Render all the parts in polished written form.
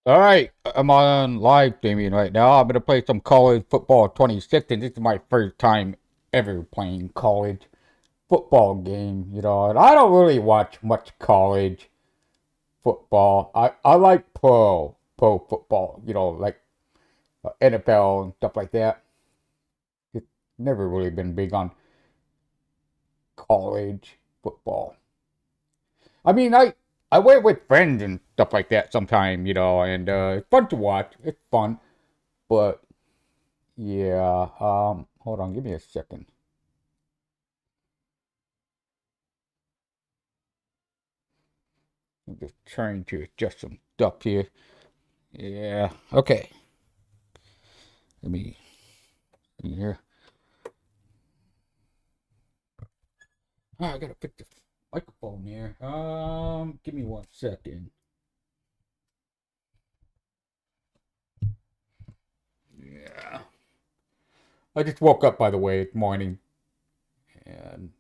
All right, I'm on live streaming right now. I'm gonna play some college football 2016. This is my first time ever playing college football game, and I don't really watch much college football. I like pro football, like NFL and stuff like that. It's never really been big on college football. I mean, I went with friends and stuff like that sometime, and it's fun to watch. It's fun, but yeah, hold on, give me a second. I'm just trying to adjust some stuff here. Yeah, okay. Let me see here. Oh, I gotta fix the microphone here. Give me 1 second. Yeah. I just woke up, by the way, this morning. And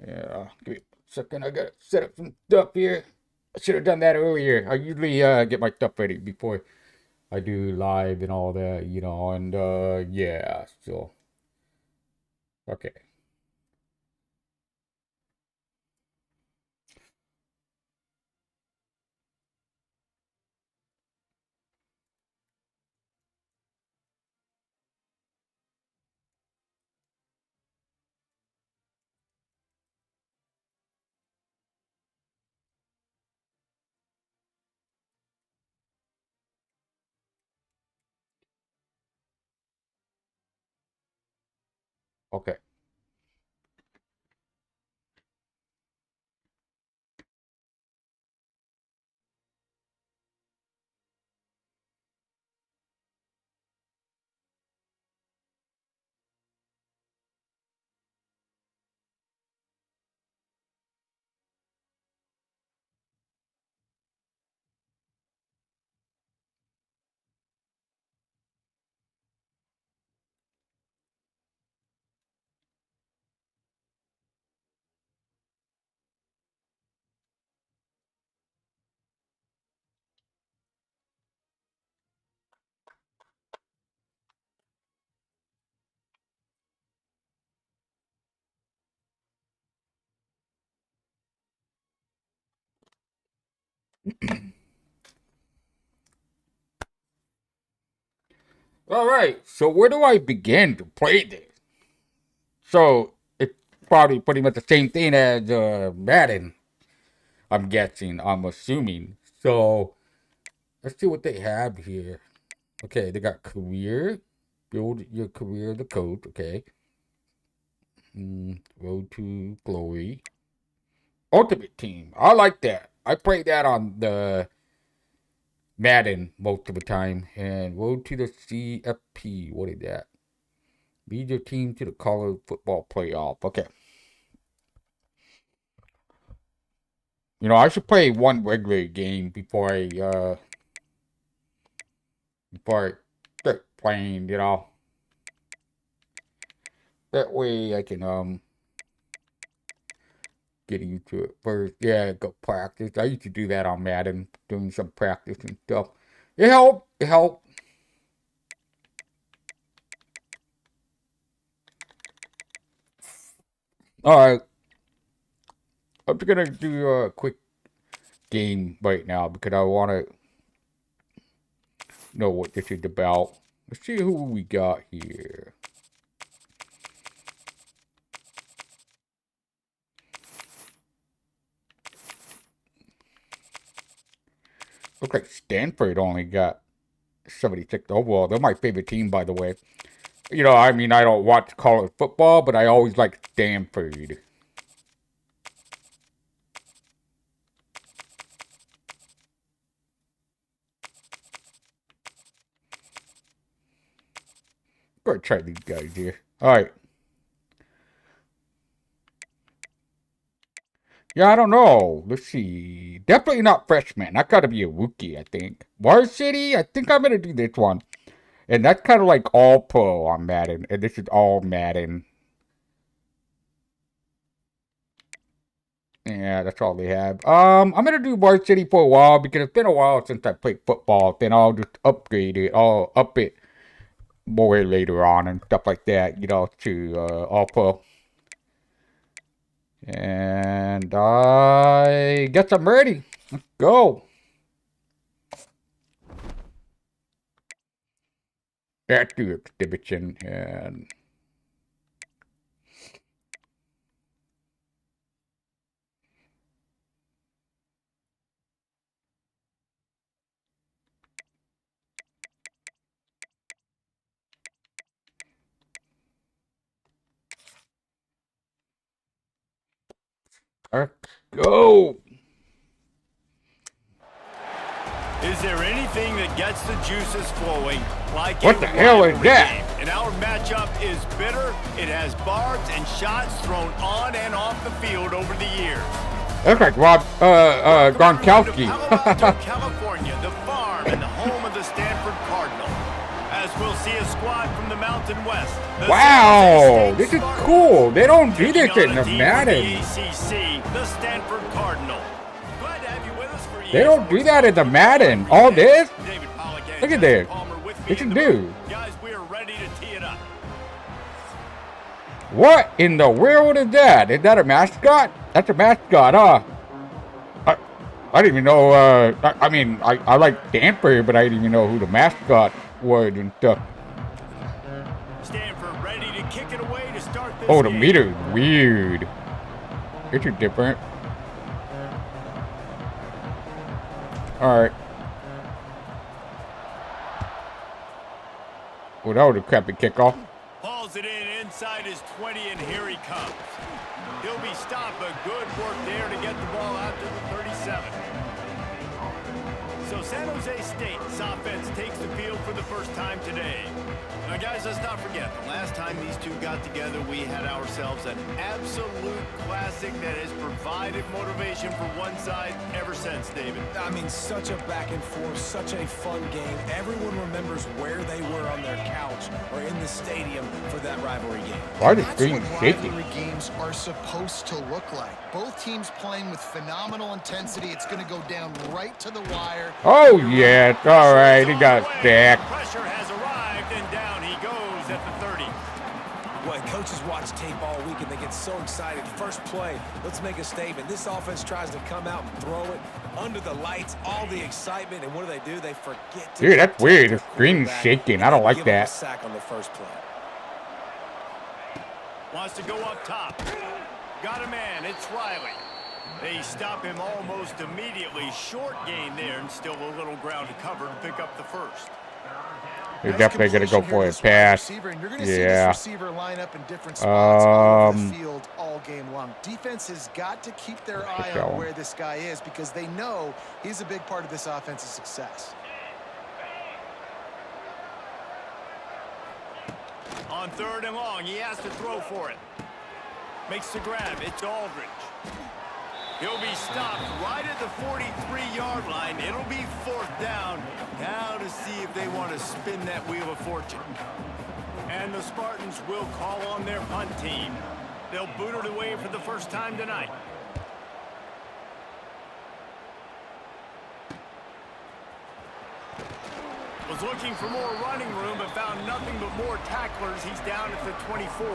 yeah, give me 1 second. I gotta set up some stuff here. I should have done that earlier. I usually get my stuff ready before I do live and all that, and yeah, so okay. Okay. All right. So where do I begin to play this? So it's probably pretty much the same thing as Madden. I'm guessing. I'm assuming. So let's see what they have here. Okay, they got career. Build your career, the coach. Okay. Road to glory. Ultimate team. I like that. I played that on the Madden most of the time. And road to the CFP. What is that? Lead your team to the college football playoff. Okay. I should play one regular game before I start playing, That way I can get used to it first. Yeah, go practice. I used to do that on Madden, doing some practice and stuff. It helped. It helped. All right. I'm just gonna do a quick game right now because I wanna know what this is about. Let's see who we got here. Looks like Stanford only got 76 overall. They're my favorite team, by the way. I mean, I don't watch college football, but I always like Stanford. Go ahead, try these guys here. All right. Yeah, I don't know. Let's see. Definitely not freshman. That got to be a rookie, I think. Varsity. I think I'm gonna do this one, and that's kind of like all pro on Madden, and this is all Madden. Yeah, that's all they have. I'm gonna do varsity for a while because it's been a while since I played football. Then I'll just upgrade it. I'll up it more later on and stuff like that, to all pro. And I guess I'm ready. Let's go. Active exhibition and let's go. Is there anything that gets the juices flowing like What the hell is that? game? And our matchup is bitter. It has barbs and shots thrown on and off the field over the years. That's like Rob Gronkowski. California, the farm and the home of the Stanford Cardinal. As we'll see a squad from the Mountain West. Wow, this is cool. They don't do this in the Madden. The ACC, the Stanford Cardinal. Glad to have you with us for They don't do that in the Madden. All this? David Pollack and Look at Jesse this. Palmer with me They should in the do. booth. Guys, we are ready to tee it up. What in the world is that? Is that a mascot? That's a mascot, huh? I didn't even know, I like Stanford, but I didn't even know who the mascot was and stuff. Stanford ready to kick it away to start this Oh, the game. meter is weird. It's different. Alright. Well, that was a crappy kickoff. Hauls it in inside his 20, and here he comes. He'll be stopped, but good work there to get the ball out to the 37. So San Jose State's offense takes the field for the first time today. Now, guys, let's not forget, the last time these two got together, we had ourselves an absolute classic that has provided motivation for one side ever since, David. I mean, such a back and forth, such a fun game. Everyone remembers where they were on their couch or in the stadium for that rivalry game. Why the That's screen what shaking? rivalry games are supposed to look like. Both teams playing with phenomenal intensity. It's going to go down right to the wire. Oh, yeah, it's alright. He got stacked. Pressure has arrived, and down he goes at the 30. When coaches watch tape all week and they get so excited, first play, let's make a statement. This offense tries to come out and throw it under the lights, all the excitement, and what do? They forget to... Dude, that's weird. The screen's shaking. I don't like give up a that. sack on the first play. Wants to go up top. Got a man. It's Riley. They stop him almost immediately. Short gain there, and still a little ground to cover to pick up the first. They're definitely going to go for a pass. Receiver, and you're going to see Yeah. this receiver line up in different spots all over the Um, field all game long. Defense has got to keep their eye going. on where this guy is because they know he's a big part of this offense's success. On 3rd and long, he has to throw for it. Makes the grab. It's Aldridge. He'll be stopped right at the 43-yard line. It'll be 4th down. Now to see if they want to spin that wheel of fortune. And the Spartans will call on their punt team. They'll boot it away for the first time tonight. Was looking for more running room, but found nothing but more tacklers. He's down at the 24.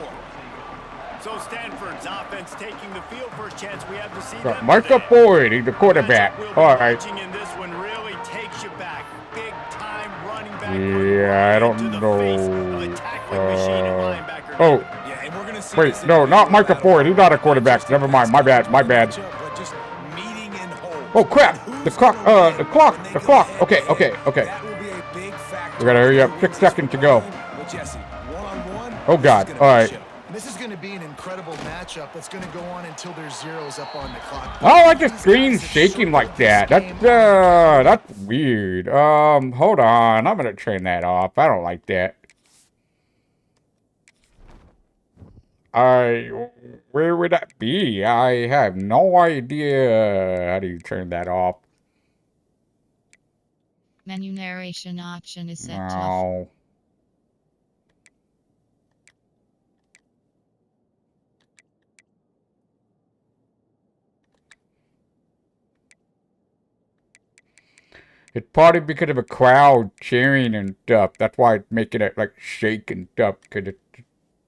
So Stanford's offense taking the field. First chance we have to see them Martha today. Ford, he's the quarterback. We'll be All right. watching in this one really takes you back. Big time running back. Yeah, I don't into the know. face of a tackling machine at linebacker. Oh, Yeah, and we're gonna see wait, this no, not individual Micah battle. Ford. He's not a quarterback. Never mind. My bad. My bad. But just meeting in holes. Oh, crap. The Who's clock. gonna win The clock. when they The go clock. head Okay. to Okay. head? Okay. That will be a big factor. We gotta hurry up. 6 seconds to go. With Jesse, one-on-one, Oh, God. this is gonna All be a right. show. This is going to be an incredible matchup that's going to go on until there's zeros up on the clock. I don't like the These screen guys have shaking shown like this that. game That's weird. Hold on. I'm gonna turn that off. I don't like that. Where would that be? I have no idea. How do you turn that off? Menu narration option is set to off. No. It's probably because of a crowd cheering and stuff. That's why it's making it like shake and stuff, because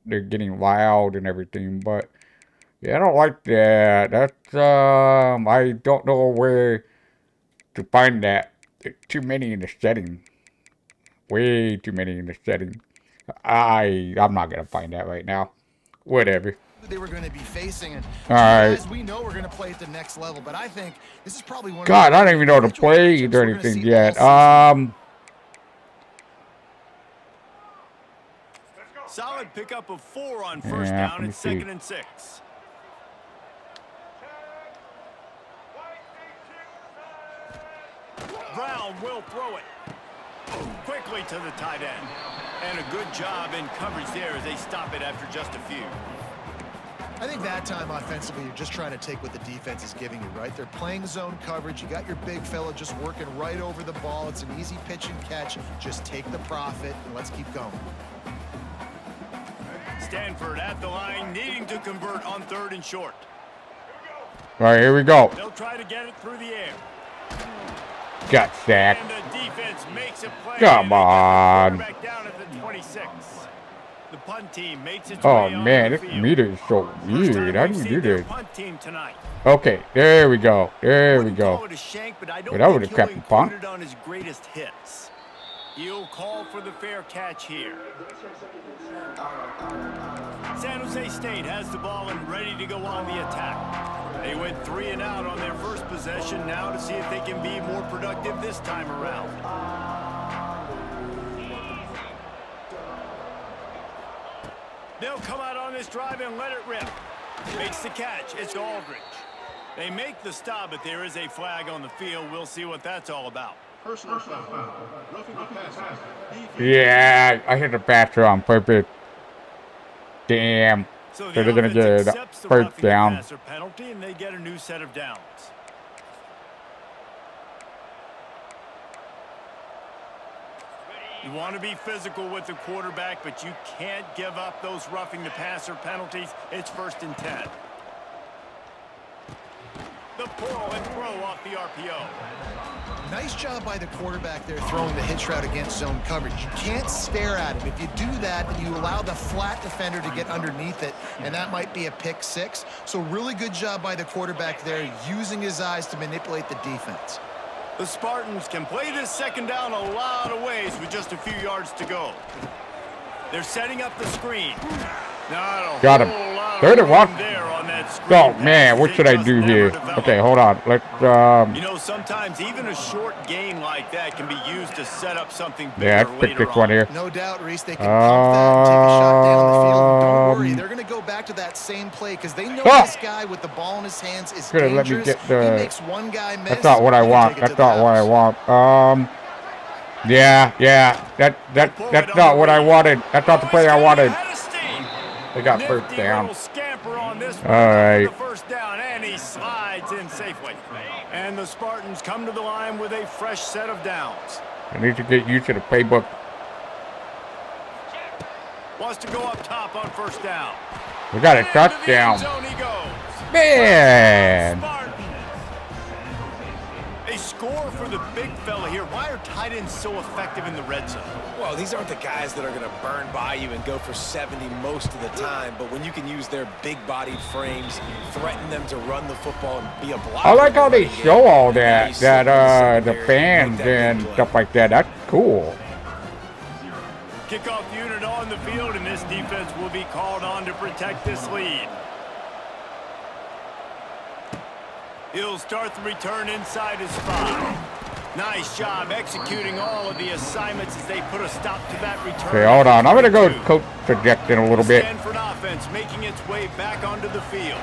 they're getting loud and everything. But yeah, I don't like that. That's I don't know where to find that. There's too many in the setting. Way too many in the setting. I'm not gonna find that right now. Whatever. They were going to be facing, and Alright. guys, we know we're going to play at the next level, but I think this is probably one of God, the I don't even know how to play or anything yet. Solid pickup of 4 on first Yeah, down let me and see. 2nd and 6. Brown will throw it quickly to the tight end. And a good job in coverage there as they stop it after just a few. I think that time offensively, you're just trying to take what the defense is giving you, right? They're playing zone coverage. You got your big fella just working right over the ball. It's an easy pitch and catch. Just take the profit and let's keep going. Stanford at the line, needing to convert on 3rd and short. All right, here we go. They'll try to get it through the air. Got sacked. And the defense makes a play. Come on. Back down at the 26. The punt team makes its Oh way on man, the this field. meter is so First time weird. How do we've you seen do their this? punt team tonight. Okay, there we go. There we Wouldn't call go. it a shank, but I don't Wait, that think would've he'll kept the punt. include it on his greatest hits. He'll call for the fair catch here. San Jose State has the ball and ready to go on the attack. They went 3 and out on their first possession, now to see if they can be more productive this time around. They'll come out on this drive and let it rip. Makes the catch. It's Aldridge. They make the stop, but there is a flag on the field. We'll see what that's all about. Personal foul. Roughing the passer. Yeah, I hit the passer on purpose. Damn. So they're gonna get a accepts the first roughing the down. passer penalty, and they get a new set of downs. You want to be physical with the quarterback, but you can't give up those roughing the passer penalties. It's 1st and 10. The pull and throw off the RPO. Nice job by the quarterback there throwing the hitch route against zone coverage. You can't stare at him. If you do that, then you allow the flat defender to get underneath it, and that might be a pick 6. So really good job by the quarterback there, using his eyes to manipulate the defense. The Spartans can play this 2nd down a lot of ways with just a few yards to go. They're setting up the screen. Got him. 3rd and 1. There on that screen. Oh man, what should I do here? Okay, hold on. Let's You know, sometimes even a short gain like that can be used to set up something bigger yeah, let's pick later this one on. here. No doubt, Reese, they can pump that and take a shot down the field. Don't worry, they're going to go back to that same play because they know this guy with the ball in his hands is Could've let me dangerous. get the- He makes one guy miss. That's not what I he can want. take it That's to the not what I house. want. Yeah. That's not what I wanted. That's not the play I wanted. They got first down. All right. First down, and he slides in safely. And the Spartans come to the line with a fresh set of downs. I need to get used to the playbook. Wants to go up top on 1st down. We got a And to the end touchdown. zone he goes. Man. Spartans. A score for the big fella here. Why are tight ends so effective in the red zone? Well, these aren't the guys that are going to burn by you and go for 70 most of the time, but when you can use their big-bodied frames, threaten them to run the football and be a blocker. I like how they show all that, the fans and stuff like that. That's cool. Kickoff unit on the field, and this defense will be called on to protect this lead. He'll start the return inside his 5. Nice job executing all of the assignments as they put a stop to that return. Okay, hold on. I'm going to go coach projecting a little bit. Stanford offense making its way back onto the field.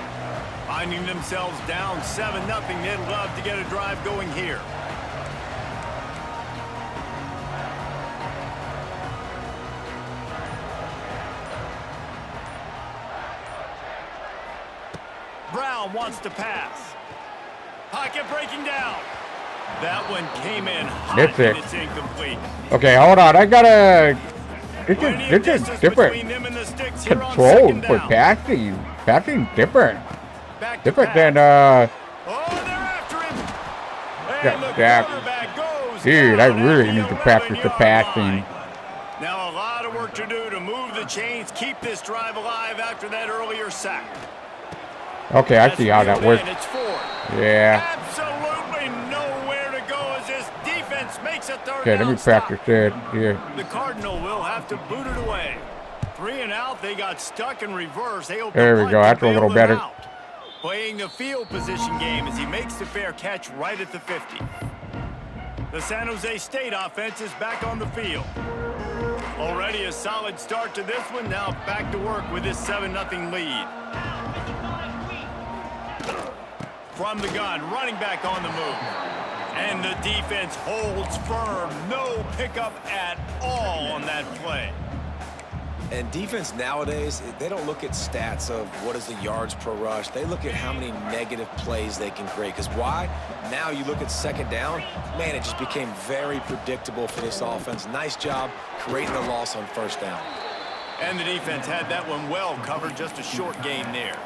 Finding themselves down 7-0. They'd love to get a drive going here. Brown wants to pass. Pocket breaking down. That one came in hot, That's it. and it's incomplete. Okay, hold on. I gotta. This Plenty of is distance different between them and the sticks here on control 2nd for down. passing. Passing different. Back to Different pass. than Oh, they're after him. And Yeah, the yeah. quarterback goes Dude, I really need to practice the passing. Now a lot of work to do to move the chains, keep this drive alive after that earlier sack. Okay, I see how that works. It's forward. Yeah. Absolutely nowhere to go as this defense makes a third Okay, let me down stop. practice that. Yeah. The Cardinal will have to boot it away. 3 and out, they got stuck in reverse. There we go, that's a little better. Playing the field position game as he makes the fair catch right at the 50. The San Jose State offense is back on the field. Already a solid start to this one. Now back to work with this 7-0 lead. From the gun, running back on the move. And the defense holds firm. No pickup at all on that play. And defense nowadays, they don't look at stats of what is the yards per rush. They look at how many negative plays they can create. Because why? Now you look at second down, man, it just became very predictable for this offense. Nice job creating the loss on first down. And the defense had that one well covered, just a short gain there.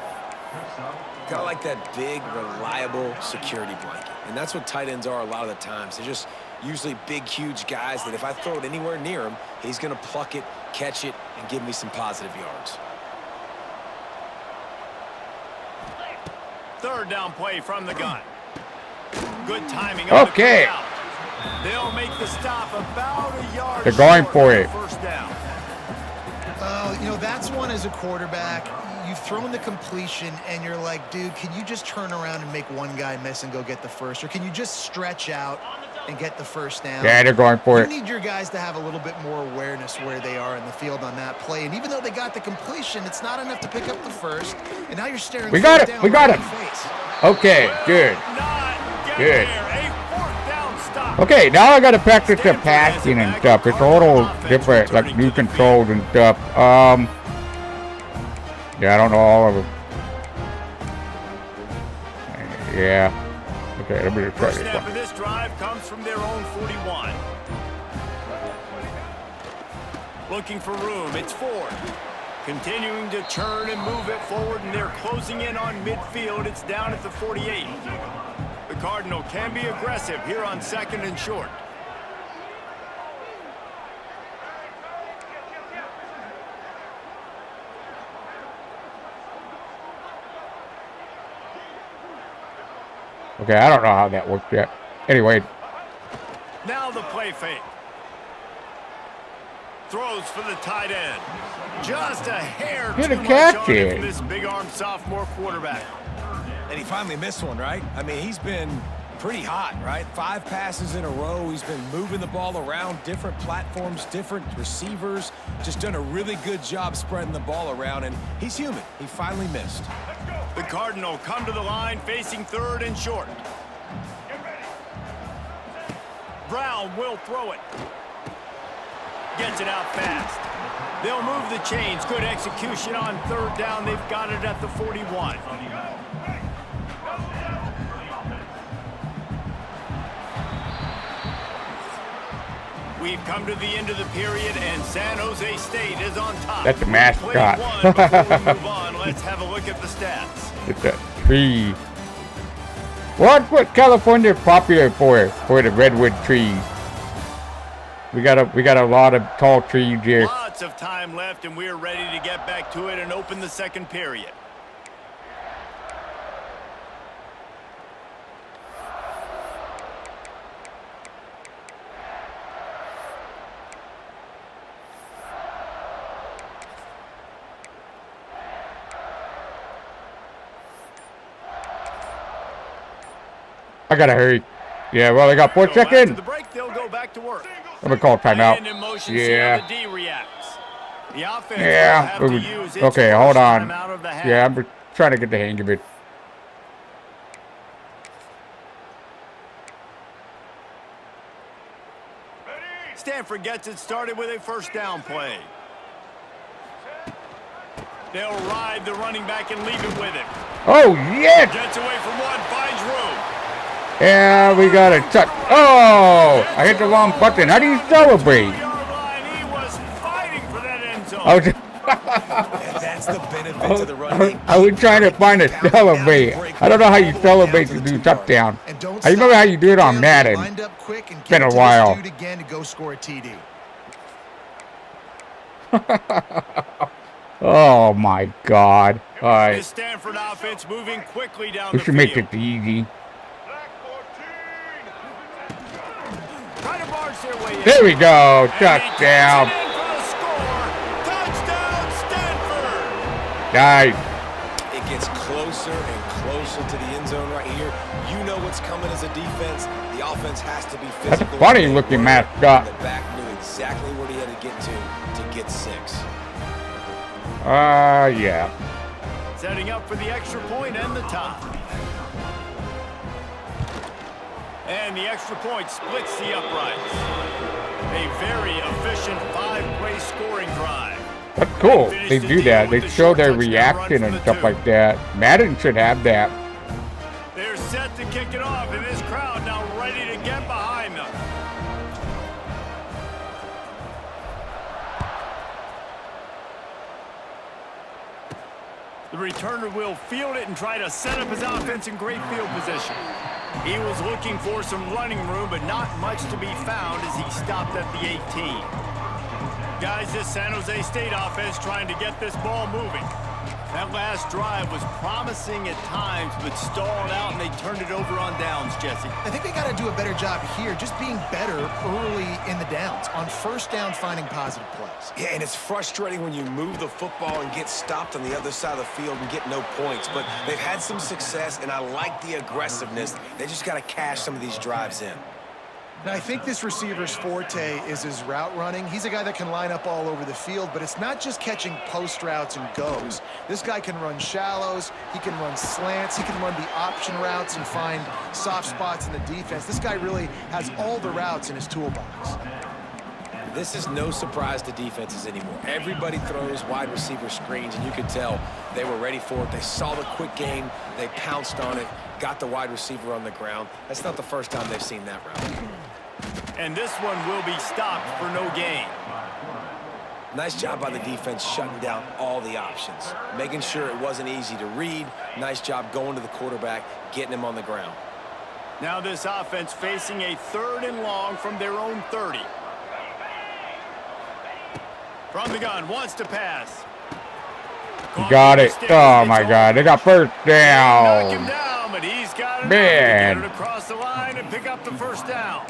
Kind of like that big, reliable security blanket. And that's what tight ends are a lot of the times. They're just usually big, huge guys that if I throw it anywhere near him, he's going to pluck it, catch it, and give me some positive yards. Third down play from the gun. Good timing. Okay. They'll make the stop about a yard. They're going for it. First down. You know, that's one as a quarterback. You've thrown the completion, and you're like, dude, can you just turn around and make one guy miss and go get the first? Or can you just stretch out and get the first down? Yeah, they're going for it. You need your guys to have a little bit more awareness where they are in the field on that play. And even though they got the completion, it's not enough to pick up the first. And now you're staring. We got it. down We got right it. in the face. Okay, good. Good. A fourth down stop. Okay, now I got to practice the passing and stuff. It's a little different, like new controls and stuff. Yeah, I don't know all of them. Yeah. Okay, let me just try First this snap one. of this drive comes from their own 41. Looking for room, it's Ford. Continuing to turn and move it forward, and they're closing in on midfield. It's down at the 48. The Cardinal can be aggressive here on second and short. Okay, I don't know how that worked yet. Anyway. Now the play fake. Throws for the tight end. Just a hair Get too a much catch on it in. from this big-arm sophomore quarterback. And he finally missed one, right? I mean, he's been pretty hot, right? 5 passes in a row. He's been moving the ball around, different platforms, different receivers. Just done a really good job spreading the ball around, and he's human. He finally missed. The Cardinal come to the line facing third and short. Brown will throw it. Gets it out fast. They'll move the chains. Good execution on third down. They've got it at the 41. We've come to the end of the period, and San Jose State is on top. That's a mascot. Play one. Before we move on, let's have a look at the stats. It's a tree. Well, that's what California is popular for the redwood trees. We got a lot of tall trees here. Lots of time left, and we're ready to get back to it and open the second period. I gotta hurry. Yeah, well, I got 4 So after seconds. the break, they'll go back to work. I'm gonna call timeout. And in motion, see how Yeah. the D reacts. The offense will Yeah. have to use its Okay, first hold on. timeout of the half. Yeah, I'm just trying to get the hang of it. Stanford gets it started with a first down play. They'll ride the running back and leave it with him. Oh, yes! Gets away from one, finds room. Yeah, we got a touch. Oh, I hit the wrong button. How do you celebrate? 3-yard line. He was fighting for that end zone. I was, And that's the benefit of the run game. I was trying to find a celebrate. I don't know how you celebrate to do touchdown. And don't Don't I remember stop. how you do it on Get Madden. lined up quick and Been get a to while. this dude again to go score a TD. Oh my God! All right, This Stanford offense moving quickly down we the should field. make it easy. Try to barge their way in. There we go. And he takes Touchdown. it in for the score. Touchdown, Stanford. Nice. It gets closer and closer to the end zone right here. You know what's coming as a defense. The offense has to be physical. That's a funny looking mascot. The back knew exactly where he had to get 6. Yeah. Setting up for the extra point and the tie. And the extra point splits the uprights. A very efficient 5-play scoring drive. That's cool. They do that. They show their reaction and stuff like that. Madden should have that. They're set to kick it off, and this crowd now ready to get behind them. The returner will field it and try to set up his offense in great field position. He was looking for some running room, but not much to be found as he stopped at the 18. Guys, this San Jose State offense trying to get this ball moving. That last drive was promising at times, but stalled out, and they turned it over on downs, Jesse. I think they got to do a better job here, just being better early in the downs. On first down, finding positive plays. Yeah, and it's frustrating when you move the football and get stopped on the other side of the field and get no points. But they've had some success, and I like the aggressiveness. They just got to cash some of these drives in. Now, I think this receiver's forte is his route running. He's a guy that can line up all over the field, but it's not just catching post routes and goes. This guy can run shallows, he can run slants, he can run the option routes and find soft spots in the defense. This guy really has all the routes in his toolbox. This is no surprise to defenses anymore. Everybody throws wide receiver screens, and you could tell they were ready for it. They saw the quick game, they pounced on it, got the wide receiver on the ground. That's not the first time they've seen that route. And this one will be stopped for no gain. Nice job by the defense shutting down all the options, making sure it wasn't easy to read. Nice job going to the quarterback, getting him on the ground. Now this offense facing a 3rd and long from their own 30. From the gun, wants to pass. Got it. Oh my God. They got first Knock him down. down, but he's got it. Man. Get it across the line and pick up the first down.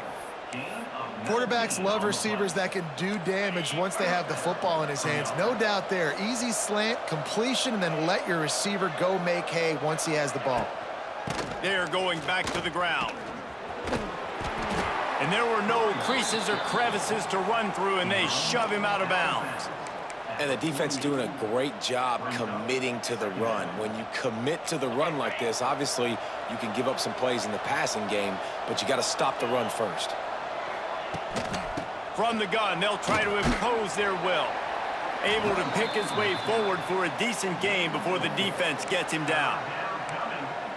Quarterbacks love receivers that can do damage once they have the football in his hands. No doubt there. Easy slant, completion, and then let your receiver go make hay once he has the ball. They're going back to the ground. And there were no creases or crevices to run through, and they shove him out of bounds. And the defense doing a great job committing to the run. When you commit to the run like this, obviously you can give up some plays in the passing game, but you got to stop the run first. From the gun, they'll try to impose their will. Able to pick his way forward for a decent game before the defense gets him down.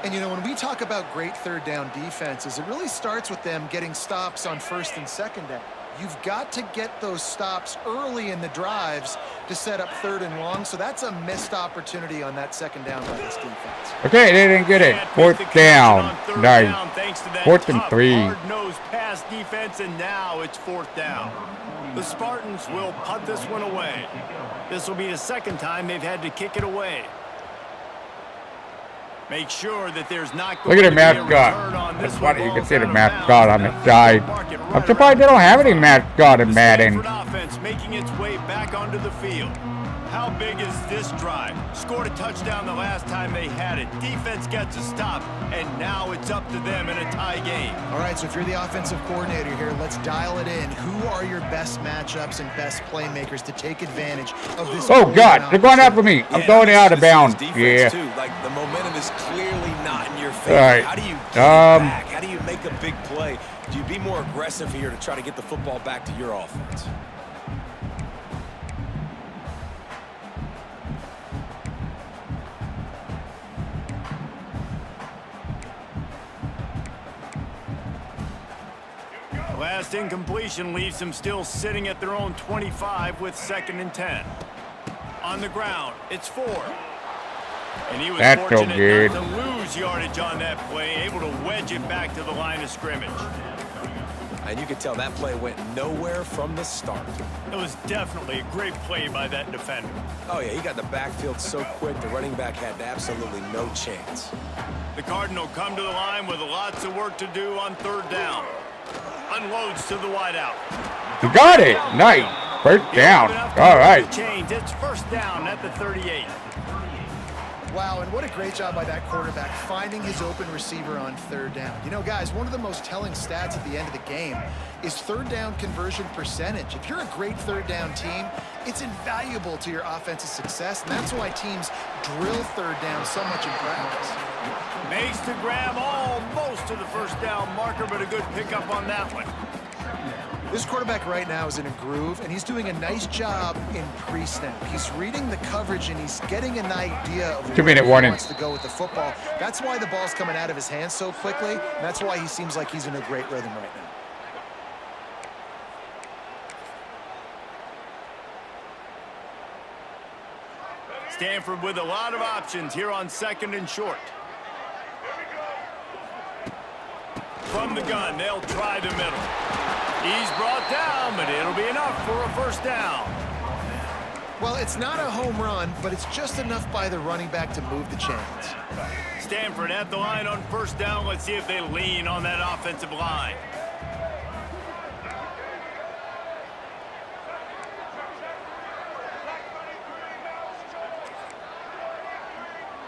And, you know, when we talk about great 3rd down defenses, it really starts with them getting stops on 1st and 2nd down. You've got to get those stops early in the drives to set up 3rd and long, so that's a missed opportunity on that 2nd down by this defense. Okay, they didn't get it. 4th down. Nice. Thanks to that 4th and tough, 3. hard-nosed pass defense, and now it's 4th down. The Spartans will punt this one away. This will be the 2nd time they've had to kick it away. Make sure that there's not going Look at to the be a mascot. return on this That's one. funny. You can Ball's see the out of mascot on bounds. the side. I'm surprised they don't have any mascot in The Madden. Stanford offense making its way back onto the field. How big is this drive? Scored a touchdown the last time they had it. Defense gets a stop, and now it's up to them in a tie game. All right, so if you're the offensive coordinator here, let's dial it in. Who are your best matchups and best playmakers to take advantage of this? Oh God, they're going after me. I'm going out of bounds. Yeah. Too. Like, the momentum is clearly not in your favor. All right. How do you get it back? How do you make a big play? Do you be more aggressive here to try to get the football back to your offense? Last incompletion leaves them still sitting at their own 25 with 2nd and 10. On the ground, it's 4. And he was That's no fortunate good. not to lose yardage on that play, able to wedge it back to the line of scrimmage. And you can tell that play went nowhere from the start. It was definitely a great play by that defender. Oh, yeah, he got the backfield so quick, the running back had absolutely no chance. The Cardinal come to the line with lots of work to do on third down. Unloads to the wideout. You got it. Nice. First down. All right. Change. It's first down at the 38. Wow, and what a great job by that quarterback finding his open receiver on third down. You know, guys, one of the most telling stats at the end of the game is third down conversion percentage. If you're a great third down team, it's invaluable to your offensive success, and that's why teams drill third down so much in practice. Makes the grab almost to the first down marker, but a good pickup on that one. This quarterback right now is in a groove, and he's doing a nice job in pre-snap. He's reading the coverage, and he's getting an idea of where he wants to go with the football. That's why the ball's coming out of his hands so quickly, and that's why he seems like he's in a great rhythm right now. Stanford with a lot of options here on second and short. From the gun, they'll try the middle. He's brought down, but it'll be enough for a first down. Well, it's not a home run, but it's just enough by the running back to move the chains. Stanford at the line on first down. Let's see if they lean on that offensive line.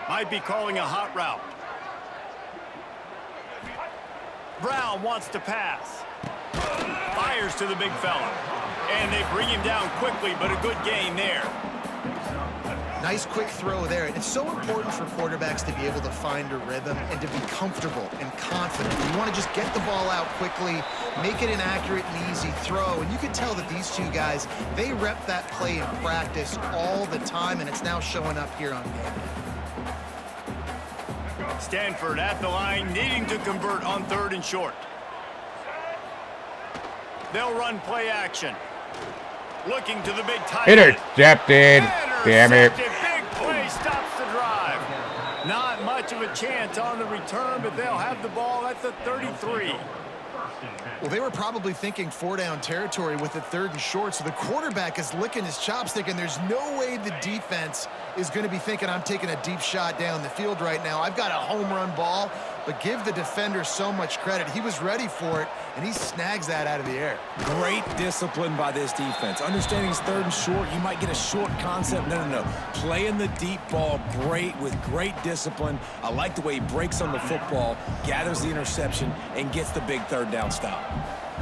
Might be calling a hot route. Brown wants to pass. Fires to the big fella. And they bring him down quickly, but a good gain there. Nice quick throw there. And it's so important for quarterbacks to be able to find a rhythm and to be comfortable and confident. You want to just get the ball out quickly, make it an accurate and easy throw. And you can tell that these two guys, they rep that play in practice all the time, and it's now showing up here on game day. Stanford at the line, needing to convert on third and short. They'll run play action. Looking to the big tight end. Intercepted. Damn it. Big play stops the drive. Not much of a chance on the return, but they'll have the ball at the 33. Well, they were probably thinking four-down territory with the third and short, so the quarterback is licking his chops thinking there's no way the defense is going to be thinking I'm taking a deep shot down the field right now. I've got a home run ball, but give the defender so much credit. He was ready for it, and he snags that out of the air. Great discipline by this defense. Understanding it's third and short, you might get a short concept. No. Playing the deep ball great with great discipline. I like the way he breaks on the football, gathers the interception, and gets the big third down stop.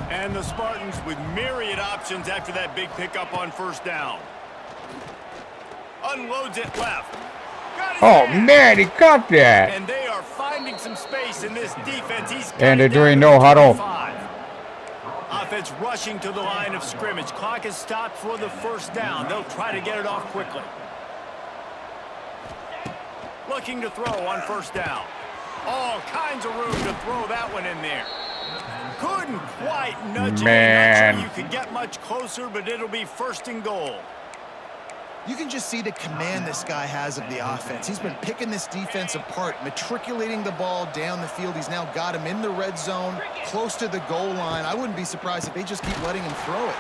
And the Spartans with myriad options after that big pickup on first down. Unloads it left. Oh, man, he caught that. And they are finding some space in this defense. And they're doing no huddle. Offense rushing to the line of scrimmage. Clock is stopped for the first down. They'll try to get it off quickly. Looking to throw on first down. All kinds of room to throw that one in there. Couldn't quite nudge it. Not sure you could get much closer, but it'll be first and goal. You can just see the command this guy has of the offense. He's been picking this defense apart, matriculating the ball down the field. He's now got him in the red zone, close to the goal line. I wouldn't be surprised if they just keep letting him throw it.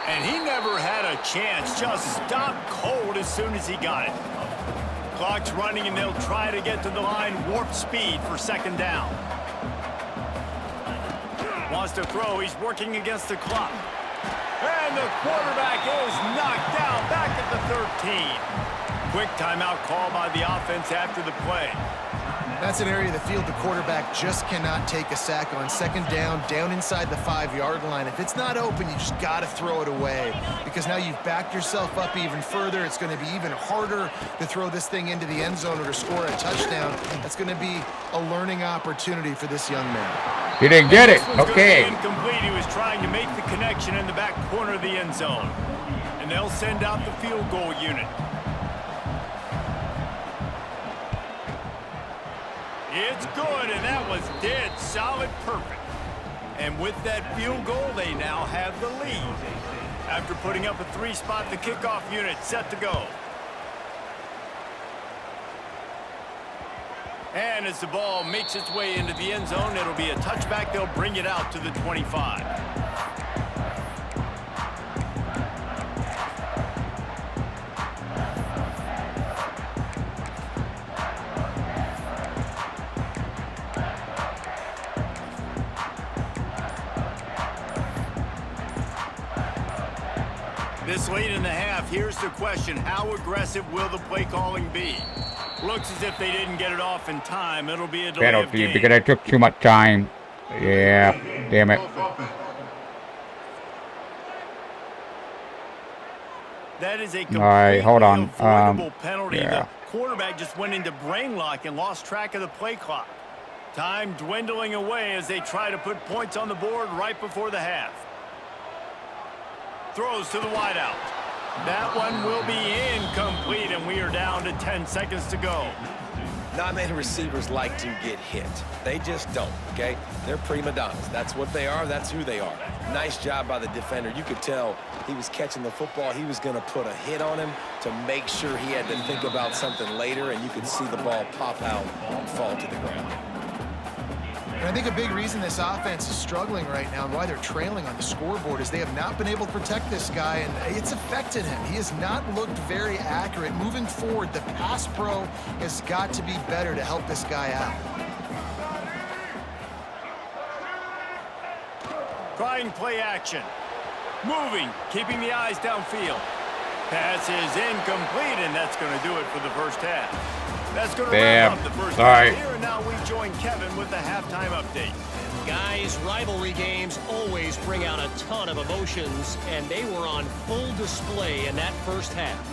And he never had a chance. Just stopped cold as soon as he got it. Clock's running, and they'll try to get to the line warp speed for second down. Wants to throw. He's working against the clock. And the quarterback is knocked down back at the 13. Quick timeout call by the offense after the play. That's an area of the field the quarterback just cannot take a sack on. Second down, down inside the 5-yard line. If it's not open, you just got to throw it away because now you've backed yourself up even further. It's going to be even harder to throw this thing into the end zone or to score a touchdown. That's going to be a learning opportunity for this young man. He didn't get it. Okay. Incomplete. He was trying to make the connection in the back corner of the end zone. And they'll send out the field goal unit. It's good, and that was dead solid perfect. And with that field goal, they now have the lead. After putting up a 3-spot, the kickoff unit set to go. And as the ball makes its way into the end zone, it'll be a touchback. They'll bring it out to the 25. This late in the half, here's the question. How aggressive will the play calling be? Looks as if they didn't get it off in time. It'll be a delay of Penalty game. because I took too much time. Yeah, damn it. That is a All right, hold on. avoidable penalty. Yeah. The quarterback just went into brain lock and lost track of the play clock. Time dwindling away as they try to put points on the board right before the half. Throws to the wideout. That one will be incomplete, and we are down to 10 seconds to go. Not many receivers like to get hit. They just don't, okay? They're prima donnas. That's what they are. That's who they are. Nice job by the defender. You could tell he was catching the football. He was going to put a hit on him to make sure he had to think about something later, and you could see the ball pop out and fall to the ground. And I think a big reason this offense is struggling right now and why they're trailing on the scoreboard is they have not been able to protect this guy, and it's affected him. He has not looked very accurate. Moving forward, the pass pro has got to be better to help this guy out. Trying play action. Moving, keeping the eyes downfield. Pass is incomplete, and that's going to do it for the first half. That's going to wrap up the first half here, and now we join Kevin with the halftime update. Guys, rivalry games always bring out a ton of emotions, and they were on full display in that first half.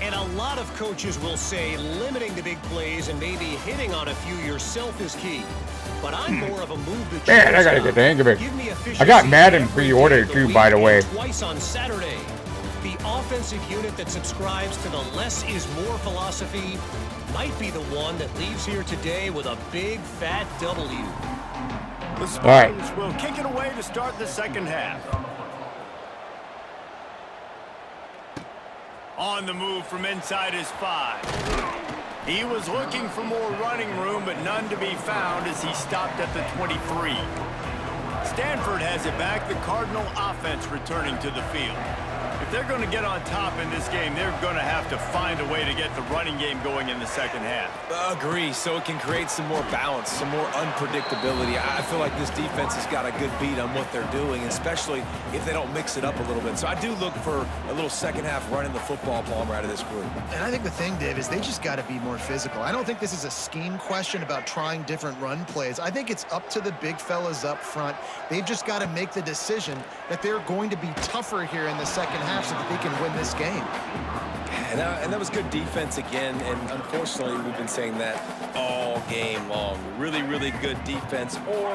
And a lot of coaches will say limiting the big plays and maybe hitting on a few yourself is key. But I'm more of a move the Man, I gotta get the hang of it. I got Madden pre-ordered too, by the way. Twice on Saturday. The offensive unit that subscribes to the less is more philosophy might be the one that leaves here today with a big fat W. The Spartans will kick it away to start the second half. On the move from inside his 5. He was looking for more running room, but none to be found as he stopped at the 23. Stanford has it back. The Cardinal offense returning to the field. If they're going to get on top in this game, they're going to have to find a way to get the running game going in the second half. Agree, so it can create some more balance, some more unpredictability. I feel like this defense has got a good beat on what they're doing, especially if they don't mix it up a little bit. So I do look for a little second half running the football Palmer out of this group. And I think the thing, Dave, is they just got to be more physical. I don't think this is a scheme question about trying different run plays. I think it's up to the big fellas up front. They've just got to make the decision that they're going to be tougher here in the second half so that they can win this game. And that was good defense again, and unfortunately we've been saying that all game long. Really, really good defense, or,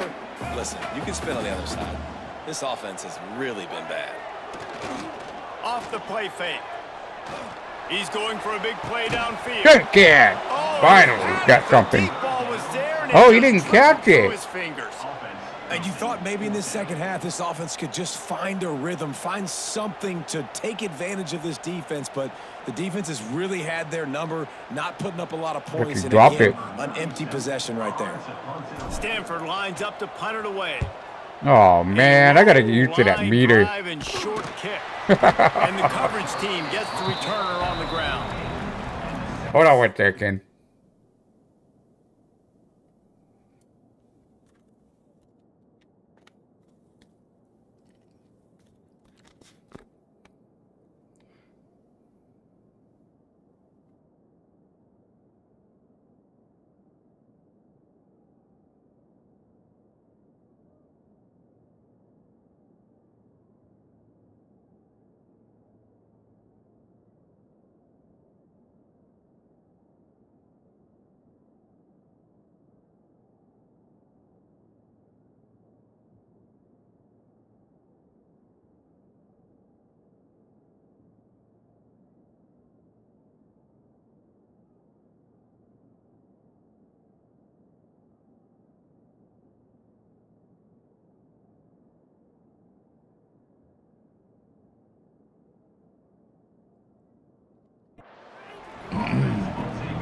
listen, you can spin on the other side. This offense has really been bad. Off the play fake. He's going for a big play downfield. Good kid. Oh, Finally got something. The deep ball was there, and Oh, he just didn't slipped catch through it. his fingers. And you thought maybe in this second half this offense could just find a rhythm, find something to take advantage of this defense, but the defense has really had their number, not putting up a lot of points. And drop again, it. an empty possession right there. Stanford lines up to punt it away. Oh man, I gotta get used to that Line meter. drive and short kick. And the coverage team gets the returner on the ground. Hold on one second.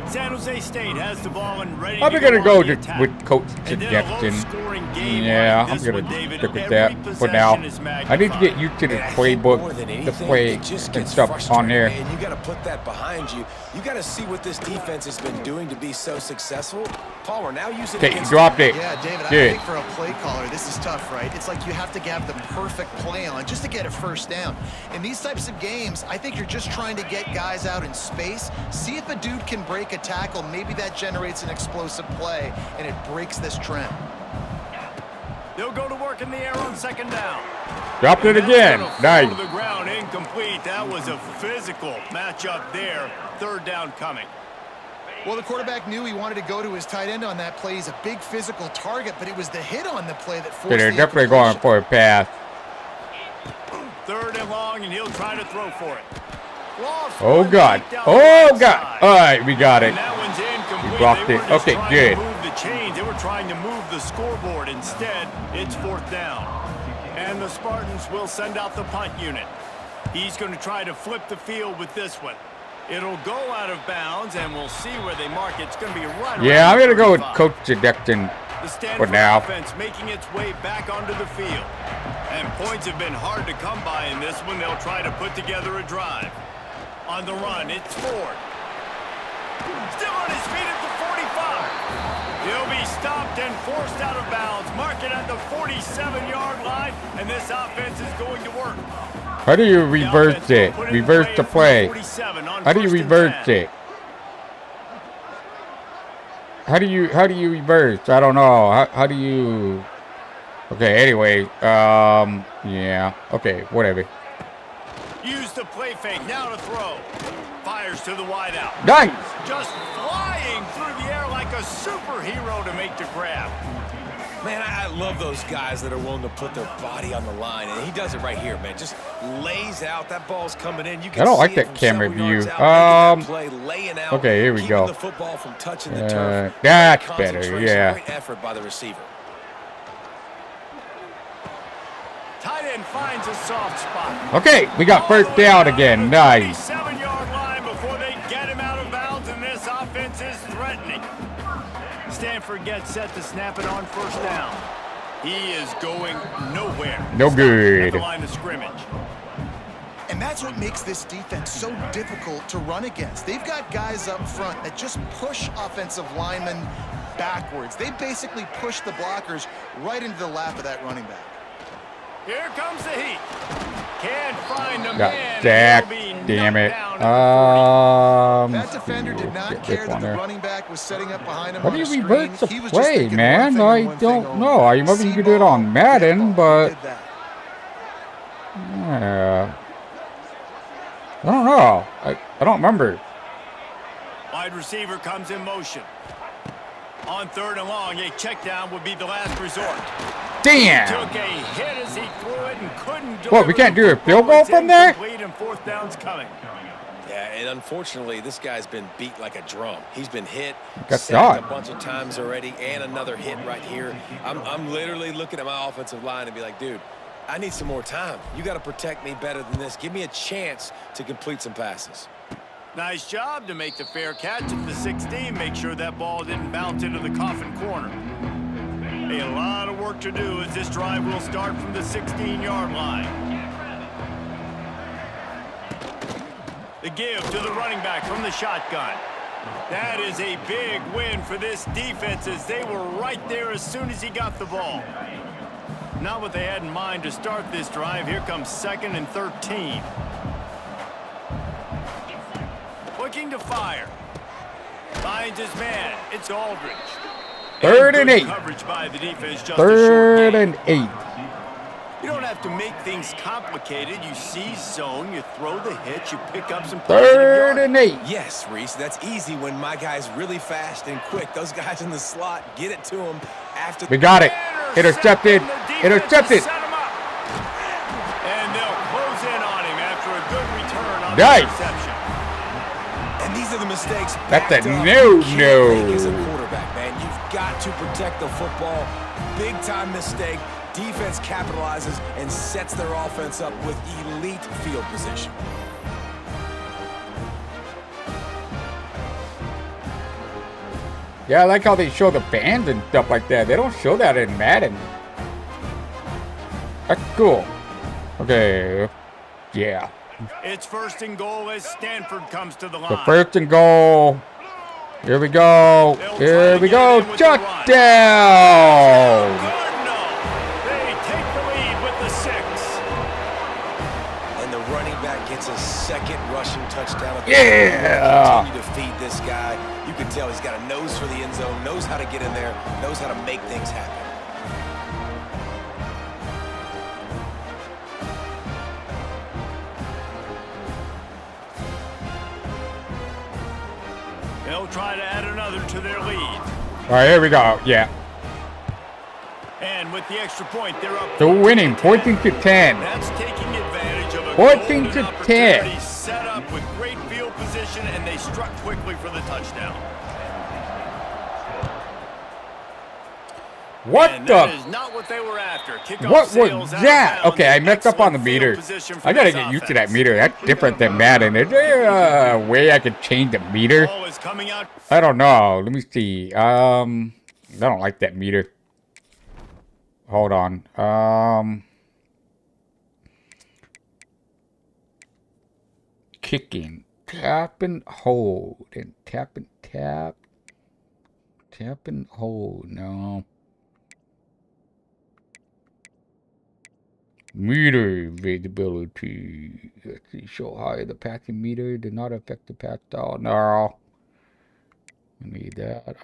San Jose State has the ball and ready I'm to gonna go on the attack. with coach And then a suggestion. low-scoring game Yeah, like I'm this gonna one, David, stick with every that for now. possession is I need to get magnified. used to the And I think playbook, more than the anything, play it just and gets stuff on frustrating, there. And you got to put that behind you. You got to see what this defense has been doing to be so successful. Paul, we're now using Okay, you dropped it. Yeah, David, I Good. think for a play caller, this is tough, right? It's like you have to have the perfect play on just to get a first down. In these types of games, I think you're just trying to get guys out in space, see if a dude can break a tackle. Maybe that generates an explosive play, and it breaks this trend. They'll go to work in the air on second down. Dropped it And that's again. gonna fall Nice. to the ground, incomplete. That was a physical matchup there. Third down coming. Well, the quarterback knew he wanted to go to his tight end on that play. He's a big physical target, but it was the hit on the play that forced They're the definitely going incompletion. for a pass. Third and long, and he'll try to throw for it. Lost Oh one God. deep down the Oh right God. side. All right, we got it. And that one's incomplete. blocked They it. were just Okay, trying good. to move the chains. They were trying to move the scoreboard. Instead, it's fourth down. And the Spartans will send out the punt unit. He's going to try to flip the field with this one. It'll go out of bounds, and we'll see where they mark it. It's going to be right Yeah, I'm around gonna go with 35. coach suggestion. The for Stanford now. offense making its way back onto the field. And points have been hard to come by in this one. They'll try to put together a drive. On the run, it's Ford. Still on his feet at the 45. He'll be stopped and forced out of bounds. Mark it at the 47-yard line, and this offense is going to work. How do you The reverse offense will it? put in Reverse the from play. 47 on How do you first and reverse 10. it? How do you reverse? I don't know. How do you? Okay. Anyway. Yeah. Okay. Whatever. Use the play fake now to throw. Fires to the wideout. Nice. Just flying through the air like a superhero to make the grab. Man, I love those guys that are willing to put their body on the line, and he does it right here, man. Just lays out. That ball's coming in. You can I don't see like it that from camera several yards view. out, making that play, laying out, Okay, here we keeping go. the football from touching the turf. That's Great better, concentration, yeah. Great effort by the receiver. Tight end finds a soft spot. Okay, we got All first the way down to again. the Nice. 47-yard line before they get him out of bounds, and this offense is threatening. Stanford gets set to snap it on first down. He is going nowhere. No Stopped good. at the line of scrimmage. And that's what makes this defense so difficult to run against. They've got guys up front that just push offensive linemen backwards. They basically push the blockers right into the lap of that running back. Here comes the heat. Can't find the Got man. sacked. He'll be Damn knocked it. down at That defender did not get care this that one the there. running back was setting up behind him How on do you the screen. reverse the He was just play, thinking man? one thing I and one thing don't only. know. I maybe you See could do it ball, on get Madden, ball. He but did that. yeah. I don't know. I don't remember. Wide receiver comes in motion. On third and long, a check down would be the last resort. Damn. Took a hit as he threw it and couldn't deliver. What, we can't the do a football. field goal It's from there? incomplete, and fourth down's coming. Yeah, and unfortunately, this guy's been beat like a drum. He's been hit, Got sacked shot. a bunch of times already, and another hit right here. I'm literally looking at my offensive line and be like, dude, I need some more time. You got to protect me better than this. Give me a chance to complete some passes. Nice job to make the fair catch at the 16. Make sure that ball didn't bounce into the coffin corner. A lot of work to do as this drive will start from the 16-yard line. The give to the running back from the shotgun. That is a big win for this defense as they were right there as soon as he got the ball. Not what they had in mind to start this drive. Here comes 2nd and 13. Looking to fire. Finds his man. It's Aldridge. Third and good 8. Coverage by the defense. Just a Third short gain. and 8. You don't have to make things complicated. You see zone, you throw the hit, you pick up some Third and 8. Yes, Reese, that's easy when my guy's really fast and quick. Those guys in the slot, get it to him after. We got it. Intercepted. The defense Intercepted. set him up. And they'll close in on him after a good return on Nice. the interception. And these are the mistakes. That's backed a up no-no. you can't make as a quarterback, man. You've got to protect the football. Big time mistake. Defense capitalizes and sets their offense up with elite field position. Yeah, I like how they show the bands and stuff like that. They don't show that in Madden. That's cool. Okay. Yeah. It's first and goal as Stanford comes to the line. The first and goal. Here we go. Here we go. Touchdown. Cardinal. They take the lead with the 6. And the running back gets a second rushing touchdown. Yeah. Continue to feed this guy. You can tell he's got a nose for the end zone, knows how to get in there, knows how to make things happen. They'll try to add another to their lead. All right, here we go. Yeah. And with the extra point, they're up. So we're winning 14 to 10. That's taking advantage of a 14 golden to opportunity 10. set up with great field position, and they struck quickly for the touchdown. What And the? that is not what they were after. Kickoff What sails was out of that? bounds. Okay, I messed up on the Excellent meter. field position for I gotta this get used to that offense. meter. That's different than Madden. Is there a way I could change the meter? Ball is coming out. I don't know. Let me see. I don't like that meter. Hold on. Kicking. Tap and hold. And tap and tap. Tap and hold. No. Meter visibility. Let's see. Show high. The passing meter did not affect the pass style. No. I need that.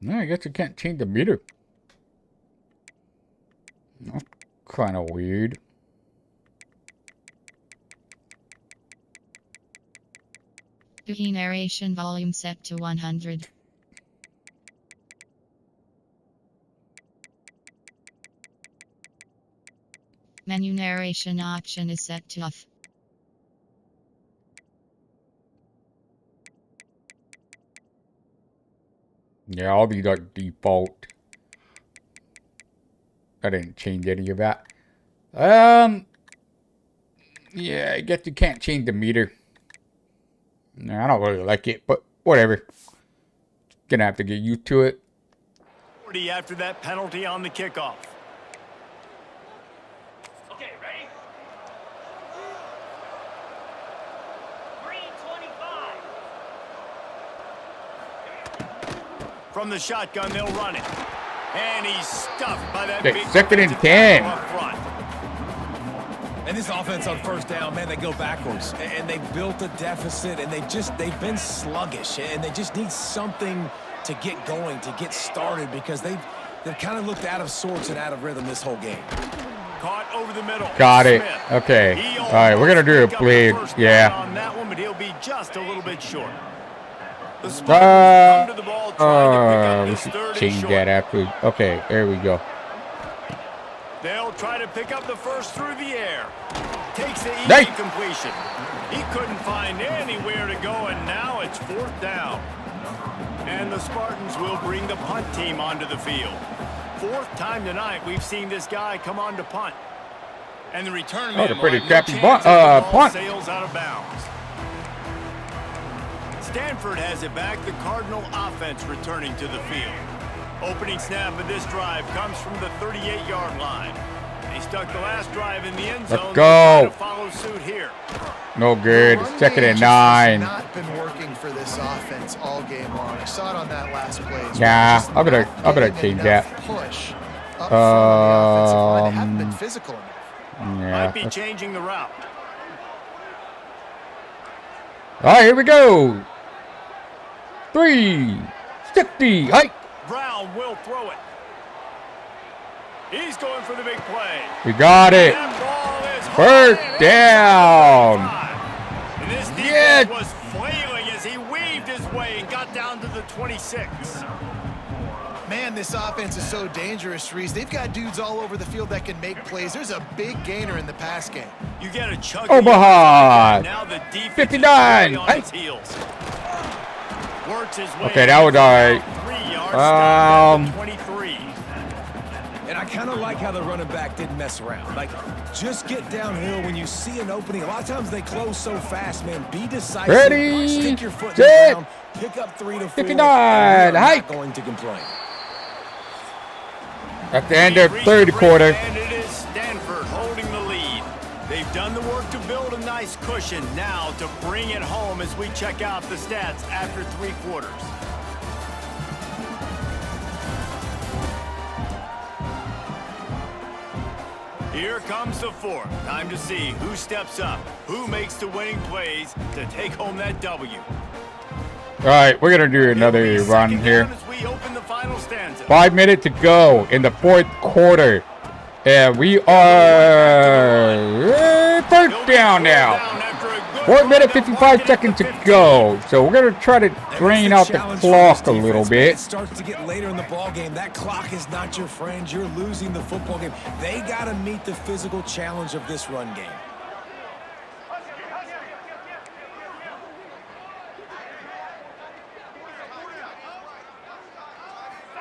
No, I guess I can't change the meter. That's kind of weird. Key narration volume set to 100. Menu narration option is set to off. Yeah, all these are default. I didn't change any of that. Yeah, I guess you can't change the meter. No, I don't really like it, but whatever. Gonna have to get used to it. 40 after that penalty on the kickoff. Okay, ready? 3:25. From the shotgun, they'll run it. And he's stuffed by that Okay, big second and defensive 10. tackle up front. And this offense on first down, man, they go backwards. And they built a deficit, and they've been sluggish. And they just need something to get going, to get started, because they've kind of looked out of sorts and out of rhythm this whole game. Caught over the middle. Got it. Smith. Okay. He All right, we're gonna do a almost picked up the bleed. first down Yeah. on that one, but he'll be just a little bit short. The Spartans come to the ball trying to pick up We this should third and change short. that after. Okay, there we go. They'll try to pick up the first through the air. Takes the easy Hey. completion. He couldn't find anywhere to go, and now it's 4th down. And the Spartans will bring the punt team onto the field. 4th time tonight we've seen this guy come on to punt. And the return man a pretty will have crappy no chance punt. as the ball Punt. sails out of bounds. Stanford has it back. The Cardinal offense returning to the field. Opening snap of this drive comes from the 38-yard line. They stuck the last drive in the end zone. Let's go. To follow suit here. No good. The run Second game and just has 9. not been working for this offense all game long. I saw it on that last play. as well. Yeah, Just I better not getting change enough that. Push up front on the offensive line. They haven't been Um, physical enough. Yeah. Might be changing the route. All right, here we go. 360. Hike. Brown will throw it. He's going for the big play. We got it. That ball is First high and down. inside. And this defense Yes. was flailing as he weaved his way and got down to the 26. Man, this offense is so dangerous, Reese. They've got dudes all over the field that can make plays. There's a big gainer in the pass game. You get a chug. Omaha. Now the defense 59. is on Hey. its heels. Works his way Okay, that was all right. 3 yards down to the 23. kind of like how the running back didn't mess around. Like, just get downhill when you see an opening. A lot of times they close so fast, man. Be decisive. Ready, Stick your foot in set, the ground. Pick up 3 to 4. 59, and you're hike. not going to complain. At the end of third quarter. And it is Stanford holding the lead. They've done the work to build a nice cushion. Now to bring it home as we check out the stats after 3 quarters. Here comes the fourth. Time to see who steps up, who makes the winning plays to take home that W. All right, we're going to do another run here. As we open the final stanza. 5 minutes to go in the fourth quarter. And we are first down now. 4 minutes, 55 seconds to go. So we're going to try to drain out the clock a little bit. It starts to get later in the ball game. That clock is not your friend. You're losing the football game. They got to meet the physical challenge of this run game.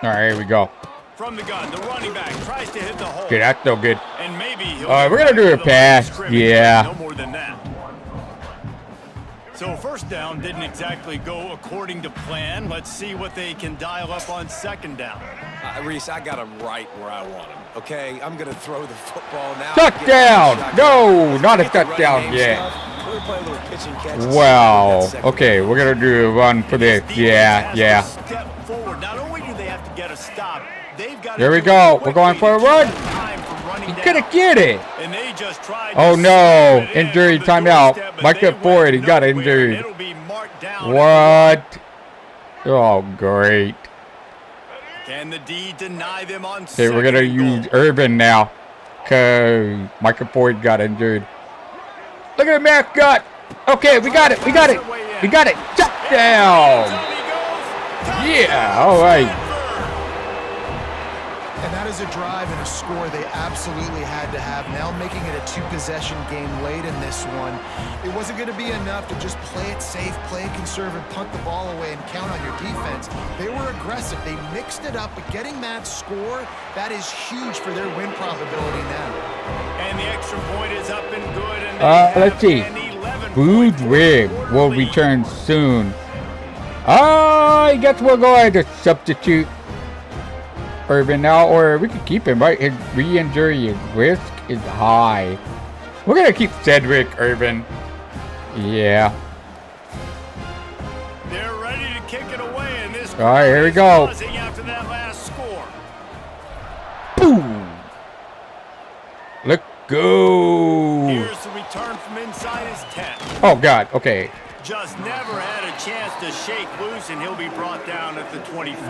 All right, here we go. From the gun, the running back tries to hit the hole. Okay, that's still good. And maybe he'll All right, we're going to do a pass. Yeah. No more than that. So first down didn't exactly go according to plan. Let's see what they can dial up on second down. Reese, I got him right where I want him. Okay, I'm going to throw the football now. Touchdown! No, not a touchdown yet. Wow. Okay, we're going to do a run for this. Yeah, yeah. Step forward. Not only do they have to get a stop, they've got to Here we do go. it We're going for a quickly. run. Time for running He down. couldn't get it. And they just tried Oh to no, slam it in injury on the timeout. doorstep, but Micah they went Ford, he got nowhere. injured. It'll be marked down. What? Oh, great. Can the D deny them on Okay, we're going to use Urban now because Micah Ford got injured. Look at the mascot. Okay, we got it. We got it. We got it. Touchdown. Yeah, all right. And that is a drive and a score they absolutely had to have. Now making it a 2-possession game late in this one. It wasn't going to be enough to just play it safe, play it conservative, punt the ball away, and count on your defense. They were aggressive. They mixed it up, but getting that score, that is huge for their win probability now. And the extra point is up and good. And Let's see. Food Rig will return soon. I guess we're going to substitute Urban now, or we could keep him, right? His re-injury risk is high. We're going to keep Cedric Urban. Yeah. They're ready to kick it away, and this All right, here we go. buzzing after that last score. Boom. Let's go. Here's the return from inside his 10. Oh, God. Okay. Just never had a chance to shake loose, and he'll be brought down at the 24.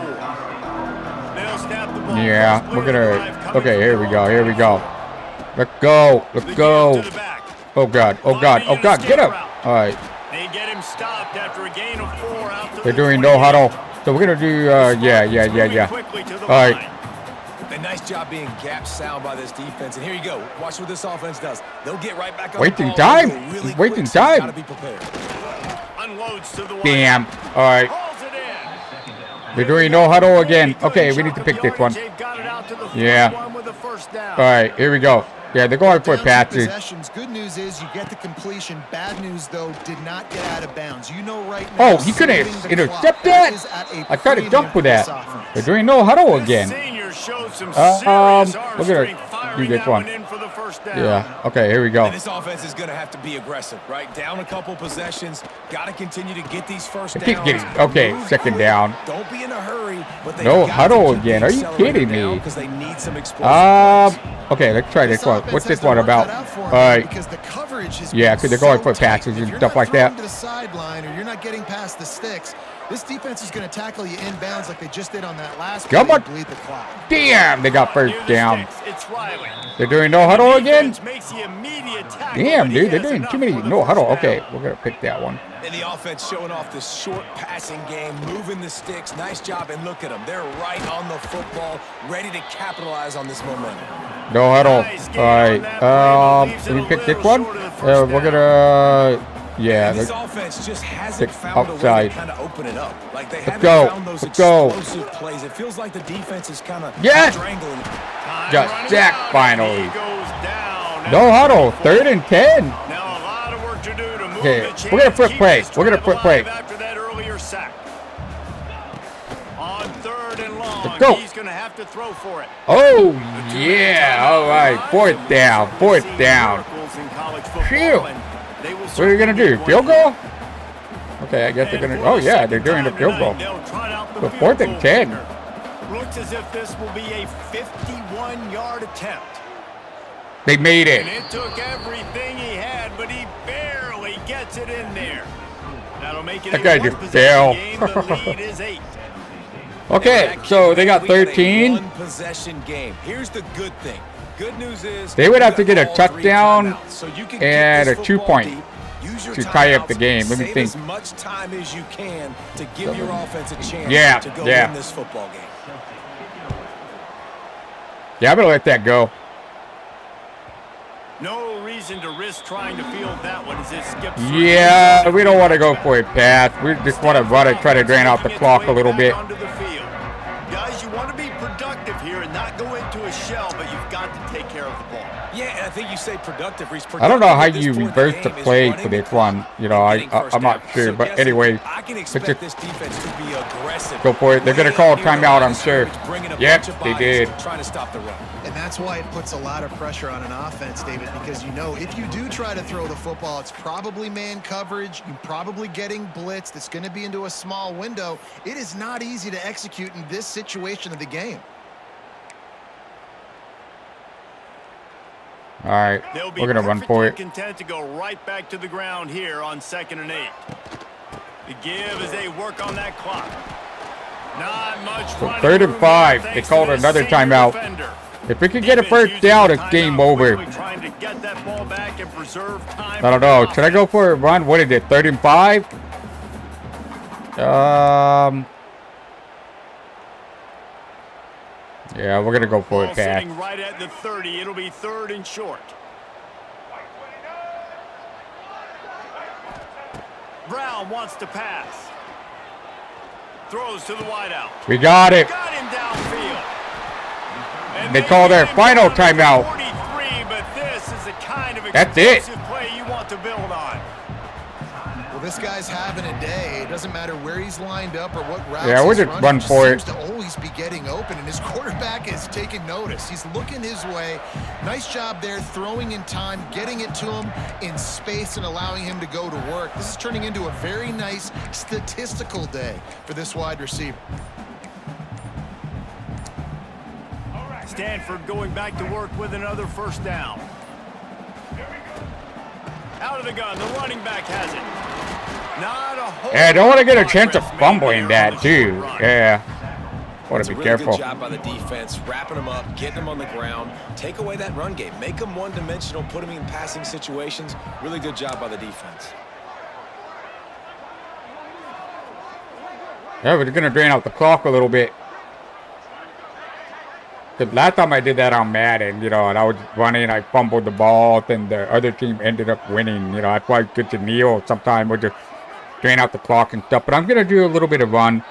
They'll snap the ball. Yeah, we're going to... Okay, here we go. Here we go. Let's go. Let's go. Oh, God. Oh, God. Oh, God. Get him. All right. They get him stopped after a gain of 4 out to They're the doing no 28. huddle. So we're going to do... Yeah. Quickly to the All right. line. A nice job being gap sound by this defense. And here you go. Watch what this offense does. They'll get right back on Wasting the ball. time. They'll go really He's wasting quick, so you time. gotta be prepared. Unloads to the wide. Damn. All right. Hauls it in. They're doing no huddle again. Okay, we need to pick this one. They've got it out to the Yeah. 41 with a first down. All right, here we go. Yeah, they're going for Down to passes. possessions. Good news is you get the completion. Bad news, though, did not get out of bounds. You know right now. Oh, he couldn't saving the intercept clock, that? is at a I tried to jump for premium that. for this offense. They're doing no huddle This again. senior showed some we're serious arm gonna strength, do firing this that one. in for the first down. Yeah, okay, here we go. And this offense is going to have to be aggressive, right? Down a couple possessions. Got to continue to get these first I downs. keep getting... Okay, Move second quick. down. Don't be in a hurry. But they No huddle again. Are you kidding me? Because they need some explosive plays. Okay, let's try this one. offense What's has this to one work about? that out for 'em, All right. because the coverage has Yeah, been because they're going so for tight. passes If and you're stuff not like that. throwing to the sideline, or you're not getting past the sticks, this defense is going to tackle you inbounds like they just did on that last play Come on. and bleed the clock. Damn, they got first Near the down. sticks, it's Riley. They're doing no huddle again? Defense makes the immediate tackle, Damn, but he dude, they're has doing enough too many for the no huddle. first Okay, down. we're going to pick that one. And the offense showing off this short passing game, moving the sticks. Nice job, and look at them. They're right on the football, ready to capitalize on this momentum. No huddle. Nice game All on right. that play, but leaves it Can we a pick this little one? short of the first We're down. gonna. Yeah, this they're- offense just hasn't Pick found a way upside. to kind of open it up. Like they Let's haven't go. found those Let's go. explosive plays. It feels like the defense is kind of Yes! strangling. Time Got running sacked out, finally. and he goes down. No huddle. 3rd and 10. Now a lot of work to do to move Okay, the we're chains, gonna flip keep play. this We're gonna drive flip play. alive after that earlier sack. On 3rd and long, Let's go. he's gonna have to throw for it. Oh, yeah. All right. 4th down. 4th down. Phew. What are you going to do? Field goal? Okay, I guess they're going to. Oh, yeah, they're doing the field goal. But 4th and 10. Looks as if this will be a 51-yard attempt. They made And it. it took everything he had, but he barely gets it in there. That'll make it That a guy one just possession fell. game. The lead is 8. Okay, so they got We got a 13. one-possession game. Here's the good thing. Good news is They would you have to got get a all 3 touchdown timeouts, so you can and get a this 2-point football deep. Use your to tie up the timeouts, game. Let me save think. as much time as you can to give your offense a chance Yeah, to go yeah. win this football game. Yeah, I'm going to let that go. No reason to risk trying to field that one as it skips. Yeah, we don't want to go for a pass. We just want to run it, try to drain out the clock a little bit. Onto the field. Guys, you want to be productive here and not go into a shell, but you've got to take care of the ball. Yeah, and I think you say productive. Reese, I don't know how productive at you this point in reverse the game is play running for the this clock one. You and know, getting first I'm not down. sure. So But yes, anyway, I can let's expect just this defense to be aggressive. go for it. They're going to call a timeout, I'm sure. Bringing a Yep, bunch of they bodies, did. Trying to stop the run. And that's why it puts a lot of pressure on an offense, David, because you know if you do try to throw the football, it's probably man coverage. You're probably getting blitzed. It's going to be into a small window. It is not easy to execute in this situation of the game. All right, They'll be we're going to run for perfectly it. content to go right back to the ground here on 2nd and 8. The give as they work on that clock. Not much So running 3rd and room 5. there, They thanks called to this another senior timeout. defender. If we can get a Defense first using down, the it's game timeout over. quickly, trying to get that ball back and preserve time I don't for know. the Should I go for a run? What is it? 3rd and 5? Yeah, we're gonna go for Ball it, pass. sitting right at the 30. It'll be 3rd and short. Brown wants to pass. Throws to the wideout. We got it. Got him downfield. And They call their get him final down to timeout. 43, but this is the kind of That's it. explosive play you want to build on. Well, this guy's having a day. It doesn't matter where he's lined up or what routes Yeah, we're he's just running. run He just for it. seems to always be getting open, and his quarterback is taking notice. He's looking his way. Nice job there, throwing in time, getting it to him in space, and allowing him to go to work. This is turning into a very nice statistical day for this wide receiver. Stanford going back to work with another first down. Out of the gun, the running back has it. Not a whole Yeah, I don't want to get a chance of progress made fumbling there on that, the short too. run. Yeah. Want It's to a be really careful. good job by the defense, wrapping them up, getting them on the ground, take away that run game, make them one-dimensional, put them in passing situations. Really good job by the defense. Yeah, we're gonna drain out the clock a little bit. The last time I did that on Madden, you know, and I was running, I fumbled the ball, then the other team ended up winning. You know, that's why it's good to kneel sometime. We'll just drain out the clock and stuff. But I'm gonna do a little bit of run.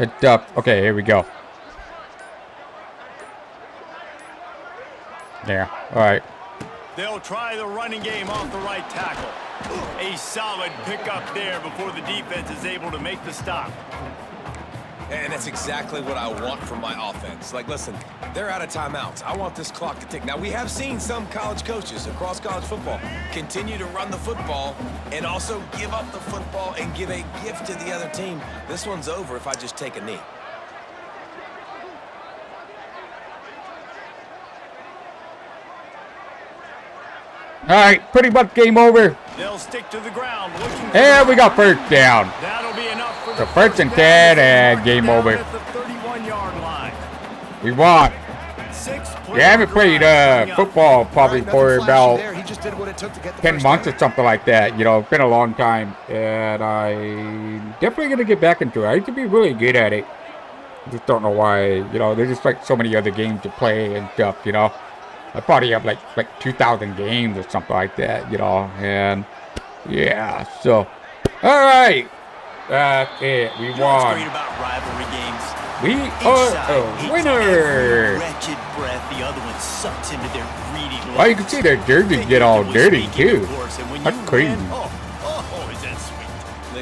Okay, here we go. Yeah, all right. They'll try the running game off the right tackle. A solid pickup there before the defense is able to make the stop. And that's exactly what I want from my offense. Like, listen, they're out of timeouts. I want this clock to tick. Now, we have seen some college coaches across college football continue to run the football and also give up the football and give a gift to the other team. This one's over if I just take a knee. All right, pretty much game over. They'll stick to the ground. And we got first down. That'll be enough for So the first and down 10 as they and mark game down over. at the 31-yard line. We won. 6 Yeah, I haven't played football probably Nothing for flashy about there. He just did what it took to get the 10 first months down. or something like that. You know, it's been a long time. And I'm definitely going to get back into it. I used to be really good at it. I just don't know why. You know, there's just like so many other games to play and stuff, you know. I probably have like 2,000 games or something like that, you know. And Yeah, so, all right. That's it. We You know what's great won. about rivalry games? We Each are side a hates every winner. wretched breath the other one sucks into their greedy lungs. Well, you can see their jerseys get all dirty, too. That's crazy. Is that sweet?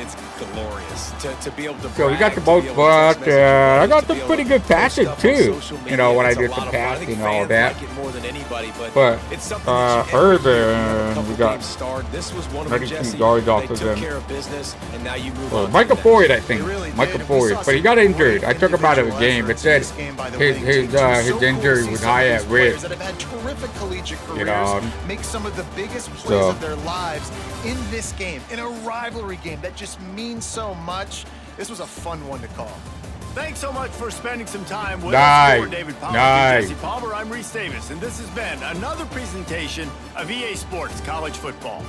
It's glorious to be able to So we got brag, the to most, be able to text but message your I got buddies, to some be able pretty to good post passes, stuff on too. social You know, media. when I It's a did lot some of fun. I think passing and all fans that. like it more than anybody, But, it's something that you every year, Urban, a couple we got games start. This was one of 32 them, Jesse. yards They off of took them. care of business, and now you move on to Michael the next. Floyd, I think. They really did. Michael And we Floyd, saw but he some got injured. great I took him out of the individual game. It efforts said in this game by the wing his team, too. his So cool to injury see was some of high these at players risk. that have had terrific collegiate careers You know, make some of the biggest plays so of their lives in this game, in a rivalry game that just means so much. This was a fun one to call. Thanks so much for spending some time with Nice. us. For David Palmer, Nice. Jesse Palmer, I'm Reese Davis, and this has been another presentation of EA Sports College Football.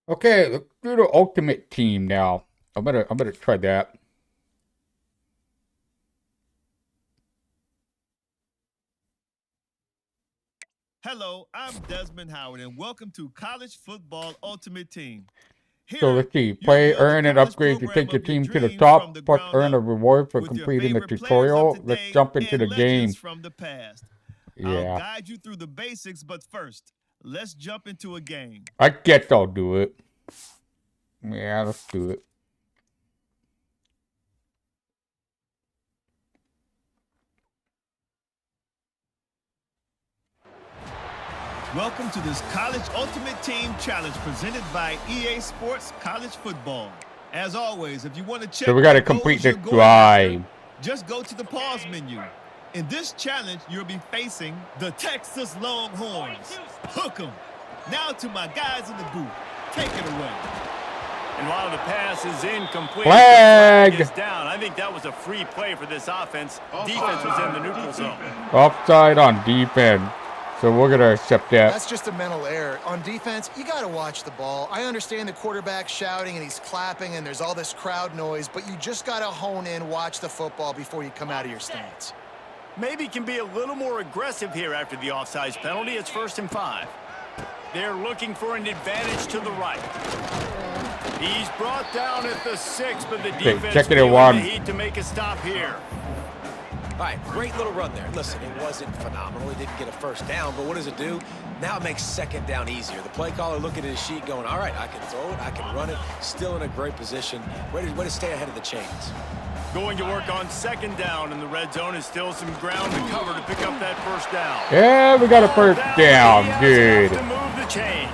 okay, let's do the ultimate team now. I'm gonna try that. Hello, I'm Desmond Howard, and welcome to College Football Ultimate Team. So Here, let's see. you'll Play, build a earn, and college upgrade to program take your of your team to the dreams top. from the Plus, ground earn a up, reward for with your completing the favorite players of tutorial. Let's today jump into and the game. legends from the past. I'll Yeah, guide you through the basics, but first, let's jump into a game. I guess I'll do it. Yeah, let's do it. Welcome to this College Ultimate Team Challenge presented by EA Sports College Football. As always, if you want to check So we got to what goals complete you're this going after, drive. just go to the pause menu. In this challenge, you'll be facing the Texas Longhorns. Hook 'em. Now to my guys in the booth. Take it away. And while the pass is incomplete, Flag. the flag is down. I think that was a free play for this offense. Defense was in the neutral zone. Offside on defense. So we're gonna accept that. That's just a mental error. On defense, you got to watch the ball. I understand the quarterback's shouting and he's clapping and there's all this crowd noise, but you just got to hone in, watch the football before you come out of your stance. Maybe can be a little more aggressive here after the offsides penalty. It's 1st and 5. They're looking for an advantage to the right. He's brought down at the 6, but the defense check it at feeling one. the heat to make a stop here. All right, great little run there. Listen, it wasn't phenomenal. He didn't get a first down, but what does it do? Now it makes second down easier. The play caller looking at his sheet going, all right, I can throw it, I can run it, still in a great position, ready to stay ahead of the chains. Going to work on 2nd down in the red zone is still some ground to cover to pick up that 1st down. Yeah, we got a first down. Good. To move the chains.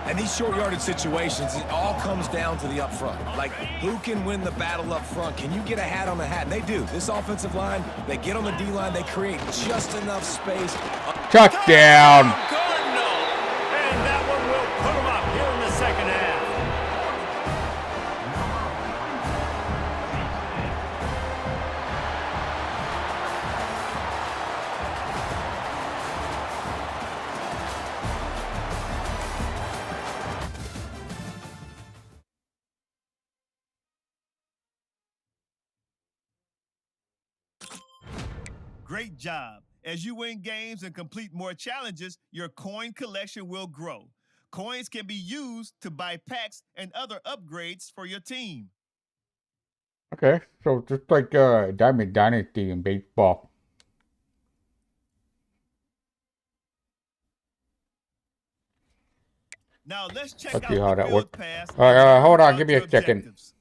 And these short yardage situations, it all comes down to the up front. Like, who can win the battle up front? Can you get a hat on the hat? And they do. This offensive line, they get on the D-line, they create just enough space. Touchdown. Cardinal. And that one will put them up here in the 2nd half. Great job. As you win games and complete more challenges, your coin collection will grow. Coins can be used to buy packs and other upgrades for your team. Okay, so just like Diamond Dynasty in baseball. Now let's check Let's out see how the that field works. pass. All right, hold on, and give me a your second. objectives.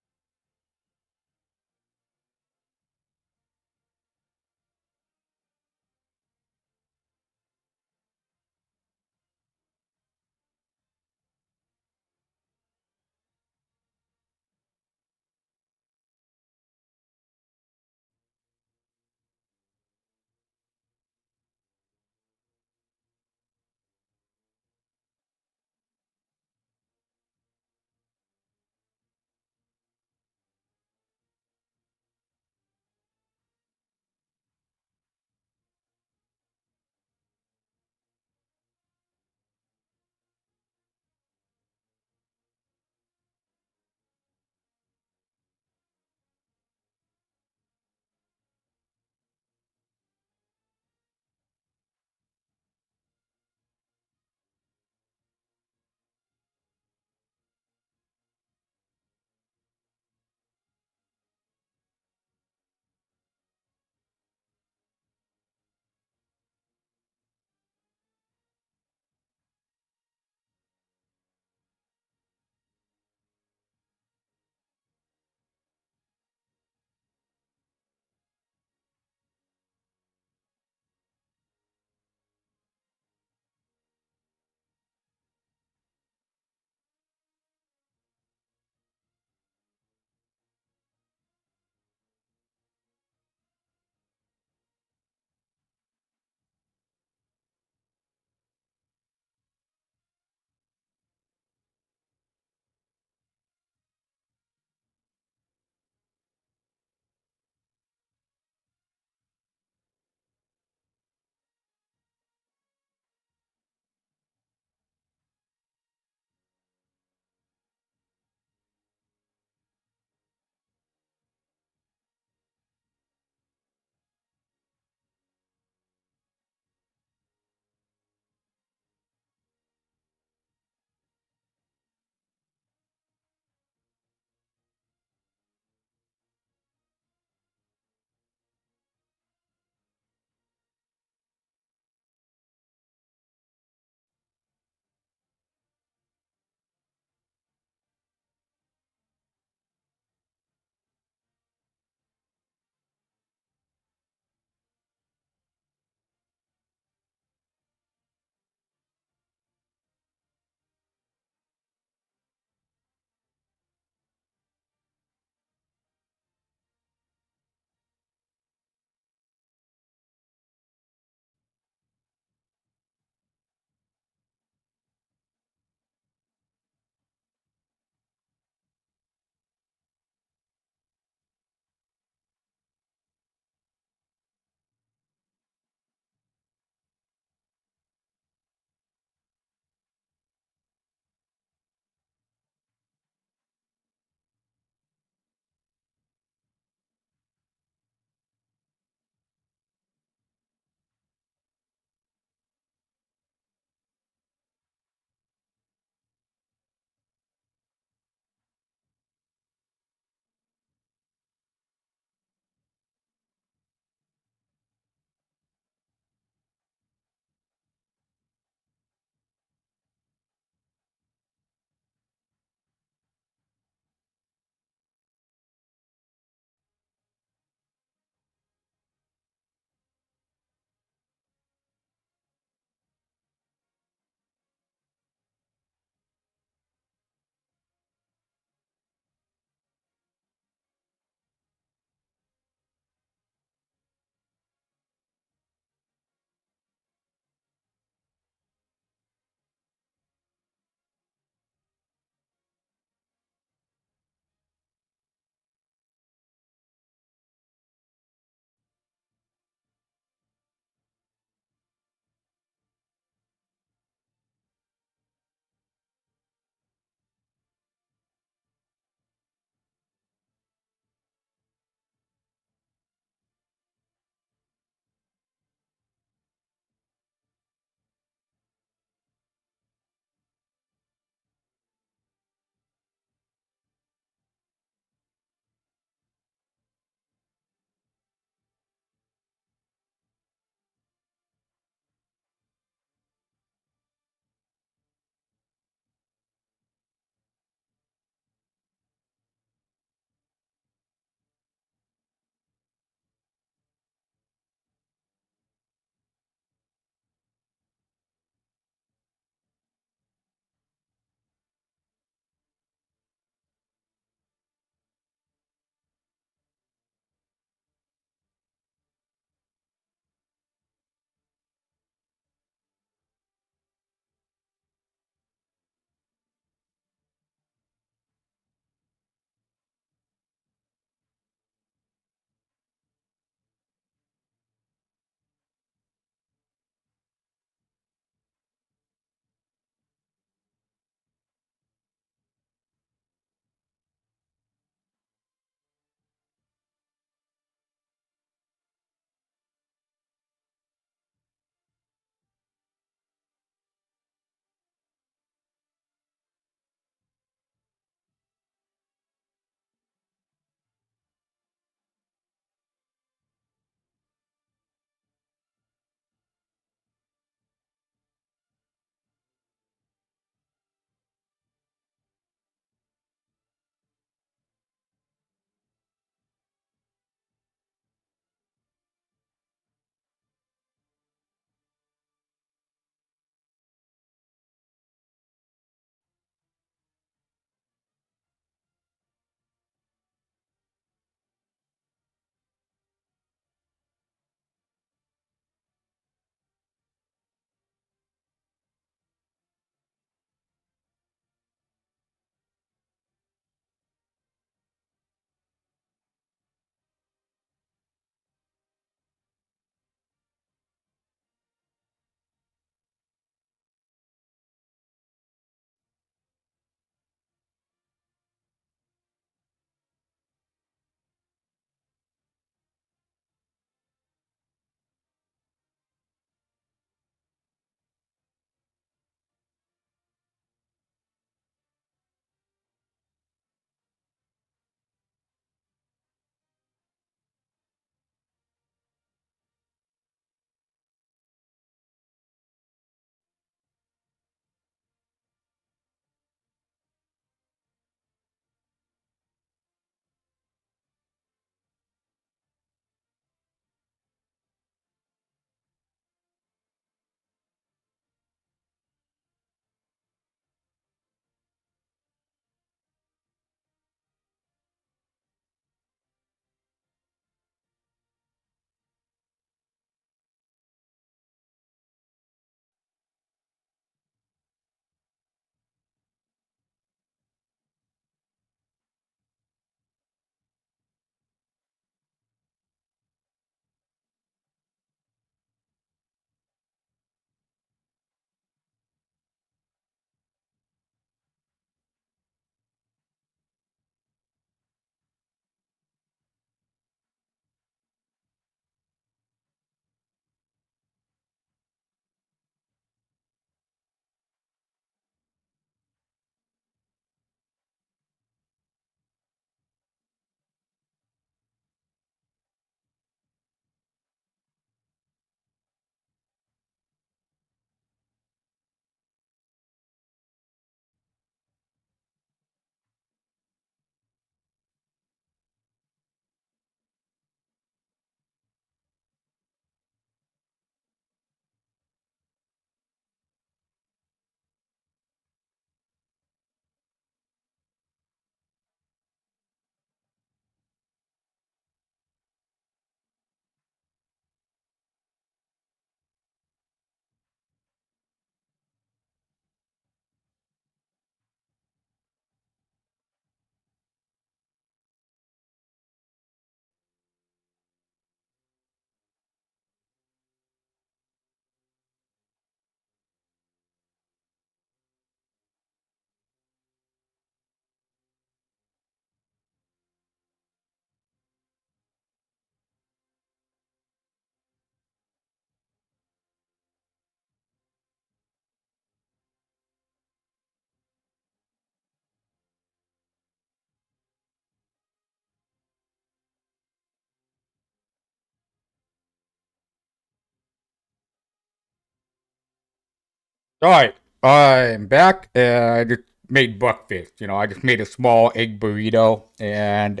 Alright, I'm back and I just made breakfast. I just made a small egg burrito and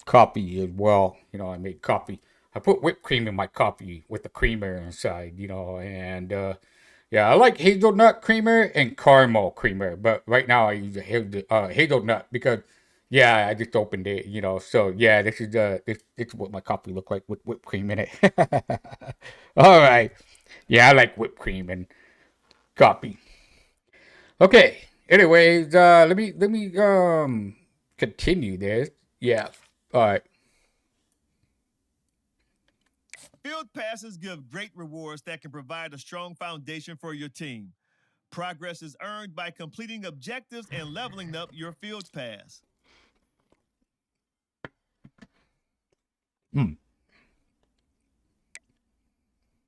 coffee as well. I made coffee. I put whipped cream in my coffee with the creamer inside, and yeah, I like hazelnut creamer and caramel creamer, but right now I use a hazelnut because yeah, I just opened it, so yeah, this is what my coffee look like with whipped cream in it. All right. Yeah, I like whipped cream and coffee. Okay. Anyways, let me continue this. Yeah. All right. Field passes give great rewards that can provide a strong foundation for your team. Progress is earned by completing objectives and leveling up your field pass. Hmm.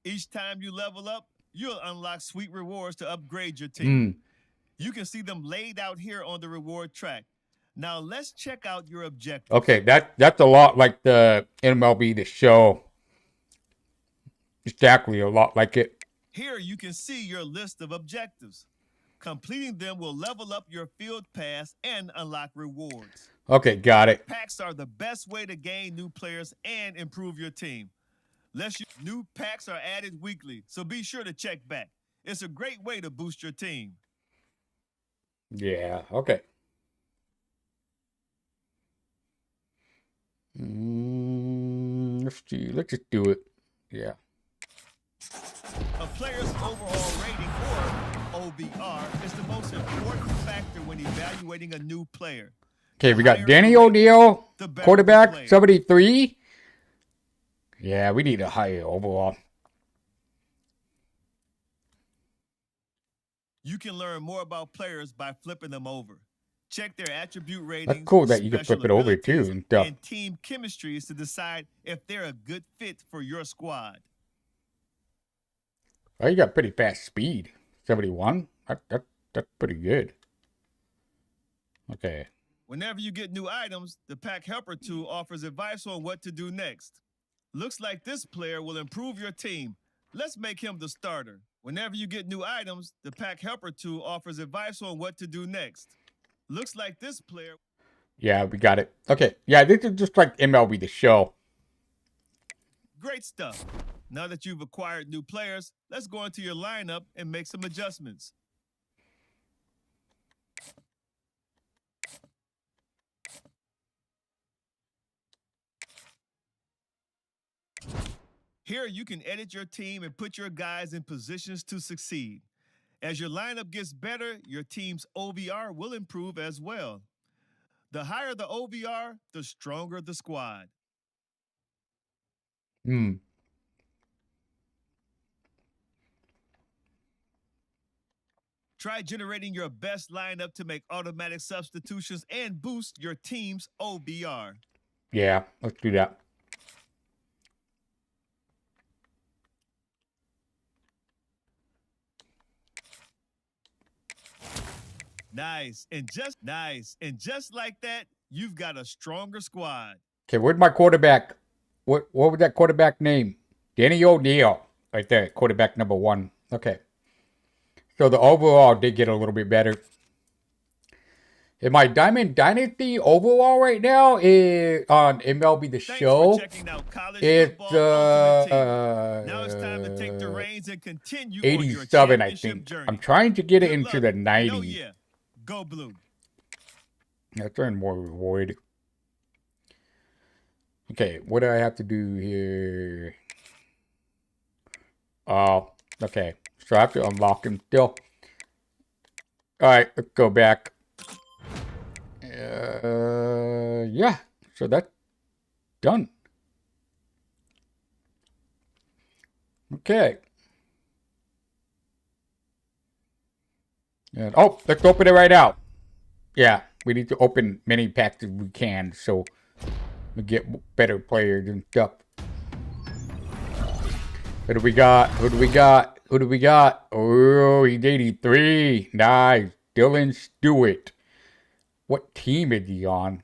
Each time you level up, you'll unlock sweet rewards to upgrade your team. Hmm. You can see them laid out here on the reward track. Now let's check out your objectives. Okay, that's a lot like the MLB The Show. Exactly, a lot like it. Here you can see your list of objectives. Completing them will level up your field pass and unlock rewards. Okay, got it. Packs are the best way to gain new players and improve your team. New packs are added weekly, so be sure to check back. It's a great way to boost your team. Yeah. Okay. Let's see. Let's just do it. Yeah. A player's overall rating, or OBR, is the most important factor when evaluating a new player. Okay, we got Danny O'Neal, quarterback, 73. Yeah, we need a higher overall. You can learn more about players by flipping them over. Check their attribute ratings. That's cool that you can flip it over too and stuff. And team chemistries to decide if they're a good fit for your squad. Oh, you got pretty fast speed. 71. That's pretty good. Okay. Whenever you get new items, the Pack Helper tool offers advice on what to do next. Looks like this player will improve your team. Let's make him the starter. Whenever you get new items, the Pack Helper tool offers advice on what to do next. Looks like this player... Yeah, we got it. Okay. Yeah, this is just like MLB The Show. Great stuff. Now that you've acquired new players, let's go into your lineup and make some adjustments. Here you can edit your team and put your guys in positions to succeed. As your lineup gets better, your team's OVR will improve as well. The higher the OVR, the stronger the squad. Hmm. Try generating your best lineup to make automatic substitutions and boost your team's OBR. Yeah, let's do that. Nice. And just like that, you've got a stronger squad. Okay, where's my quarterback? What was that quarterback name? Danny O'Neal. Right there, quarterback number 1. Okay. So the overall did get a little bit better. And my Diamond Dynasty overall right now is on MLB The Show. It's now it's time to take the reins and continue 87, I think. Journey. I'm trying to get it into the 90s. No, yeah. Go blue. Let's earn more reward. Okay, what do I have to do here? Oh, okay. So I have to unlock him still. Alright, let's go back. Yeah. So that's done. Okay. And, oh, let's open it right now. Yeah, we need to open many packs as we can so we get better players and stuff. Who do we got? Who do we got? Who do we got? Oh, he's 83. Nice. Dylan Stewart. What team is he on?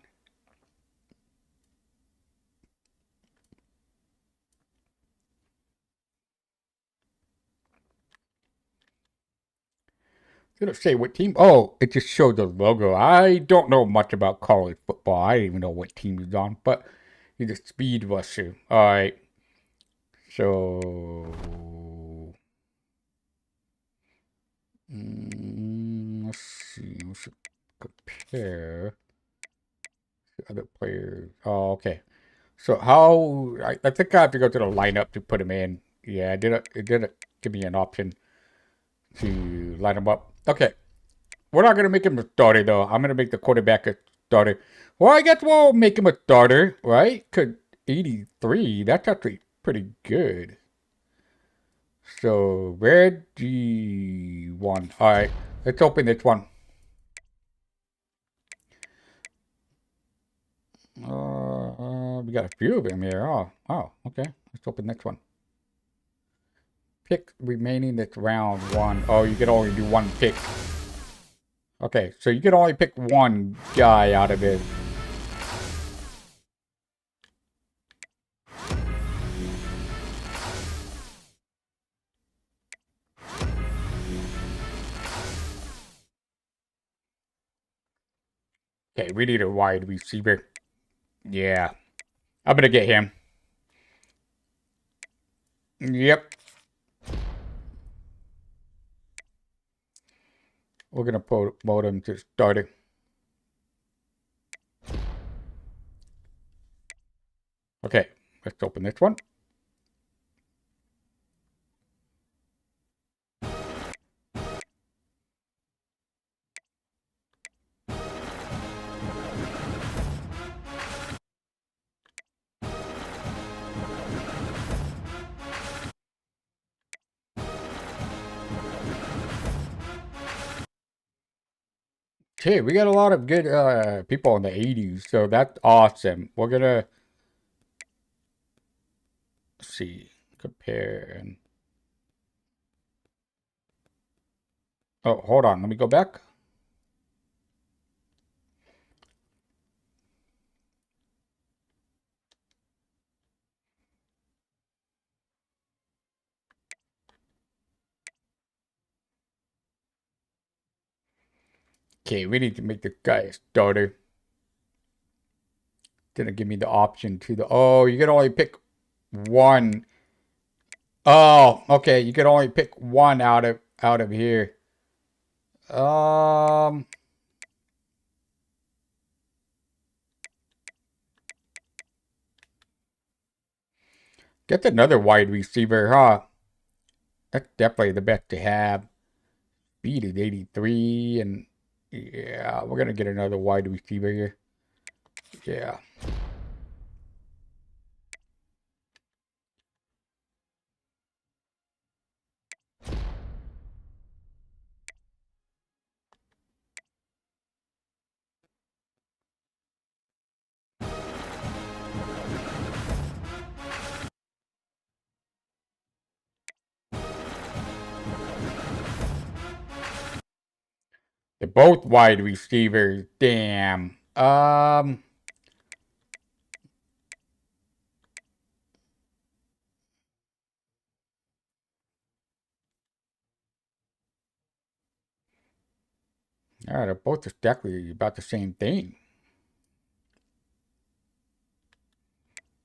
Did it say what team? Oh, it just showed the logo. I don't know much about college football. I don't even know what team he's on, but he's a speed rusher. All right. So, let's see. We should compare the other players. Oh, okay. So how? I think I have to go to the lineup to put him in. Yeah, it didn't give me an option to line him up. Okay. We're not gonna make him a starter though. I'm gonna make the quarterback a starter. Well, I guess we'll make him a starter, right? Cause 83, that's actually pretty good. So red G1. All right, let's open this one. We got a few of them here. Oh, okay. Let's open this one. Pick remaining that's round 1. Oh, you can only do 1 pick. Okay, so you can only pick 1 guy out of it. Okay, we need a wide receiver. Yeah. I'm gonna get him. Yep. We're gonna promote him to starter. Okay, let's open this one. Okay, we got a lot of good people in the 80s, so that's awesome. We're gonna see, compare, and oh, hold on, let me go back. Okay, we need to make the guy a starter. Didn't give me the option to the. Oh, you can only pick 1. Oh, okay, you can only pick 1 out of here. Get another wide receiver, huh? That's definitely the best to have. Speed is 83, and yeah, we're gonna get another wide receiver here. Yeah. They're both wide receivers. Damn. Yeah, they're both exactly about the same thing.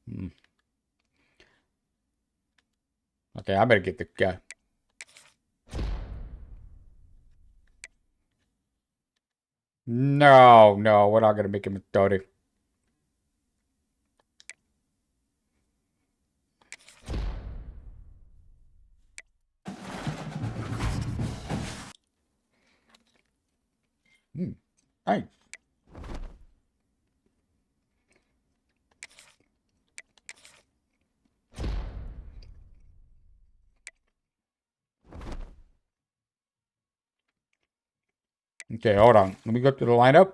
Hmm. Okay, I better get the guy. No, we're not gonna make him a starter. Nice. Okay, hold on. Let me go to the lineup.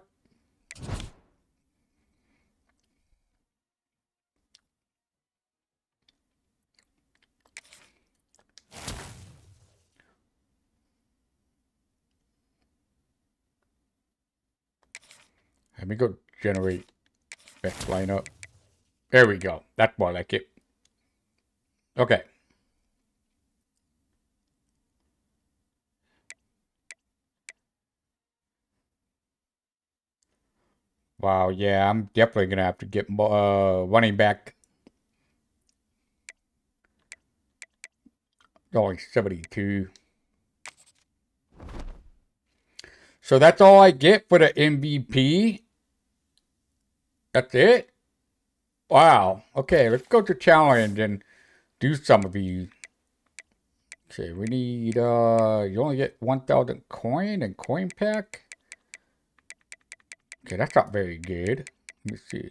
Let me go generate best lineup. There we go. That's more like it. Okay. Wow, yeah, I'm definitely gonna have to get running back. Only 72. So that's all I get for the MVP. That's it? Wow. Okay, let's go to challenge and do some of these. Okay, we need, you only get 1,000 coin and coin pack. Okay, that's not very good. Let me see.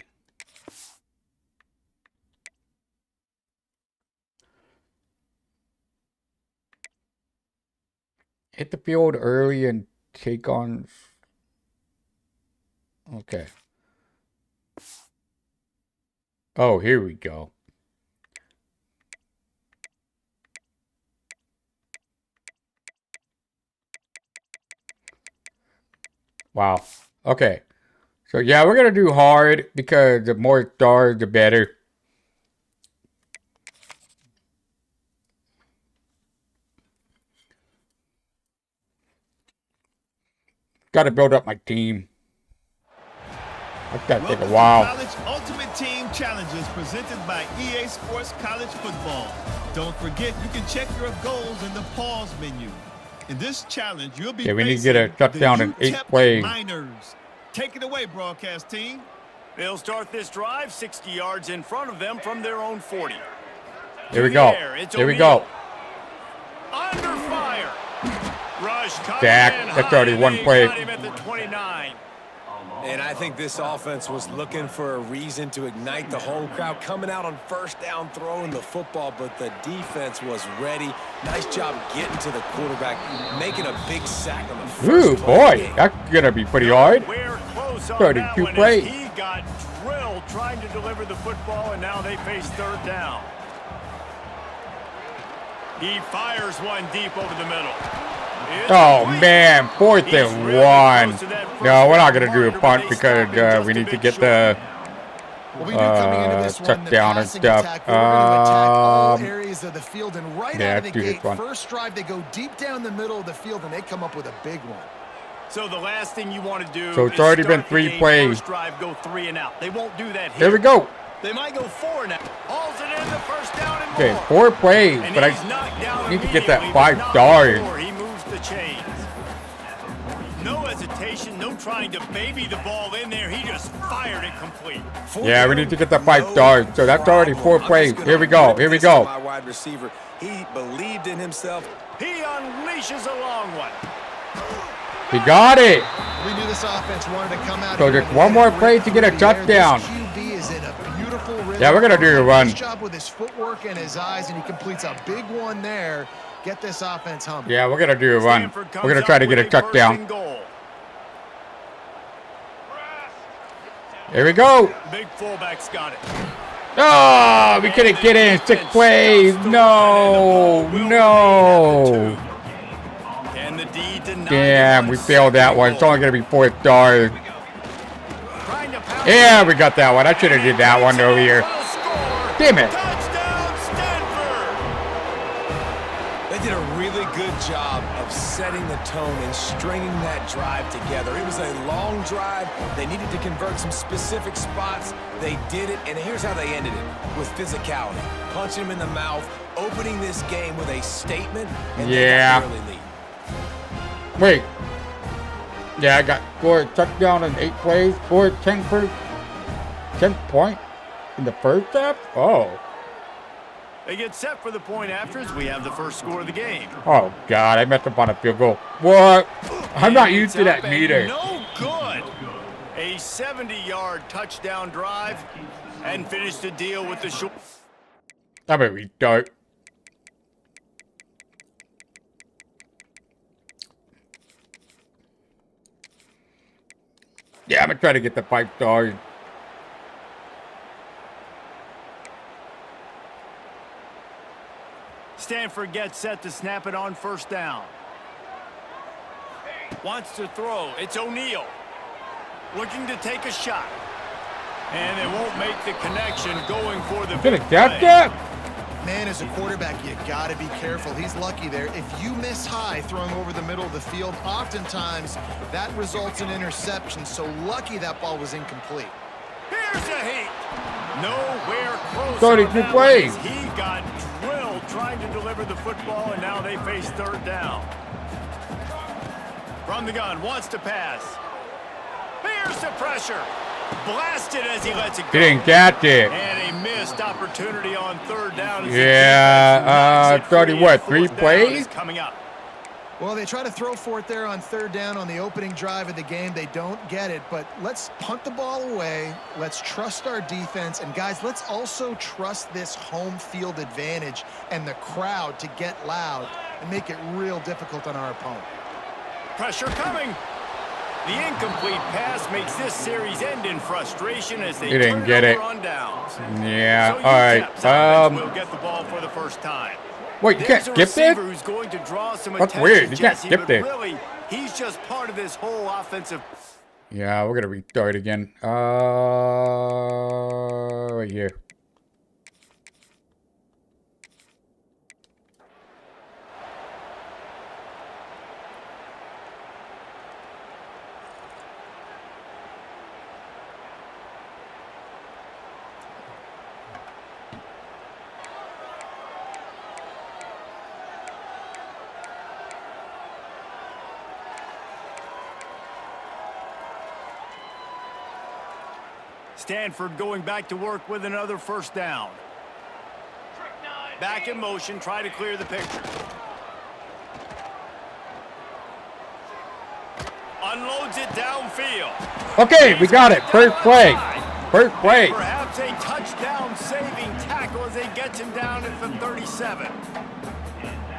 Hit the field early and take on... Okay. Oh, here we go. Wow. Okay. So, yeah, we're going to do hard because the more stars, the better. Got to build up my team. That's got to take a while. College Ultimate Team Challenges presented by EA Sports College Football. Don't forget, you can check your goals in the pause menu. In this challenge, you'll be we need to get a touchdown in 8 plays. Miners. Take it away, broadcast team. They'll start this drive 60 yards in front of them from their own 40. Here we go. Here we go. Under fire. Rush Dak, that's already one play. Got him at the 29. And I think this offense was looking for a reason to ignite the home crowd, coming out on first down, throwing the football, but the defense was ready. Nice job getting to the quarterback, making a big sack on the first boy, game. that's going to be pretty hard. We're close on 32 that plays. one. He got drilled trying to deliver the football, and now they face third down. He fires one deep over the middle. Oh, man, 4th and 1. No, we're not going to do a punt because we need to get the touchdown and stuff. All areas of the field, and right yeah, out of the gate, one. first drive, they go deep down the middle of the field, and they come up with a big one. So the last thing you want to do so it's is already start been 3 game, plays. First drive, go 3 and out. They won't do that Here we go. They might go 4 now. Hauls it in the first down and Okay, more. 4 plays, And but he's I knocked down need to get that immediately, 5 but not stars. before he moves the chains. No hesitation, no trying to baby the ball in there. He just fired it complete. Yeah, we need to get the 5 stars. So that's already 4 plays. Here we go. Here we go. My wide receiver, he believed in himself. He unleashes a long one. He got it. We knew this offense wanted to come out. So just one more play to get a touchdown. QB is in a beautiful rhythm. Yeah, we're going to do a run. Nice job with his footwork and his eyes, and he completes a big one there. Get this offense humming. Yeah, we're going to do a run. We're going to try to get a touchdown. Here we go. Big fullback's got it. Oh, we couldn't get in 6 plays. No, no. Can the D deny Damn, we failed that one. It's only going to be 4 stars. Yeah, we got that one. I should have did that one earlier. Damn it. Touchdown, Stanford. They did a really good job of setting the tone and stringing that drive together. It was a long drive. They needed to convert some specific spots. They did it, and here's how they ended it, with physicality. Punching him in the mouth, opening this game with a statement, and they got the early lead. Wait. Yeah, I got 4 touchdown in 8 plays. 4 10 point in the first half? Oh. They get set for the point after as we have the first score of the game. Oh, God. I messed up on a field goal. What? I'm not used to that meter. No good. A 70-yard touchdown drive and finished the deal with the short. I'm a retard. Yeah, I'm going to try to get the 5 stars. Stanford gets set to snap it on first down. Wants to throw. It's O'Neal. Looking to take a shot. And they won't make the connection going for the big Did it catch that? Man, as a quarterback, you got to be careful. He's lucky there. If you miss high throwing over the middle of the field, oftentimes that results in interception. So lucky that ball was incomplete. Here's a heat. Nowhere close. 32 plays. He got drilled trying to deliver the football, and now they face third down. From the gun, wants to pass. Here's the pressure. Blasted as he lets it go. He didn't catch it. And a missed opportunity on third down. Yeah, 3 plays? Coming up. Well, they try to throw for it there on third down on the opening drive of the game. They don't get it, but let's punt the ball away. Let's trust our defense. And, guys, let's also trust this home field advantage and the crowd to get loud and make it real difficult on our opponent. Pressure coming. The incomplete pass makes this series end in frustration as they didn't turn get over it. on downs. Yeah, So all right. will get the ball for the first time. Wait, you can't There's a skip receiver it? who's going to draw some That's attention, weird. You can't Jesse, skip but it. Really, he's just part of this whole offensive. Yeah, we're gonna restart again. Right here. Stanford going back to work with another first down. Back in motion, try to clear the picture. Unloads it downfield. Okay, we got it. First play. First play. Perhaps a touchdown-saving tackle as they get him down at the 37.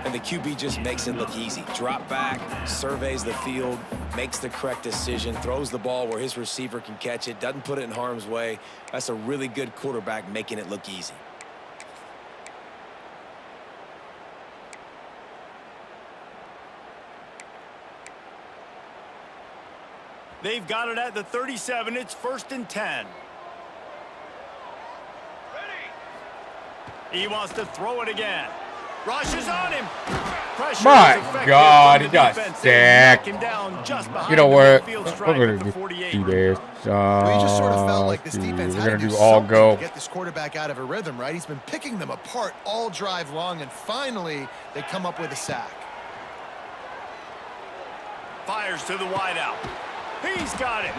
And the QB just makes it look easy. Drop back, surveys the field, makes the correct decision, throws the ball where his receiver can catch it, doesn't put it in harm's way. That's a really good quarterback making it look easy. They've got it at the 37. It's 1st and 10. He wants to throw it again. Rushes on him. Pressure My is effective God, from he the got defense. They knock sacked. him down just behind You know the what? midfield We're stripe gonna at the do 48. this. We just sort of felt like this defense We're had gonna to do do all something go. to get this quarterback out of a rhythm, right? He's been picking them apart all drive long, and finally they come up with a sack. Fires to the wideout. He's got it.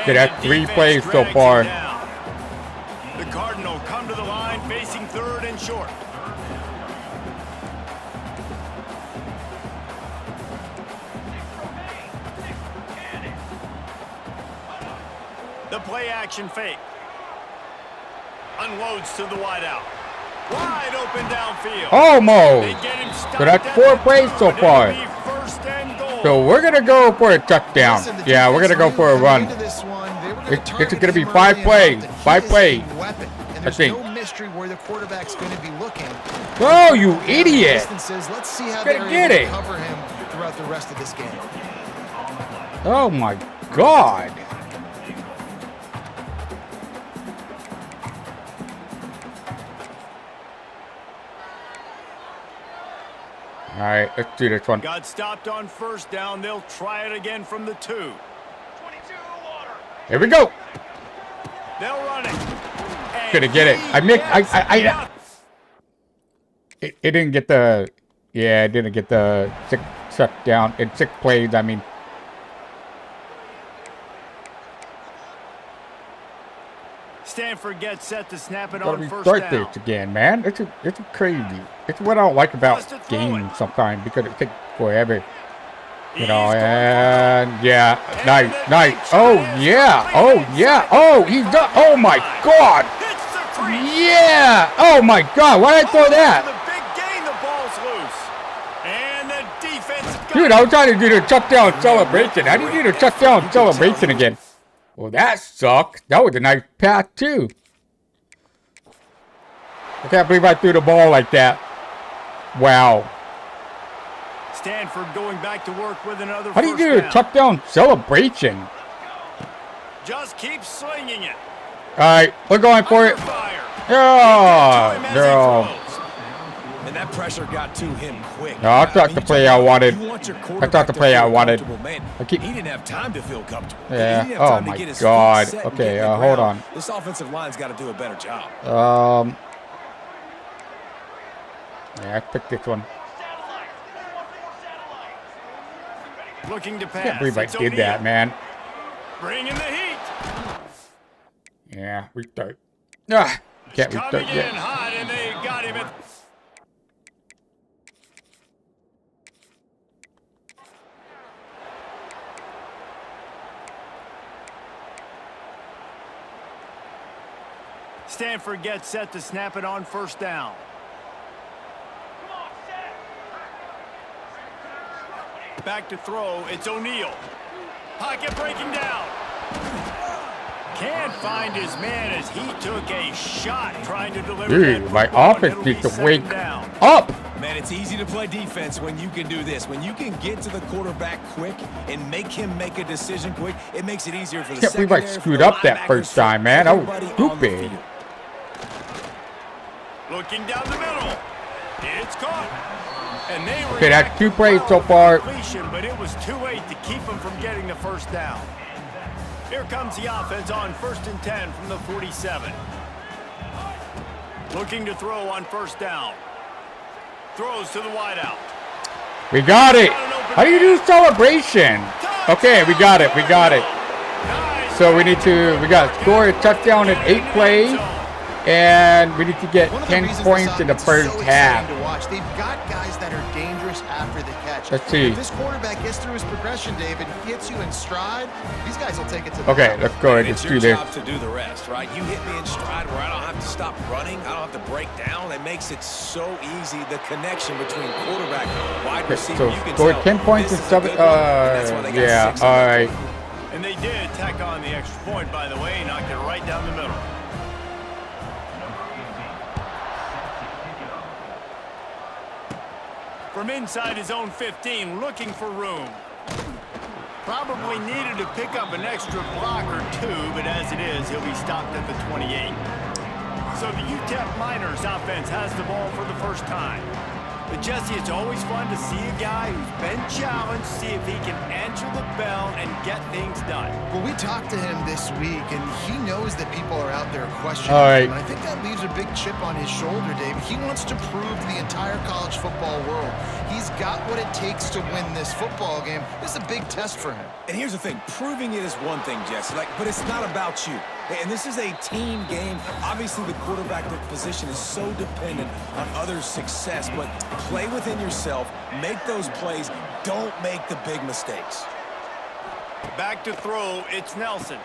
Okay, that's the 3 defense plays so drags him far. down. The Cardinal come to the line facing 3rd and short. The play action fake. Unloads to the wideout. Wide open downfield. Almost. They get him stopped So that's at 4 the plays so 2. far. It'll be 1st and goal. So we're gonna go for a touchdown. Listen, the Yeah, we're gonna defense go for a knew run. coming into this one, they were gonna It's target gonna be him 5 early plays. enough that he 5 is plays. a weapon, and I there's think. no mystery where the quarterback's going to be looking. Oh, you idiot! Distances. Let's see how Gotta they're get able it. to cover him throughout the rest of this game. Oh my God! All right, let's do this one. Got stopped on 1st down. They'll try it again from the 2. Here we go. They'll run it. And Gonna get it. he I mixed. gets It didn't get the. Yeah, it didn't get the 6 down. In 6 plays, I mean. Stanford gets set to snap it Gotta on 1st restart down. this again, man. It's crazy. It's what I don't like about games sometimes because it takes forever. You know, and yeah, nice. Oh yeah, he's done. Oh my God. Hits the crease. Yeah. Oh my God. Why did I throw that? The big gain, the ball's loose. And the defense got Dude, I was trying to do the touchdown celebration. How do you do the touchdown celebration again? Well, that sucked. That was a nice pass, too. I can't believe I threw the ball like that. Wow. Stanford going back to work with another How do you first do a down. touchdown celebration? Just keep slinging it. All right, we're going for it. Under fire. Yeah, They get to him as he no. throws. And that pressure got to him quick. No, I thought the play I wanted. I thought the play I wanted. Man, He didn't have time to feel comfortable. Yeah. He didn't have Oh time to my get his God. feet set and Okay. get in the Hold ground. on. This offensive line's got to do a better job. Yeah, I picked this one. Looking to pass. Can't believe I It's did O'Neal. that, man. Bringing the heat. Yeah, restart. Ah, can't Coming restart in yet. hot, and they got him at. Stanford gets set to snap it on first down. Back to throw, it's O'Neal. Pocket breaking down. Can't find his man as he took a shot trying to deliver Dude, that my football, and offense it'll needs be to wake second down. up. Man, it's easy to play defense when you can do this. When you can get to the quarterback quick and make him make a decision quick, it makes it easier for the Can't believe I secondary, screwed for the up that linebackers, first for time, man. That was everybody on the stupid. field. Looking down the middle. It's caught. And they Okay, that's reacted 2 plays well so to far. completion, but it was too late to keep them from getting the first down. Here comes the offense on 1st and 10 from the 47. Looking to throw on first down. Throws to the wideout. We got it. How do you do celebration? Okay, we got it. We got it. So we got to score a touchdown in 8 plays, and we need to get One of the 10 reasons points this in the offense is first so half. exciting to watch, they've got guys that are dangerous after the catch. Let's see. If this quarterback gets through his progression, David, hits you in stride, these guys will take it to the Okay, house. let's go ahead and It's do your this. job to do the rest, right? You hit me in stride where I don't have to stop running. I don't have to break down. It makes it so easy. The connection between quarterback and wide Okay, receiver. so You can score tell 10 points this and is a 7. good one, and that's why they got Yeah, 6 all right. And they did tack on the extra point, by the way, knocked it right down the middle. From inside his own 15, looking for room. Probably needed to pick up an extra block or 2, but as it is, he'll be stopped at the 28. So the UTEP Miners offense has the ball for the first time. But Jesse, it's always fun to see a guy who's been challenged, see if he can answer the bell and get things done. Well, we talked to him this week, and he knows that people are out there questioning All right. him. And I think that leaves a big chip on his shoulder, David. He wants to prove to the entire college football world he's got what it takes to win this football game. This is a big test for him. And here's the thing, proving it is one thing, Jesse, but it's not about you. And this is a team game. Obviously, the quarterback position is so dependent on others' success, but play within yourself, make those plays, don't make the big mistakes. Back to throw, it's Nelson.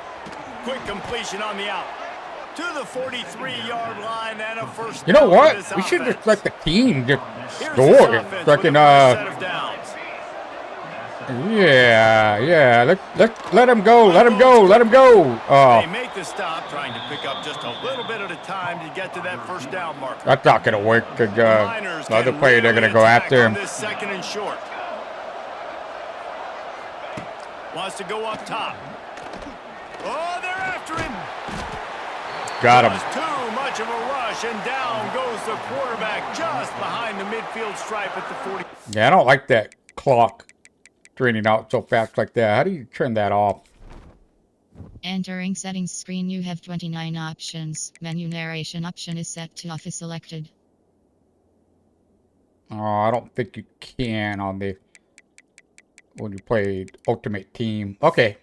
Quick completion on the out. To the 43-yard line and a first You know down for what? this We should offense. just let the team just Here's score this it. offense with Fucking, the first set of downs. yeah. Let him go. Let him go. Let him go. They Oh, make the stop, trying to pick up just a little bit at a time to get to that first down marker. that's not gonna work. Cause Miners the other can player, they're gonna really go attack after on him. this second and short. Wants to go up top. Oh, they're after him. Got It him. was too much of a rush, and down goes the quarterback just behind the midfield stripe at the 40. Yeah, I don't like that clock draining out so fast like that. How do you turn that off? Entering settings screen, you have 29 options. Menu narration option is set to off is selected. Oh, I don't think you can on the when you play Ultimate Team. Okay.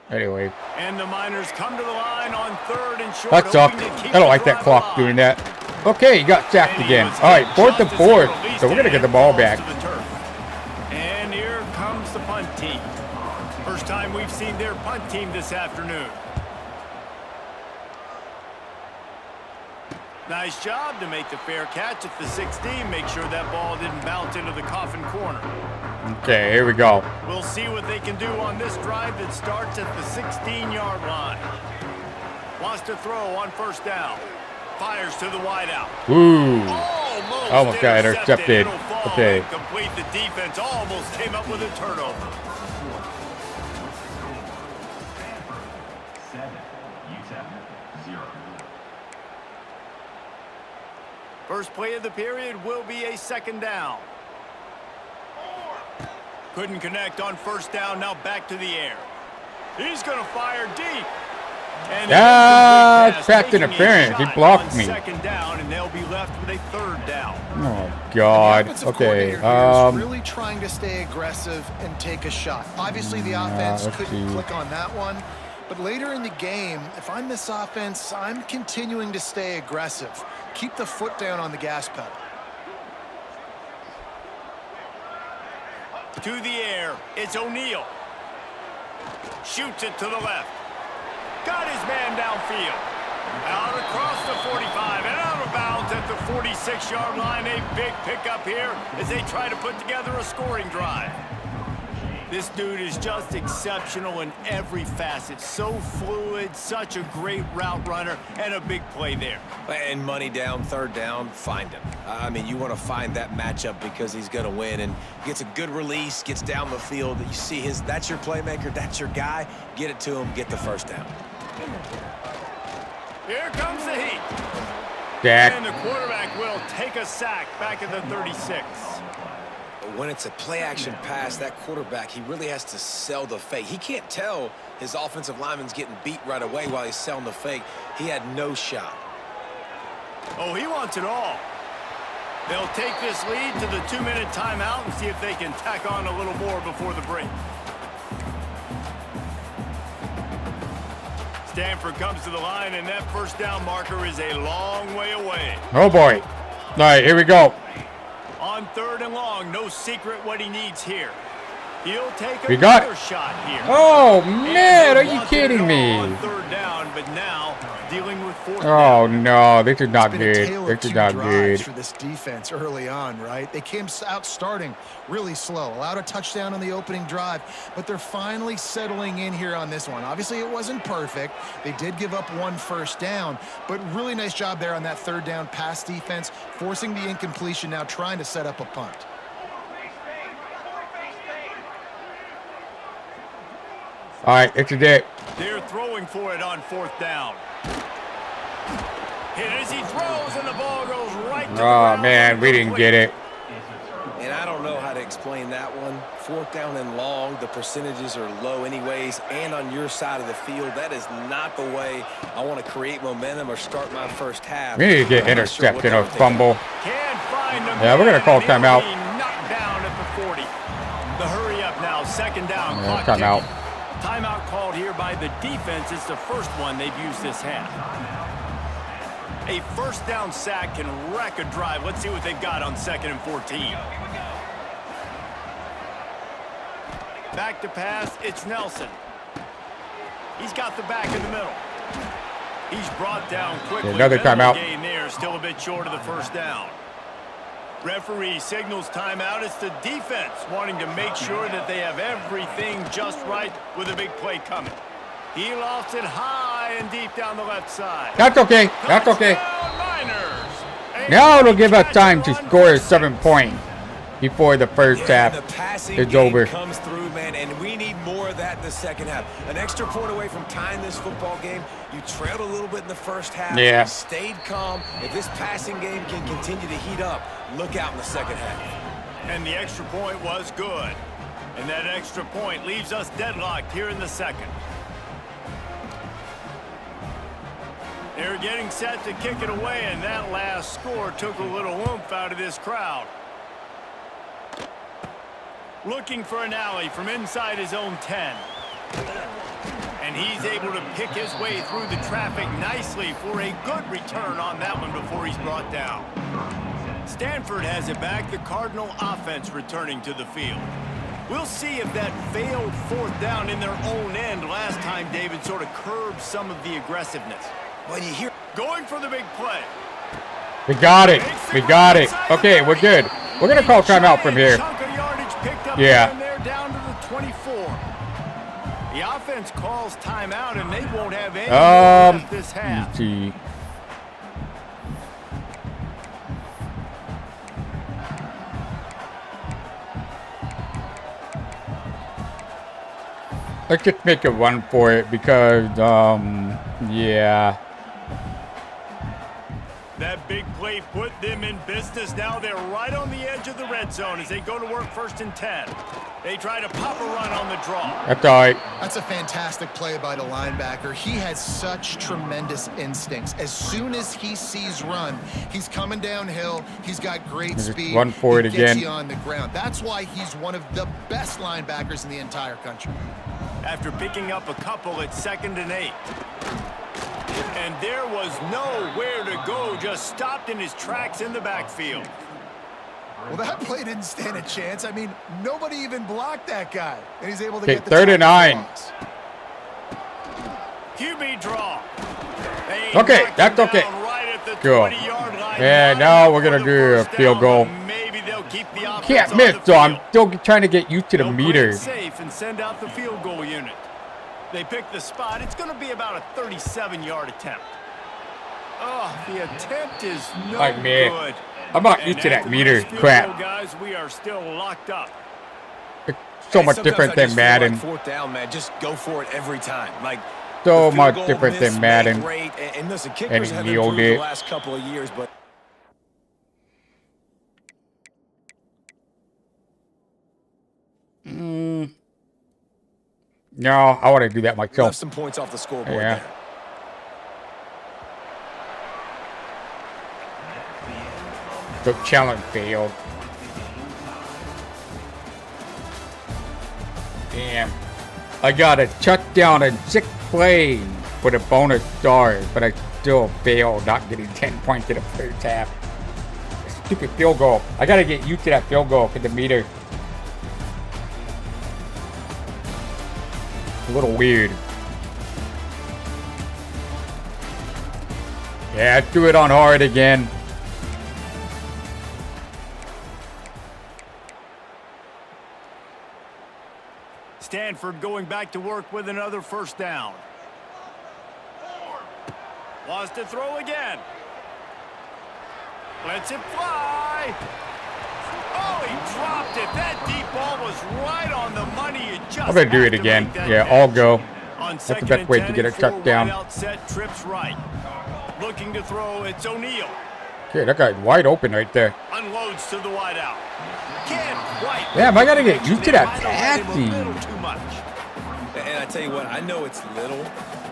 Anyway, And the Miners come to the line on 3rd and short. that sucked. hoping to keep I don't the like that drive clock alive. doing that. Okay, you got sacked And he again. was All right, hit 4th and just as 4. it released So we're gonna it get the and ball falls back. to the turf. And here comes the punt team. First time we've seen their punt team this afternoon. Nice job to make the fair catch at the 16. Make sure that ball didn't bounce into the coffin corner. Okay, here we go. We'll see what they can do on this drive that starts at the 16-yard line. Wants to throw on first down. Fires to the wideout. Ooh. Almost got intercepted. It'll fall Okay. incomplete. The defense almost came up with a turnover. 7, UTEP 0. First play of the period will be a second down. Couldn't connect on first down. Now back to the air. He's going to fire deep. And pass interference. He blocked me. Second down, and they'll be left with a third down. Oh God. Okay. Really trying to stay aggressive and take a shot. Obviously, the offense couldn't click on that one. But later in the game, if I'm this offense, I'm continuing to stay aggressive. Keep the foot down on the gas pedal. To the air, it's O'Neal. Shoots it to the left. Got his man downfield. Out across the 45 and out of bounds at the 46-yard line. A big pickup here as they try to put together a scoring drive. This dude is just exceptional in every facet. So fluid, such a great route runner, and a big play there. And money down, third down, find him. I mean, you want to find that matchup because he's going to win. And gets a good release, gets down the field. You see that's your playmaker, that's your guy. Get it to him, get the first down. Here comes the heat. Dak. And the quarterback will take a sack back at the 36. When it's a play-action pass, that quarterback, he really has to sell the fake. He can't tell his offensive lineman's getting beat right away while he's selling the fake. He had no shot. Oh, he wants it all. They'll take this lead to the 2-minute timeout and see if they can tack on a little more before the break. Stanford comes to the line, and that first down marker is a long way away. Oh, boy. All right, here we go. On third and long, no secret what he needs here. He'll take got another shot here. Oh, man, are you kidding me? On third down, but now dealing with fourth Oh, down. no, this is not good. This is not good. For this defense early on, right? They came out starting really slow, allowed a touchdown on the opening drive, but they're finally settling in here on this one. Obviously, it wasn't perfect. They did give up one first down, but really nice job there on that third down pass defense, forcing the incompletion, now trying to set up a punt. All right, it's a day. They're throwing for it on fourth down. Hit as he throws, and the ball goes right to the ground. Oh, man, we didn't get it. And I don't know how to explain that one. Fourth down and long, the percentages are low anyways, and on your side of the field, that is not the way I want to create momentum or start my first half. We need to get intercepted or fumble. Can't find him. Yeah, we're going to call timeout. Knocked down at the 40. The hurry up now, second down. Yeah, timeout. Timeout called here by the defense. It's the first one they've used this half. A first down sack can wreck a drive. Let's see what they've got on 2nd and 14. Back to pass, it's Nelson. He's got the back in the middle. He's brought down quickly. Another timeout. Gain there, still a bit short of the first down. Referee signals timeout. It's the defense wanting to make sure that they have everything just right with a big play coming. He lofts it high and deep down the left side. That's okay. That's okay. Niners. Now it'll give us time to score a 7-point before the first half The passing is game over. comes through, man, and we need more of that in the second half. An extra point away from tying this football game. You trailed a little bit in the first half. Yeah. You stayed calm. If this passing game can continue to heat up, look out in the second half. And the extra point was good. And that extra point leaves us deadlocked here in the second. They're getting set to kick it away, and that last score took a little oomph out of this crowd. Looking for an alley from inside his own 10. And he's able to pick his way through the traffic nicely for a good return on that one before he's brought down. Stanford has it back, the Cardinal offense returning to the field. We'll see if that failed fourth down in their own end last time, David, sort of curbed some of the aggressiveness. When you hear Going for the big play. We got it. We got it. Okay, we're good. We're going to call timeout from here. Chunk of yardage picked up Yeah. here and there down to the 24. The offense calls timeout, and they won't have any left this half. let's see. Let's just make a run for it because, yeah. That big play put them in business. Now they're right on the edge of the red zone as they go to work 1st and 10. They try to pop a run on the draw. That's all right. That's a fantastic play by the linebacker. He has such tremendous instincts. As soon as he sees run, he's coming downhill. He's got great speed. Run for it he gets again. you on the ground. That's why he's one of the best linebackers in the entire country. After picking up a couple at 2nd and 8. And there was nowhere to go, just stopped in his tracks in the backfield. Well, that play didn't stand a chance. I mean, nobody even blocked that guy. And he's able to Okay, get the 3rd and 9. QB draw. Okay, that's okay. Good. And now we're going to do a field goal. Maybe they'll keep the offense Can't on miss, the so I'm field. still trying to get used to the They'll play meter. it safe and send out the field goal unit. They pick the spot. It's going to be about a 37-yard attempt. Oh, the attempt is no good. I'm not used to that meter crap. Guys, we are still locked up. It's so much different than Madden. Like 4th down, man. Just go for it every time. Like So the field much goal different miss than Madden. Great. And listen, And kickers have nailed improved it. the last couple of years, but No, I want to do that myself. left some points off the scoreboard Yeah. there. The challenge failed. Damn. I got a touchdown and 6 plays for the bonus stars, but I still failed not getting 10 points in the first half. Stupid field goal. I got to get used to that field goal for the meter. A little weird. Yeah, do it on hard again. Stanford going back to work with another 1st down. Wants to throw again. Lets it fly. Oh, he dropped it. That deep ball was right on the money. You just I'm going to do it again. Yeah, I'll go. That's the best way to get a touchdown. Set trips right. Looking to throw, it's O'Neal. Okay, that guy's wide open right there. Unloads to the wideout. Can't quite. Damn, I got to get used to that A passing. little too much. And I tell you what, I know it's little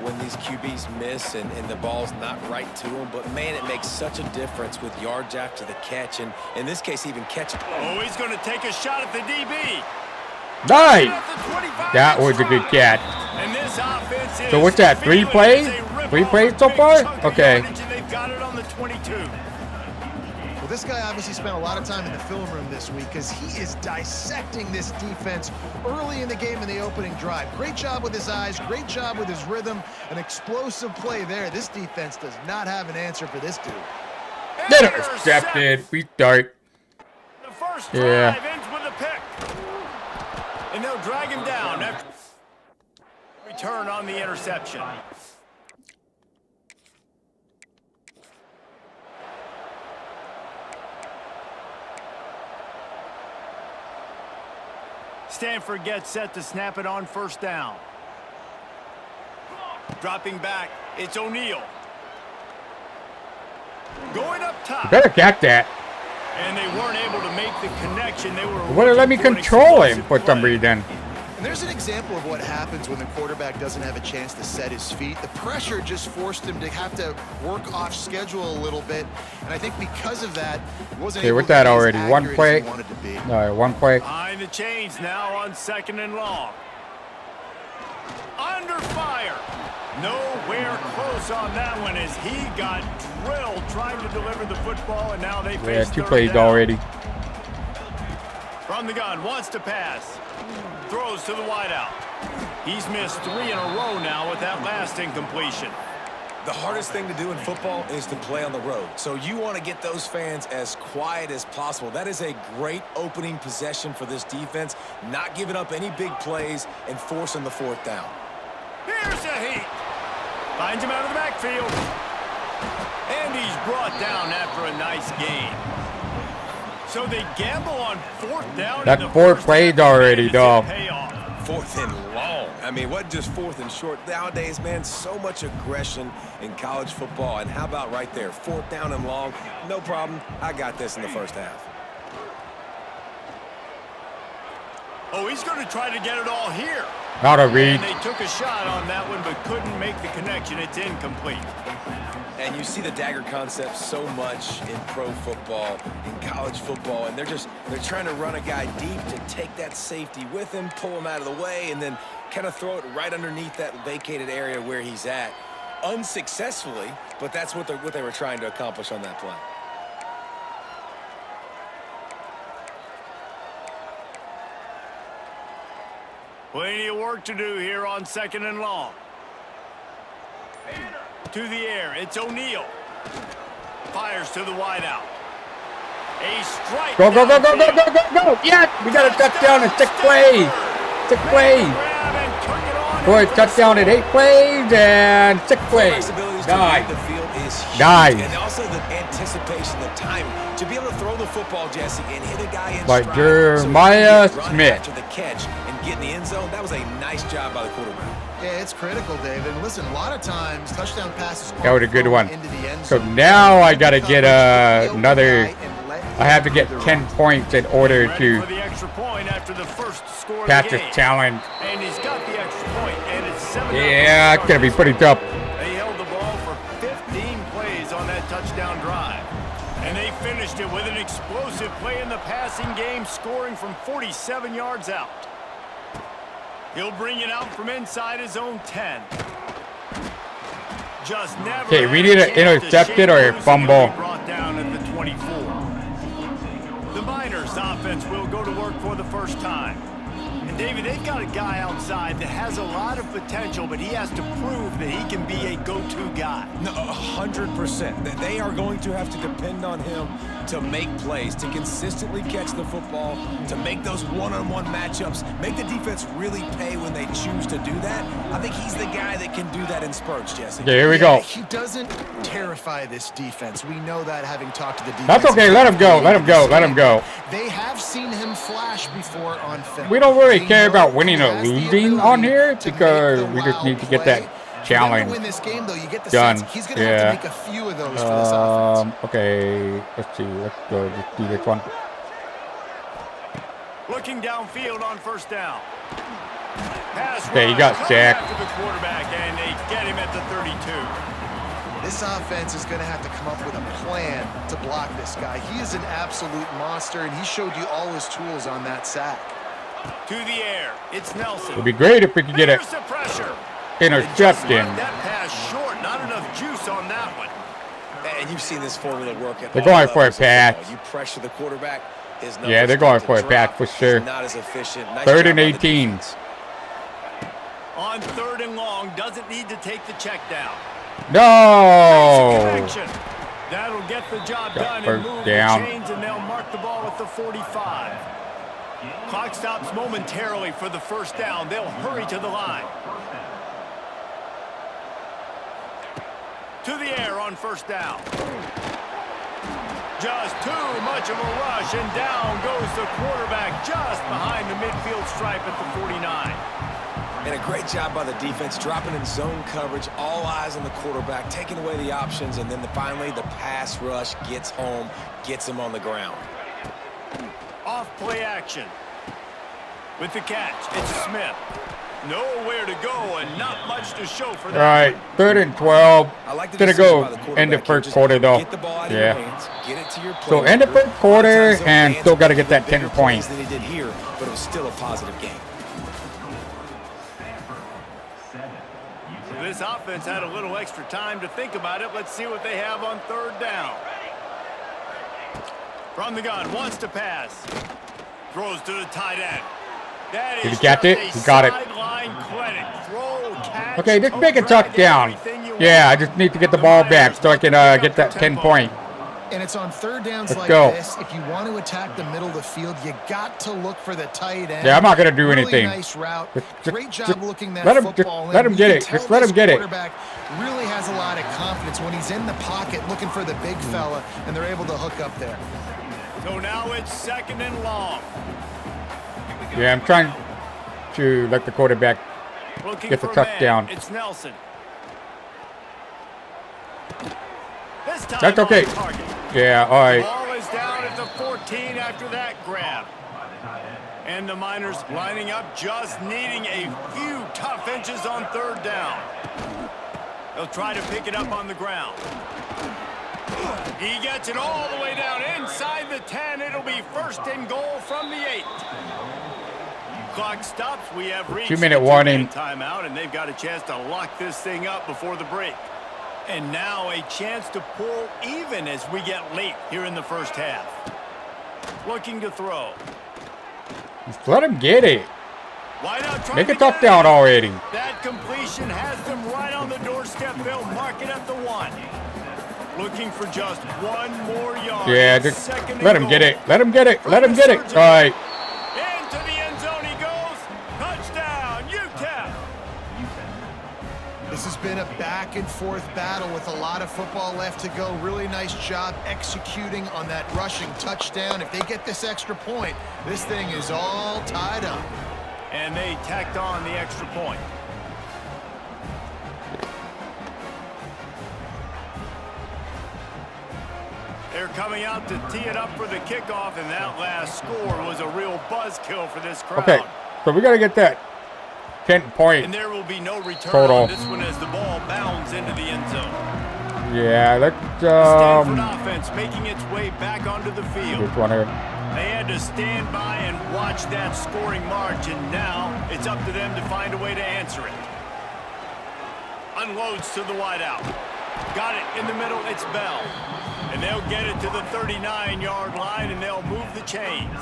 when these QBs miss and the ball's not right to them, but man, it makes such a difference with yards after the catch, and in this case, even catching. Oh, he's going to take a shot at the DB. Nice. That was a good catch. And this offense is So what's that, 3 plays? 3 plays so far? Okay. They've got it on the 22. Well, this guy obviously spent a lot of time in the film room this week because he is dissecting this defense early in the game in the opening drive. Great job with his eyes, great job with his rhythm, an explosive play there. This defense does not have an answer for this dude. Intercepted. We start. The first drive ends with a pick. And they'll drag him down after return on the interception. Stanford gets set to snap it on 1st down. Dropping back, it's O'Neal. Going up top. You better catch that. And they weren't able to make the connection. They were. Wouldn't let me control him for some reason. And there's an example of what happens when the quarterback doesn't have a chance to set his feet. The pressure just forced him to have to work off schedule a little bit. And I think because of that, he wasn't Okay, able with to that be as already. accurate One as play. he wanted to be. All right, 1 play. Behind the chains now on 2nd and long. Under fire. Nowhere close on that one as he got drilled trying to deliver the football, and now they Yeah, face 2 third plays down. already. From the gun, wants to pass. Throws to the wideout. He's missed 3 in a row now with that last incompletion. The hardest thing to do in football is to play on the road. So you want to get those fans as quiet as possible. That is a great opening possession for this defense, not giving up any big plays and forcing the 4th down. Here's a heat. Finds him out of the backfield. And he's brought down after a nice gain. So they gamble on 4th down. That's 4 plays already, dog. 4th and long. I mean, what just 4th and short? Nowadays, man, so much aggression in college football. And how about right there, 4th down and long? No problem. I got this in the first half. Oh, he's going to try to get it all here. Not a read. And they took a shot on that one, but couldn't make the connection. It's incomplete. And you see the dagger concept so much in pro football, in college football, and they're trying to run a guy deep to take that safety with him, pull him out of the way, and then kind of throw it right underneath that vacated area where he's at. Unsuccessfully, but that's what they were trying to accomplish on that play. Plenty of work to do here on 2nd and long. To the air, it's O'Neal. Fires to the wideout. A strike. Go, go, go, go, go, go, go, go. Yeah, we got a touchdown in 6 plays. 6 plays. Boy, touchdown in 8 plays and 6 plays. Nice. Nice. And also the anticipation, the time to be able to throw the football, Jesse, and hit a guy in By stride. Jeremiah So Smith. after the catch and get in the end zone, that was a nice job by the quarterback. Yeah, it's critical, David. And listen, a lot of times touchdown passes That was a good one. into the end So zone. now I got to get another. I have to get 10 points in order Ready to for the extra point after the first score of pass the this game. challenge. And he's got the extra point, and it's 7-0. Yeah, it's going to be pretty tough. They held the ball for 15 plays on that touchdown drive. And they finished it with an explosive play in the passing game, scoring from 47 yards out. He'll bring it out from inside his own 10. Just never. Okay, we had need a an chance to intercepted shake or a loose and fumble. he'll be brought down at the 24. The Miners offense will go to work for the first time. And David, they've got a guy outside that has a lot of potential, but he has to prove that he can be a go-to guy. No, 100%. They are going to have to depend on him to make plays, to consistently catch the football, to make those one-on-one matchups, make the defense really pay when they choose to do that. I think he's the guy that can do that in spurts, Jesse. Okay, here we go. He doesn't terrify this defense. We know that, having talked to the defense. That's okay. Let him go. Let him go. Let him go. They have seen him flash before on film. We don't really They care know about he winning or has the losing on ability here to because make the we just wild need to get play. that For them challenge to win this game, though, you get the done. sense he's going to have to make a few of those for this offense. Okay, let's see. Let's go. Just do this one. Looking downfield on first down. Pass Okay, he rush got coming sacked. after the quarterback, and they get him at the 32. This offense is going to have to come up with a plan to block this guy. He is an absolute monster, and he showed you all his tools on that sack. To the air, it's Nelson. It'd be great if we could get an There's the pressure. interception. That pass short, not enough juice on that one. And you've seen this formula work at They're all going for a levels of pass. football. You pressure the quarterback, his Yeah, numbers they're going start for a to pass drop. for sure. He's not as efficient. Nice 3rd job and by the 18. defense. On 3rd and long, doesn't need to take the check down. No. Connection. That'll get the job Got done and first move down. the chains, and they'll mark the ball at the 45. Clock stops momentarily for the first down. They'll hurry to the line. To the air on first down. Just too much of a rush, and down goes the quarterback just behind the midfield stripe at the 49. And a great job by the defense, dropping in zone coverage, all eyes on the quarterback, taking away the options, and then finally the pass rush gets home, gets him on the ground. Off play action. With the catch, it's Smith. Nowhere to go and not much to show for that. All right, 3rd and 12. I like the Gonna decision go by the quarterback end the here. first Just quarter though. Get the ball out of Yeah. your hands, get it to your So playmaker. end the first quarter A lot of times and those still fans got to will get that bigger 10 plays points. than he did here, but it was still a positive game. This offense had a little extra time to think about it. Let's see what they have on 3rd down. From the gun, wants to pass. Throws to the tight end. That Did is he catch just it? a He got it. sideline clinic. Throw, catch, Okay, just toe make a drag, touchdown. everything you Yeah, I want. just need to get the ball back so I can get that 10 point. And it's on 3rd downs Let's like go. this. If you want to attack the middle of the field, you got to look for the tight end. Yeah, I'm not gonna do Really anything. Nice route. Just- Great job just looking that let him- just football let in. him get You it. can Just tell let him this get it. Quarterback really has a lot of confidence when he's in the pocket looking for the big fella, and they're able to hook up there. So now it's 2nd and long. Yeah, I'm trying to let the quarterback Looking Get the for a touchdown. man. It's Nelson. This time That's okay. on target. Yeah, all right. Ball is down at the 14 after that grab. And the Miners lining up, just needing a few tough inches on third down. They'll try to pick it up on the ground. He gets it all the way down inside the 10. It'll be first and goal from the 8. Clock stops. We have reached 2-minute warning. timeout, and they've got a chance to lock this thing up before the break. And now a chance to pull even as we get late here in the first half. Looking to throw. Just let him get it. Why not try Make a to get touchdown it? already. That completion has them right on the doorstep. They'll mark it at the 1. Looking for just one more yard. Yeah, just Second let and him get goal. it. Let him get it. Let him get it. All right. Into the end zone he goes. Touchdown, UTEP. This has been a back and forth battle with a lot of football left to go. Really nice job executing on that rushing touchdown. If they get this extra point, this thing is all tied up. And they tacked on the extra point. They're coming out to tee it up for the kickoff, and that last score was a real buzzkill for this crowd. Okay, so we got to get that 10-point And there will be no return total. on this one as the ball bounds into the end zone. Yeah, let's Stanford offense making its way back onto the field. this one here. They had to stand by and watch that scoring march, and now it's up to them to find a way to answer it. Unloads to the wideout. Got it in the middle. It's Bell. And they'll get it to the 39-yard line, and they'll move the chains.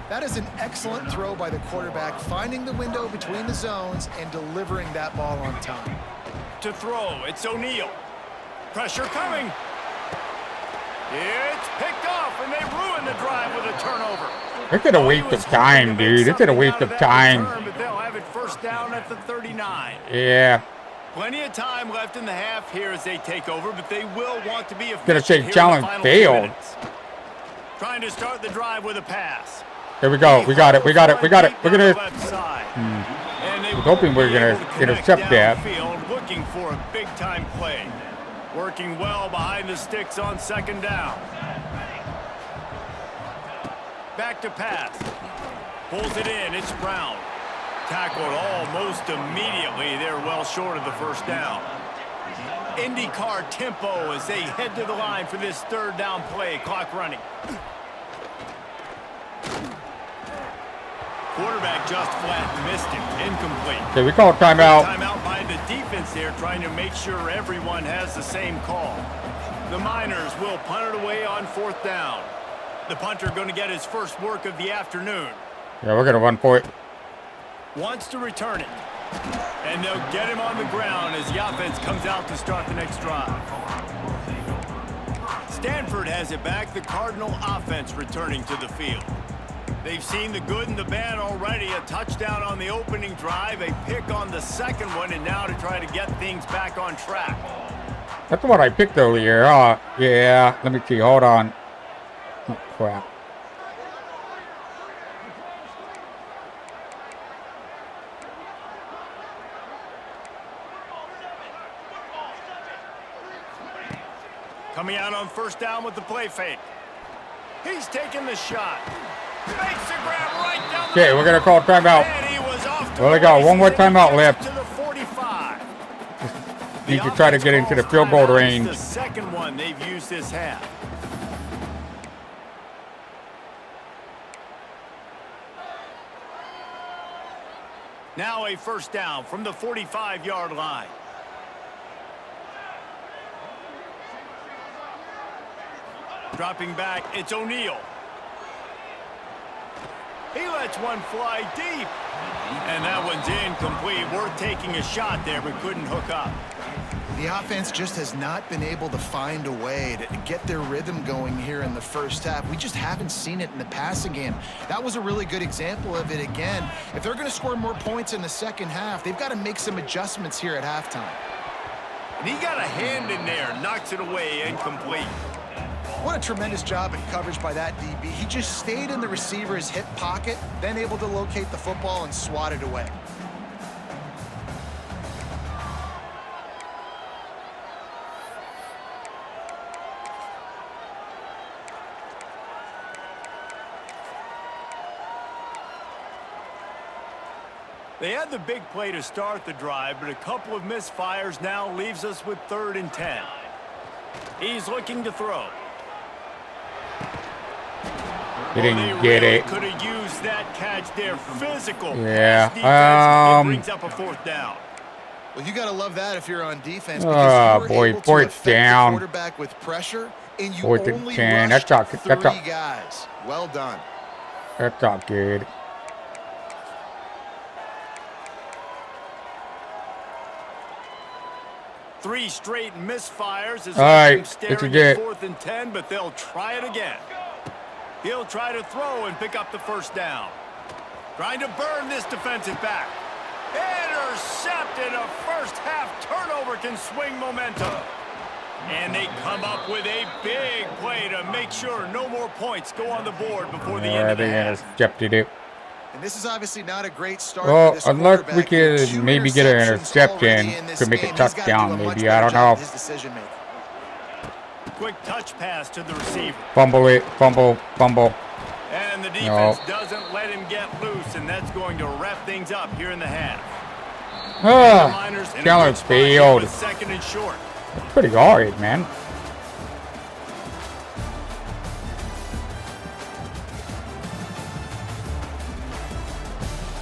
That is an excellent throw by the quarterback, finding the window between the zones and delivering that ball on time. To throw, it's O'Neal. Pressure coming. It's picked off, and they ruin the drive with a turnover. This is a waste of time, dude. This is a waste of time. But they'll have it first down at the 39. Yeah. Plenty of time left in the half here as they take over, but they will want to be efficient. Gonna say here in the challenge final failed. 2 minutes. Trying to start the drive with a pass. Here we go. We got it. We got it. We got it. We're gonna. Left side. And they I was hoping we were gonna will be able to intercept connect that. downfield, looking for a big-time play. Working well behind the sticks on second down. Back to pass. Pulls it in. It's Brown. Tackled almost immediately. They're well short of the first down. IndyCar tempo as they head to the line for this third down play. Clock running. Quarterback just flat missed it. Incomplete. Okay, we call timeout. Timeout by the defense there, trying to make sure everyone has the same call. The Miners will punt it away on fourth down. The punter going to get his first work of the afternoon. Yeah, we're gonna run for it. Wants to return it. And they'll get him on the ground as the offense comes out to start the next drive. Stanford has it back. The Cardinal offense returning to the field. They've seen the good and the bad already. A touchdown on the opening drive, a pick on the second one, and now to try to get things back on track. That's what I picked earlier. Oh, yeah. Let me see. Hold on. Oh, crap. Coming out on first down with the play fake. He's taking the shot. Makes the grab right down the Okay, we're gonna call timeout. And he was off to Well, they the got races one more and he timeout gets left. it to the 45. Need to try to get into the field goal range. The second one they've used this half. Now a first down from the 45-yard line. Dropping back, it's O'Neal. He lets one fly deep. And that one's incomplete. Worth taking a shot there, but couldn't hook up. The offense just has not been able to find a way to get their rhythm going here in the first half. We just haven't seen it in the passing game. That was a really good example of it again. If they're going to score more points in the second half, they've got to make some adjustments here at halftime. And he got a hand in there, knocks it away, incomplete. What a tremendous job at coverage by that DB. He just stayed in the receiver's hip pocket, then able to locate the football and swat it away. They had the big play to start the drive, but a couple of misfires now leaves us with 3rd and 10. He's looking to throw. He didn't get it. Could have used that catch there. Physical. Yeah. Defense, it brings up a 4th down. Well, you got to love that if you're on defense. Oh, Because boy, 4th down. Quarterback with pressure, and you 4th and only 10. rushed That's three not guys. Well done. That's not good. Three straight misfires. All right, this is it. 4th and 10, but they'll try it again. He'll try to throw and pick up the 1st down. Trying to burn this defensive back. Intercepted. A first-half turnover can swing momentum. And they come up with a big play to make sure no more points go on the board before the end of the half. Intercepted it. And this is obviously not a great start. Well, for this unless we quarterback. could maybe get an interception to make it touchdown, maybe. I don't know. His decision making. Quick touch pass to the receiver. Fumble it. Fumble. Fumble. And the defense doesn't let him get loose, and that's going to wrap things up here in the half. Chandler failed. 2nd and short. That's pretty hard, man.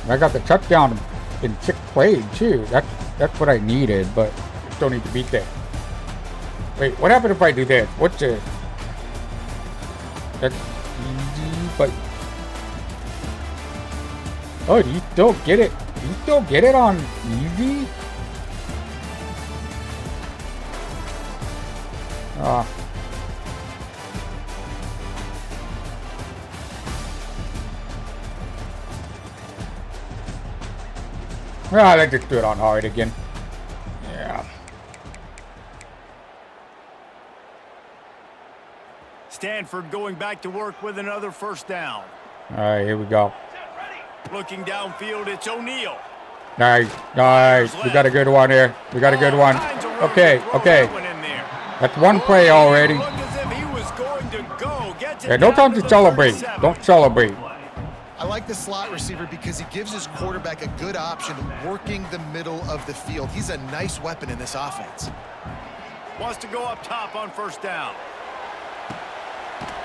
I got the touchdown in 6 plays too. That's what I needed, but I still need to beat that. Wait, what happened if I do this? What's this? That's easy, but oh, do you still get it? Do you still get it on easy? Well, let's just do it on hard again. Yeah. Stanford going back to work with another 1st down. All right, here we go. Looking downfield, it's O'Neal. Nice, nice. We got a good one here. We got a good one. Okay, okay. That's 1 play already. Yeah, no time to celebrate. Don't celebrate. I like the slot receiver because he gives his quarterback a good option working the middle of the field. He's a nice weapon in this offense. Wants to go up top on 1st down.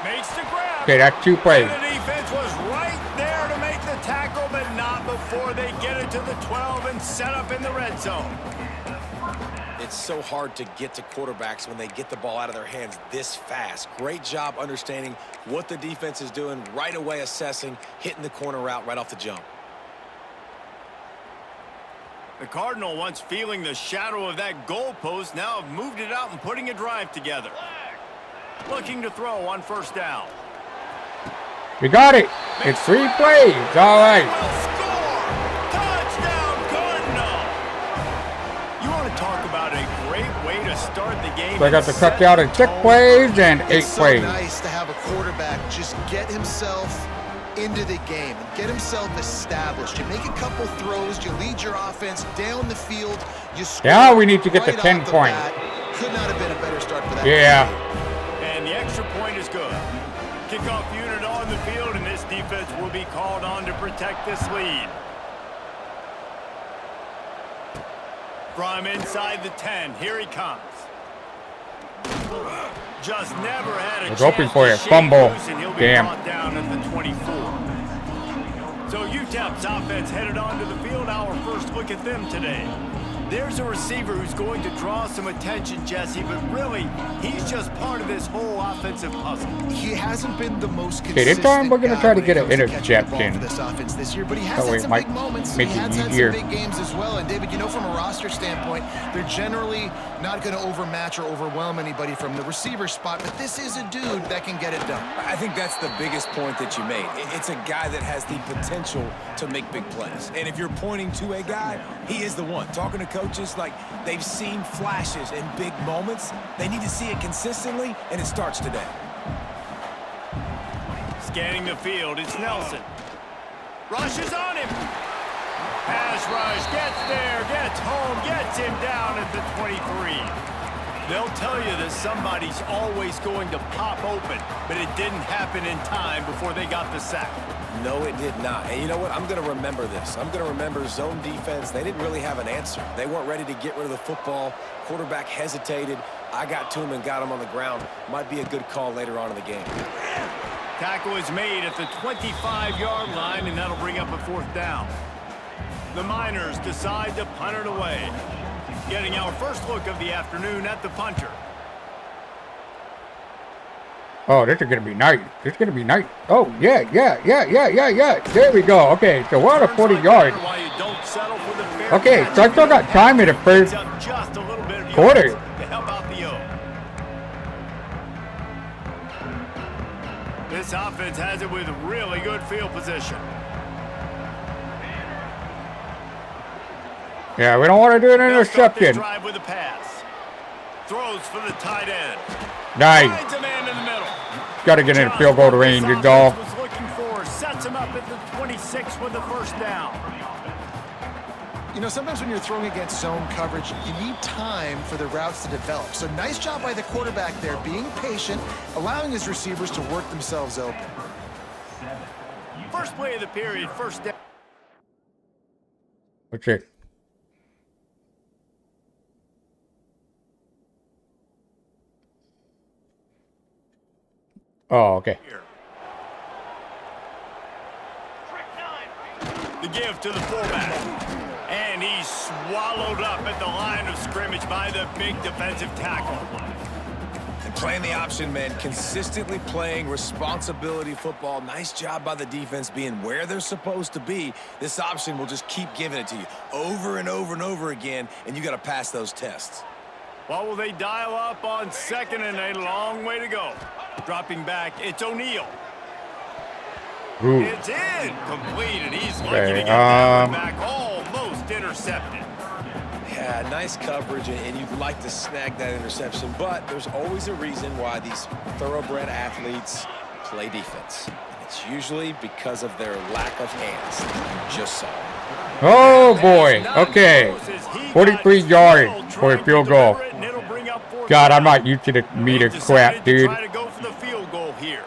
Makes the grab. Okay, that's 2 plays. And the defense was right there to make the tackle, but not before they get it to the 12 and set up in the red zone. It's so hard to get to quarterbacks when they get the ball out of their hands this fast. Great job understanding what the defense is doing, right away assessing, hitting the corner route right off the jump. The Cardinal, once feeling the shadow of that goalpost, now have moved it out and putting a drive together. Looking to throw on 1st down. We got it. It's 3 plays. All right. Will score. Touchdown, Cardinal. You want to talk about a great way to start the game. So I got the touchdown in 6 plays and 8 It's so plays. nice to have a quarterback just get himself into the game and get himself established. You make a couple throws, you lead your offense down the field, you score. Now we need to get the right 10 off the points. bat. Could not have been a better start for that. Yeah. And the extra point is good. Kickoff unit on the field, and this defense will be called on to protect this lead. From inside the 10, here he comes. Just never had a Was chance hoping for to a shake fumble. loose, and he'll be Damn. brought down at the 24. So UTEP's offense headed onto the field. Our first look at them today. There's a receiver who's going to draw some attention, Jesse, but really, he's just part of this whole offensive puzzle. He hasn't been the most Okay, consistent. this time we're gonna guy try to when get it an comes to catching the ball interception. for this offense this year, but he has That way had it some might big moments. make He it has had easier. some big games as well. And David, you know, from a roster standpoint, they're generally not going to overmatch or overwhelm anybody from the receiver spot, but this is a dude that can get it done. I think that's the biggest point that you made. It's a guy that has the potential to make big plays. And if you're pointing to a guy, he is the one. Talking to coaches, like, they've seen flashes and big moments. They need to see it consistently, and it starts today. Scanning the field, it's Nelson. Rushes on him. Pass rush, gets there, gets home, gets him down at the 23. They'll tell you that somebody's always going to pop open, but it didn't happen in time before they got the sack. No, it did not. And you know what? I'm going to remember this. I'm going to remember zone defense. They didn't really have an answer. They weren't ready to get rid of the football. Quarterback hesitated. I got to him and got him on the ground. Might be a good call later on in the game. Tackle is made at the 25-yard line, and that'll bring up a 4th down. The Miners decide to punt it away. Getting our first look of the afternoon at the punter. Oh, this is going to be nice. This is going to be nice. Oh, yeah. There we go. Okay, so we're on a 40 yards. Okay, so I still got time in the first quarter. To help out the O. This offense has it with really good field position. Yeah, we don't want to do an interception. Drive with a pass. Throws for the tight end. Nice. Finds a man in the middle. Got to get in field goal range, good goal. Was looking for, sets him up at the 26 with the 1st down. You know, sometimes when you're throwing against zone coverage, you need time for the routes to develop. So nice job by the quarterback there, being patient, allowing his receivers to work themselves open. First play of the period, 1st down. What's it? Oh, okay. The give to the fullback. And he's swallowed up at the line of scrimmage by the big defensive tackle. And playing the option, man, consistently playing responsibility football. Nice job by the defense being where they're supposed to be. This option will just keep giving it to you over and over and over again, and you got to pass those tests. What will they dial up on 2nd and a long way to go? Dropping back, it's O'Neal. Ooh. It's in, complete, and he's lucky to get that one back, almost intercepted. Yeah, nice coverage, and you'd like to snag that interception, but there's always a reason why these thoroughbred athletes play defense. And it's usually because of their lack of hands. You just saw it. Oh, boy. Okay. 43 yards for a field goal. God, I'm not used to the meter crap, dude. Try to go for the field goal here.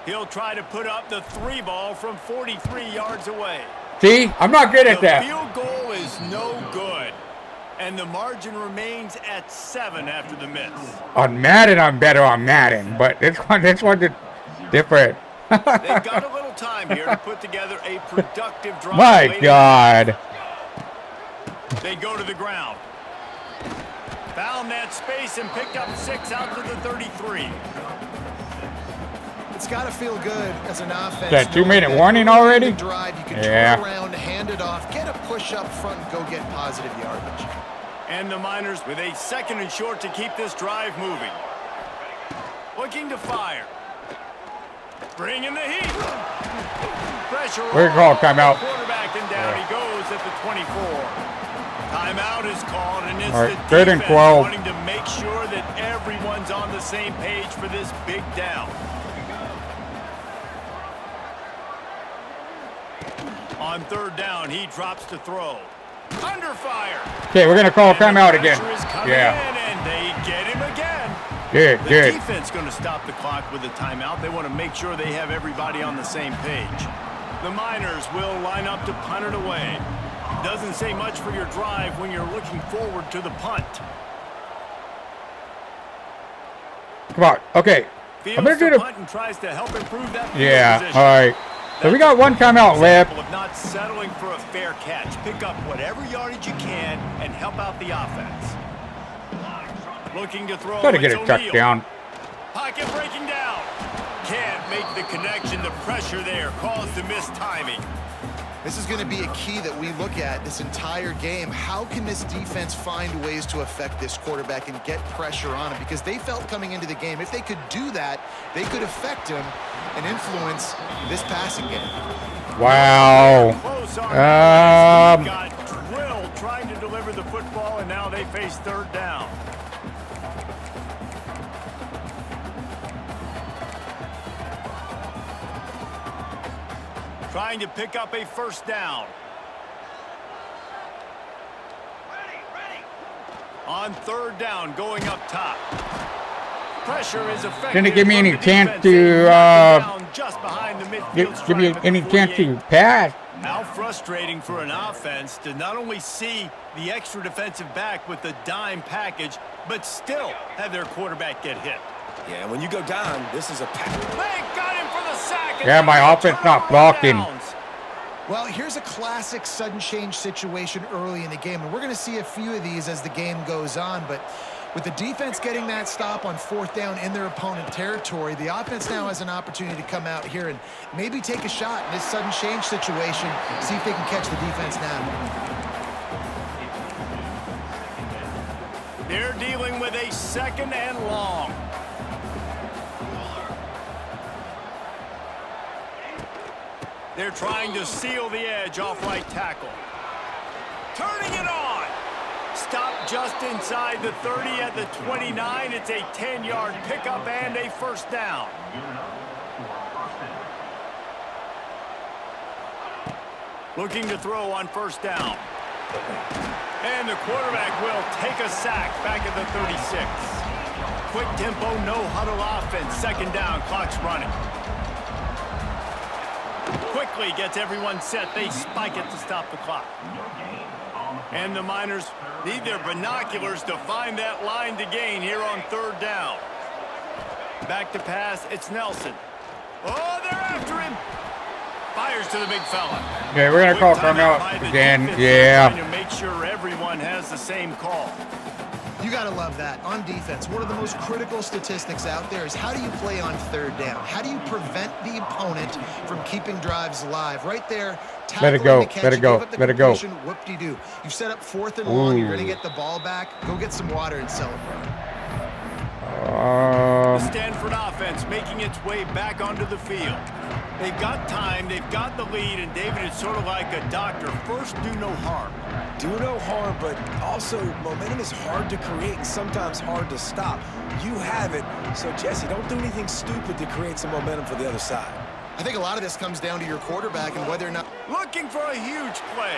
He'll try to put up the 3 ball from 43 yards away. See? I'm not good at that. The field goal is no good. And the margin remains at 7 after the miss. On Madden, I'm better on Madden, but this one's different. They've got a little time here to put together a productive drive. My God. They go to the ground. Found that space and picked up 6 out to the 33. It's got to feel good as an offense. That 2-minute warning already? Drive, you can Yeah. turn around, hand it off, get a push up front, and go get positive yardage. And the Miners with a 2nd and short to keep this drive moving. Looking to fire. Bringing the heat. Pressure. We're called timeout. Quarterback, and down he goes at the 24. Timeout is called, and it's right, the 3rd and defense 12. wanting to make sure that everyone's on the same page for this big down. On 3rd down, he drops to throw. Under fire. Okay, we're going to call timeout again. Yeah. And they get him again. Good, The good. defense going to stop the clock with a timeout. They want to make sure they have everybody on the same page. The Miners will line up to punt it away. Doesn't say much for your drive when you're looking forward to the punt. Come on. Okay. I'm going to do the punt and tries to help improve that field Yeah, position. all right. So we got one timeout left. Of not settling for a fair catch. Pick up whatever yardage you can and help out the offense. Looking to throw. Got to get a touchdown. Pocket breaking down. Can't make the connection. The pressure there caused the missed timing. This is going to be a key that we look at this entire game. How can this defense find ways to affect this quarterback and get pressure on him? Because they felt coming into the game, if they could do that, they could affect him and influence this passing game. Wow. Got drilled trying to deliver the football, and now they face 3rd down. Trying to pick up a 1st down. On third down, going up top. Pressure is effective. Didn't give me from any the chance defense. to They knock him down just behind the midfield give stripe me at the any chance 48. to pass. How frustrating for an offense to not only see the extra defensive back with the dime package, but still have their quarterback get hit. Yeah, when you go down, this is a pass. They got him for the sack. Yeah, my offense not blocking. Well, here's a classic sudden change situation early in the game, and we're going to see a few of these as the game goes on, but with the defense getting that stop on fourth down in their opponent territory, the offense now has an opportunity to come out here and maybe take a shot in this sudden change situation, see if they can catch the defense now. They're dealing with a second and long. They're trying to seal the edge off right tackle. Turning it on. Stop just inside the 30 at the 29. It's a 10-yard pickup and a first down. Looking to throw on first down. And the quarterback will take a sack back at the 36. Quick tempo, no huddle offense. Second down, clock's running. Quickly gets everyone set. They spike it to stop the clock. And the Miners need their binoculars to find that line to gain here on third down. Back to pass, it's Nelson. Oh, they're after him. Fires to the big fella. Okay, we're gonna call timeout again. Yeah. Trying to make sure everyone has the same call. You got to love that. On defense, one of the most critical statistics out there is how do you play on third down? How do you prevent the opponent from keeping drives alive? Right there, let it go, let it go, let it go. Whoop-de-doo. You've set up fourth and long. You're going to get the ball back. Go get some water and celebrate. The Stanford offense making its way back onto the field. They've got time, they've got the lead, and David, it's sort of like a doctor. First, do no harm. Do no harm, but also momentum is hard to create and sometimes hard to stop. You have it, so Jesse, don't do anything stupid to create some momentum for the other side. I think a lot of this comes down to your quarterback and whether or not... Looking for a huge play.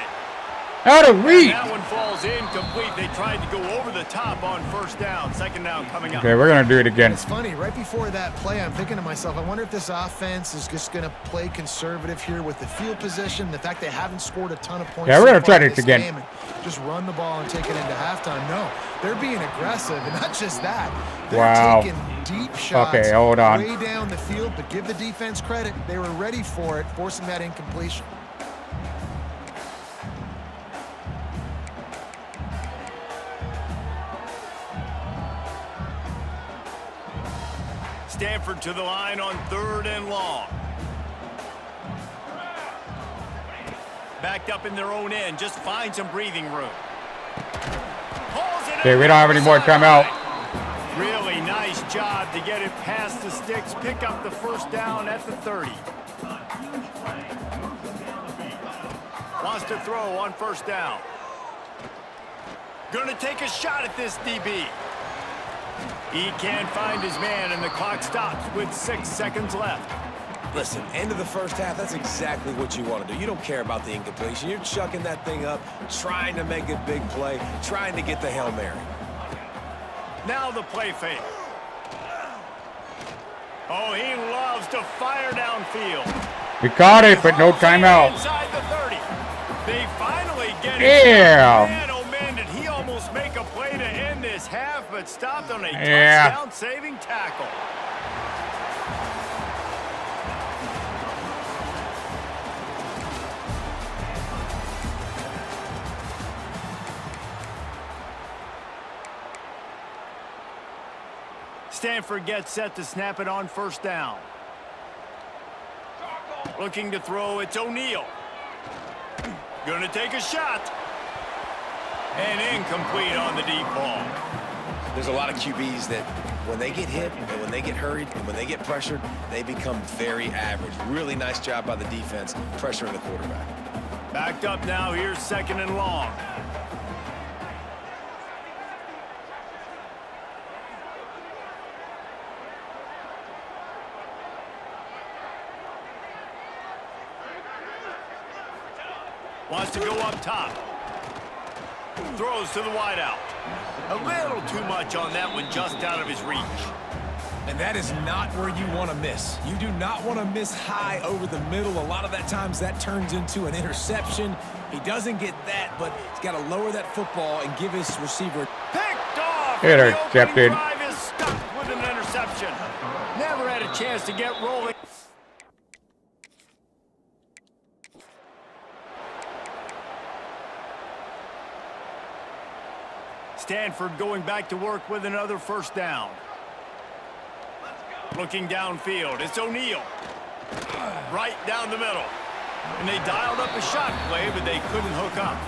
Out of reach. That one falls incomplete. They tried to go over the top on first down. Second down coming up. Okay, we're gonna do it again. It's funny, right before that play, I'm thinking to myself, I wonder if this offense is just gonna play conservative here with the field position, the fact they haven't scored a ton of points. Yeah, we're gonna try this game again. and just run the ball and take it into halftime. No, they're being aggressive, and not just that. They're taking deep shots. Okay, hold on. Way down the field, but give the defense credit. They were ready for it, forcing that incompletion. Stanford to the line on third and long. Backed up in their own end. Just find some breathing room. Okay, we don't have any more timeout. Really nice job to get it past the sticks. Pick up the first down at the 30. Wants to throw on first down. Gonna take a shot at this DB. He can't find his man, and the clock stops with 6 seconds left. Listen, end of the first half, that's exactly what you want to do. You don't care about the incompletion. You're chucking that thing up, trying to make a big play, trying to get the Hail Mary. Now the play fake. Oh, he loves to fire downfield. We caught it, but no timeout. Inside the 30. They finally get it. Yeah. Man, oh man, did he almost make a play to end this half, but stopped on a Yeah. touchdown-saving tackle. Stanford gets set to snap it on first down. Looking to throw, it's O'Neal. Gonna take a shot. And incomplete on the deep ball. There's a lot of QBs that when they get hit and when they get hurried and when they get pressured, they become very average. Really nice job by the defense pressuring the quarterback. Backed up now, here's second and long. Wants to go up top. Throws to the wideout. A little too much on that one, just out of his reach. And that is not where you want to miss. You do not want to miss high over the middle. A lot of that times that turns into an interception. He doesn't get that, but he's got to lower that football and give his receiver. Picked off. Intercepted. The opening drive is stuck with an interception. Never had a chance to get rolling. Stanford going back to work with another first down. Looking downfield, it's O'Neal. Right down the middle. And they dialed up a shot play, but they couldn't hook up.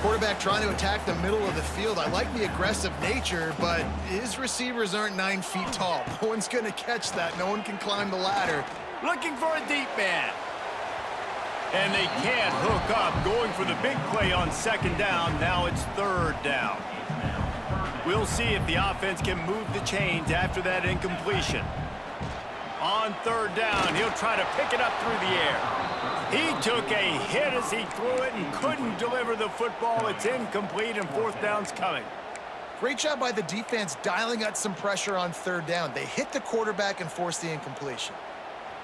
Quarterback trying to attack the middle of the field. I like the aggressive nature, but his receivers aren't 9 feet tall. No one's going to catch that. No one can climb the ladder. Looking for a deep man. And they can't hook up. Going for the big play on second down. Now it's third down. We'll see if the offense can move the chains after that incompletion. On third down, he'll try to pick it up through the air. He took a hit as he threw it and couldn't deliver the football. It's incomplete, and fourth down's coming. Great job by the defense dialing out some pressure on third down. They hit the quarterback and forced the incompletion.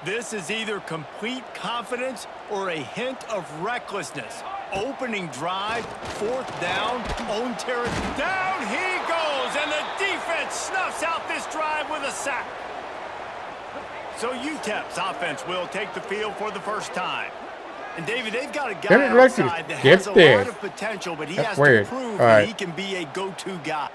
This is either complete confidence or a hint of recklessness. Opening drive, fourth down, own territory. Down he goes, and the defense snuffs out this drive with a sack. So UTEP's offense will take the field for the first time. And David, they've got a guy outside that has a lot of potential, but he has to prove that he can be a go-to guy.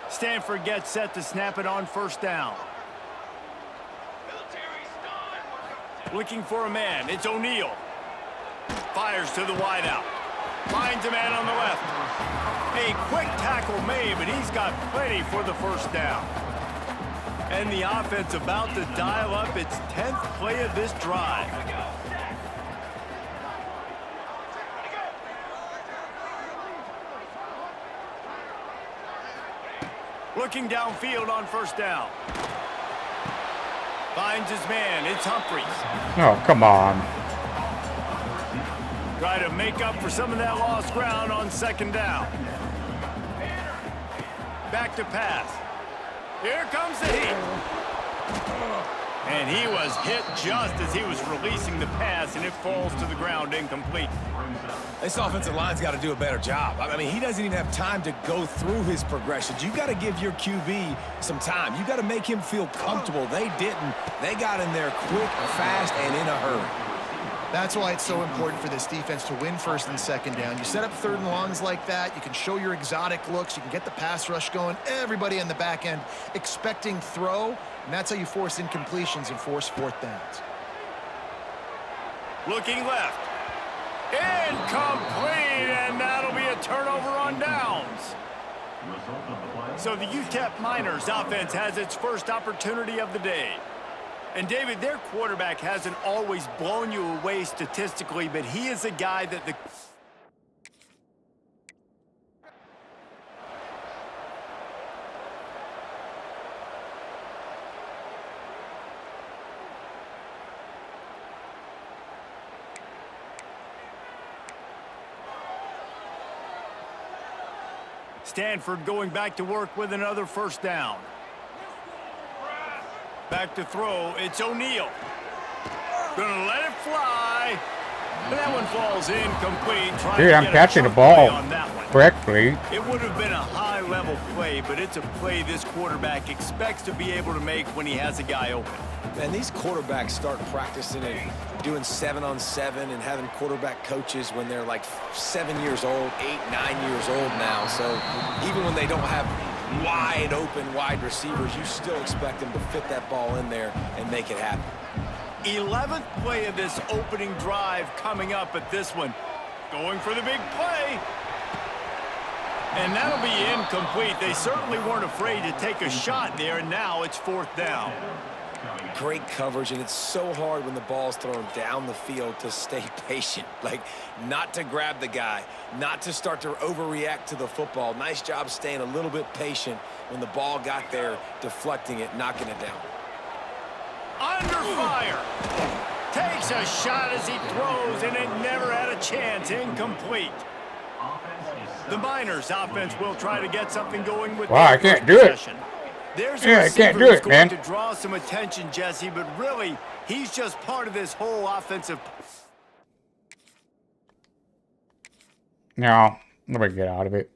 Stanford gets set to snap it on first down. Looking for a man. It's O'Neal. Fires to the wideout. Finds a man on the left. A quick tackle made, but he's got plenty for the first down. And the offense about to dial up its 10th play of this drive. Looking downfield on first down. Finds his man. It's Humphries. Oh, come on. Try to make up for some of that lost ground on second down. Back to pass. Here comes the heat. And he was hit just as he was releasing the pass, and it falls to the ground incomplete. This offensive line's got to do a better job. I mean, he doesn't even have time to go through his progressions. You got to give your QB some time. You got to make him feel comfortable. They didn't. They got in there quick, fast, and in a hurry. That's why it's so important for this defense to win first and second down. You set up third and longs like that. You can show your exotic looks. You can get the pass rush going. Everybody on the back end expecting throw, and that's how you force incompletions and force fourth downs. Looking left. Incomplete, and that'll be a turnover on downs. So the UTEP Miners offense has its first opportunity of the day. And, David, their quarterback hasn't always blown you away statistically, but he is a guy that the... Stanford going back to work with another first down. Back to throw, it's O'Neal. Gonna let it fly. And that one falls incomplete. Dude, I'm catching the ball correctly. It would have been a high-level play, but it's a play this quarterback expects to be able to make when he has a guy open. And these quarterbacks start practicing and doing 7-on-7 and having quarterback coaches when they're like 7 years old, 8, 9 years old now. So even when they don't have wide open wide receivers, you still expect them to fit that ball in there and make it happen. 11th play of this opening drive coming up at this one. Going for the big play. And that'll be incomplete. They certainly weren't afraid to take a shot there, and now it's fourth down. Great coverage, and it's so hard when the ball's thrown down the field to stay patient, like not to grab the guy, not to start to overreact to the football. Nice job staying a little bit patient when the ball got there, deflecting it, knocking it down. Under fire. Takes a shot as he throws, and it never had a chance. Incomplete. The Miners' offense will try to get something going with Wow, I can't do it. There's Yeah, I can't do it, man. To draw some attention, Jesse, but really, he's just part of this whole offensive. No, let me get out of it.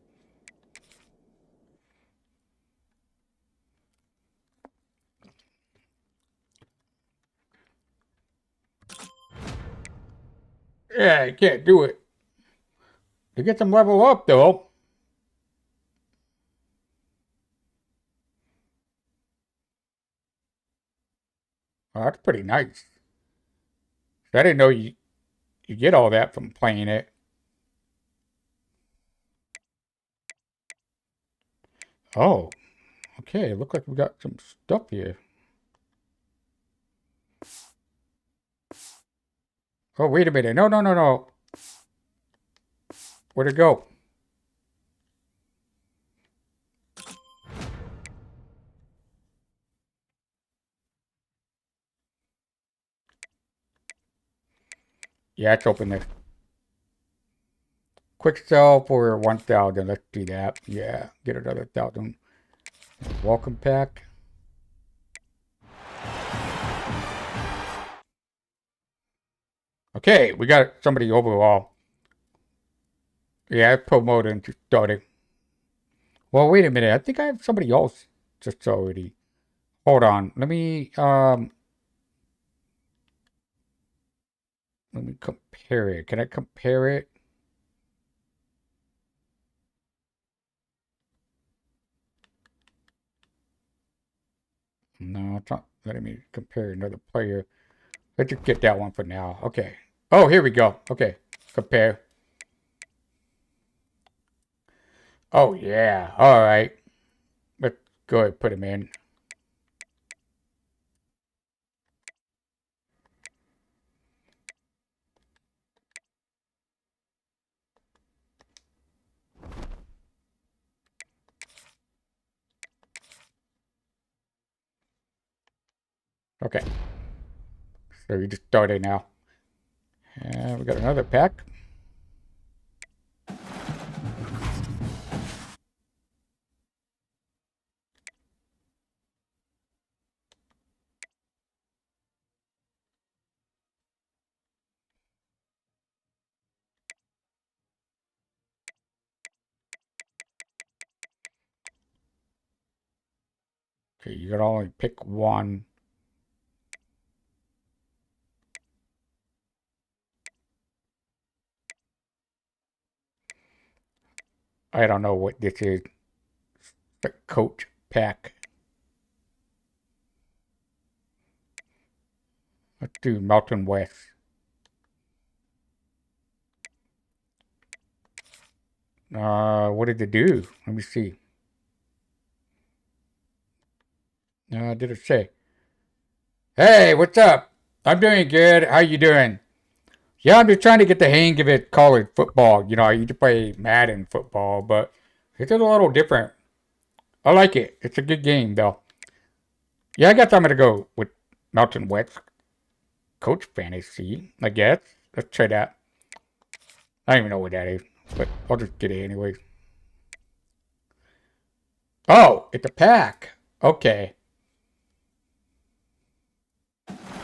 Yeah, I can't do it. To get them level up, though. Oh, that's pretty nice. I didn't know you get all that from playing it. Oh, okay. Look like we got some stuff here. Oh, wait a minute. No, no, no, no. Where'd it go? Yeah, let's open this. Quick sell for 1,000. Let's do that. Yeah, get another 1,000. Welcome pack. Okay, we got somebody overall. Yeah, I promoted into starting. Well, wait a minute. I think I have somebody else just already. Hold on. Let me compare it. Can I compare it? No, it's not letting me compare another player. Let's just get that one for now. Okay. Oh, here we go. Okay. Compare. Oh, yeah. All right. Let's go ahead and put him in. Okay. So we just started now. And we got another pack. Okay, you can only pick one. I don't know what this is. The coach pack. Let's do Mountain West. What did it do? Let me see. Did it say? Hey, what's up? I'm doing good. How you doing? Yeah, I'm just trying to get the hang of it, college football. You know, I used to play Madden football, but it's a little different. I like it. It's a good game, though. Yeah, I guess I'm going to go with Mountain West Coach Fantasy, I guess. Let's try that. I don't even know what that is, but I'll just get it anyway. Oh, it's a pack. Okay.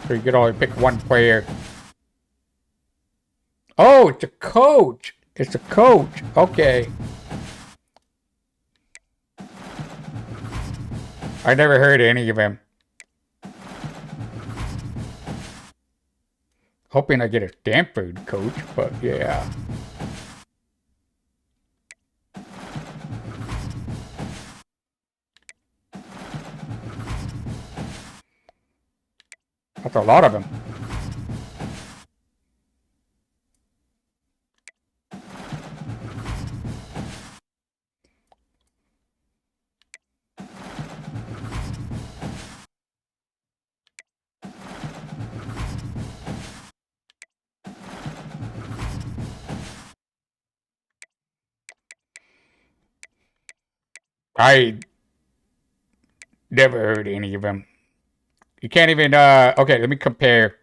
So you can only pick one player. Oh, it's a coach. It's a coach. Okay. I never heard of any of them. Hoping I get a Stanford coach, but yeah. That's a lot of them. I never heard any of them. You can't even, okay, let me compare.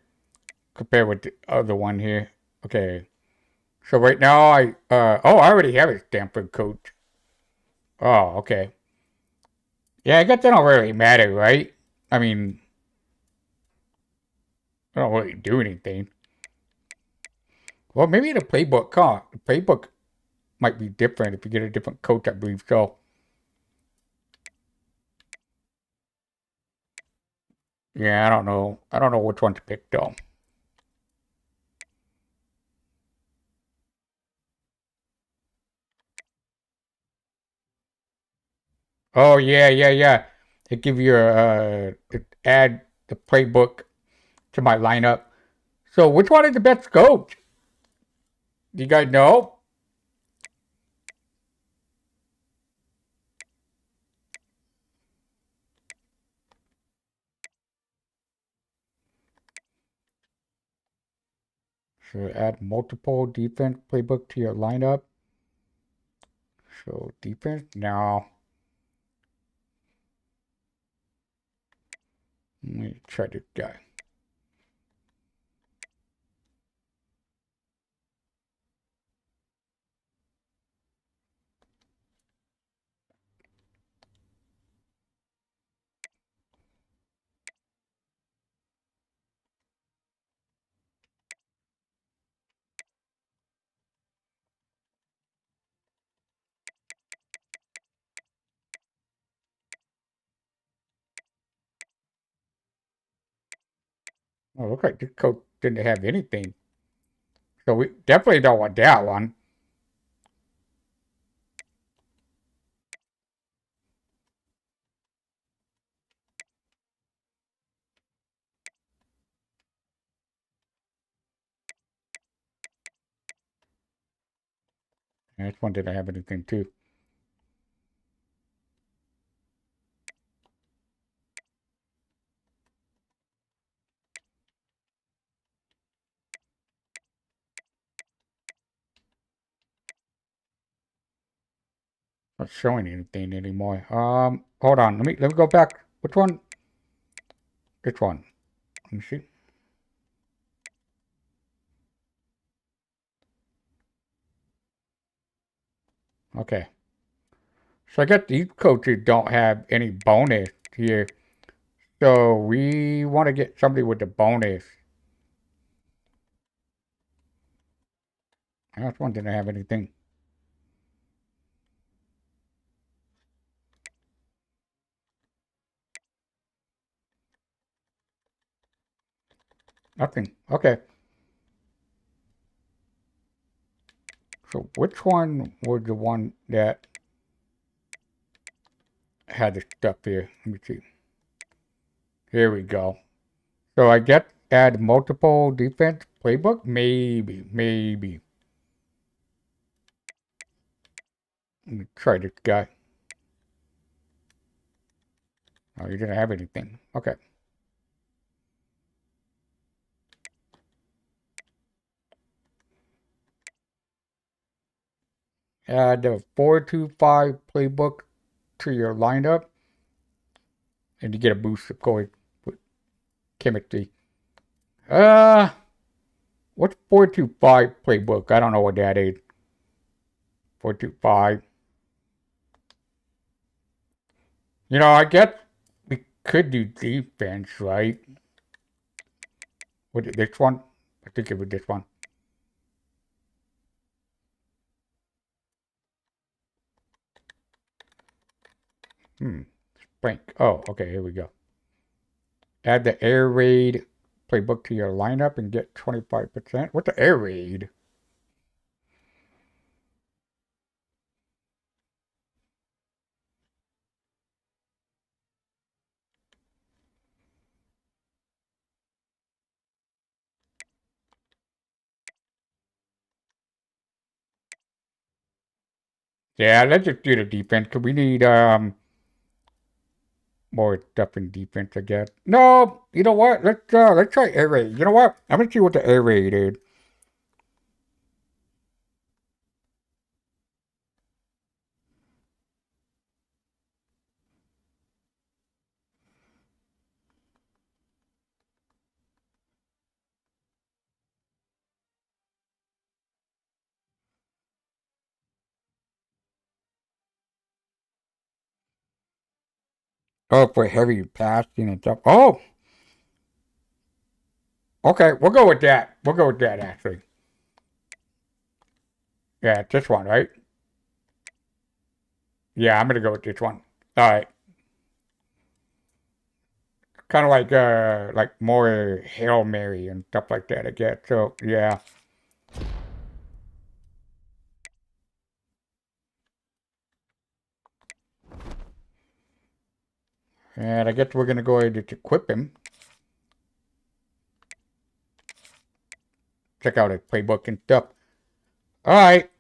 compare with the other one here. Okay. So right now I already have a Stanford coach. Oh, okay. Yeah, I guess that don't really matter, right? I mean, I don't really do anything. Well, maybe the playbook, huh? The playbook might be different if you get a different coach, I believe so. Yeah, I don't know. I don't know which one to pick though. Oh yeah, yeah, yeah. They give you add the playbook to my lineup. So which one is the best coach? Do you guys know? So add multiple defense playbook to your lineup. So defense now. Let me try this guy. Oh, look like this coach didn't have anything. So we definitely don't want that one. And this one didn't have anything too. Not showing anything anymore. Hold on. Let me go back. Which one? Which one? Let me see. Okay. So I guess these coaches don't have any bonus here. So we want to get somebody with the bonus. That one didn't have anything. Nothing. Okay. So which one was the one that had the stuff here? Let me see. Here we go. So I get add multiple defense playbook? Maybe. Let me try this guy. Oh, you didn't have anything. Okay. Add the 4-2-5 playbook to your lineup. And you get a boost of going with chemistry. What's 4-2-5 playbook? I don't know what that is. 4-2-5. You know, I guess we could do defense, right? What, this one? I think it was this one. Frank. Oh, okay, here we go. Add the air raid playbook to your lineup and get 25%. What's the air raid? Yeah, let's just do the defense because we need more stuff in defense, I guess. No, you know what? Let's try air raid. You know what? I'm gonna see what the air raid is. Oh, for heavy passing and stuff. Oh! Okay, we'll go with that. We'll go with that, actually. Yeah, it's this one, right? Yeah, I'm gonna go with this one. Alright. Kind of like more Hail Mary and stuff like that, I guess. So, yeah. And I guess we're gonna go ahead and equip him. Check out his playbook and stuff. Alright.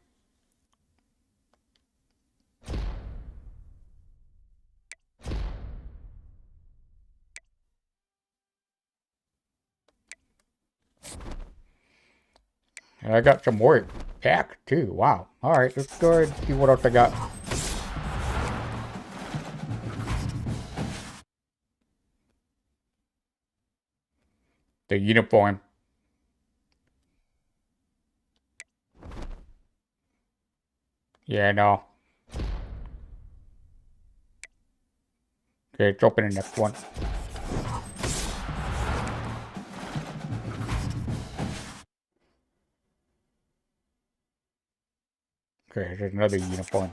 And I got some more packs too. Wow. Alright, let's go ahead and see what else I got. The uniform. Yeah, no. Okay, let's open the next one. Okay, there's another uniform.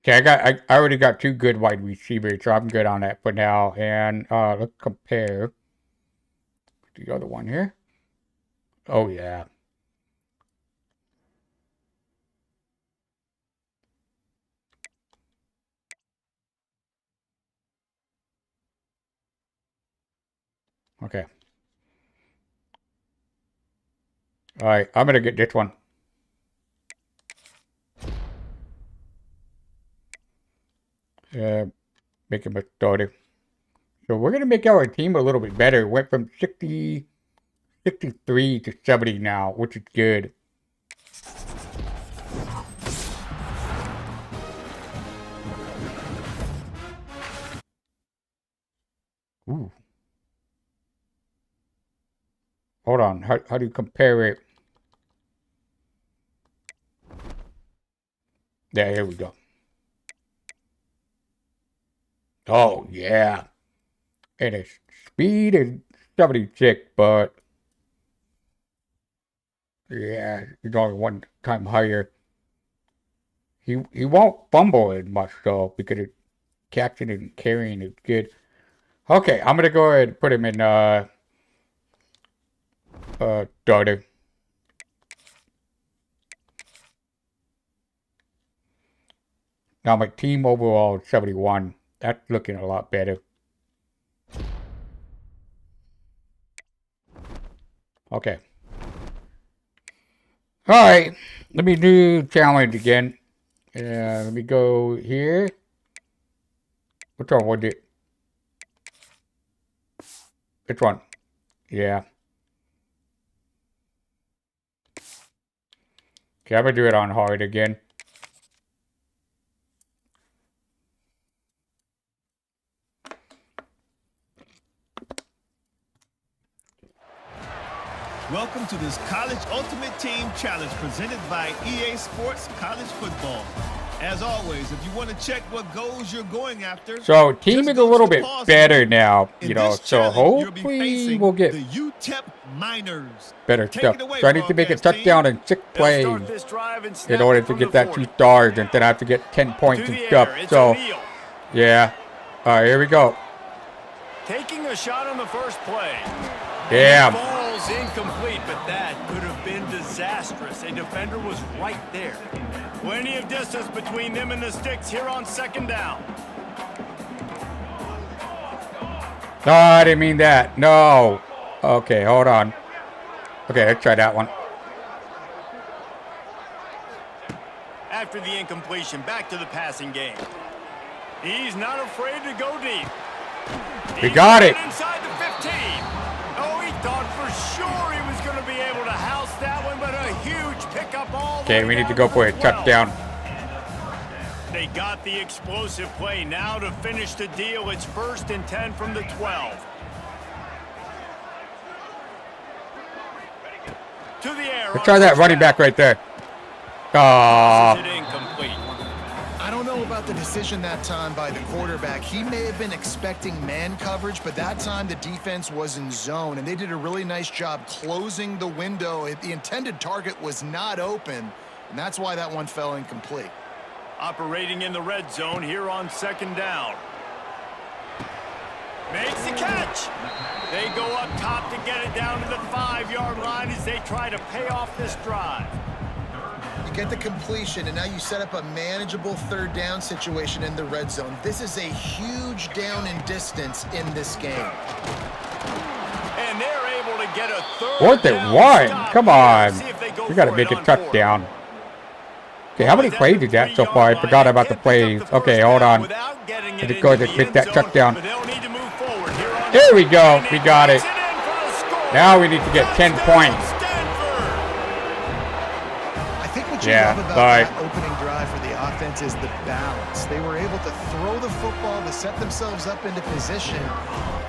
Okay, I already got 2 good wide receivers, so I'm good on that for now. And let's compare the other one here. Oh yeah. Okay. Alright, I'm gonna get this one. Make him a starter. So we're gonna make our team a little bit better. It went from 63 to 70 now, which is good. Ooh. Hold on. How do you compare it? Yeah, here we go. Oh, yeah. And his speed is 76, but yeah, he's only 1 time higher. He won't fumble as much though, because it catching and carrying is good. Okay, I'm gonna go ahead and put him in starter. Now my team overall is 71. That's looking a lot better. Okay. Alright. Let me do challenge again. Let me go here. Which one was it? Which one? Yeah. Okay, I'm gonna do it on hard again. Welcome to this College Ultimate Team Challenge presented by EA Sports College Football. As always, if you want to check what goals you're going after, so team is a little bit better now, you know, so hopefully we'll get the UTEP Miners. better stuff. So I need to make a touchdown in 6 plays in order to get that 2 stars, and then I have to get 10 points and stuff. So yeah. Alright, here we go. Taking a shot on the first play. Damn. Ball's incomplete, but that could have been disastrous. A defender was right there. Plenty of distance between them and the sticks here on 2nd down. No, I didn't mean that. No. Okay, hold on. Okay, let's try that one. After the incompletion, back to the passing game. He's not afraid to go deep. We got it. Inside the 15. Oh, he thought for sure he was going to be able to house that one, but a huge pickup all the way Okay, we need to down go to for a 12. touchdown. They got the explosive play. Now to finish the deal, it's 1st and 10 from the 12. To the air. Let's try that running back right there. Passes it incomplete. I don't know about the decision that time by the quarterback. He may have been expecting man coverage, but that time the defense was in zone, and they did a really nice job closing the window. The intended target was not open, and that's why that one fell incomplete. Operating in the red zone here on 2nd down. Makes the catch. They go up top to get it down to the 5-yard line as they try to pay off this drive. You get the completion, and now you set up a manageable 3rd down situation in the red zone. This is a huge down in distance in this game. And they're able to get a 3rd 4th and down 1. stop Come here. on. See if they go We got to for make it a on touchdown. Okay, how many Well, plays is that so far? I forgot about the plays. Okay, hold on. Let's go ahead and make that touchdown. There we go. We got it. Now we need to get 10 points. I think what you Yeah, love about sorry. that opening drive for the offense is the balance. They were able to throw the football to set themselves up into position,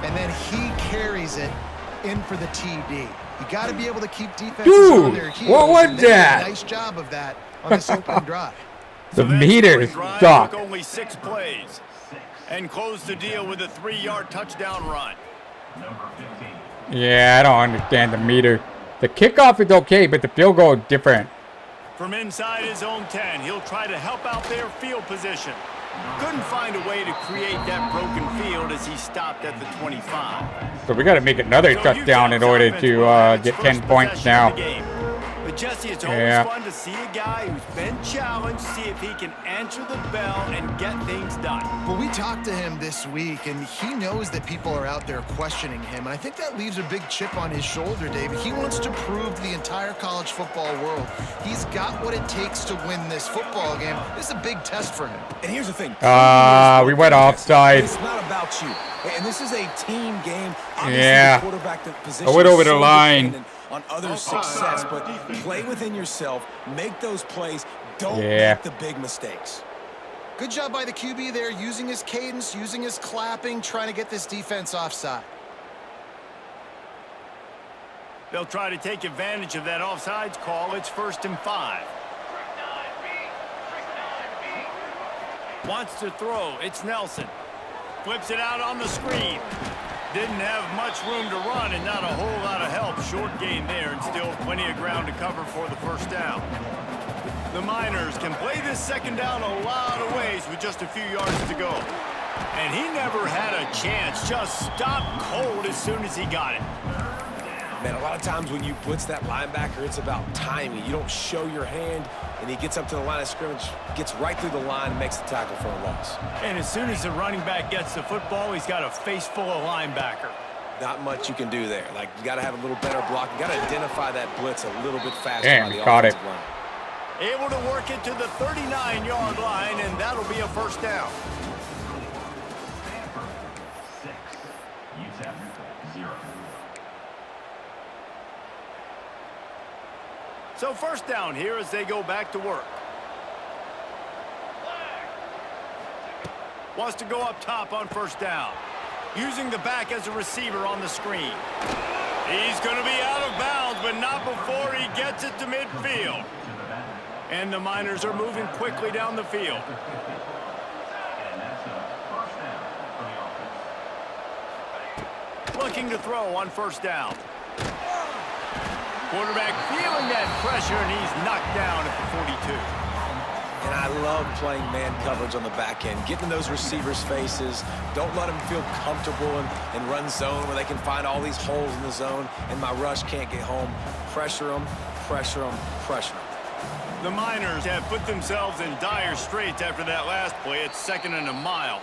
and then he carries it in for the TD. You got to be able to keep defenses on their heels. What was and they did that? a nice job of that on this opening drive. The meters suck. Only 6 plays and close the deal with a 3-yard touchdown run. Yeah, I don't understand the meter. The kickoff is okay, but the field goal is different. From inside his own 10, he'll try to help out their field position. Couldn't find a way to create that broken field as he stopped at the 25. So we got to make another touchdown in order to get 10 points now. But Jesse, it's always fun to see a guy who's been challenged, see if he can answer the bell and get things done. Well, we talked to him this week, and he knows that people are out there questioning him. And I think that leaves a big chip on his shoulder, David. He wants to prove to the entire college football world he's got what it takes to win this football game. This is a big test for him. And here's the thing. We went offside. It's not about you. And this is a team game. Obviously, Yeah. the quarterback position I went over is the so line. dependent on others' success, but play within yourself, make those plays, don't Yeah. make the big mistakes. Good job by the QB there, using his cadence, using his clapping, trying to get this defense offside. They'll try to take advantage of that offsides call. It's 1st and 5. Wants to throw. It's Nelson. Flips it out on the screen. Didn't have much room to run and not a whole lot of help. Short gain there and still plenty of ground to cover for the 1st down. The Miners can play this 2nd down a lot of ways with just a few yards to go. And he never had a chance. Just stopped cold as soon as he got it. Man, a lot of times when you blitz that linebacker, it's about timing. You don't show your hand, and he gets up to the line of scrimmage, gets right through the line, and makes the tackle for a loss. And as soon as the running back gets the football, he's got a face full of linebacker. Not much you can do there. Like, you got to have a little better block. You got to identify that blitz a little bit faster. Damn, on the we caught it. offensive line. Able to work it to the 39-yard line, and that'll be a 1st down. So 1st down here as they go back to work. Wants to go up top on 1st down. Using the back as a receiver on the screen. He's going to be out of bounds, but not before he gets it to midfield. And the Miners are moving quickly down the field. Looking to throw on 1st down. Quarterback feeling that pressure, and he's knocked down at the 42. And I love playing man coverage on the back end, getting in those receivers' faces. Don't let them feel comfortable and run zone where they can find all these holes in the zone, and my rush can't get home. Pressure them, pressure them, pressure them. The Miners have put themselves in dire straits after that last play. It's 2nd and a mile.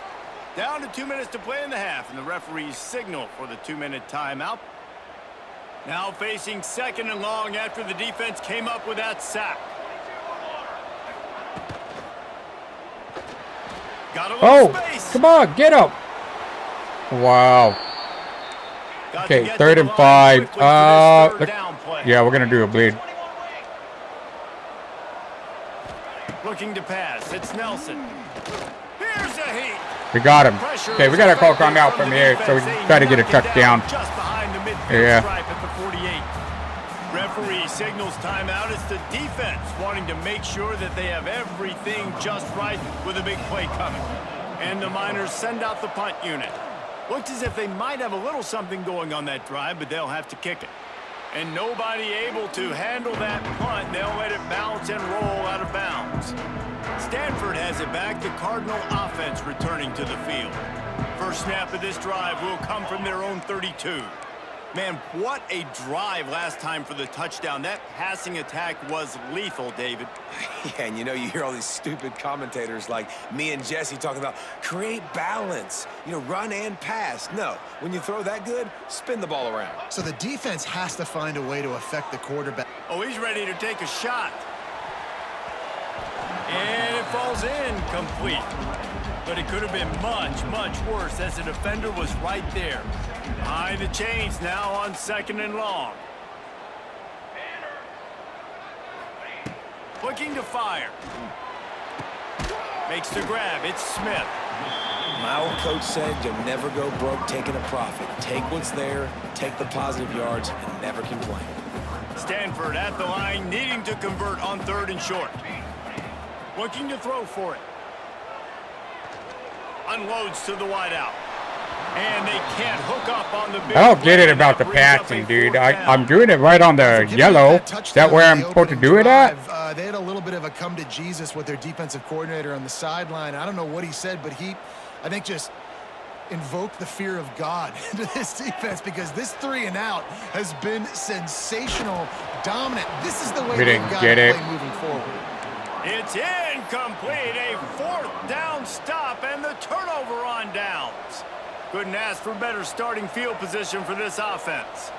Down to 2 minutes to play in the half, and the referees signal for the 2-minute timeout. Now facing 2nd and long after the defense came up with that sack. Got a little space. Come on, get up. Wow. Got Okay, to get 3rd to and the 5. line quickly for this 3rd down play. Yeah, we're going to do a bleed. Looking to pass. It's Nelson. Here's a heat. We got him. Pressure Okay, we is got to call effective timeout from from the here so we defense. can try to get a They knock it touchdown. down just behind the midfield Yeah. stripe at the 48. Referee signals timeout. It's the defense wanting to make sure that they have everything just right with a big play coming. And the Miners send out the punt unit. Looks as if they might have a little something going on that drive, but they'll have to kick it. And nobody able to handle that punt. They'll let it bounce and roll out of bounds. Stanford has it back. The Cardinal offense returning to the field. First snap of this drive will come from their own 32. Man, what a drive last time for the touchdown. That passing attack was lethal, David. Yeah, and you know, you hear all these stupid commentators like me and Jesse talking about create balance, you know, run and pass. No, when you throw that good, spin the ball around. So the defense has to find a way to affect the quarterback. Oh, he's ready to take a shot. And it falls in complete. But it could have been much, much worse as the defender was right there. Behind the chains now on 2nd and long. Looking to fire. Makes the grab. It's Smith. My old coach said you'll never go broke taking a profit. Take what's there, take the positive yards, and never complain. Stanford at the line, needing to convert on 3rd and short. Looking to throw for it. Unloads to the wideout. And they can't hook up on the big I don't get it play. about the That brings up passing, a dude. 4th down. I'm doing it right on the yellow. Is that where I'm supposed to do it at? They had a little bit of a come to Jesus with their defensive coordinator on the sideline. I don't know what he said, but he, I think, just invoked the fear of God into this defense because this 3 and out has been sensational, dominant. This is the way We they've didn't got get to it. play moving forward. It's incomplete. A 4th down stop and the turnover on downs. Couldn't ask for better starting field position for this offense.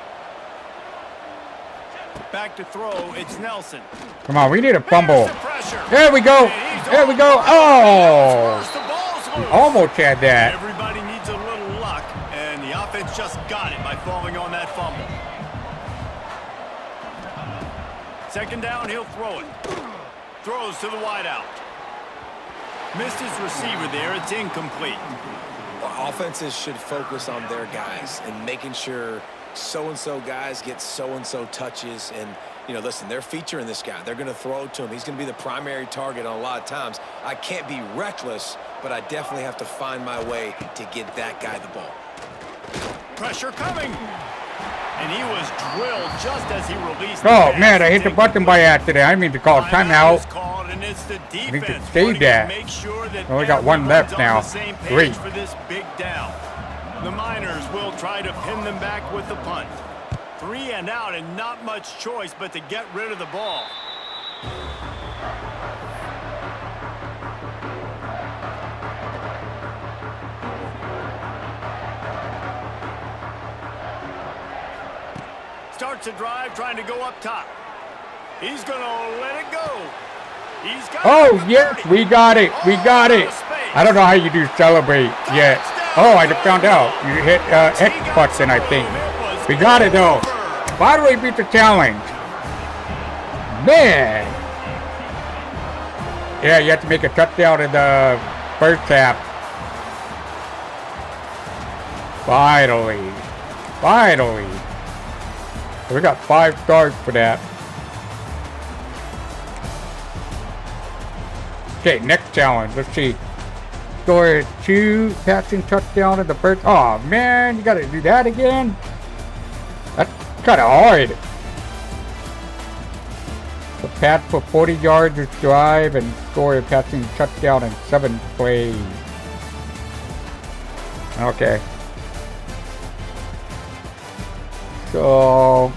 Back to throw. It's Nelson. Come on, we need a fumble. There's the pressure. There we go. And he's There we on go. the Oh, first. The ball's loose. almost had that. Everybody needs a little luck, and the offense just got it by falling on that fumble. 2nd down, he'll throw it. Throws to the wideout. Missed his receiver there. It's incomplete. Well, offenses should focus on their guys and making sure so-and-so guys get so-and-so touches. And, you know, listen, they're featuring this guy. They're going to throw it to him. He's going to be the primary target on a lot of times. I can't be reckless, but I definitely have to find my way to get that guy the ball. Pressure coming. And he was drilled just as he released. Oh, man, I hit the button by accident. I mean to call timeout. Called, and it's the I need to defense save wanting to that. make sure that We only got one everyone's left on now. the same page 3. for this big down. The Miners will try to pin them back with the punt. 3 and out, and not much choice but to get rid of the ball. Starts a drive, trying to go up top. He's going to let it go. He's got Oh, it. yes, we got it. We got it. I don't know how you do celebrate yet. Oh, I just found out. You hit X button, I think. We got it, though. Why do we beat the challenge? Man. Yeah, you have to make a touchdown in the first half. Finally. Finally. We got 5 stars for that. Okay, next challenge. Let's see. Score 2 passing touchdown in the first. Oh man, you gotta do that again? That's kinda hard. So pass for 40 yards this drive and score a passing touchdown in 7 plays. Okay. So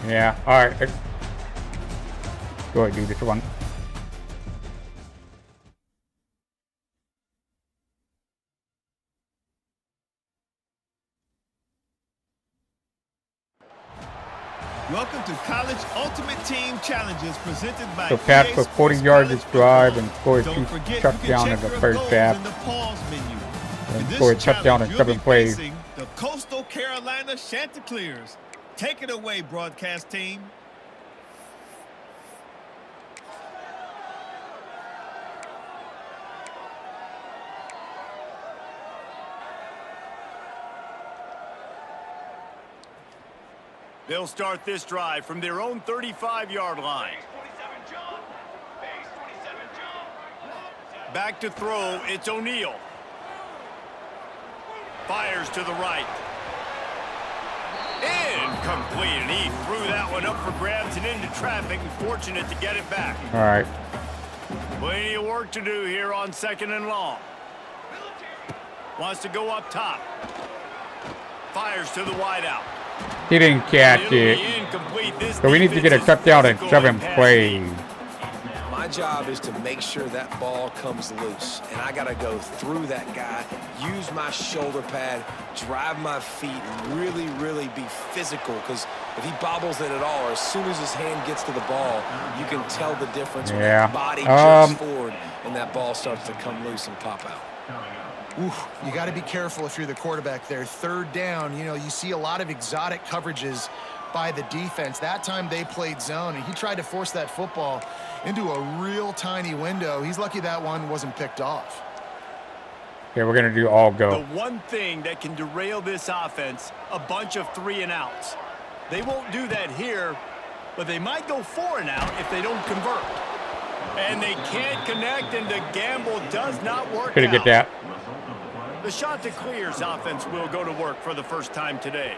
yeah, alright. Let's go ahead and do this one. Welcome to College Ultimate Team Challenges presented by So pass EA for Sports 40 yards College this drive Football. and score 2 Don't forget, you touchdowns can in check the your first goals half. in the pause menu. And In this score a touchdown challenge, in you'll 7 be plays. facing the Coastal Carolina Chanticleers. Take it away, broadcast team. They'll start this drive from their own 35-yard line. Back to throw, it's O'Neal. Fires to the right. Incomplete, and he threw that one up for grabs and into traffic, and fortunate to get it back. All right. Plenty of work to do here on 2nd and long. Wants to go up top. Fires to the wideout. He didn't catch it. So we need to get a touchdown in 7 plays. My job is to make sure that ball comes loose, and I got to go through that guy, use my shoulder pad, drive my feet, and really be physical, because if he bobbles it at all, or as soon as his hand gets to the ball, you can tell the difference when his body jerks forward and that ball starts to come loose and pop out. Oof, you got to be careful if you're the quarterback there. 3rd down, you know, you see a lot of exotic coverages by the defense. That time they played zone, and he tried to force that football into a real tiny window. He's lucky that one wasn't picked off. Okay, we're going to do all go. The one thing that can derail this offense, a bunch of 3 and outs. They won't do that here, but they might go 4 and out if they don't convert. And they can't connect, and the gamble does not work Couldn't get that. The shot to clears offense will go to work for the first time today.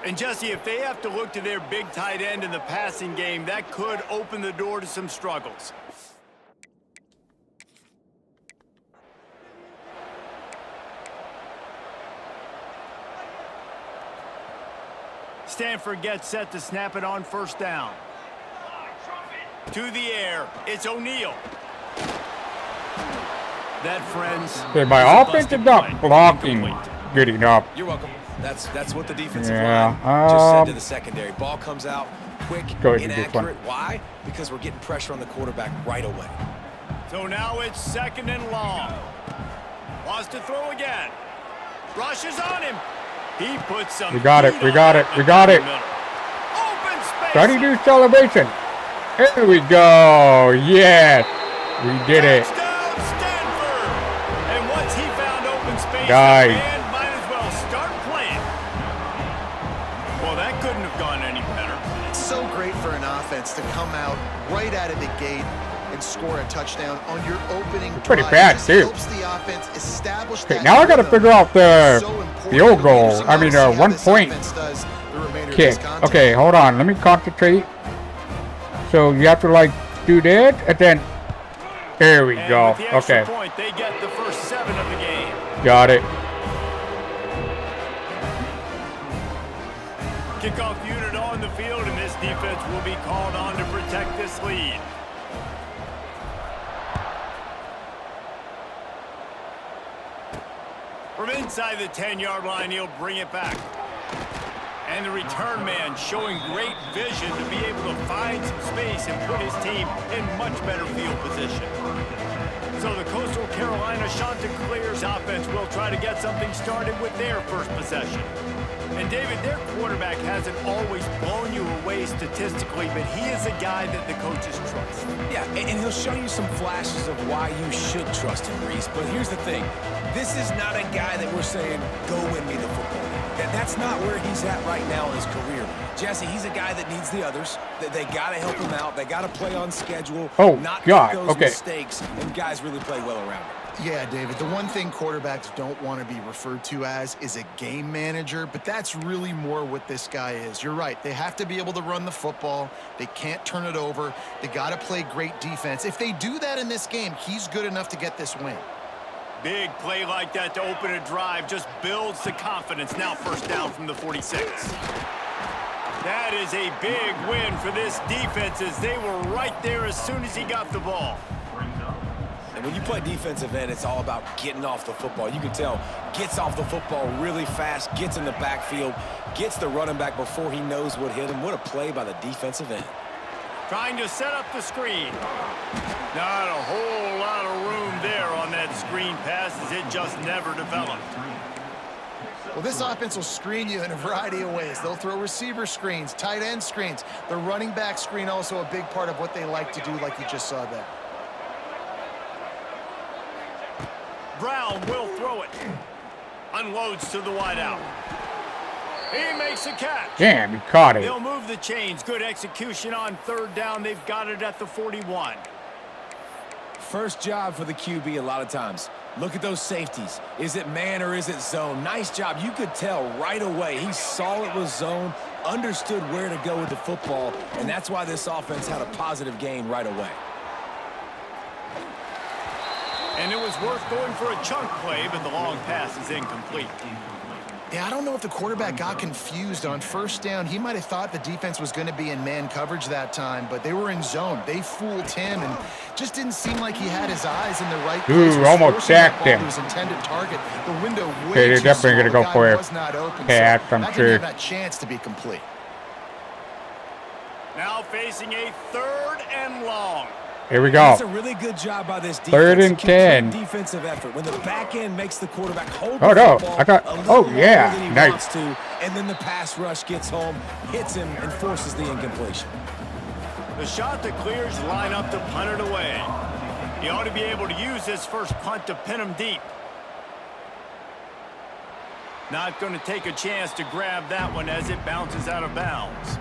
And Jesse, if they have to look to their big tight end in the passing game, that could open the door to some struggles. Stanford gets set to snap it on 1st down. To the air, it's O'Neal. That, friends, Okay, my offense is not blocking good enough. You're welcome. That's what the defensive line just said to the secondary. Ball comes out quick, inaccurate. Why? Because we're getting pressure on the quarterback right away. So now it's 2nd and long. Wants to throw again. Rushes on him. He puts some. We got it. We got it. We got it. Open space. Ready to do celebration. Here we go. Yes. We did it. Touchdown, Stanford. And once he found open space, Guys. the man might as well start playing. Well, that couldn't have gone any better. It's so great for an offense to come out right out of the gate and score a touchdown on your opening drive. Pretty fast, too. Helps the offense establish Okay, that now I got to rhythm. figure out the So important. field goal. Leaders I mean, want to see how 1 this point offense does the remainder of kick. this contest. Okay, hold on. Let me concentrate. So you have to like do that, and then there we And go. with the extra Okay, point, they get the first 7 of the game. got it. Kickoff unit on the field, and this defense will be called on to protect this lead. From inside the 10-yard line, he'll bring it back. And the return man showing great vision to be able to find some space and put his team in much better field position. So the Coastal Carolina Chanticleers offense will try to get something started with their first possession. And David, their quarterback hasn't always blown you away statistically, but he is a guy that the coaches trust. Yeah, and he'll show you some flashes of why you should trust him, Reese. But here's the thing. This is not a guy that we're saying, go win me the football game. That's not where he's at right now in his career. Jesse, he's a guy that needs the others. They got to help him out. They got to play on schedule. Oh, not God. make those Okay. mistakes, and guys really play well around him. Yeah, David, the one thing quarterbacks don't want to be referred to as is a game manager, but that's really more what this guy is. You're right. They have to be able to run the football. They can't turn it over. They got to play great defense. If they do that in this game, he's good enough to get this win. Big play like that to open a drive just builds the confidence. Now 1st down from the 46. That is a big win for this defense as they were right there as soon as he got the ball. And when you play defensive end, it's all about getting off the football. You can tell, gets off the football really fast, gets in the backfield, gets the running back before he knows what hit him. What a play by the defensive end. Trying to set up the screen. Not a whole lot of room there on that screen pass as it just never developed. Well, this offense will screen you in a variety of ways. They'll throw receiver screens, tight end screens. The running back screen also a big part of what they like to do, like you just saw there. Brown will throw it. Unloads to the wideout. He makes a catch. Damn, he caught it. They'll move the chains. Good execution on third down. They've got it at the 41. First job for the QB a lot of times. Look at those safeties. Is it man or is it zone? Nice job. You could tell right away. He saw it was zone, understood where to go with the football, and that's why this offense had a positive gain right away. And it was worth going for a chunk play, but the long pass is incomplete. Yeah, I don't know if the quarterback got confused on first down. He might have thought the defense was going to be in man coverage that time, but they were in zone. They fooled him and just didn't seem like he had his eyes in the right place. Ooh, almost sacked him. His intended target. The window way Okay, they're too definitely small. going to go The for guy it. was not open, Pass, so I'm that sure. didn't have that chance to be complete. Now facing a 3rd and long. Here we That's a go. really good job by this defense. 3rd and Complete 10. defensive effort. When the back end makes the quarterback hold Oh, the no. football I thought- a little oh, longer yeah. than he Nice. wants to, and then the pass rush gets home, hits him, and forces the incompletion. The shot that clears line up to punt it away. He ought to be able to use this first punt to pin him deep. Not going to take a chance to grab that one as it bounces out of bounds.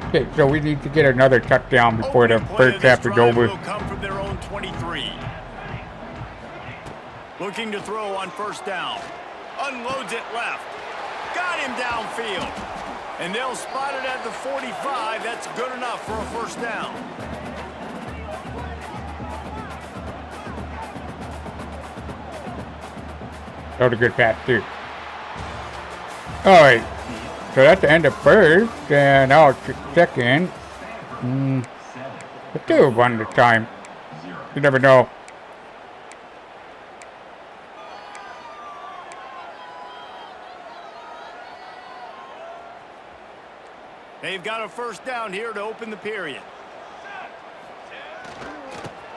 Okay, so we need to get another touchdown before the Opening play first of this half is drive over. will come from their own 23. Looking to throw on first down. Unloads it left. Got him downfield. And they'll spot it at the 45. That's good enough for a first down. That was a good pass, too. All right. So that's the end of first, and now it's second. Let's do it one at a time. You never know. They've got a first down here to open the period.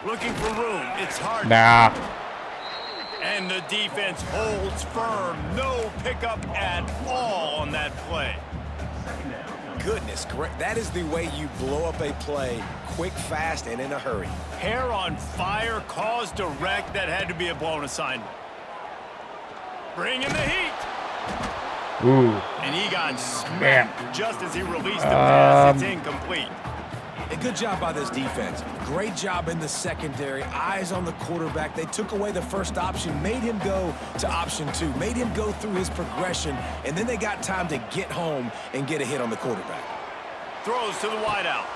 Looking for room. It's hard. Nah. And the defense holds firm. No pickup at all on that play. Goodness, correct. That is the way you blow up a play, quick, fast, and in a hurry. Hair on fire, cause direct. That had to be a blown assignment. Bring in the heat. Ooh. And he got smacked Man. just as he released the pass. It's incomplete. A good job by this defense. Great job in the secondary. Eyes on the quarterback. They took away the first option, made him go to option 2, made him go through his progression, and then they got time to get home and get a hit on the quarterback. Throws to the wideout.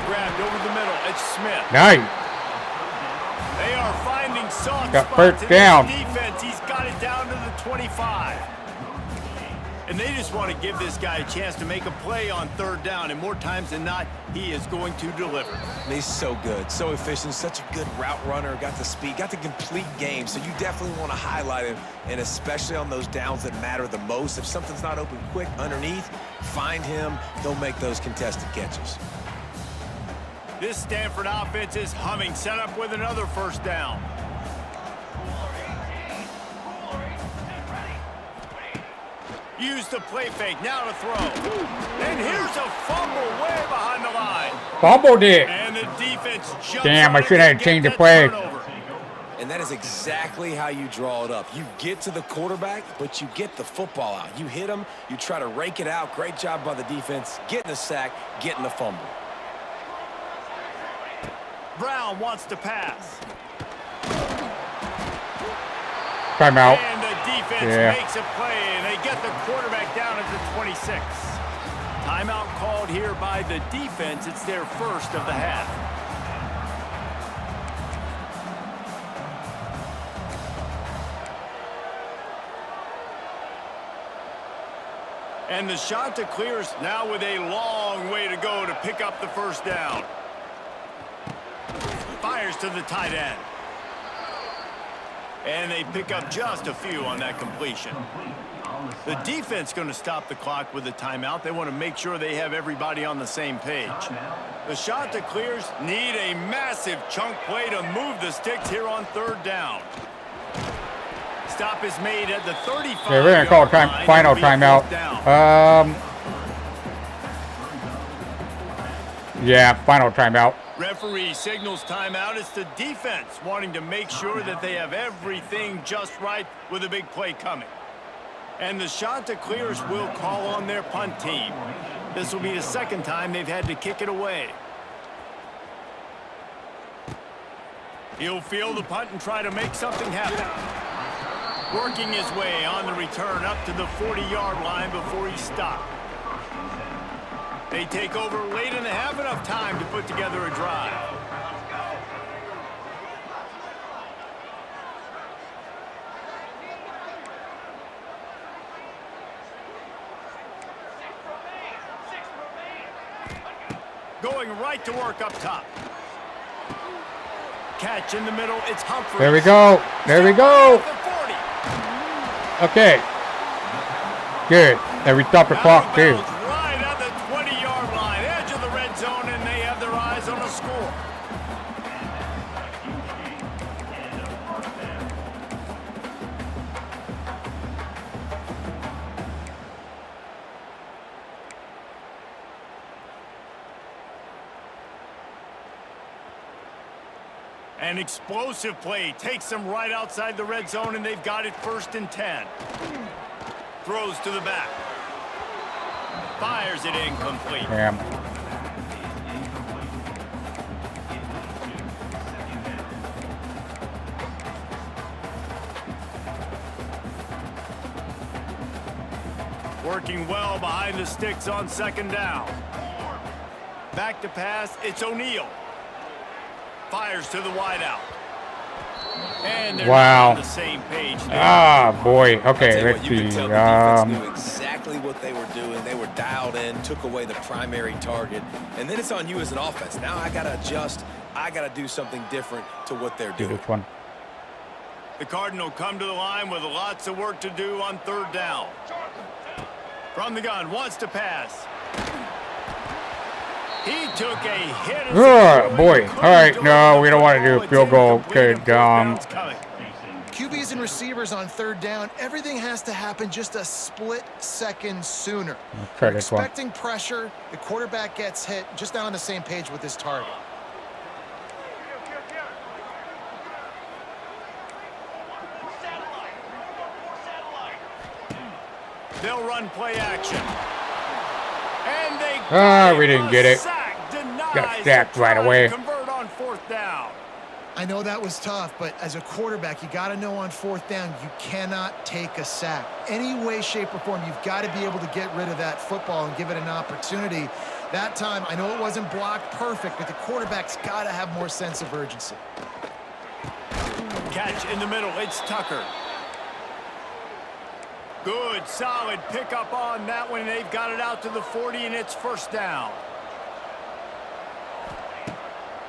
Grabbed over the middle. It's Smith. Nice. They are finding soft Got spots first in down. this defense. He's got it down to the 25. And they just want to give this guy a chance to make a play on third down. And more times than not, he is going to deliver. He's so good, so efficient, such a good route runner, got the speed, got the complete game. So you definitely want to highlight him, and especially on those downs that matter the most. If something's not open quick underneath, find him. He'll make those contested catches. This Stanford offense is humming, set up with another first down. Use the play fake, now to throw. And here's a fumble way behind the line. Fumbled it. And the defense jumps Damn, on I should it have to changed get the play. that turnover. And that is exactly how you draw it up. You get to the quarterback, but you get the football out. You hit him, you try to rake it out. Great job by the defense, getting the sack, getting the fumble. Brown wants to pass. Timeout. And the defense makes a play, and they get the quarterback down at the 26. Timeout called here by the defense. It's their first of the half. And the shot to clears now with a long way to go to pick up the first down. Fires to the tight end. And they pick up just a few on that completion. The defense going to stop the clock with a timeout. They want to make sure they have everybody on the same page. The shot to clears need a massive chunk play to move the sticks here on third down. Stop is made at the 35. Okay, we're gonna call final timeout. Yeah, final timeout. Referee signals timeout. It's the defense wanting to make sure that they have everything just right with a big play coming. And the shot to clears will call on their punt team. This will be the second time they've had to kick it away. He'll field the punt and try to make something happen. Working his way on the return up to the 40-yard line before he stopped. They take over late and they have enough time to put together a drive. Going right to work up top. Catch in the middle. It's Humphrey. There we go. There we go. Okay. Good. And we stopped the clock too. Right at the 20-yard line, edge of the red zone, and they have their eyes on a score. An explosive play takes them right outside the red zone, and they've got it 1st and 10. Throws to the back. Fires it incomplete. Damn. Working well behind the sticks on 2nd down. Back to pass, it's O'Neal. Fires to the wideout. And they're Wow. on the same page now. Ah, boy. Okay, Tell you let's what, you could see. tell the defense knew exactly what they were doing. They were dialed in, took away the primary target, and then it's on you as an offense. Now I got to adjust. I got to do something different to what they're do doing. this one. The Cardinal come to the line with lots of work to do on 3rd down. From the gun, wants to pass. He took a hit. Oh, boy. All right, no, we don't want to do a field goal. Good. QBs and receivers on 3rd down, everything has to happen just a split second sooner. Try this one. Expecting pressure, the quarterback gets hit, just not on the same page with his target. They'll run play action. And they We didn't get it. Got sacked right away. Convert on 4th down. I know that was tough, but as a quarterback, you got to know on 4th down, you cannot take a sack. Any way, shape, or form, you've got to be able to get rid of that football and give it an opportunity. That time, I know it wasn't blocked perfect, but the quarterback's got to have more sense of urgency. Catch in the middle. It's Tucker. Good, solid pickup on that one. They've got it out to the 40, and it's 1st down.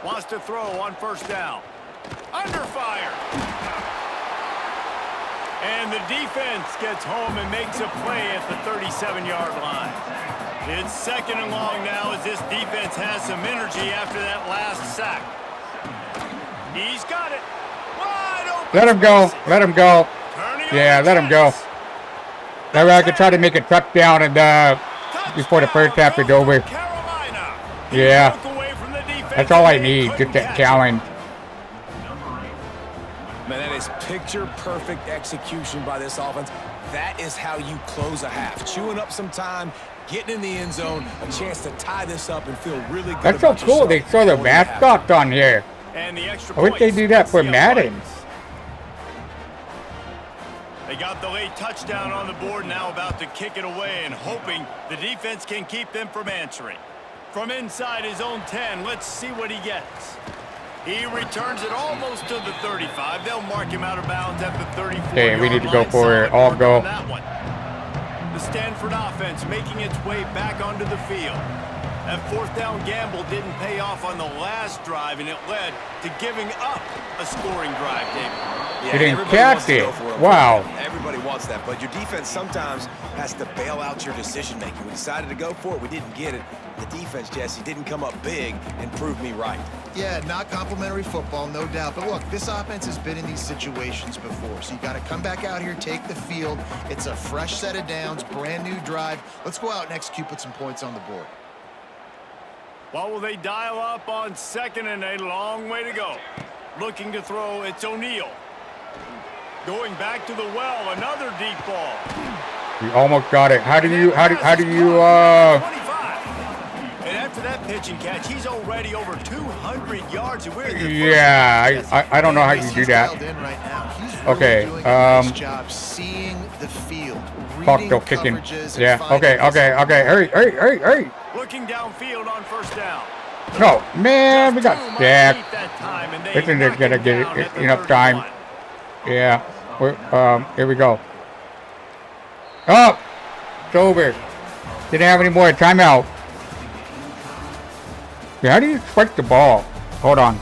Wants to throw on 1st down. Under fire. And the defense gets home and makes a play at the 37-yard line. It's 2nd and long now as this defense has some energy after that last sack. He's got it. Wide open. Let him go. Let him go. Yeah, let him go. That way I could try to make a touchdown and before the first half is over. Yeah. That's all I need. Get that challenge. Man, that is picture-perfect execution by this offense. That is how you close a half. Chewing up some time, getting in the end zone, a chance to tie this up and feel really good. That's so cool. They show the mascot on here. And the extra I wish they do that for Madden. They got the late touchdown on the board, now about to kick it away and hoping the defense can keep them from answering. From inside his own 10, let's see what he gets. He returns it almost to the 35. They'll mark him out of bounds at the 34. Okay, we need to go for it. All go. The Stanford offense making its way back onto the field. That 4th down gamble didn't pay off on the last drive, and it led to giving up a scoring drive, David. Yeah, he didn't catch it. Wow. Everybody wants that, but your defense sometimes has to bail out your decision-making. We decided to go for it. We didn't get it. The defense, Jesse, didn't come up big and prove me right. Yeah, not complimentary football, no doubt. But look, this offense has been in these situations before. So you got to come back out here, take the field. It's a fresh set of downs, brand new drive. Let's go out and execute, put some points on the board. What will they dial up on 2nd and a long way to go? Looking to throw, it's O'Neal. Going back to the well, another deep ball. You almost got it. How do you 25. And after that pitch and catch, he's already over 200 yards. And we're in the Yeah, I don't know how you do that. In right now. He's really Okay, doing a nice job seeing the field, Clock reading still kicking. coverages, and Yeah, finding okay. Hurry. looking downfield on first down. No, man, we got Just sacked. that time, and they Isn't knock it gonna him get down at the enough time? 31. Yeah, here we go. Oh, it's over. Didn't have any more timeout. Yeah, how do you spike the ball? Hold on.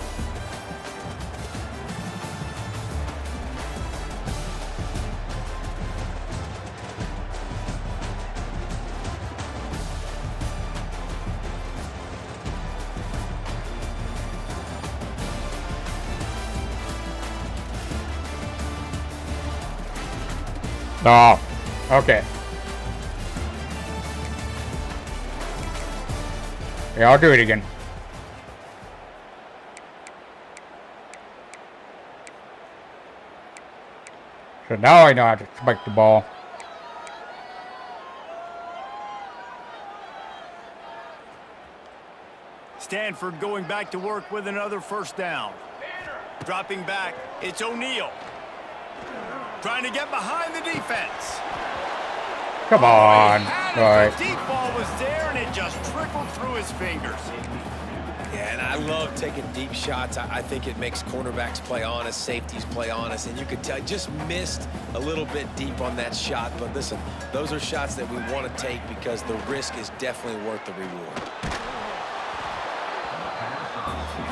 Oh, okay. Yeah, I'll do it again. So now I know how to spike the ball. Stanford going back to work with another first down. Dropping back, it's O'Neal. Trying to get behind the defense. Come on. All All right. The deep ball was there, and it just trickled through his fingers. Yeah, and I love taking deep shots. I think it makes cornerbacks play honest, safeties play honest, and you could tell just missed a little bit deep on that shot. But listen, those are shots that we want to take because the risk is definitely worth the reward.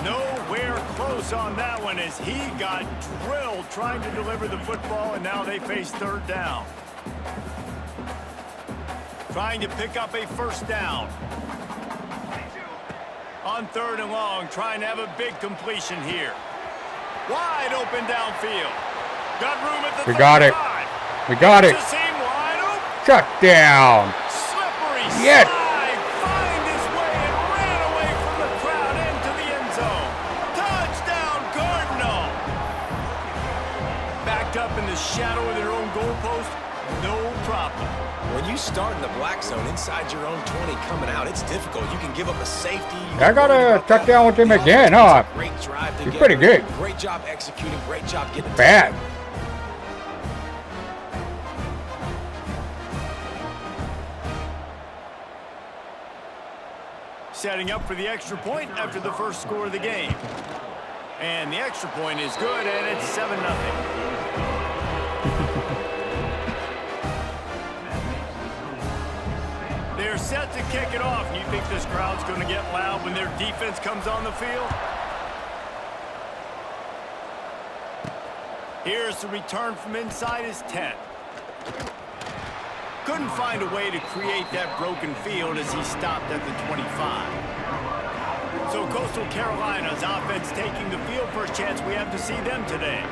Nowhere close on that one as he got drilled trying to deliver the football, and now they face third down. Trying to pick up a first down. On third and long, trying to have a big completion here. Wide open downfield. Got room at the 35. We got it. We got it. Just seemed wide open. Shut down. Slippery Yes. slide. Find his way and ran away from the crowd into the end zone. Touchdown, Cardinal. Backed up in the shadow of their own goalpost. No problem. When you start in the black zone inside your own 20 coming out, it's difficult. You can give up a safety. I got a touchdown with him again, huh? Great drive to He's pretty good. Great job executing. Great job getting it. Bad. Setting up for the extra point after the first score of the game. And the extra point is good, and it's 7-0. They're set to kick it off. And you think this crowd's going to get loud when their defense comes on the field? Here's the return from inside his 10. Couldn't find a way to create that broken field as he stopped at the 25. So Coastal Carolina's offense taking the field. First chance we have to see them today.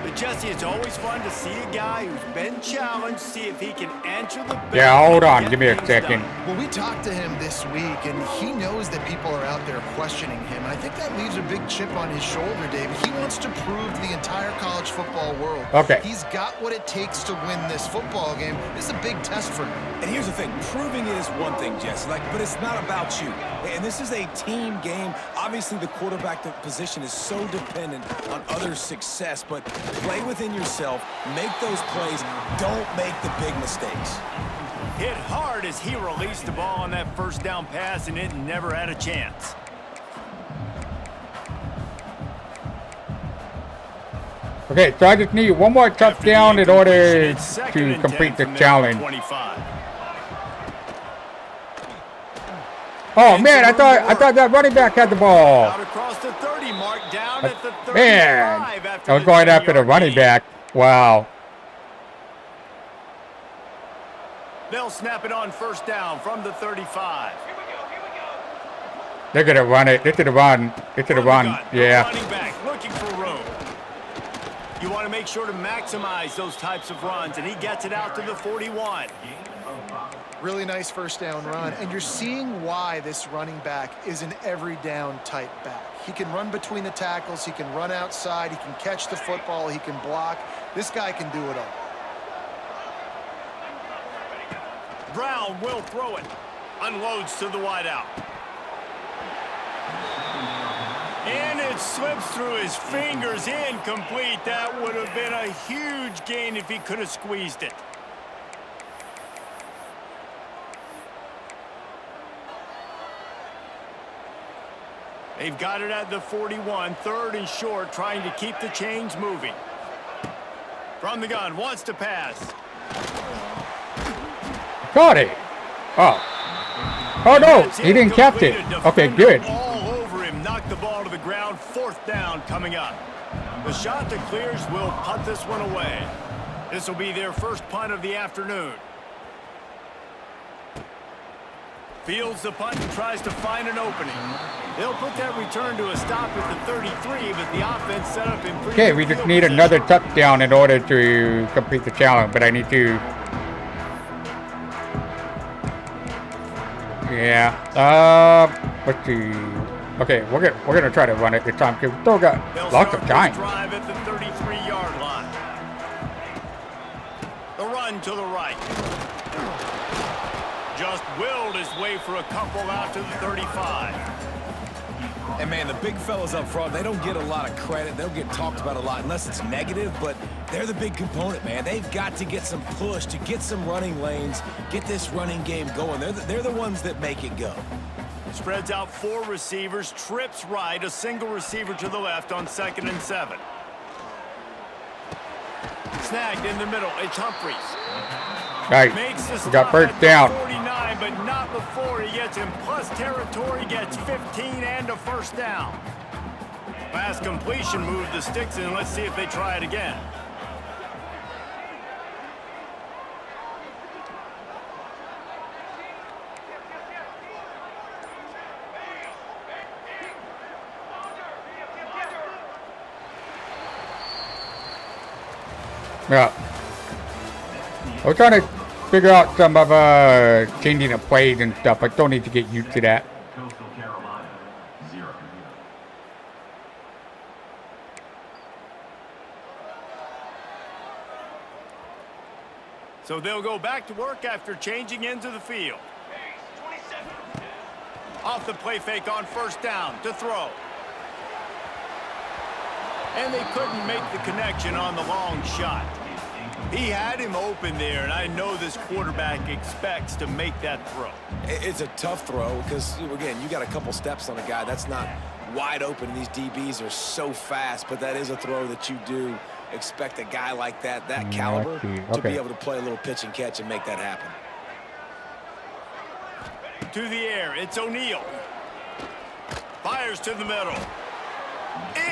But Jesse, it's always fun to see a guy who's been challenged, see if he can answer the bell. Yeah, hold on. Give me a second. Well, we talked to him this week, and he knows that people are out there questioning him. And I think that leaves a big chip on his shoulder, David. He wants to prove to the entire college football world. Okay. He's got what it takes to win this football game. This is a big test for him. And here's the thing, proving it is one thing, Jesse, but it's not about you. And this is a team game. Obviously, the quarterback position is so dependent on others' success, but play within yourself, make those plays, don't make the big mistakes. Hit hard as he released the ball on that first down pass, and it never had a chance. Okay, so I just need one more touchdown in order to complete the challenge. 25. Oh man, I thought that running back had the ball. Out across the 30 mark, down at the 35. Man, after I was going after the 10-yard running gain. back. Wow. They'll snap it on first down from the 35. They're gonna run it. It's to the run. It's to the run. Yeah. Running back looking for room. You want to make sure to maximize those types of runs, and he gets it out to the 41. Really nice first down run, and you're seeing why this running back is an every down type back. He can run between the tackles, he can run outside, he can catch the football, he can block. This guy can do it all. Brown will throw it. Unloads to the wideout. And it slips through his fingers, incomplete. That would have been a huge gain if he could have squeezed it. They've got it at the 41, 3rd and short, trying to keep the chains moving. From the gun, wants to pass. Got it. Oh. Oh, no. He didn't catch it. Okay, good. All over him, knocked the ball to the ground. 4th down coming up. The shot that clears will punt this one away. This will be their first punt of the afternoon. Fields the punt and tries to find an opening. They'll put that return to a stop at the 33, but the offense set up in pretty Okay, we just need another touchdown in order to complete the challenge, but I need to... Yeah. Let's see. Okay, we're gonna try to run it this time because we still got lots of time. Drive at the 33-yard line. The run to the right. Just willed his way for a couple out to the 35. And, man, the big fellas up front, they don't get a lot of credit. They don't get talked about a lot unless it's negative, but they're the big component, man. They've got to get some push, to get some running lanes, get this running game going. They're the ones that make it go. Spreads out 4 receivers, trips right, a single receiver to the left on 2nd and 7. Snagged in the middle, it's Humphries. Right, we got first down. 49, but not before he gets in plus territory, gets 15 and a first down. Pass completion, move the sticks in. Let's see if they try it again. Yeah. We're trying to figure out some of changing the plays and stuff. I still need to get used to that. So they'll go back to work after changing into the field. Off the play fake on 1st down to throw. And they couldn't make the connection on the long shot. He had him open there, and I know this quarterback expects to make that throw. It's a tough throw because, again, you got a couple steps on a guy. That's not wide open. These DBs are so fast, but that is a throw that you do expect a guy like that caliber to be able to play a little pitch and catch and make that happen. To the air, it's O'Neal. Fires to the middle.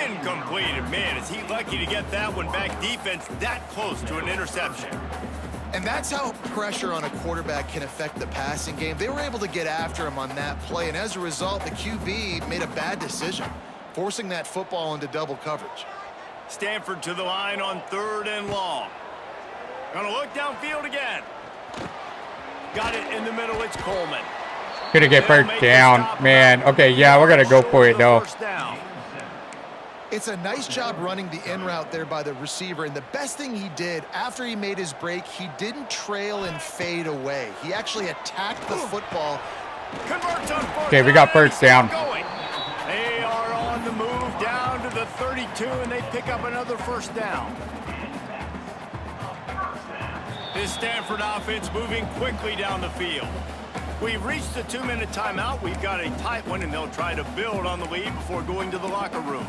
Incomplete. Man, is he lucky to get that one back. Defense that close to an interception. And that's how pressure on a quarterback can affect the passing game. They were able to get after him on that play, and as a result, the QB made a bad decision, forcing that football into double coverage. Stanford to the line on 3rd and long. Gonna look downfield again. Got it in the middle, it's Coleman. Gonna get first down, man. Okay, yeah, we're gonna go for it, though. It's a nice job running the in route there by the receiver, and the best thing he did after he made his break, he didn't trail and fade away. He actually attacked the football. Okay, we got first down. They are on the move down to the 32, and they pick up another 1st down. This Stanford offense moving quickly down the field. We've reached the 2-minute timeout. We've got a tight one, and they'll try to build on the lead before going to the locker room.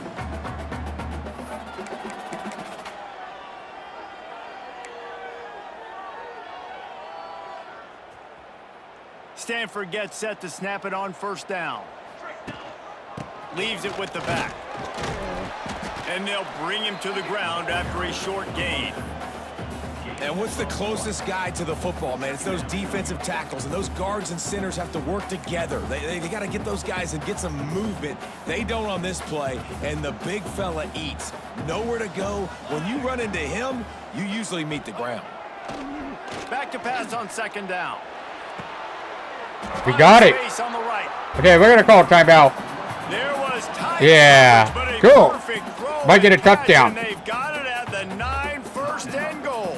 Stanford gets set to snap it on 1st down. Leaves it with the back. And they'll bring him to the ground after a short gain. And what's the closest guy to the football, man? It's those defensive tackles, and those guards and centers have to work together. They got to get those guys and get some movement. They don't on this play, and the big fella eats. Nowhere to go. When you run into him, you usually meet the ground. Back to pass on 2nd down. We got it. Okay, we're gonna call a timeout. There was time. Yeah, cool. Might get a touchdown. They've got it at the 9, 1st and goal.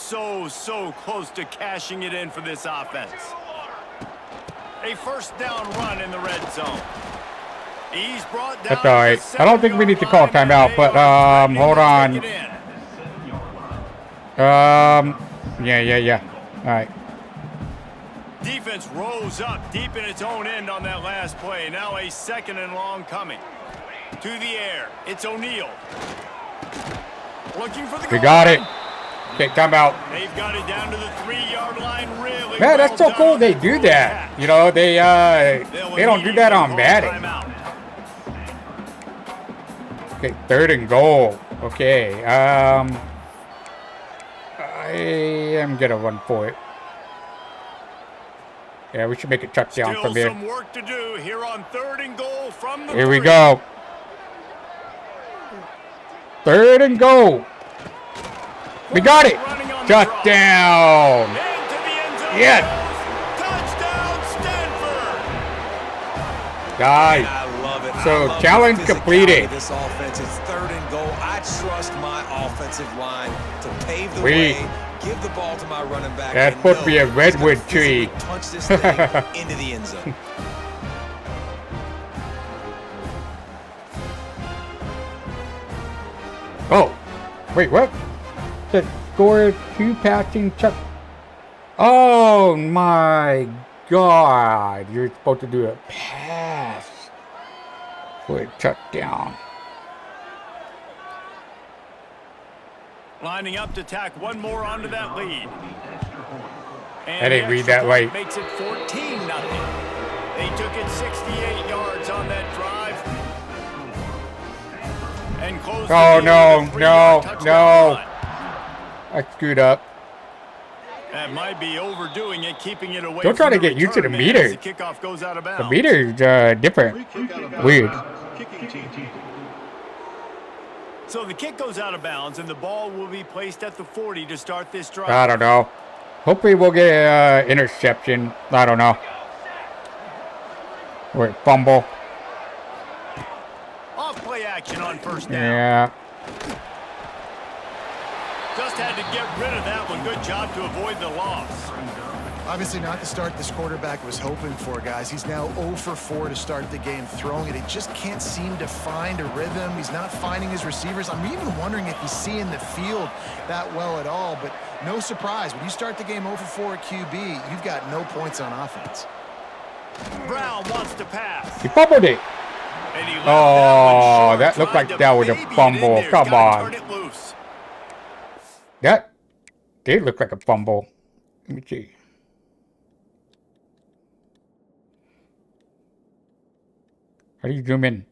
so close to cashing it in for this offense. A first down run in the red zone. He's brought down. That's all right. I don't think we need to call timeout, but hold on. Yeah. All right. Defense rose up deep in its own end on that last play. Now a 2nd and long coming. To the air. It's O'Neal. Looking for the goal. We got it. Okay, timeout. They've got it down to the 3-yard line. Really. Man, that's so cool they do that. You know, they don't do that on Madden. Okay, 3rd and goal. Okay, I am gonna run for it. Yeah, we should make a touchdown from here. Some work to do here on 3rd and goal from the Here we go. 3rd and goal. We got it. Touchdown. Yes. Touchdown, Stanford. Guys. I love it. So, I love challenge the physicality completed. of this offense. It's 3rd and goal. I trust my offensive line to pave the Sweet. way. Give the ball to my running back. That's and supposed to be a know he's gonna redwood tree. physically punch this thing into the end zone. Oh, wait, what? That scored 2 passing touch. Oh my God! You're supposed to do a pass for a touchdown. Lining up to tack one more onto that lead. I didn't read that right. Makes it 14-0. They took it 68 yards on that drive. And closed Oh the no, game with a no, 3-yard touchdown no! run. I screwed up. That might be overdoing it, keeping it away. Don't try from to get used to the return man meter. as the kickoff goes out of bounds. The meter is different. Weird. Kicking team. So the kick goes out of bounds, and the ball will be placed at the 40 to start this drive. I don't know. Hopefully we'll get an interception. I don't know. Or fumble. Off play action on first down. Yeah. Just had to get rid of that one. Good job to avoid the loss. Obviously not the start this quarterback was hoping for, guys. He's now 0 for 4 to start the game throwing it. He just can't seem to find a rhythm. He's not finding his receivers. I'm even wondering if he's seeing the field that well at all. But no surprise. When you start the game 0 for 4 at QB, you've got no points on offense. Brown wants to pass. He fumbled it. And he left Oh, one short. that looked Tried like to that was a baby it in fumble. there. Come Gotta on. turn it loose. That did look like a fumble. Let me see. How do you zoom in?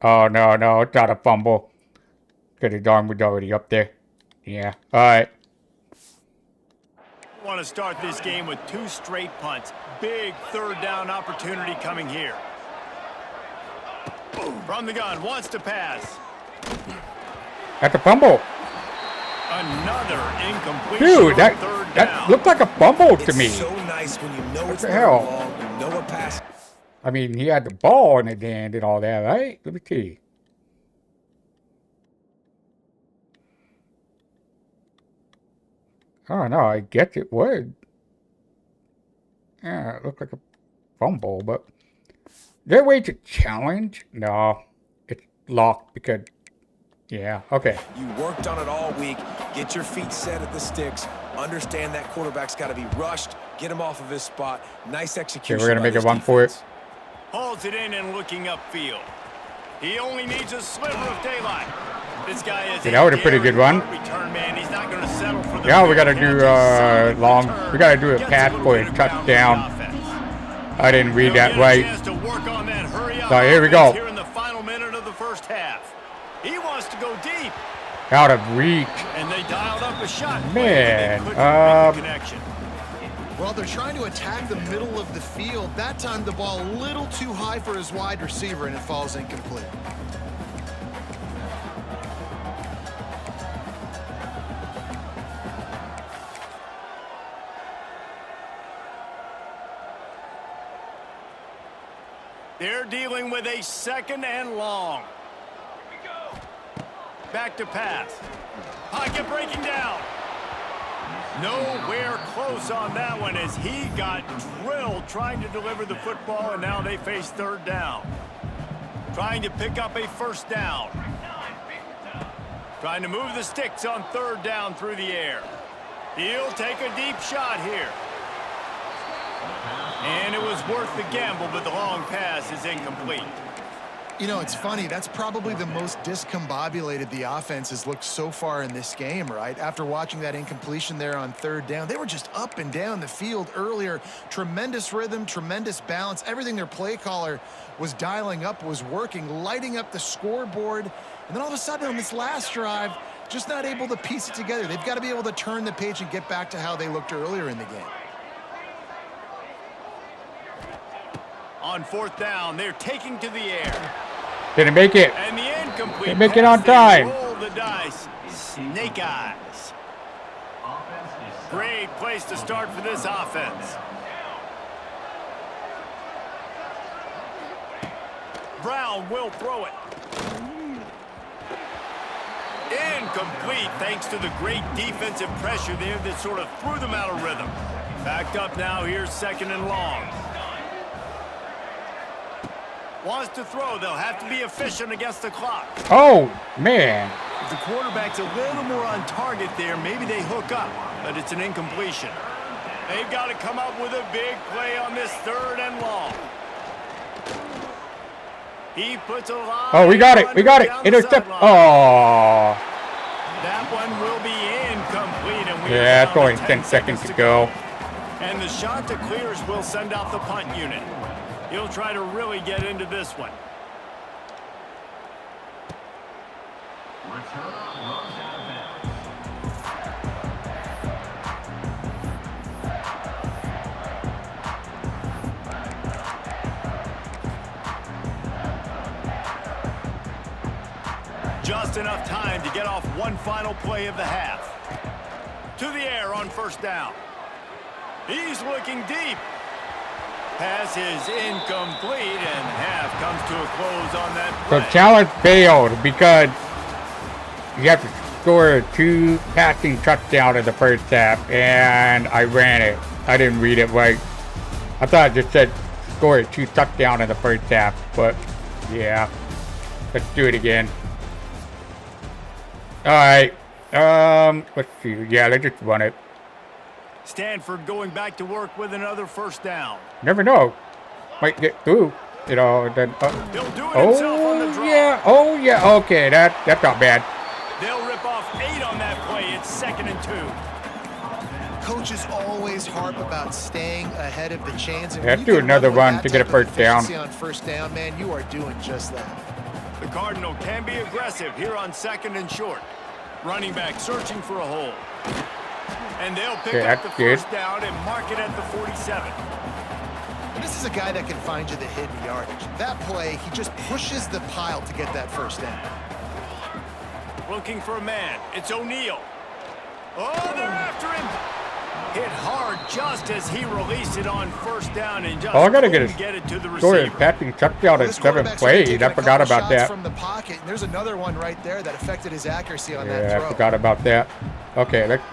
Oh, no, it's not a fumble. Because his arm was already up there. Yeah, alright. Want to start this game with 2 straight punts. Big 3rd down opportunity coming here. From the gun, wants to pass. That's a fumble. Another incompletion. Dude, on that 3rd down. looked like a fumble to me. It's so nice when you know it's the not hell? long, you know a pass. I mean, he had the ball in his hand and all that, right? Let me see. I don't know. I guess it would. Yeah, it looked like a fumble, but is there a way to challenge? No, it's locked because. Yeah. Okay. You worked on it all week. Get your feet set at the sticks. Understand that quarterback's got to be rushed. Get him off of his spot. Nice execution. Okay, we're gonna by make a this run for it. defense. Hauls it in and looking upfield. He only needs a sliver of daylight. This guy is Yeah, that was a pretty good run. Return man. He's not going to settle for the Yeah, we gotta do penalty. long. Return. We gotta do a Gets pass little for bit a of ground for the touchdown. offense. I didn't read They'll that get a right. chance to work on that hurry-up So here we go. offense here in the final minute of the first half. He wants to go deep, Out of reach. and they dialed up a shot. Man, But they couldn't make the connection. Well, they're trying to attack the middle of the field. That time the ball a little too high for his wide receiver, and it falls incomplete. They're dealing with a 2nd and long. back to pass. Pocket breaking down. Nowhere close on that one as he got drilled trying to deliver the football, and now they face third down. Trying to pick up a first down. Trying to move the sticks on third down through the air. He'll take a deep shot here. And it was worth the gamble, but the long pass is incomplete. You know, it's funny. That's probably the most discombobulated the offense has looked so far in this game, right? After watching that incompletion there on third down, they were just up and down the field earlier. Tremendous rhythm, tremendous balance. Everything their play caller was dialing up was working, lighting up the scoreboard. And then all of a sudden on this last drive, just not able to piece it together. They've got to be able to turn the page and get back to how they looked earlier in the game. On fourth down, they're taking to the air. Didn't make it. And the incomplete Didn't make it pass, on time. they roll the dice. Snake eyes. Great place to start for this offense. Brown will throw it. Incomplete thanks to the great defensive pressure there that sort of threw them out of rhythm. Backed up now, here's second and long. Wants to throw, they'll have to be efficient against the clock. Oh, man. If the quarterback's a little more on target there, maybe they hook up, but it's an incompletion. They've got to come up with a big play on this third and long. He puts a line. Oh, we got it. We got it. Intercept. Oh. That one will be incomplete. And Yeah, it's only 10 seconds to go. And the shot to clears will send out the punt unit. He'll try to really get into this one. Just enough time to get off one final play of the half. To the air on first down. He's looking deep. Pass is incomplete, and half comes to a close on that play. So challenge failed because you have to score 2 passing touchdowns in the first half, and I ran it. I didn't read it right. I thought it just said score 2 touchdowns in the first half, but yeah. Let's do it again. Alright. Let's see. Yeah, let's just run it. Stanford going back to work with another first down. Never know. Might get through. You know, then. He'll do it himself on the draw. Yeah. Oh, yeah. Okay, that's not bad. They'll rip off 8 on that play. It's 2nd and 2. Coaches always harp about staying ahead of the chains. And Let's do another run to get a first down. On first down, man, you are doing just that. The Cardinal can be aggressive here on 2nd and short. Running back searching for a hole. And they'll pick up the first down and mark it at the 47. This is a guy that can find you the hidden yardage. That play, he just pushes the pile to get that first down. Looking for a man. It's O'Neal. Oh, they're after him. Hit hard just as he released it on first down and just I gotta get it to the score receiver. passing touchdown in 7 plays. I forgot about that. From the pocket. And there's another one right there that affected his accuracy on that throw. Yeah, I forgot about that. Okay, let's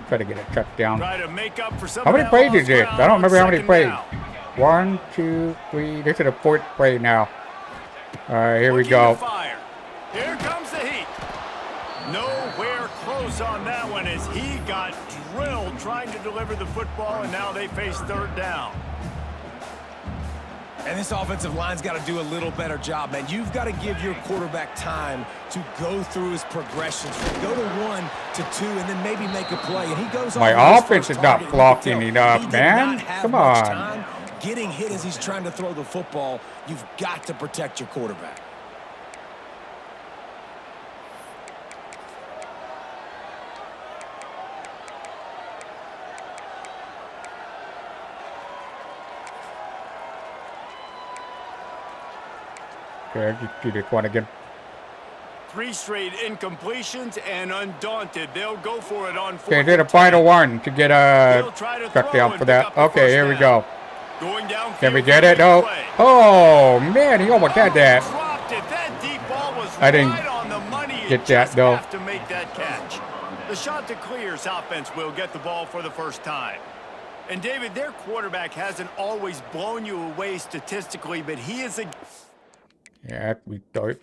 try to get a touchdown. Try to make up for some How many plays is this? I don't remember how many plays. Down. 1, 2, 3. This is the 4th play now. All right, here we go. Fire. Here comes the heat. Nowhere close on that one as he got drilled trying to deliver the football, and now they face third down. And this offensive line's got to do a little better job, man. You've got to give your quarterback time to go through his progressions. Go to 1 to 2 and then maybe make a play. And he goes My offense is not blocking enough, man. Come on. Time getting hit as he's trying to throw the football. You've got to protect your quarterback. Okay, just do this one again. 3 straight incompletions, and undaunted, they'll go for it on 4th. Okay, did a final one to get a touchdown for that. Okay, here we go. Going down. Can we get it? No. Oh man, he almost had that. Dropped it. That deep ball was I didn't right on the money. You get that just though. have to make that catch. The shot to clear's offense will get the ball for the first time. And David, their quarterback hasn't always blown you away statistically, but he is a... Yeah, we start.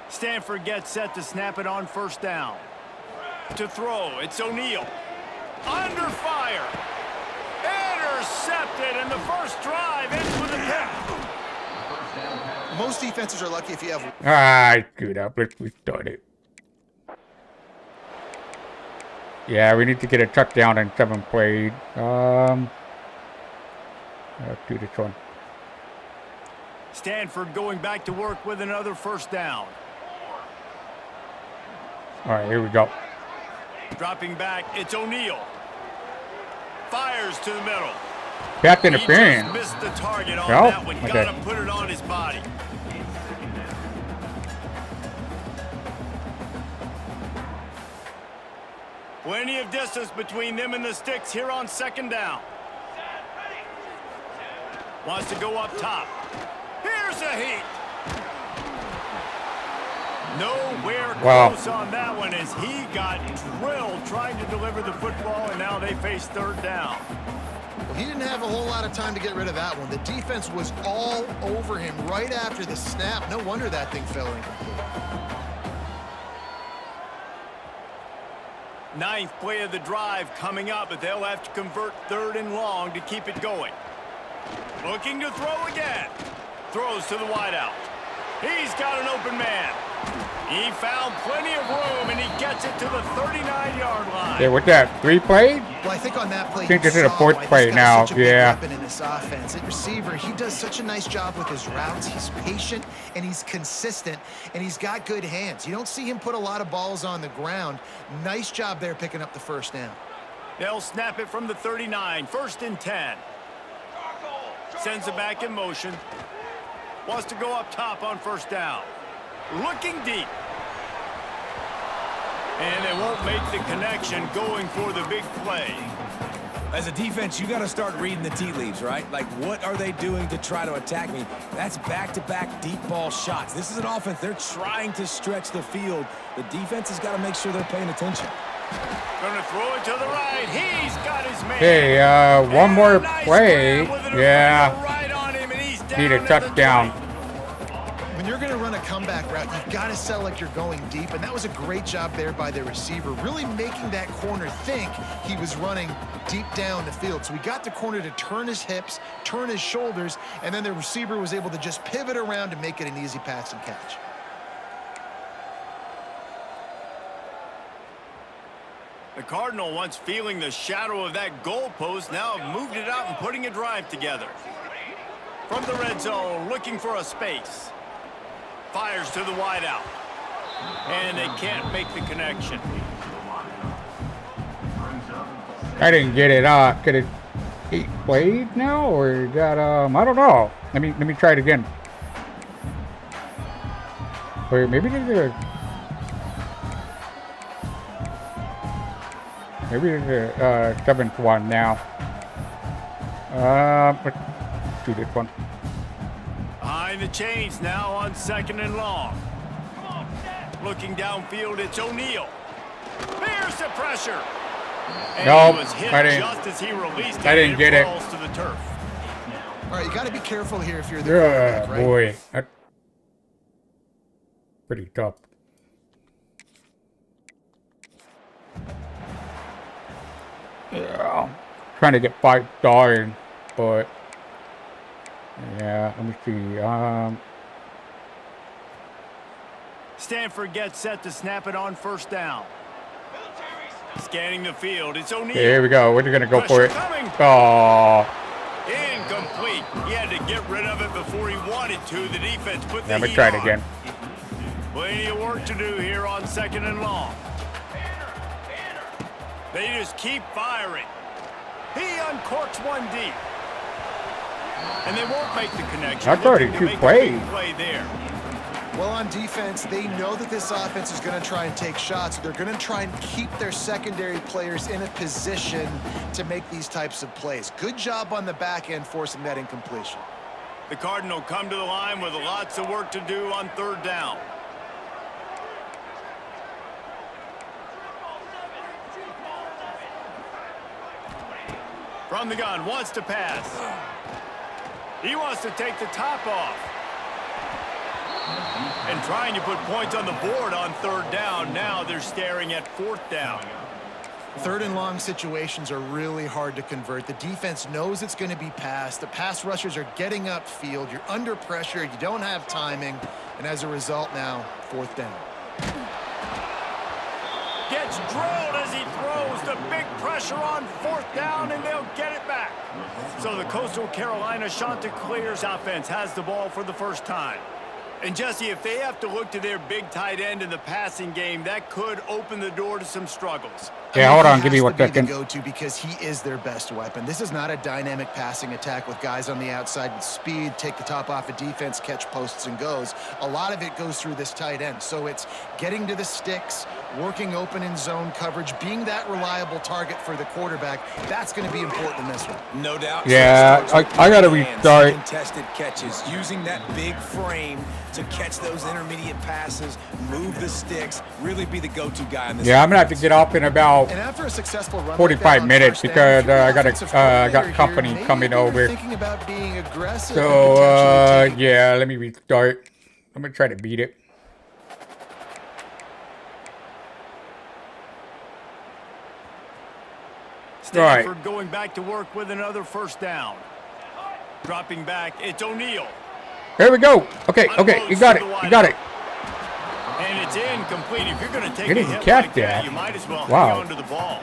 Stanford gets set to snap it on first down. To throw, it's O'Neal. Under fire. Intercepted, and the first drive ends with a pick. Most defenses are lucky if you have... I screwed up. Let's restart it. Yeah, we need to get a touchdown in 7 plays. Let's do this one. Stanford going back to work with another first down. All right, here we go. Dropping back, it's O'Neal. Fires to the middle. Pass He interference. just missed the target on No? that one. Okay. Got to put it on his body. Plenty of distance between them and the sticks here on second down. Wants to go up top. Here's a heat. Nowhere close on that one as he got drilled trying to deliver the football, and now they face third down. Well, he didn't have a whole lot of time to get rid of that one. The defense was all over him right after the snap. No wonder that thing fell incomplete. Ninth play of the drive coming up, but they'll have to convert 3rd and long to keep it going. Looking to throw again. Throws to the wideout. He's got an open man. He found plenty of room, and he gets it to the 39-yard line. Yeah, what's that? 3 plays? Well, I think on that play, I think you this is a saw 4th why play this guy's now. such a big Yeah. weapon in this offense. At receiver, he does such a nice job with his routes. He's patient and he's consistent, and he's got good hands. You don't see him put a lot of balls on the ground. Nice job there picking up the first down. They'll snap it from the 39. 1st and 10. Sends it back in motion. Wants to go up top on first down. Looking deep. And they won't make the connection going for the big play. As a defense, you got to start reading the tea leaves, right? Like, what are they doing to try to attack me? That's back-to-back deep ball shots. This is an offense. They're trying to stretch the field. The defense has got to make sure they're paying attention. Gonna throw it to the right. He's got his man. Hey, one more Nice play. grab with an Yeah. right on him, and he's down Need a at the touchdown. 20. When you're going to run a comeback route, you've got to sell like you're going deep, and that was a great job there by the receiver, really making that corner think he was running deep down the field. So he got the corner to turn his hips, turn his shoulders, and then the receiver was able to just pivot around and make it an easy pass and catch. The Cardinal, once feeling the shadow of that goalpost, now have moved it out and putting a drive together. From the red zone, looking for a space. Fires to the wideout. And they can't make the connection. I didn't get it. Could it 8 plays now, or is that I don't know. Let me try it again. Or maybe there's a 7th one now. Let's do this one. Behind the chains now on 2nd and long. Looking downfield, it's O'Neal. There's the pressure. And Nope, he was hit I didn't- just as he released it. I didn't get it. Falls to the turf. All right, you got to be careful here if you're the quarterback, right? Boy, that's pretty tough. Yeah, trying to get 5 stars, but yeah, let me see. Stanford gets set to snap it on first down. Scanning the field, it's O'Neal. Okay, here we go. We're gonna go for it. Coming. Oh, Incomplete. He had to get rid of it before he wanted to. The defense put the let me heat try it on. again. Plenty of work to do here on 2nd and long. They just keep firing. He uncorks one deep. And they won't make the connection. That's already Looking to 2 make a big plays. play there. Well, on defense, they know that this offense is going to try and take shots. They're going to try and keep their secondary players in a position to make these types of plays. Good job on the back end forcing that incompletion. The Cardinal come to the line with lots of work to do on third down. From the gun, wants to pass. He wants to take the top off. And trying to put points on the board on third down. Now they're staring at fourth down. Third and long situations are really hard to convert. The defense knows it's going to be passed. The pass rushers are getting upfield. You're under pressure. You don't have timing. And as a result now, fourth down. Gets drilled as he throws. The big pressure on fourth down, and they'll get it back. So the Coastal Carolina Chanticleers offense has the ball for the first time. And Jesse, if they have to look to their big tight end in the passing game, that could open the door to some struggles. Yeah, hold on. Give me one second. second. Go-to because he is their best weapon. This is not a dynamic passing attack with guys on the outside with speed, take the top off of defense, catch posts and goes. A lot of it goes through this tight end. So it's getting to the sticks, working open in zone coverage, being that reliable target for the quarterback. That's going to be important in this one. No doubt. Yeah, I got to restart. Contested catches, using that big frame to catch those intermediate passes, move the sticks, really be the go-to guy in this. Yeah, I'm gonna have to get off in about and after a successful run 45 minutes because I got company coming over. About being aggressive So yeah, let me restart. I'm gonna try to beat it. Stanford going back to work with another first down. Dropping back, it's O'Neal. There we go. Okay, you got it. You got it. And it's incomplete. If you're going to take He a didn't hit catch like that. you might as well Wow. hang on to the ball.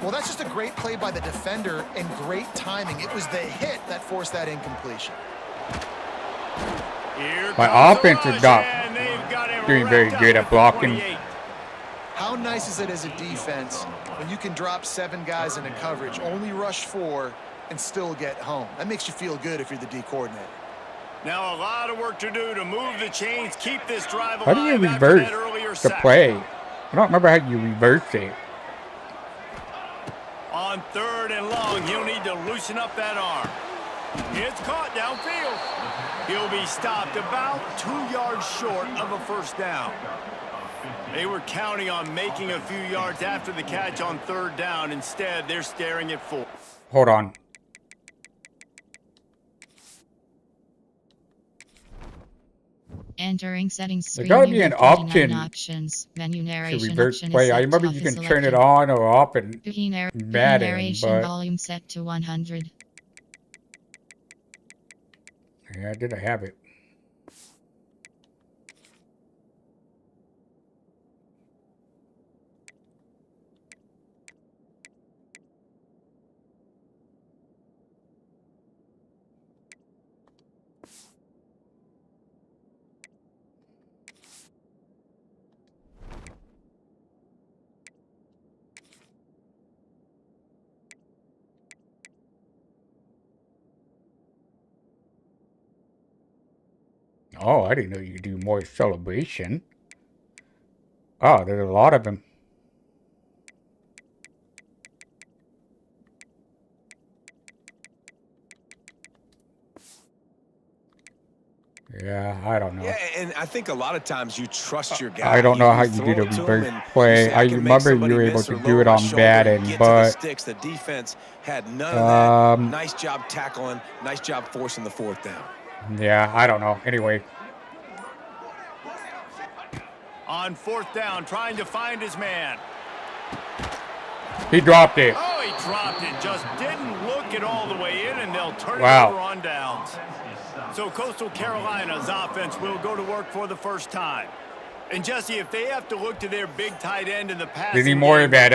Well, that's just a great play by the defender and great timing. It was the hit that forced that incompletion. Here My comes the offense is rush, not and they've got him doing very wrapped good up at blocking. 28. How nice is it as a defense when you can drop 7 guys into coverage, only rush 4, and still get home? That makes you feel good if you're the D coordinator. Now a lot of work to do to move the chains, keep this drive alive. How do you after reverse that earlier the sack. play? I don't remember how you reverse it. On third and long, he'll need to loosen up that arm. It's caught downfield. He'll be stopped about 2 yards short of a first down. They were counting on making a few yards after the catch on third down. Instead, they're staring at 4. Hold on. Entering settings screen. There's gotta you be an have 29 option options. Menu to narration reverse option play. is I set remember to you off can is turn it selected. on or off in Madden, Narration but volume set to 100. yeah, I didn't have it. Oh, I didn't know you could do more celebration. Oh, there's a lot of them. Yeah, I don't know. Yeah, and I think a lot of times you trust your guy. I don't know how you throw do the it to reverse him and you play. say, I can make remember somebody you were able miss to or do lower it my on shoulder Madden, and get to but the sticks. The defense had none of that. um, Nice job tackling. Nice job forcing the fourth down. yeah, I don't know. Anyway, On fourth down, trying to find his man. he dropped it. Oh, he dropped it. Just didn't look it all the way in, and they'll turn Wow. it over on downs. So Coastal Carolina's offense will go to work for the first time. And Jesse, if they have to look to their big tight end in the passing They need more of that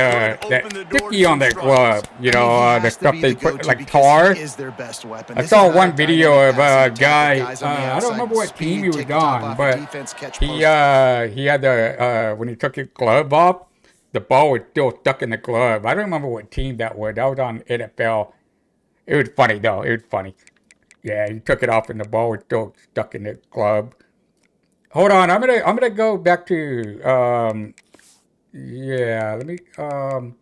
that sticky on their glove. You know, the stuff they put like tar. Is their best weapon. I saw one video of a guy. I don't remember what team he was on, but he had the when he took his glove off, the ball was still stuck in the glove. I don't remember what team that was. That was on NFL. It was funny though. It was funny. Yeah, he took it off and the ball was still stuck in the glove. Hold on, I'm gonna go back to yeah, let me I'm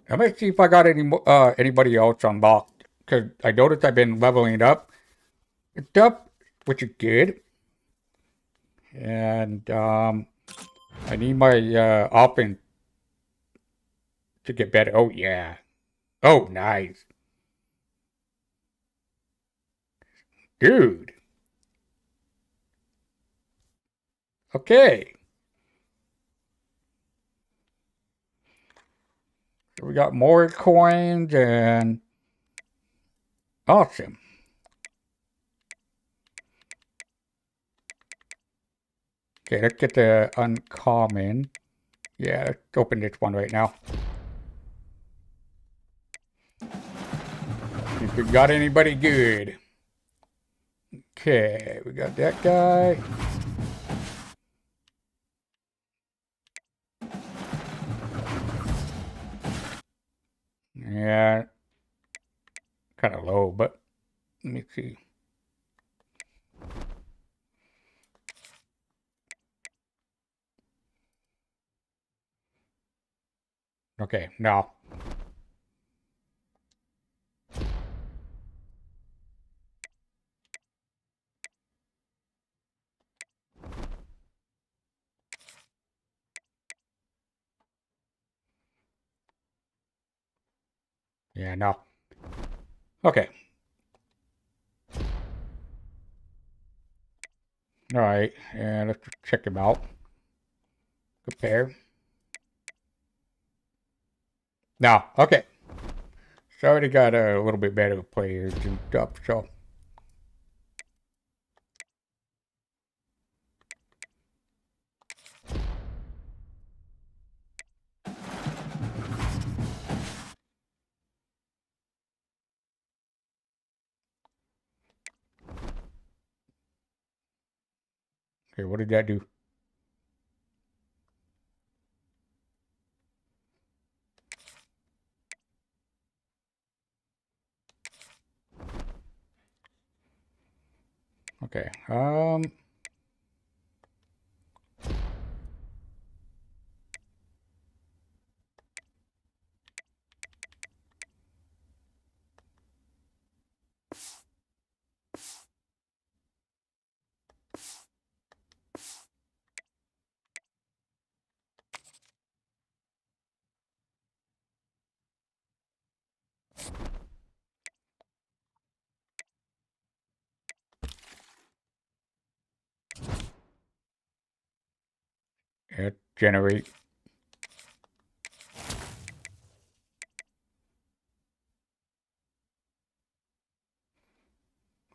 gonna see if I got anybody else unlocked. Cause I noticed I've been leveling up and stuff, which is good. And I need my offense to get better. Oh yeah. Oh nice. Dude. Okay. So we got more coins and awesome. Okay, let's get the uncommon. Yeah, let's open this one right now. See if we got anybody good. Okay, we got that guy. Yeah, kind of low, but let me see. Okay, no. Yeah, no. Okay. All right, and let's check him out. Compare. No, okay. So I already got a little bit better players and stuff, so. Okay, what did that do? Okay, generate.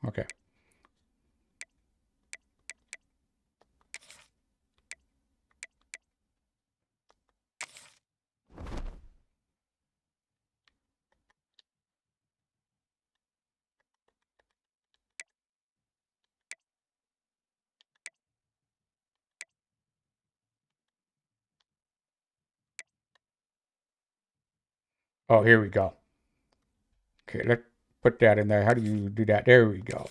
Okay. Oh, here we go. Okay, let's put that in there. How do you do that? There we go.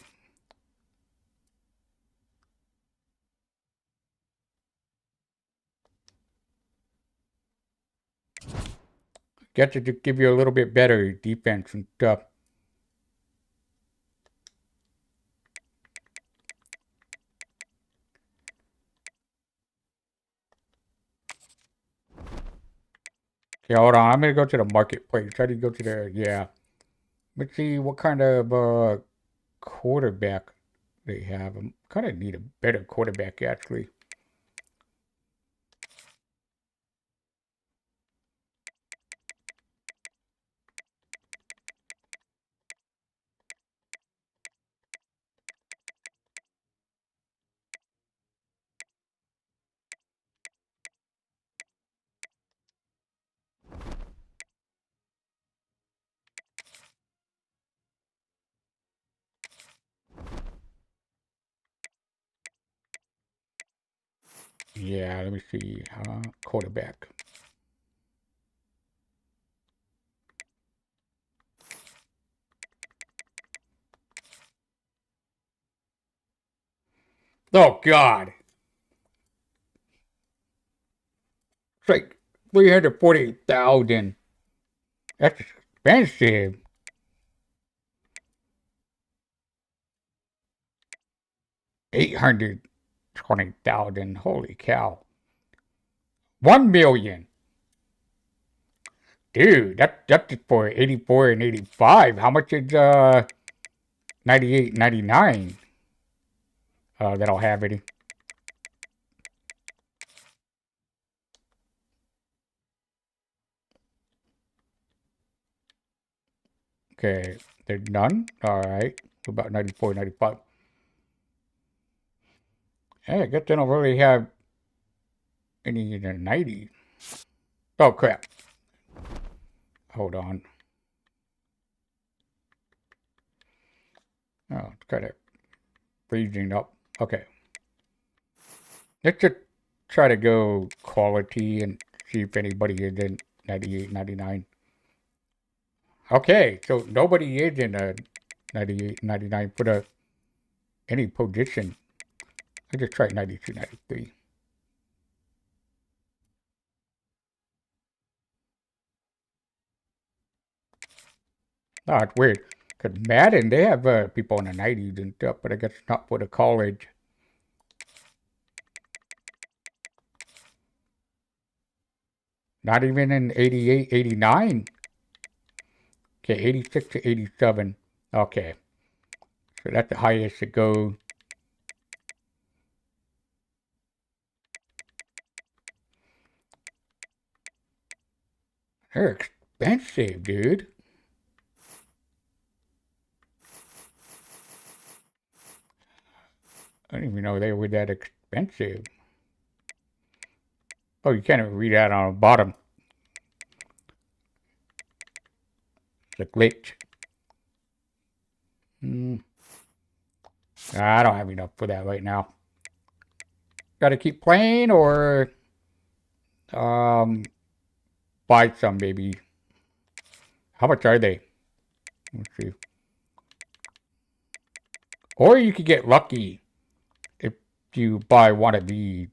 Get to give you a little bit better defense and stuff. Okay, hold on. I'm gonna go to the marketplace. How do you go to the yeah? Let's see what kind of quarterback they have. I kind of need a better quarterback actually. Yeah, let me see. Quarterback. Oh, God. It's like 348,000. That's expensive. 820,000. Holy cow. 1 million. Dude, that's just for 84 and 85. How much is 98, 99? That'll have any. Okay, there's none. All right. What about 94, 95? Hey, I guess they don't really have any in the 90s. Oh, crap. Hold on. Oh, it's kind of freezing up. Okay. Let's just try to go quality and see if anybody is in 98, 99. Okay, so nobody is in a 98, 99 for any position. I just tried 92, 93. Oh, it's weird. Because Madden, they have people in the 90s and stuff, but I guess not for the college. Not even in 88, 89. Okay, 86 to 87. Okay. So that's the highest it goes. They're expensive, dude. I didn't even know they were that expensive. Oh, you can't even read that on the bottom. It's a glitch. I don't have enough for that right now. Got to keep playing or um buy some maybe. How much are they? Let's see. Or you could get lucky if you buy one of these.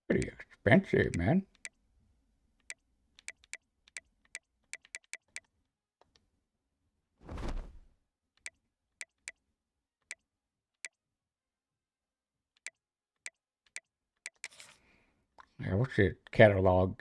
Pretty expensive, man. Yeah, what's the catalog?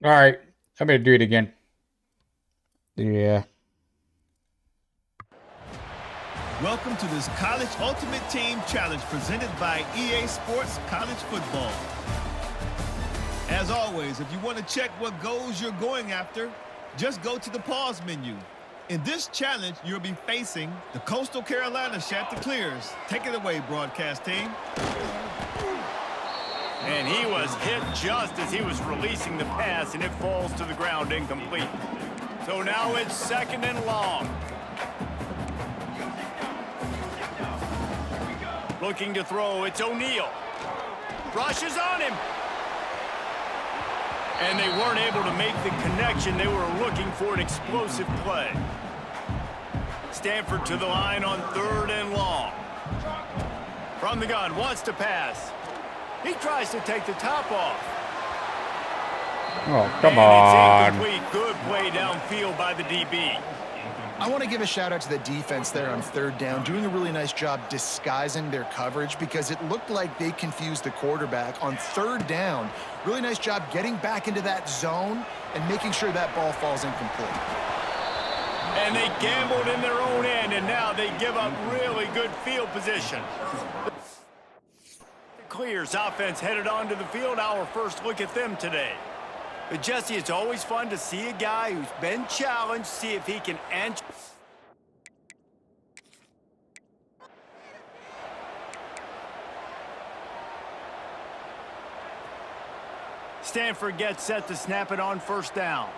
All right, I'm gonna do it again. Yeah. Welcome to this College Ultimate Team Challenge presented by EA Sports College Football. As always, if you want to check what goals you're going after, just go to the pause menu. In this challenge, you'll be facing the Coastal Carolina Chanticleers. Take it away, broadcast team. And he was hit just as he was releasing the pass, and it falls to the ground incomplete. So now it's 2nd and long. Looking to throw, it's O'Neal. Rushes on him. And they weren't able to make the connection. They were looking for an explosive play. Stanford to the line on 3rd and long. From the gun, wants to pass. He tries to take the top off. Oh, come and on. it's incomplete. Good play downfield by the DB. I want to give a shout out to the defense there on 3rd down, doing a really nice job disguising their coverage because it looked like they confused the quarterback on 3rd down. Really nice job getting back into that zone and making sure that ball falls incomplete. And they gambled in their own end, and now they give up really good field position. Clears offense headed onto the field. Our first look at them today. But Jesse, it's always fun to see a guy who's been challenged, see if he can answer. Stanford gets set to snap it on 1st down.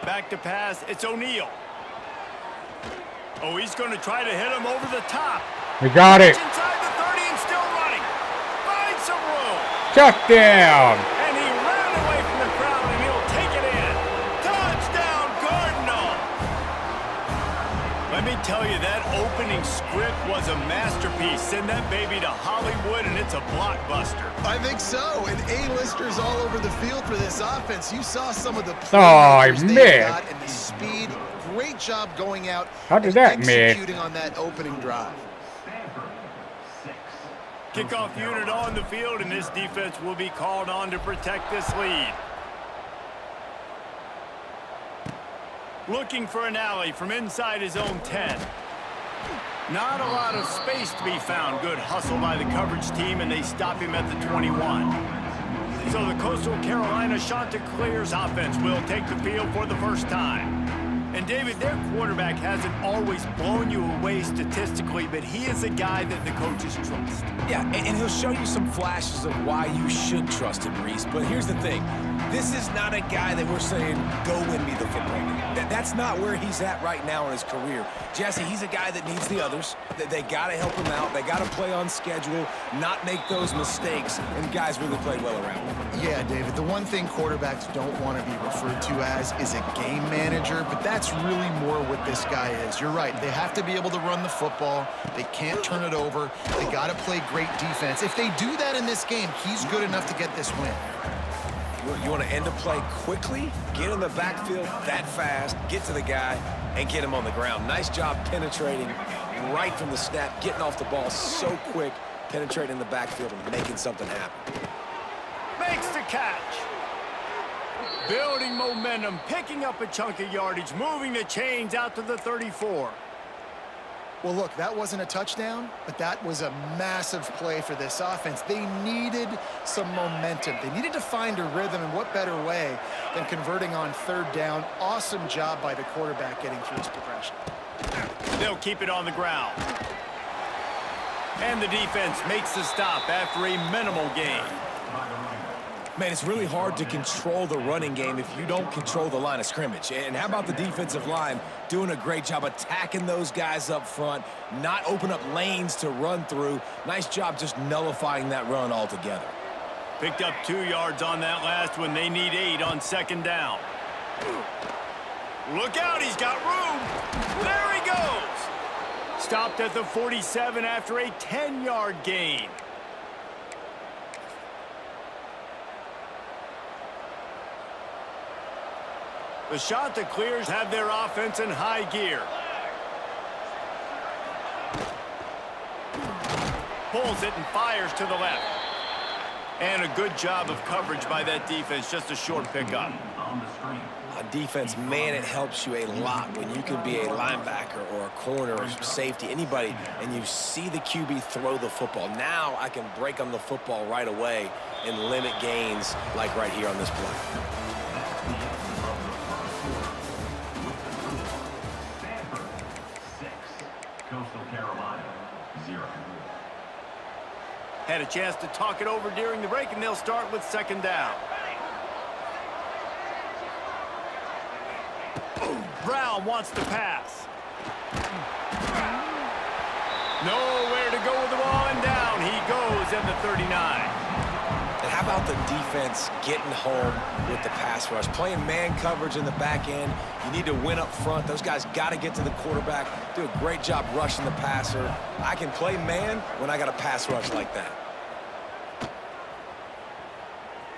Back to pass, it's O'Neal. Oh, he's going to try to hit him over the top. We got it. Inside the 30 and still running. Finds some room. Touchdown. And he ran away from the crowd, and he'll take it in. Touchdown, Cardinal. Let me tell you, that opening script was a masterpiece. Send that baby to Hollywood, and it's a blockbuster. I think so, and A-listers all over the field for this offense. You saw some of the I playmakers they missed. got and the speed. Great job going out How did and that miss? executing on that opening drive. Kickoff unit on the field, and this defense will be called on to protect this lead. Looking for an alley from inside his own 10. Not a lot of space to be found. Good hustle by the coverage team, and they stop him at the 21. So the Coastal Carolina Chanticleers offense will take the field for the first time. And David, their quarterback hasn't always blown you away statistically, but he is a guy that the coaches trust. Yeah, and he'll show you some flashes of why you should trust him, Reese. But here's the thing. This is not a guy that we're saying, go win me the football game. That's not where he's at right now in his career. Jesse, he's a guy that needs the others. They got to help him out. They got to play on schedule, not make those mistakes, and guys really play well around him. Yeah, David, the one thing quarterbacks don't want to be referred to as is a game manager, but that's really more what this guy is. You're right. They have to be able to run the football. They can't turn it over. They got to play great defense. If they do that in this game, he's good enough to get this win. You want to end a play quickly, get in the backfield that fast, get to the guy, and get him on the ground. Nice job penetrating right from the snap, getting off the ball so quick, penetrating the backfield and making something happen. Makes the catch. Building momentum, picking up a chunk of yardage, moving the chains out to the 34. Well, look, that wasn't a touchdown, but that was a massive play for this offense. They needed some momentum. They needed to find a rhythm, and what better way than converting on 3rd down. Awesome job by the quarterback getting through his progression. They'll keep it on the ground. And the defense makes the stop after a minimal gain. Man, it's really hard to control the running game if you don't control the line of scrimmage. And how about the defensive line doing a great job attacking those guys up front, not open up lanes to run through. Nice job just nullifying that run altogether. Picked up 2 yards on that last one. They need 8 on 2nd down. Look out, he's got room. There he goes. Stopped at the 47 after a 10-yard gain. The Chanticleers have their offense in high gear. Pulls it and fires to the left. And a good job of coverage by that defense. Just a short pickup. On defense, man, it helps you a lot when you can be a linebacker or a corner or safety, anybody, and you see the QB throw the football. Now I can break on the football right away and limit gains like right here on this play. Coastal Carolina, 0. Had a chance to talk it over during the break, and they'll start with second down. Brown wants to pass. Nowhere to go with the ball, and down he goes at the 39. And how about the defense getting home with the pass rush? Playing man coverage in the back end. You need to win up front. Those guys got to get to the quarterback. Do a great job rushing the passer. I can play man when I got a pass rush like that.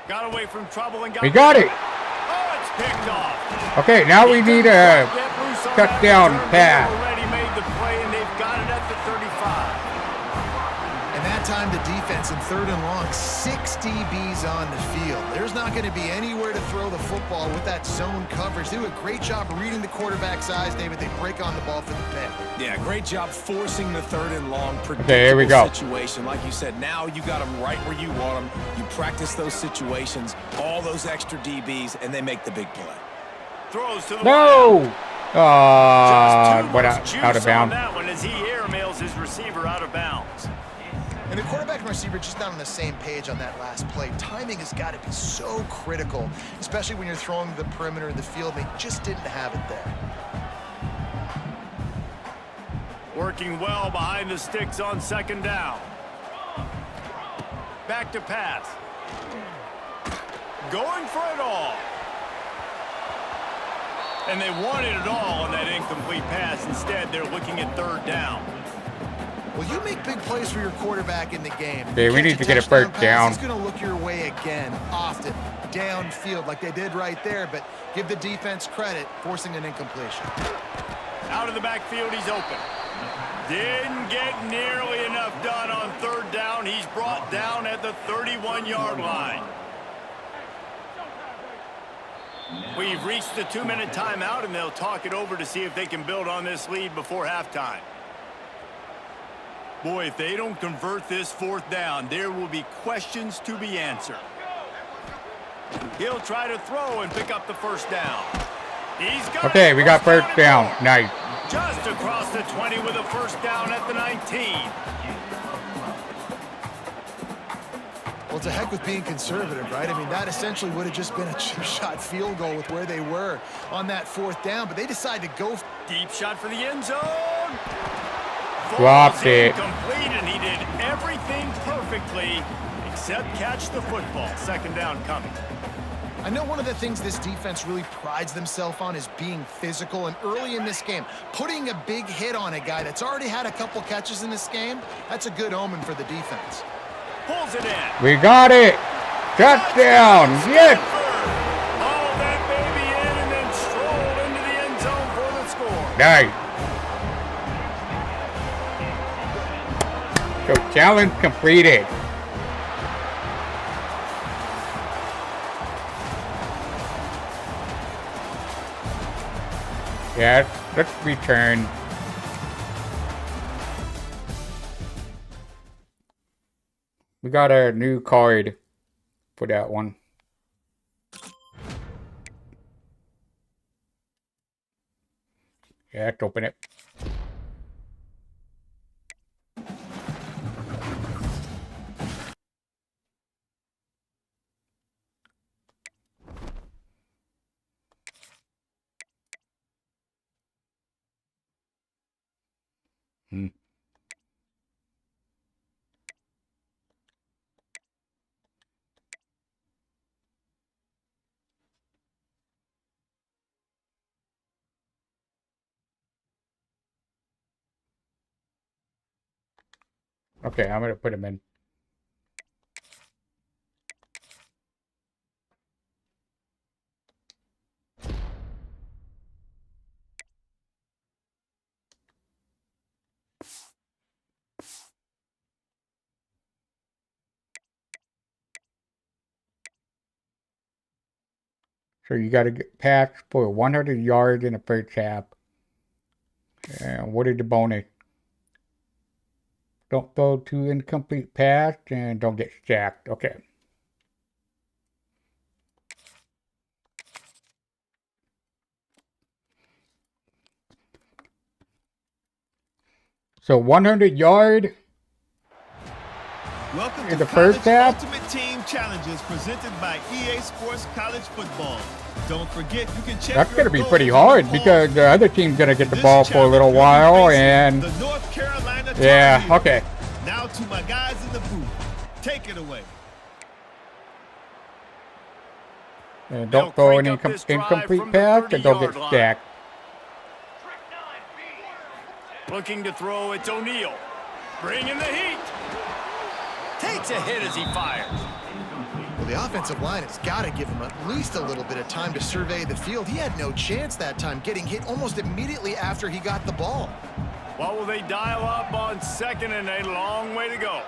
Got away from trouble and got... We got it. Oh, it's picked off. Okay, now we need a touchdown pass. Already made the play, and they've got it at the 35. And that time the defense in third and long, 6 DBs on the field. There's not going to be anywhere to throw the football with that zone coverage. They do a great job reading the quarterback's eyes, David. They break on the ball for the pick. Yeah, great job forcing the third and long Okay, here we go. situation. Like you said, now you got them right where you want them. You practice those situations, all those extra DBs, and they make the big play. Throws to the No! Went out of bounds. That one as he airmails his receiver out of bounds. And the quarterback and receiver just not on the same page on that last play. Timing has got to be so critical, especially when you're throwing the perimeter of the field. They just didn't have it there. Working well behind the sticks on second down. Back to pass. Going for it all. And they wanted it all on that incomplete pass. Instead, they're looking at third down. Well, you make big plays for your quarterback in the game. Okay, we need to get a first down. He's going to look your way again, often, downfield, like they did right there. But give the defense credit, forcing an incompletion. Out of the backfield, he's open. Didn't get nearly enough done on third down. He's brought down at the 31-yard line. We've reached the 2-minute timeout, and they'll talk it over to see if they can build on this lead before halftime. Boy, if they don't convert this fourth down, there will be questions to be answered. He'll try to throw and pick up the first down. He's got Okay, we got first down. Nice. Just across the 20 with a first down at the 19. Well, to heck with being conservative, right? I mean, that essentially would have just been a chip shot field goal with where they were on that fourth down, but they decided to go. Deep shot for the end zone. Dropped it. Complete, and he did everything perfectly except catch the football. Second down coming. I know one of the things this defense really prides themselves on is being physical, and early in this game, putting a big hit on a guy that's already had a couple catches in this game, that's a good omen for the defense. Pulls it in. We got it. Touchdown. Yes. Hauled that baby in and then strolled into the end zone for the score. Nice. So challenge completed. Yeah, let's return. We got a new card for that one. Yeah, let's open it. Okay, I'm gonna put him in. So you got to get past for 100 yards in the first half. And what is the bonus? Don't throw too incomplete pass and don't get sacked. Okay. So 100 yard Welcome in to the first half. Ultimate Team Challenges presented by EA Sports College Football. Don't forget, you can check. That's your going to be goals pretty on the hard ball. because the other team's going to get the This ball for a challenge little will be while. facing And the North Carolina yeah, Tar Heels. okay. Now to my guys in the booth. Take it away. And They'll don't throw crank any up this drive incomplete from the pass and don't get 30-yard line. stacked. Looking to throw, it's O'Neal. Bringing the heat. Takes a hit as he fires. Well, the offensive line has got to give him at least a little bit of time to survey the field. He had no chance that time, getting hit almost immediately after he got the ball. What will they dial up on second and a long way to go?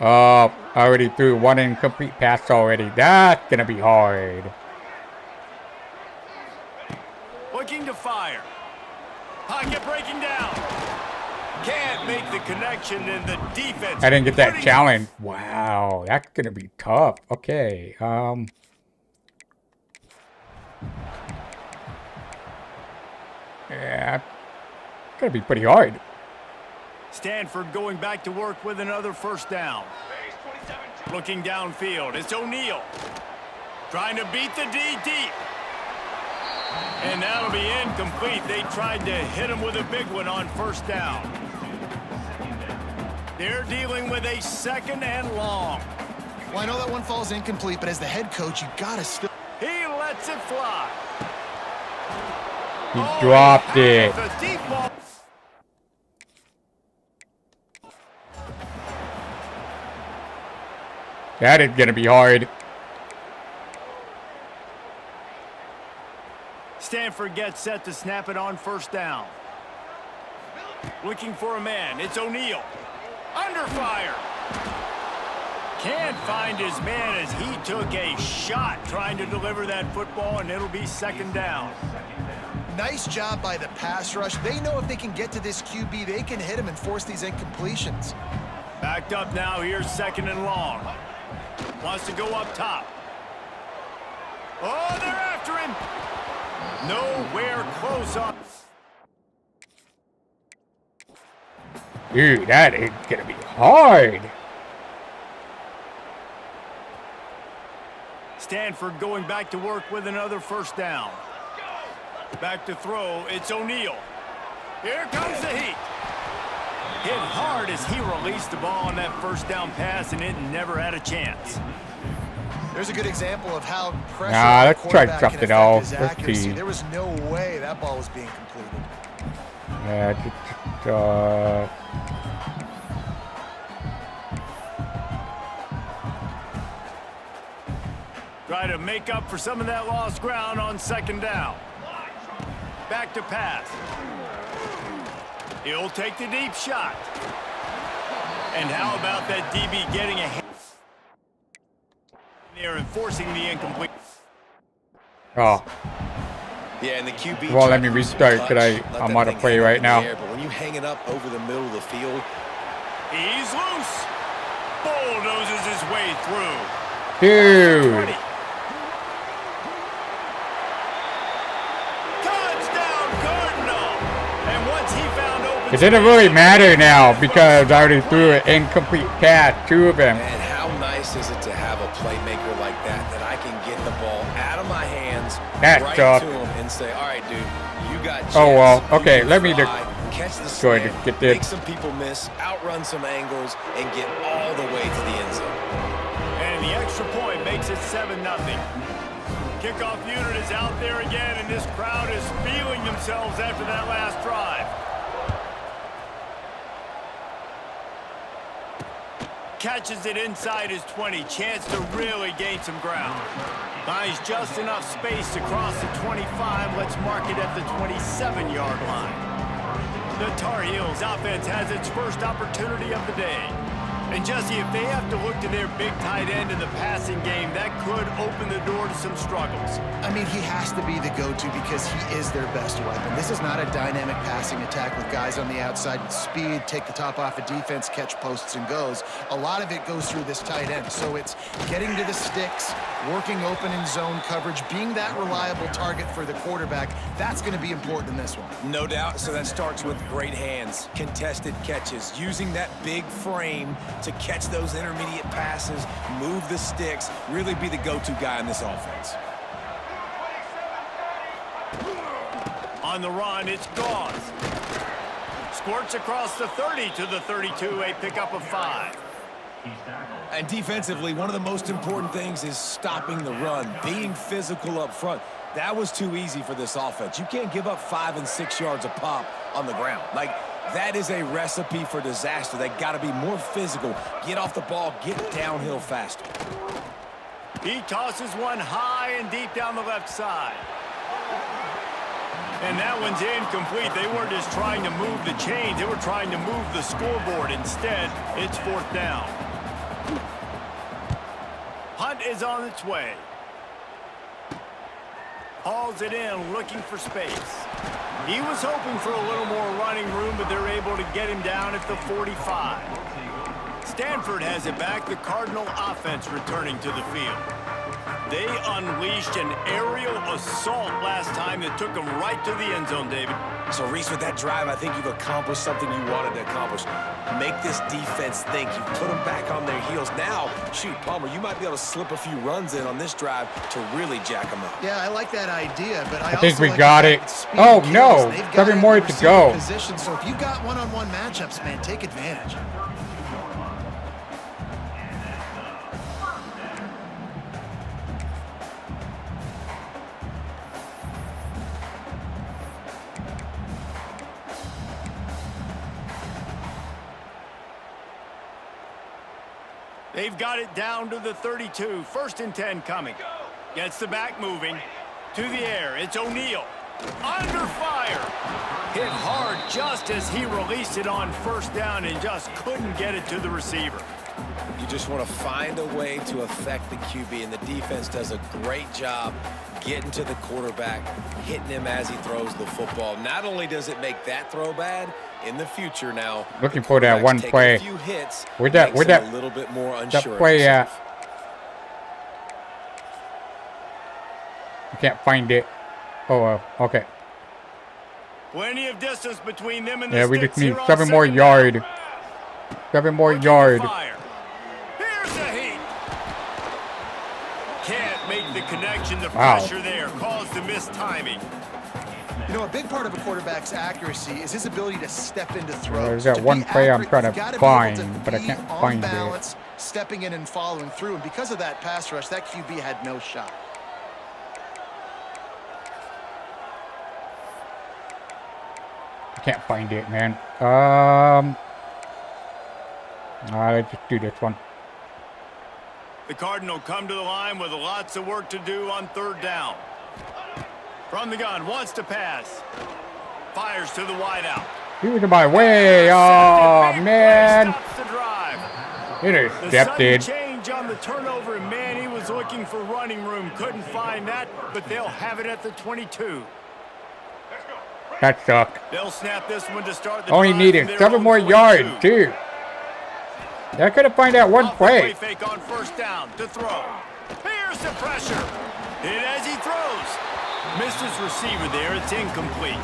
I already threw one incomplete pass already. That's going to be hard. Looking to fire. Pocket breaking down. Can't make the connection in the defense. I didn't get that putting- challenge. Wow, that's going to be tough. Okay. Yeah, it's going to be pretty hard. Stanford going back to work with another first down. Looking downfield, it's O'Neal. Trying to beat the D deep. And that'll be incomplete. They tried to hit him with a big one on first down. They're dealing with a second and long. Well, I know that one falls incomplete, but as the head coach, you got to still... He lets it fly. He dropped it. The deep ball. That is going to be hard. Stanford gets set to snap it on first down. Looking for a man. It's O'Neal. Under fire. Can't find his man as he took a shot trying to deliver that football, and it'll be second down. Nice job by the pass rush. They know if they can get to this QB, they can hit him and force these incompletions. Backed up now. Here's second and long. Wants to go up top. Oh, they're after him. Nowhere close up. Dude, that is going to be hard. Stanford going back to work with another first down. Back to throw, it's O'Neal. Here comes the heat. Hit hard as he released the ball on that first down pass, and it never had a chance. There's a good example of how pressure Nah, on the let's try quarterback something can affect his else. Let's accuracy. see. There was no way that ball was being completed. Yeah, Try to make up for some of that lost ground on second down. Back to pass. He'll take the deep shot. And how about that DB getting a hit there and forcing the incomplete? oh, Yeah, and the QB. well, let me tries to restart. touch, Could I? let I'm that out of thing play hang up right in the now. air, but when you hang it up over the middle of the field, He's loose. Bulldozes his way through. Dude. Touchdown, Cardinal. And once he found open It didn't really matter now because I already threw an incomplete pass, two of them. and how nice is it to have a playmaker like that I can get the ball out of my hands, That right sucked. to him, and say, all right, dude, you got jets. Oh, well, You okay, can let me fly, catch the go ahead slant, and get this. make some people miss, outrun some angles, and get all the way to the end zone. And the extra point makes it 7-0. Kickoff unit is out there again, and this crowd is feeling themselves after that last drive. Catches it inside his 20. Chance to really gain some ground. Finds just enough space to cross the 25. Let's mark it at the 27-yard line. The Tar Heels offense has its first opportunity of the day. And Jesse, if they have to look to their big tight end in the passing game, that could open the door to some struggles. I mean, he has to be the go-to because he is their best weapon. This is not a dynamic passing attack with guys on the outside with speed, take the top off a defense, catch posts and goes. A lot of it goes through this tight end. So it's getting to the sticks, working open in zone coverage, being that reliable target for the quarterback. That's going to be important in this one. No doubt. So that starts with great hands, contested catches, using that big frame to catch those intermediate passes, move the sticks, really be the go-to guy in this offense. On the run, it's Gauze. Squirts across the 30 to the 32, a pickup of 5. And defensively, one of the most important things is stopping the run, being physical up front. That was too easy for this offense. You can't give up 5 and 6 yards a pop on the ground. Like, that is a recipe for disaster. They got to be more physical, get off the ball, get downhill faster. He tosses one high and deep down the left side. And that one's incomplete. They weren't just trying to move the chains. They were trying to move the scoreboard. Instead, it's 4th down. Hunt is on its way. Hauls it in, looking for space. He was hoping for a little more running room, but they're able to get him down at the 45. Stanford has it back. The Cardinal offense returning to the field. They unleashed an aerial assault last time that took them right to the end zone, David. So, Reese, with that drive, I think you've accomplished something you wanted to accomplish. Make this defense think. You've put them back on their heels. Now, shoot, Palmer, you might be able to slip a few runs in on this drive to really jack them up. Yeah, I like that idea, but I think also we like got the it. fact that speed Oh, kills. no. They've got 7 it in more the to receiving go. Position, so if you've got one-on-one matchups, man, take advantage. They've got it down to the 32. 1st and 10 coming. Gets the back moving. To the air. It's O'Neal. Under fire. Hit hard just as he released it on 1st down and just couldn't get it to the receiver. You just want to find a way to affect the QB, and the defense does a great job getting to the quarterback, hitting him as he throws the football. Not only does it make that throw bad, in the future now, looking for that one play. A few hits, where'd that a little bit more unsure that play at? I can't find it. Oh, okay. Plenty of distance between them and the Yeah, we just sticks need here on 7 more 2nd yard. down. 7 more Looking to yard. fire. Here's a heat. Can't make the connection. The Wow. pressure there caused the missed timing. You know, a big part of a quarterback's accuracy is his ability to step into throws. There's that To be one play I'm accurate, trying to you've gotta be able find, to but I be can't on find it. balance, stepping in and following through. And because of that pass rush, that QB had no shot. I can't find it, man. Let's just do this one. The Cardinal come to the line with lots of work to do on 3rd down. From the gun, wants to pass. Fires to the wideout. He was in my way. Oh, man. Stops the drive. The Intercepted. sudden change on the turnover, and man, he was looking for running room. Couldn't find that, but they'll have it at the 22. That sucked. They'll snap this one to start the Only drive needed from their 7 own more 22. yards, too. I couldn't find that one Off the play play. fake on 1st down to throw. Here's the pressure. Hit as he throws. Missed his receiver there. It's incomplete.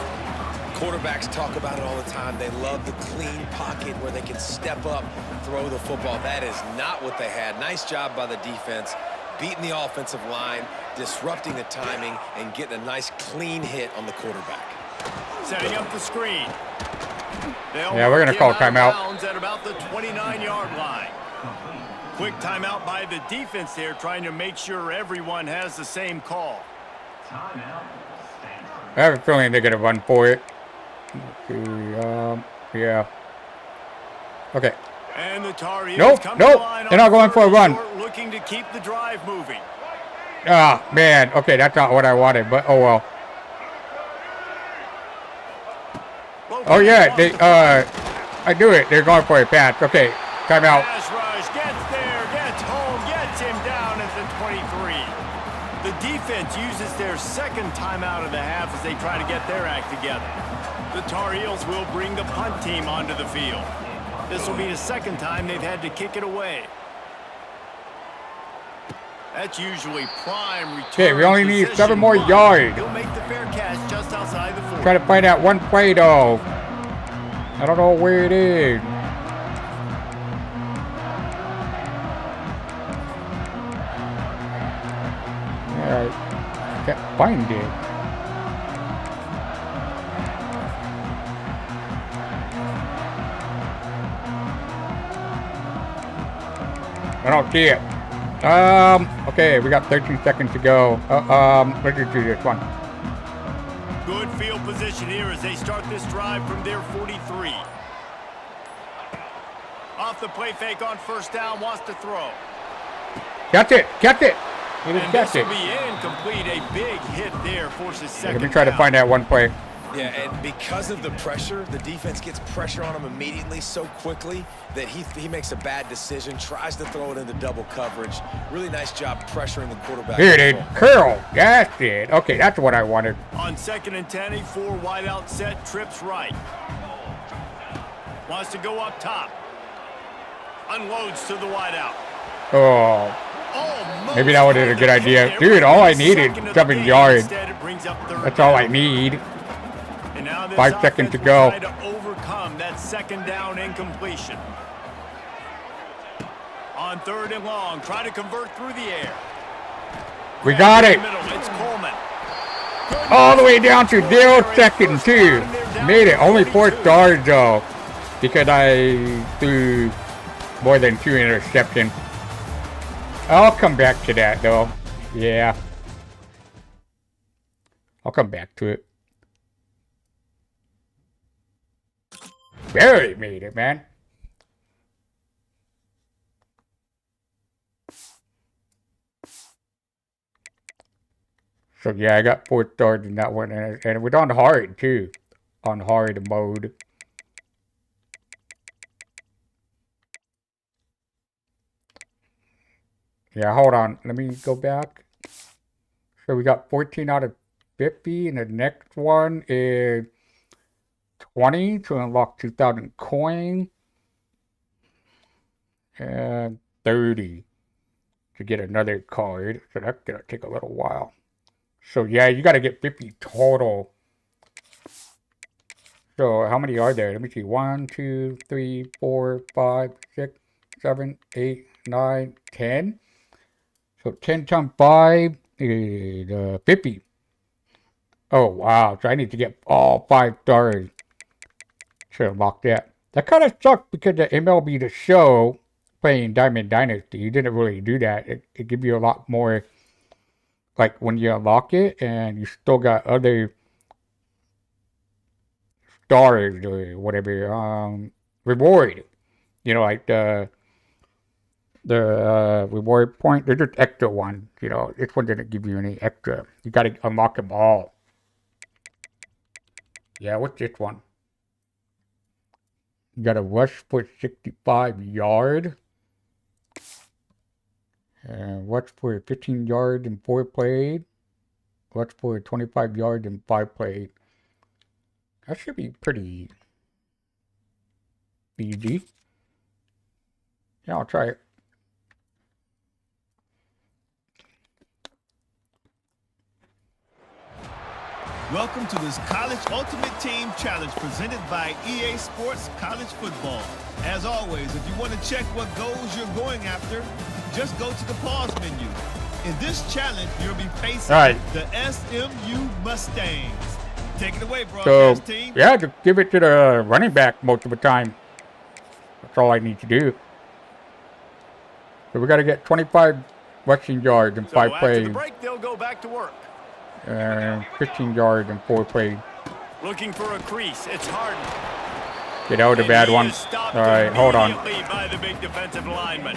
Quarterbacks talk about it all the time. They love the clean pocket where they can step up, throw the football. That is not what they had. Nice job by the defense, beating the offensive line, disrupting the timing, and getting a nice clean hit on the quarterback. Setting up the screen. Yeah, we're gonna call timeout. At about the 29-yard line. Quick timeout by the defense there, trying to make sure everyone has the same call. I have a feeling they're gonna run for it. Let's see, yeah. Okay. And the Tar Heels Nope, come to the nope. line They're on not going for a 3rd run. short, looking to keep the drive moving. Ah, man. Okay, that's not what I wanted, but oh well. Oh yeah, they I knew it. They're going for a pass. Okay. Timeout. Pass rush, gets there, gets home, gets him down at the 23. The defense uses their second timeout of the half as they try to get their act together. The Tar Heels will bring the punt team onto the field. This will be the second time they've had to kick it away. That's usually prime return. Okay, we only need position. 7 more yards. He'll make the fair catch just outside the 40. Try to find that one play though. I don't know where it is. Alright. Can't find it. I don't see it. Okay, we got 13 seconds to go. Let's just do this one. Good field position here as they start this drive from their 43. Off the play fake on first down, wants to throw. Catch it! Catch it! He just And catch this it. will be incomplete. A big hit there forces second Let me try to down. find that one play. Yeah, and because of the pressure, the defense gets pressure on him immediately so quickly that he makes a bad decision, tries to throw it into double coverage. Really nice job pressuring the quarterback. Here it is. Curl. That's it. Okay, that's what I wanted. On 2nd and 10, a 4 wide out set, trips right. Wants to go up top. Unloads to the wide out. Oh, Almost maybe that would have been a good idea. Dude, all I needed, 7 yards. Instead, it brings up third That's all I down. need. And now this 5 seconds to offense go. will try to overcome that second down incompletion. On 3rd and long, try to convert through the air. We got it. Middle, it's Coleman. All the way down to 0 seconds, too. Made it. Only 4 stars, though. Because I threw more than 2 interceptions. I'll come back to that, though. Yeah. I'll come back to it. Barely made it, man. So yeah, I got 4 stars in that one, and it was on hard too, on hard mode. Yeah, hold on. Let me go back. So we got 14 out of 50, and the next one is 20 to unlock 2,000 coins, and 30 to get another card. So that's gonna take a little while. So yeah, you got to get 50 total. So how many are there? Let me see. 1, 2, 3, 4, 5, 6, 7, 8, 9, 10. So 10 times 5 is 50. Oh wow! So I need to get all 5 stars to unlock that. That kind of sucks because the MLB The Show playing Diamond Dynasty, you didn't really do that. It gives you a lot more. Like when you unlock it and you still got other stars or whatever, reward. You know, like the reward point, they're just extra ones. You know, this one didn't give you any extra. You got to unlock them all. Yeah, what's this one? You got to rush for 65 yards. What's for 15 yards and 4 plays? What's for 25 yards and 5 plays? That should be pretty easy. Yeah, I'll try it. Welcome to this College Ultimate Team Challenge presented by EA Sports College Football. As always, if you want to check what goals you're going after, just go to the pause menu. In this challenge, you'll be facing the SMU Mustangs. Take it away, broadcast team. Yeah, just give it to the running back most of the time. That's all I need to do. So we got to get 25 rushing yards and 5 plays. After the break, they'll go back to work. 15 yards and 4 plays. Looking for a crease. It's Harden. Get out the bad one. All right, hold on. By the big defensive lineman.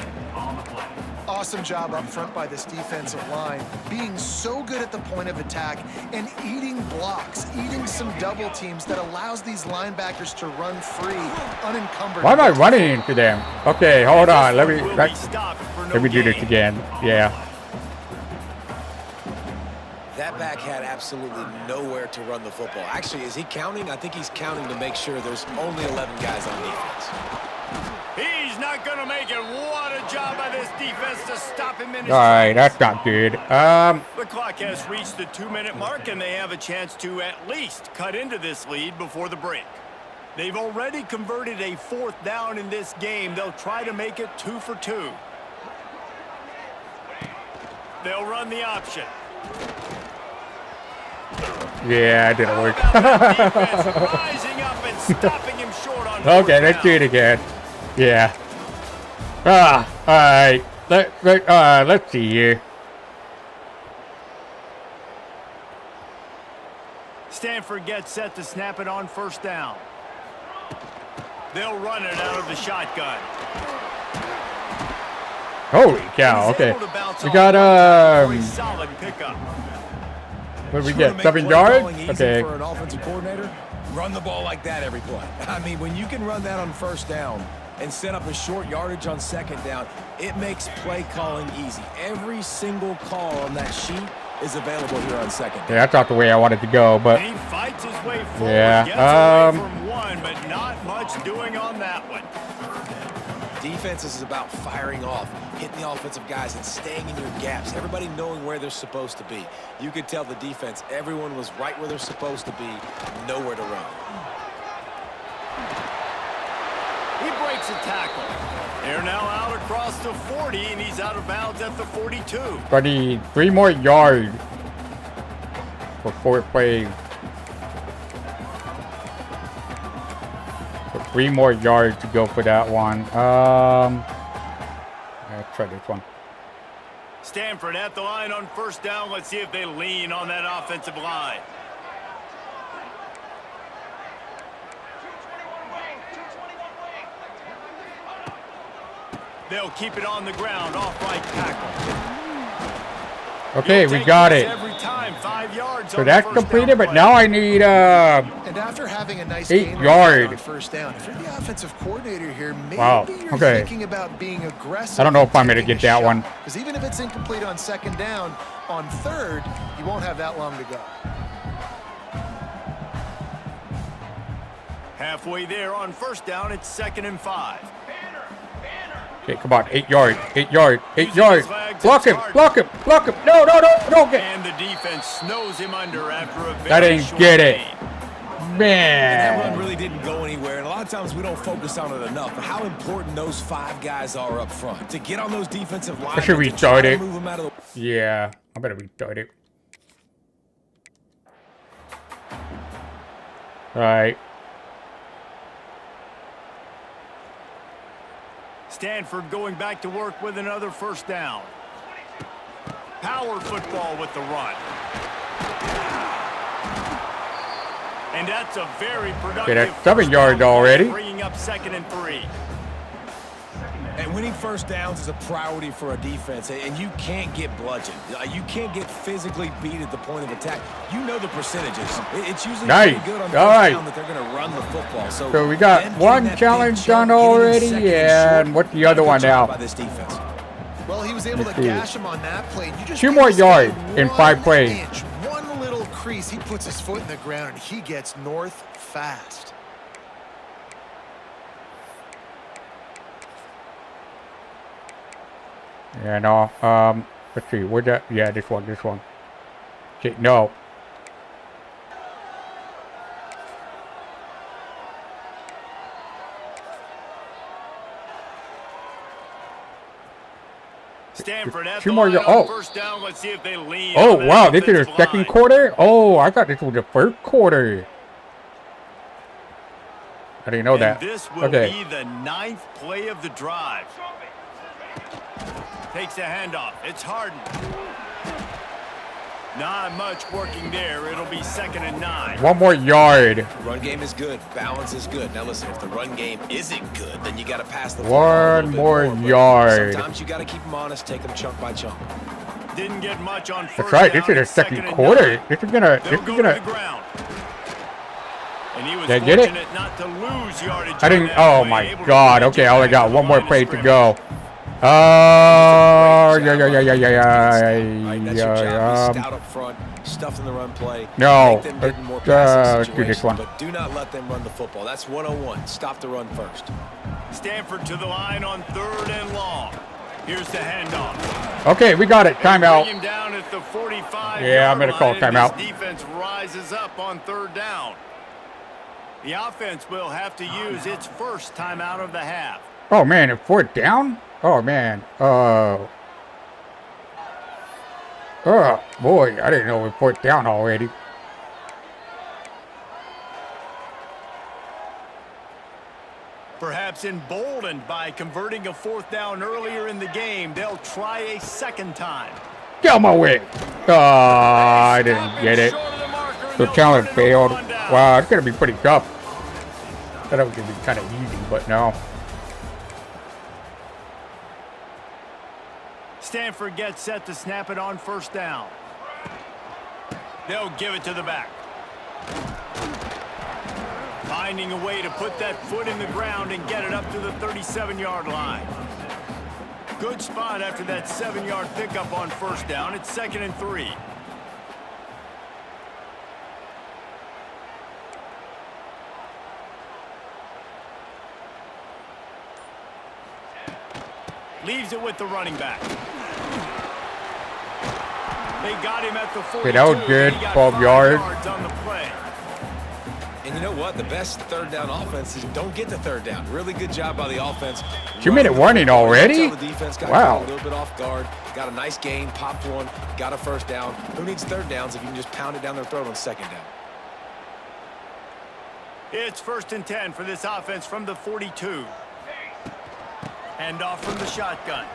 Awesome job up front by this defensive line, being so good at the point of attack and eating blocks, eating running some double teams that allows these linebackers to run free, unencumbered. Why am I running into them? Okay, hold on. Let me do this gain. again. Yeah. That back had absolutely nowhere to run the football. Actually, is he counting? I think he's counting to make sure there's only 11 guys on defense. He's not going to make it. What a job by this defense to stop him in his All right, tracks. that's not good. The clock has reached the 2-minute mark, and they have a chance to at least cut into this lead before the break. They've already converted a 4th down in this game. They'll try to make it 2 for 2. They'll run the option. Yeah, it didn't work. Rising up and stopping him short on Okay, let's do it again. Yeah. All right. Let's see here. Stanford gets set to snap it on 1st down. They'll run it out of the shotgun. Holy cow! Okay, we got solid pickup. what did we get? 7 yards. Okay. For an offensive coordinator, run the ball like that every play. I mean, when you can run that on 1st down and set up a short yardage on 2nd down, it makes play calling easy. Every single call on that sheet is available here on 2nd down. Yeah, that's not the way I wanted to go, but He fights his way forward. yeah. Gets away from one, but not much doing on that one. Defenses is about firing off, hitting the offensive guys, and staying in your gaps. Everybody knowing where they're supposed to be. You could tell the defense, everyone was right where they're supposed to be, nowhere to run. He breaks a tackle. They're now out across the 40, and he's out of bounds at the 42. 3 more yards for 4 plays. 3 more yards to go for that one. Let's try this one. Stanford at the line on 1st down. Let's see if they lean on that offensive line. They'll keep it on the ground, off right tackle. Okay, we got it. Every time, 5 yards So on the that's 1st completed, down but play. now I need And after having a nice 8 game yard. on 1st down, if you're the offensive coordinator here, maybe Wow, you're okay. thinking about being aggressive. I don't know if I'm gonna taking get a that shot. one. Because even if it's incomplete on 2nd down, on 3rd, you won't have that long to go. Halfway there on 1st down, it's 2nd and 5. Okay, come on, 8 yards, 8 yards, 8 Using yards. his legs, Block it's him, hard. block him, block him. No, no, no, don't get. And the defense snows him under after a very I didn't short get it. gain. And that run Man. really didn't go anywhere, and a lot of times we don't focus on it enough, but how important those 5 guys are up front. To get on those defensive lines, should to try restart to it. move them out of the Yeah, I better restart it. All right. Stanford going back to work with another 1st down. Power football with the run. And that's a very productive that's 7 first yards down, already. bringing up 2nd and 3. And winning 1st downs is a priority for a defense, and you can't get bludgeoned. You can't get physically beat at the point of attack. You know the percentages. It's usually Nice. pretty good on All 1st right. down that they're going to run the football. So So we got them getting one that big challenge chunk, done getting in already, 2nd and short, what's the other good one job now? by this defense. Well, he was able to Let's see. gash him on that play. You just 2 more gotta stay yards in 5 plays. 1 inch, one little crease. He puts his foot in the ground, and he gets north fast. Yeah, no. Let's see. Where'd that? Yeah, this one. Okay, no. Stanford at 2 the more line yards. on Oh. 1st down. Let's see if they lean. Oh, on that wow. This is the offensive 2nd line. quarter? Oh, I thought this was the 1st quarter. I didn't know And that. this will Okay. be the 9th play of the drive. Takes a handoff. It's Harden. Not much working there. It'll be 2nd and 9. 1 more yard. Run game is good. Balance is good. Now listen, if the run game isn't good, then you got to pass the football a little 1 bit more but yard. Sometimes you got to keep them honest, take them chunk by chunk. Didn't get much on 1st That's right. This down. is the It's 2nd 2nd and quarter. 9. This is gonna. They'll go to the ground. And he was Did I get it? fortunate not to lose yardage. I didn't. on that Oh play, my able to God. get Okay, it I only back got to the one more line of play to scrimmage. go. Yeah. Right, that's your job. Be stout up front, stuff in the run play. No. Make them get in more passing Let's do this situations, one. but do not let them run the football. That's 101. Stop the run first. Stanford to the line on 3rd and long. Here's the handoff. Okay, we got it. Timeout. Bring him down at the 45. Yeah, I'm gonna call timeout. This defense rises up on 3rd down. The offense will have to use its first timeout of the half. Oh man, a 4th down? Oh man. Oh boy, I didn't know we 4th down already. Perhaps emboldened by converting a 4th down earlier in the game, they'll try a 2nd time. Get out my way. I didn't get it. The challenge failed. Wow, it's gonna be pretty tough. I thought it was gonna be kind of easy, but no. Stanford gets set to snap it on 1st down. They'll give it to the back. Finding a way to put that foot in the ground and get it up to the 37-yard line. Good spot after that 7-yard pickup on 1st down. It's 2nd and 3. Leaves it with the running back. They got him at the 42. Okay, that was good. 12 yards. On the play. And you know what? The best 3rd down offense is don't get to 3rd down. Really good job by the offense. 2-minute warning already? The defense got Wow. caught a little bit off guard. Got a nice gain, popped one, got a 1st down. Who needs 3rd downs if you can just pound it down their throat on 2nd down? It's 1st and 10 for this offense from the 42. Hand off from the shotgun.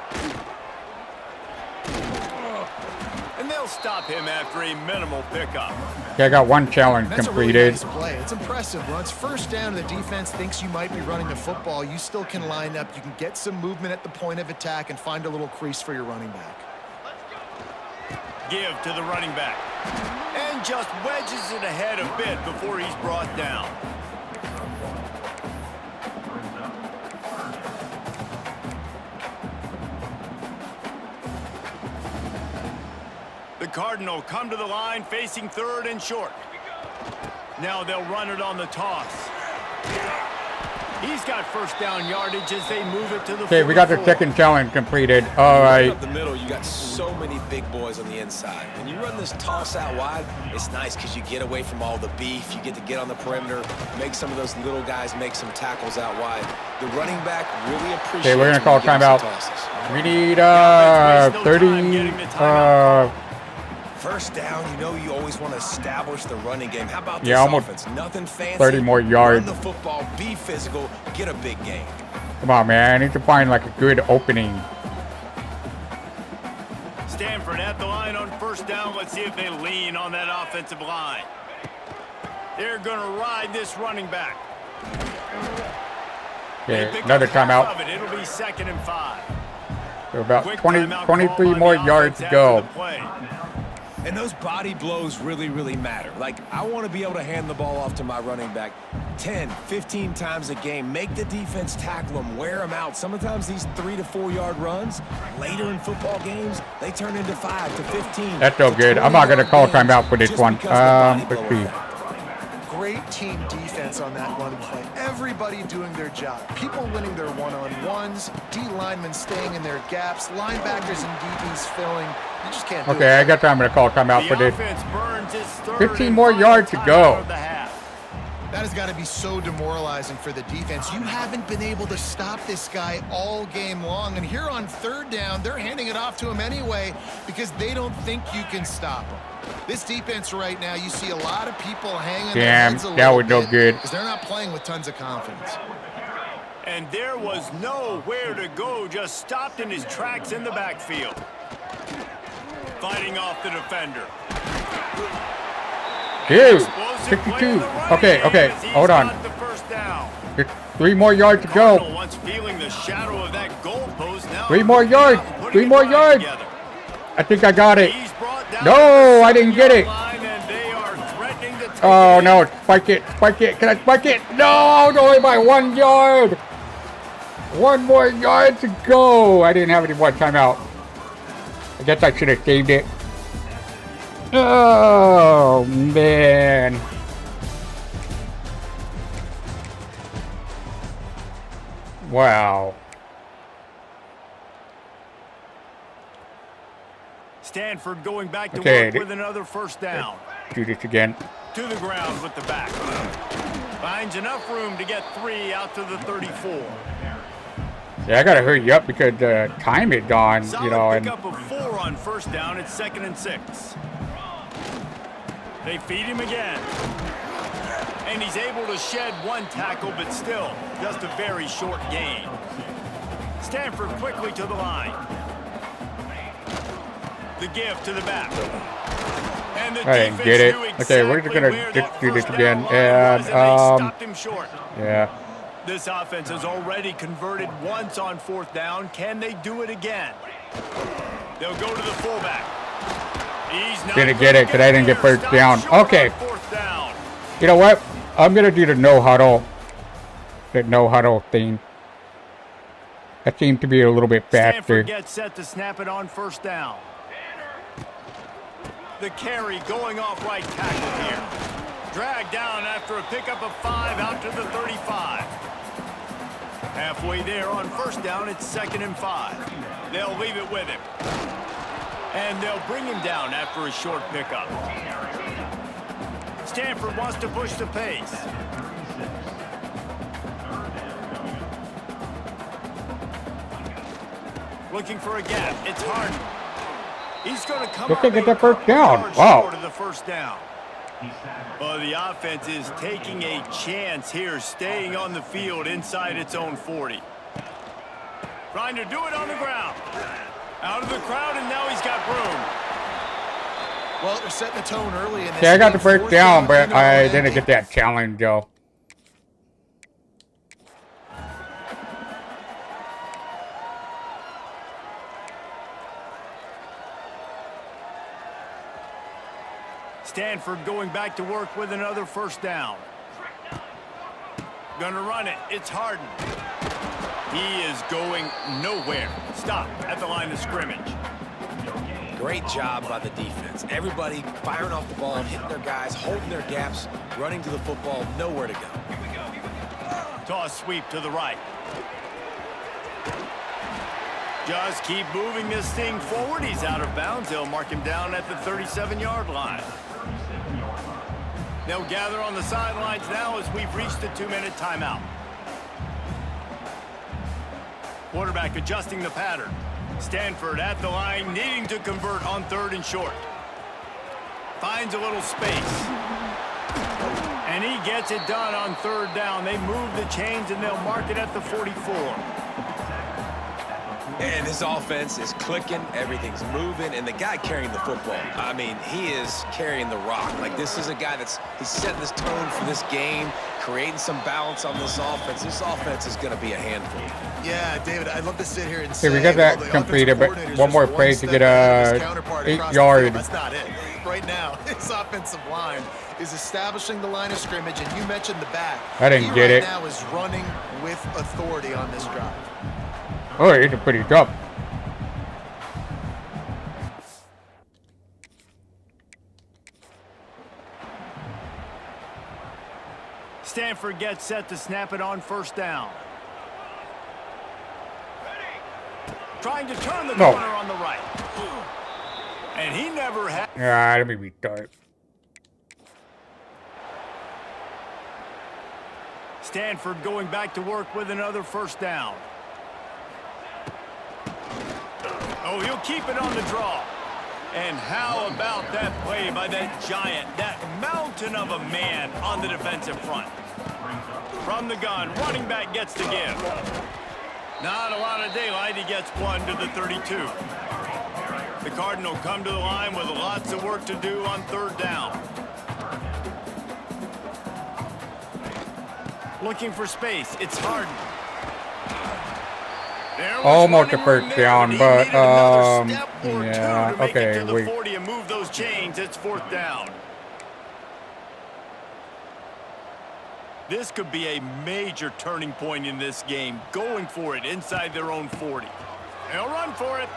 And they'll stop him after a minimal pickup. Okay, I got one challenge That's completed. a really nice play. It's impressive. Once 1st down, the defense thinks you might be running the football. You still can line up. You can get some movement at the point of attack and find a little crease for your running back. Give to the running back. And just wedges it ahead a bit before he's brought down. The Cardinal come to the line facing 3rd and short. Now they'll run it on the toss. He's got 1st down yardage as they move it to the 44. Okay, we got the 2nd challenge completed. All right. Up the middle, you got so many big boys on the inside. When you run this toss out wide, it's nice because you get away from all the beef. You get to get on the perimeter, make some of those little guys make some tackles out wide. The running back really appreciates. Okay, we're gonna call timeout. We need 30. 1st down, you know you always want to establish the running game. How about this almost offense? Nothing fancy. 30 more yards. Run the football, be physical, get a big game. Come on, man. I need to find like a good opening. Stanford at the line on 1st down. Let's see if they lean on that offensive line. They're going to ride this running back. Okay, another timeout. It'll be 2nd and 5. So about 23 more yards to go. And those body blows really, really matter. Like, I want to be able to hand the ball off to my running back 10, 15 times a game. Make the defense tackle them, wear them out. Sometimes these 3 to 4 yard runs, later in football games, they turn into 5 to 15. That's so good. I'm not going to call timeout for this one. Let's see. Great team defense on that one play. Everybody doing their job. People winning their one-on-ones. D linemen staying in their gaps. Linebackers and DBs filling. You just can't do it. Okay, I got time to call timeout for this. 15 more yards to go. That has got to be so demoralizing for the defense. You haven't been able to stop this guy all game long. And here on 3rd down, they're handing it off to him anyway because they don't think you can stop him. This defense right now, you see a lot of people hanging their heads a little bit. That was no good. Because they're not playing with tons of confidence. And there was nowhere to go, just stopped in his tracks in the backfield. Fighting off the defender. Dude, 62. Okay, hold on. 3 more yards to go. 3 more yards. 3 more yards. I think I got it. No, I didn't get it. Oh no, spike it, spike it. Can I spike it? No, it's only by 1 yard. 1 more yard to go. I didn't have any more timeout. I guess I should have saved it. Oh man. Wow. Stanford going back to work with another first down. Do this again. To the ground with the back. Finds enough room to get 3 out to the 34. Yeah, I gotta hurry up because the time is gone, Solid you know. And pick up of 4 on first down. It's 2nd and 6. They feed him again. And he's able to shed 1 tackle, but still just a very short gain. Stanford quickly to the line. The give to the back. And the I didn't get it. Okay, we're just gonna do this again. And stopped him short. Yeah. This offense has already converted once on 4th down. Can they do it again? They'll go to the fullback. He's not Didn't get it because I didn't get first down. Short Okay. on 4th down. You know what? I'm gonna do the no huddle. The no huddle thing. That seemed to be a little bit faster. Stanford gets set to snap it on first down. The carry going off right tackle here. Dragged down after a pickup of 5 out to the 35. Halfway there on first down, it's 2nd and 5. They'll leave it with him. And they'll bring him down after a short pickup. Stanford wants to push the pace. Looking for a gap. It's Harden. He's going to come Look at the first down. Wow. Short of the first down. Well, the offense is taking a chance here, staying on the field inside its own 40. Trying to do it on the ground. Out of the crowd, and now he's got room. Well, they're setting the tone early in this. Yeah, I got the first down, but I didn't get that challenge, though. Stanford going back to work with another first down. Gonna run it. It's Harden. He is going nowhere. Stop at the line of scrimmage. Great job by the defense. Everybody firing off the ball, hitting their guys, holding their gaps, running to the football, nowhere to go. Toss sweep to the right. Just keep moving this thing forward. He's out of bounds. They'll mark him down at the 37-yard line. They'll gather on the sidelines now as we've reached the 2-minute timeout. Quarterback adjusting the pattern. Stanford at the line, needing to convert on 3rd and short. Finds a little space. And he gets it done on 3rd down. They move the chains and they'll mark it at the 44. And this offense is clicking, everything's moving, and the guy carrying the football, I mean, he is carrying the rock. Like, this is a guy he's setting this tone for this game, creating some balance on this offense. This offense is going to be a handful. Yeah, David, I'd love to sit here and say, Okay, we got that completed, but one more play to get a 8-yard. That's not it. Right now, his offensive line is establishing the line of scrimmage, and you mentioned the back. I didn't get it. He right now is running with authority on this drive. Oh, it's a pretty tough. Stanford gets set to snap it on first down. Trying to turn the corner on the right. And he never had. Yeah, let me restart. Stanford going back to work with another first down. Oh, he'll keep it on the draw. And how about that play by that giant, that mountain of a man on the defensive front? From the gun, running back gets the give. Not a lot of daylight. He gets 1 to the 32. The Cardinal come to the line with lots of work to do on 3rd down. Looking for space. It's Harden. Almost a first down, but yeah, okay, we move those chains. It's 4th down. This could be a major turning point in this game, going for it inside their own 40. They'll run for it.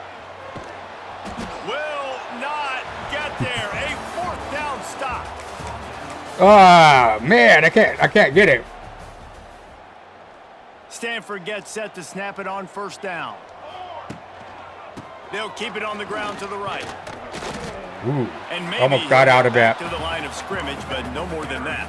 Will not get there. A 4th down stop. Ah, man, I can't get it. Stanford gets set to snap it on 1st down. They'll keep it on the ground to the right. Ooh, And maybe almost got out of back that. to the line of scrimmage, but no more than that.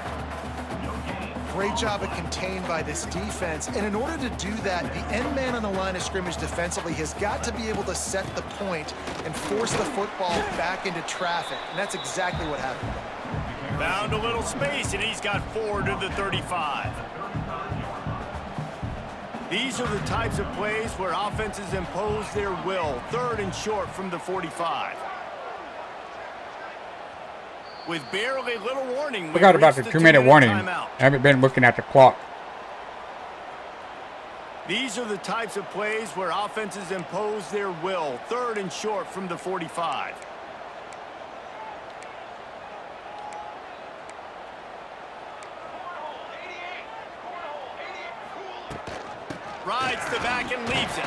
Great job of contained by this defense. And in order to do that, the end man on the line of scrimmage defensively has got to be able to set the point and force the football back into traffic. And that's exactly what happened. Found a little space, and he's got 4 to the 35. These are the types of plays where offenses impose their will. 3rd and short from the 45. With barely little warning, Forgot about the 2-minute warning. I haven't been looking at the clock. These are the types of plays where offenses impose their will. 3rd and short from the 45. Rides the back and leaves it.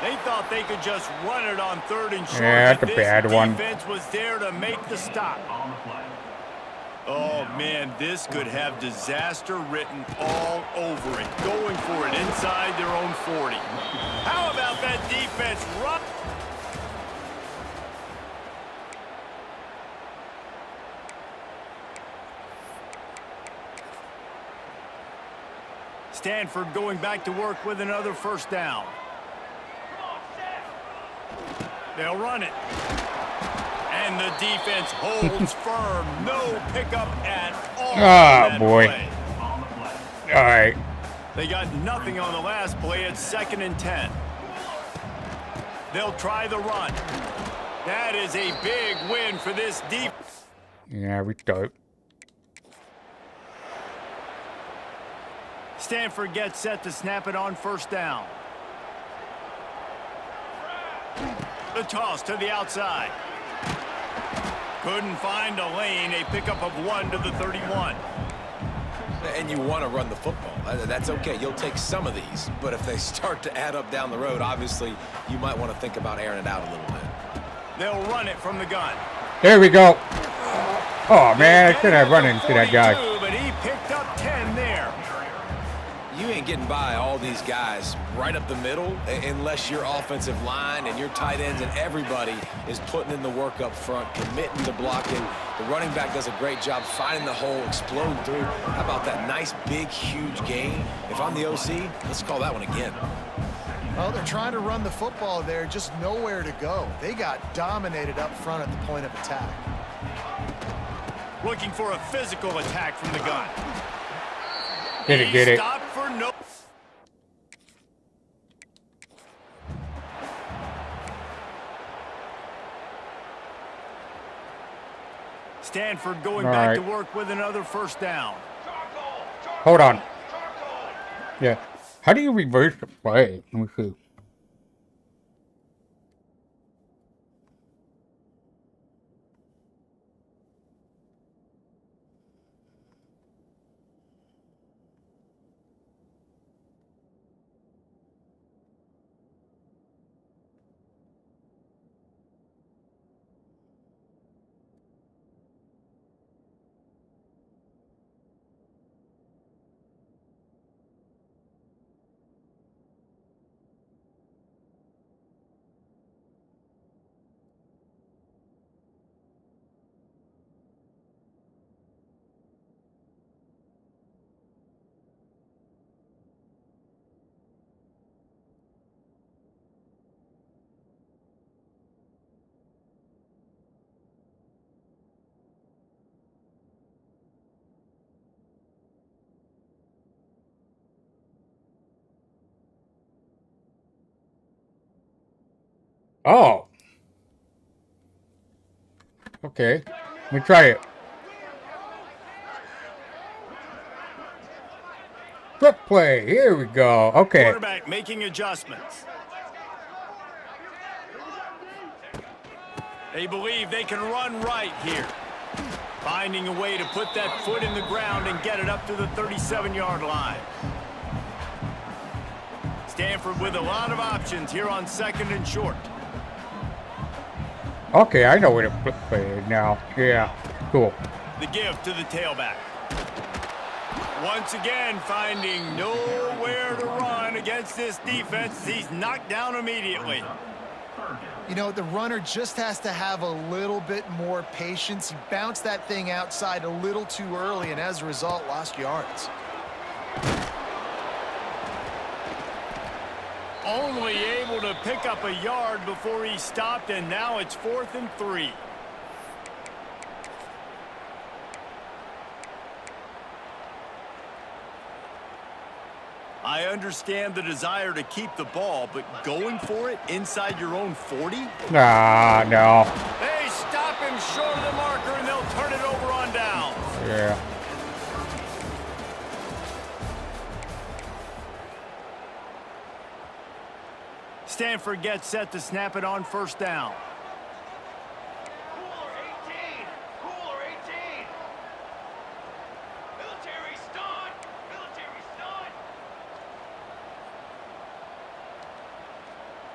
They thought they could just run it on 3rd and short. Yeah, that's a bad one. Defense was there to make the stop. Oh, man, this could have disaster written all over it. Going for it inside their own 40. How about that defense run? Stanford going back to work with another 1st down. They'll run it. And the defense holds firm. No pickup at all. Ah, boy. Play. All right. They got nothing on the last play. It's 2nd and 10. They'll try the run. That is a big win for this deep. Yeah, we dope. Stanford gets set to snap it on 1st down. The toss to the outside. Couldn't find a lane. A pickup of 1 to the 31. And you want to run the football. That's okay. You'll take some of these. But if they start to add up down the road, obviously, you might want to think about airing it out a little bit. They'll run it from the gun. There we go. Oh, man, I should have run into that guy. But he picked up 10 there. You ain't getting by all these guys right up the middle unless your offensive line and your tight ends and everybody is putting in the work up front, committing to blocking. The running back does a great job finding the hole, exploding through. How about that nice, big, huge gain? If I'm the OC, let's call that one again. Well, they're trying to run the football there, just nowhere to go. They got dominated up front at the point of attack. Looking for a physical attack from the gun. Didn't get it. Stopped for no. Stanford going back to work with another 1st down. Hold on. Yeah. How do you reverse the play? Let me see. Oh. Okay. Let me try it. Flip play. Here we go. Okay. Quarterback making adjustments. They believe they can run right here. Finding a way to put that foot in the ground and get it up to the 37-yard line. Stanford with a lot of options here on 2nd and short. Okay, I know where to play it now. Yeah, cool. The give to the tailback. Once again, finding nowhere to run against this defense. He's knocked down immediately. You know, the runner just has to have a little bit more patience. He bounced that thing outside a little too early, and as a result, lost yards. Only able to pick up a yard before he stopped, and now it's 4th and 3. I understand the desire to keep the ball, but going for it inside your own 40? Nah, no. They stop him short of the marker, and they'll turn it over on downs. Yeah. Stanford gets set to snap it on 1st down.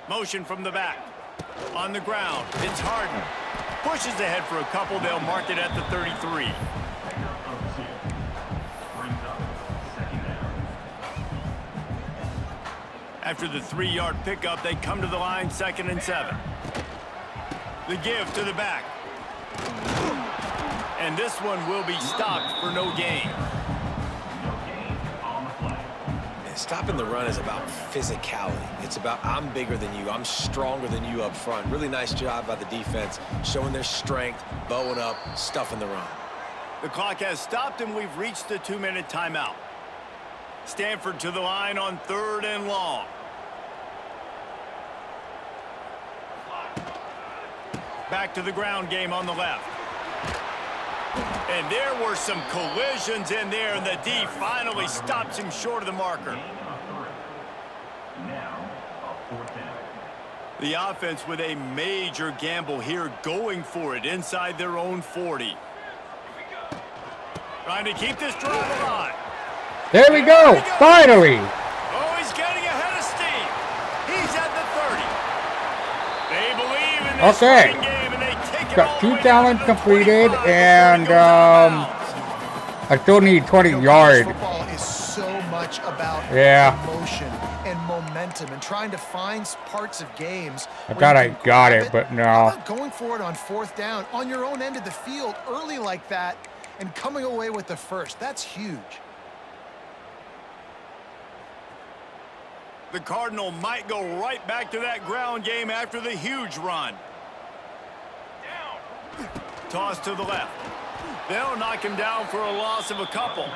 Motion from the back. On the ground, it's Harden. Pushes ahead for a couple. They'll mark it at the 33. After the 3-yard pickup, they come to the line 2nd and 7. The give to the back. And this one will be stopped for no gain. Stopping the run is about physicality. It's about I'm bigger than you. I'm stronger than you up front. Really nice job by the defense, showing their strength, bowing up, stuffing the run. The clock has stopped, and we've reached the 2-minute timeout. Stanford to the line on 3rd and long. Back to the ground game on the left. And there were some collisions in there, and the D finally stops him short of the marker. The offense with a major gamble here, going for it inside their own 40. Trying to keep this drive alive. There we go! Finally! Oh, he's getting ahead of steam. He's at the 30. They believe in this running game, and they take it all Got the 2 way down to challenges the completed, 25 and before it goes out of bounds. I still need 20 You know, yards. Football is so much about emotion and momentum and trying to find parts of games. I thought I got it, but no. How about going for it on 4th down on your own end of the field early like that and coming away with the first? That's huge. The Cardinal might go right back to that ground game after the huge run. Toss to the left. They'll knock him down for a loss of a couple.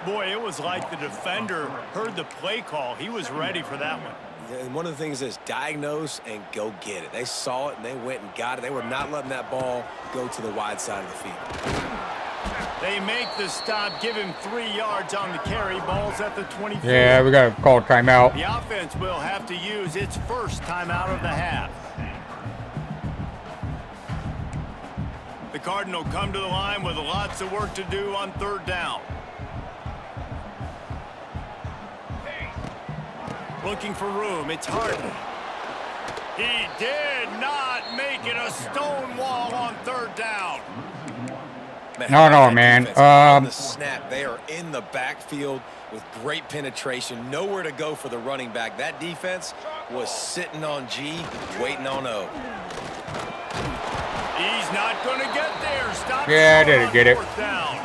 Boy, it was like the defender heard the play call. He was ready for that one. And one of the things is diagnose and go get it. They saw it and they went and got it. They were not letting that ball go to the wide side of the field. They make the stop, give him 3 yards on the carry. Ball's at the 24. Yeah, we got to call timeout. The offense will have to use its first timeout of the half. The Cardinal come to the line with lots of work to do on 3rd down. Looking for room. It's Harden. He did not make it a stone wall on 3rd down. No, man. On the snap, they are in the backfield with great penetration. Nowhere to go for the running back. That defense was sitting on G, waiting on O. He's not going to get there. Stop. Yeah, I didn't get it. 4th down.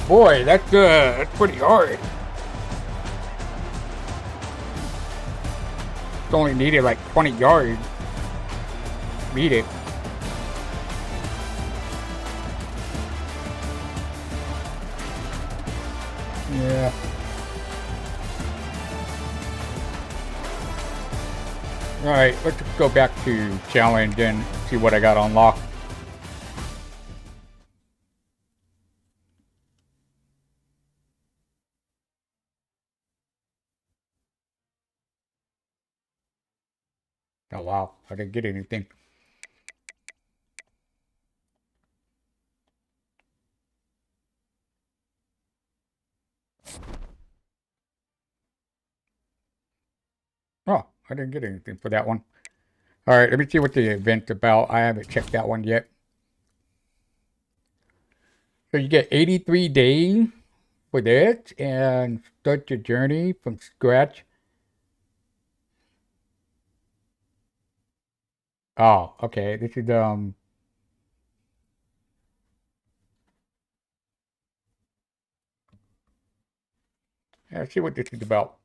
Boy, that's pretty hard. It's only needed like 20 yards. Beat it. Yeah. Alright, let's go back to challenge and see what I got unlocked. Oh, wow. I didn't get anything. Oh, I didn't get anything for that one. All right, let me see what the event's about. I haven't checked that one yet. So you get 83 days for this and start your journey from scratch. Oh, okay. This is let's see what this is about.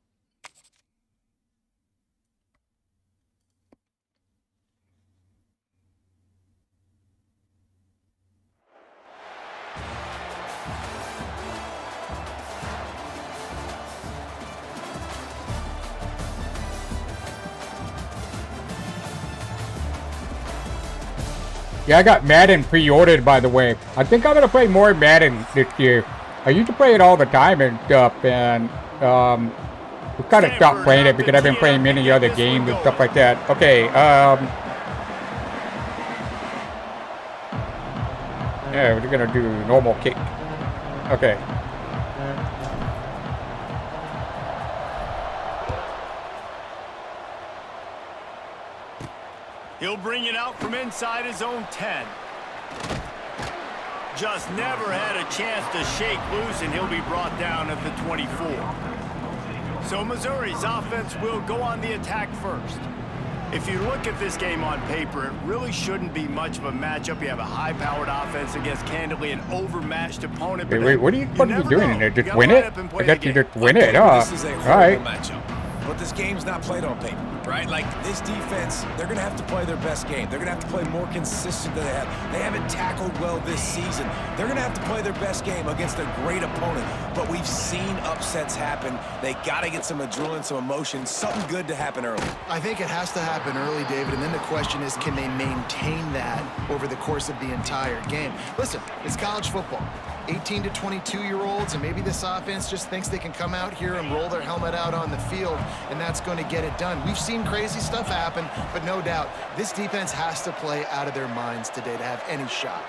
Yeah, I got Madden pre-ordered, by the way. I think I'm gonna play more Madden this year. I used to play it all the time and stuff, and we kind of stopped playing it because I've been playing many other games and stuff like that. Okay, yeah, we're gonna do normal kick. Okay. He'll bring it out from inside his own 10. Just never had a chance to shake loose, and he'll be brought down at the 24. So Missouri's offense will go on the attack first. If you look at this game on paper, it really shouldn't be much of a matchup. You have a high-powered offense against, candidly, an overmatched opponent. Wait, what are you doing in there? Just win it? I guess you just win it. Oh, This is a horrible matchup. But this game's not played on paper, right? Like, this defense, they're going to have to play their best game. They're going to have to play more consistent than they have. They haven't tackled well this season. They're going to have to play their best game against a great opponent. But we've seen upsets happen. They got to get some adrenaline, some emotion, something good to happen early. I think it has to happen early, David, and then the question is, can they maintain that over the course of the entire game? Listen, it's college football. 18 to 22-year-olds, and maybe this offense just thinks they can come out here and roll their helmet out on the field, and that's going to get it done. We've seen crazy stuff happen, but no doubt, this defense has to play out of their minds today to have any shot.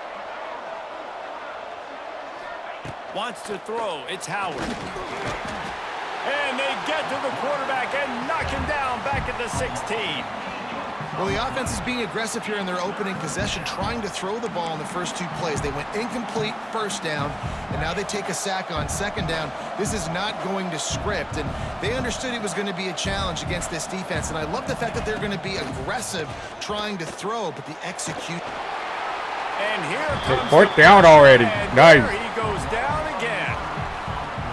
Wants to throw. It's Howard. And they get to the quarterback and knock him down back at the 16. Well, the offense is being aggressive here in their opening possession, trying to throw the ball in the first two plays. They went incomplete first down, and now they take a sack on second down. This is not going to script, and they understood it was going to be a challenge against this defense, and I love the fact that they're going to be aggressive trying to throw, but the execute. And here comes fourth down already. Nice. There he goes down again.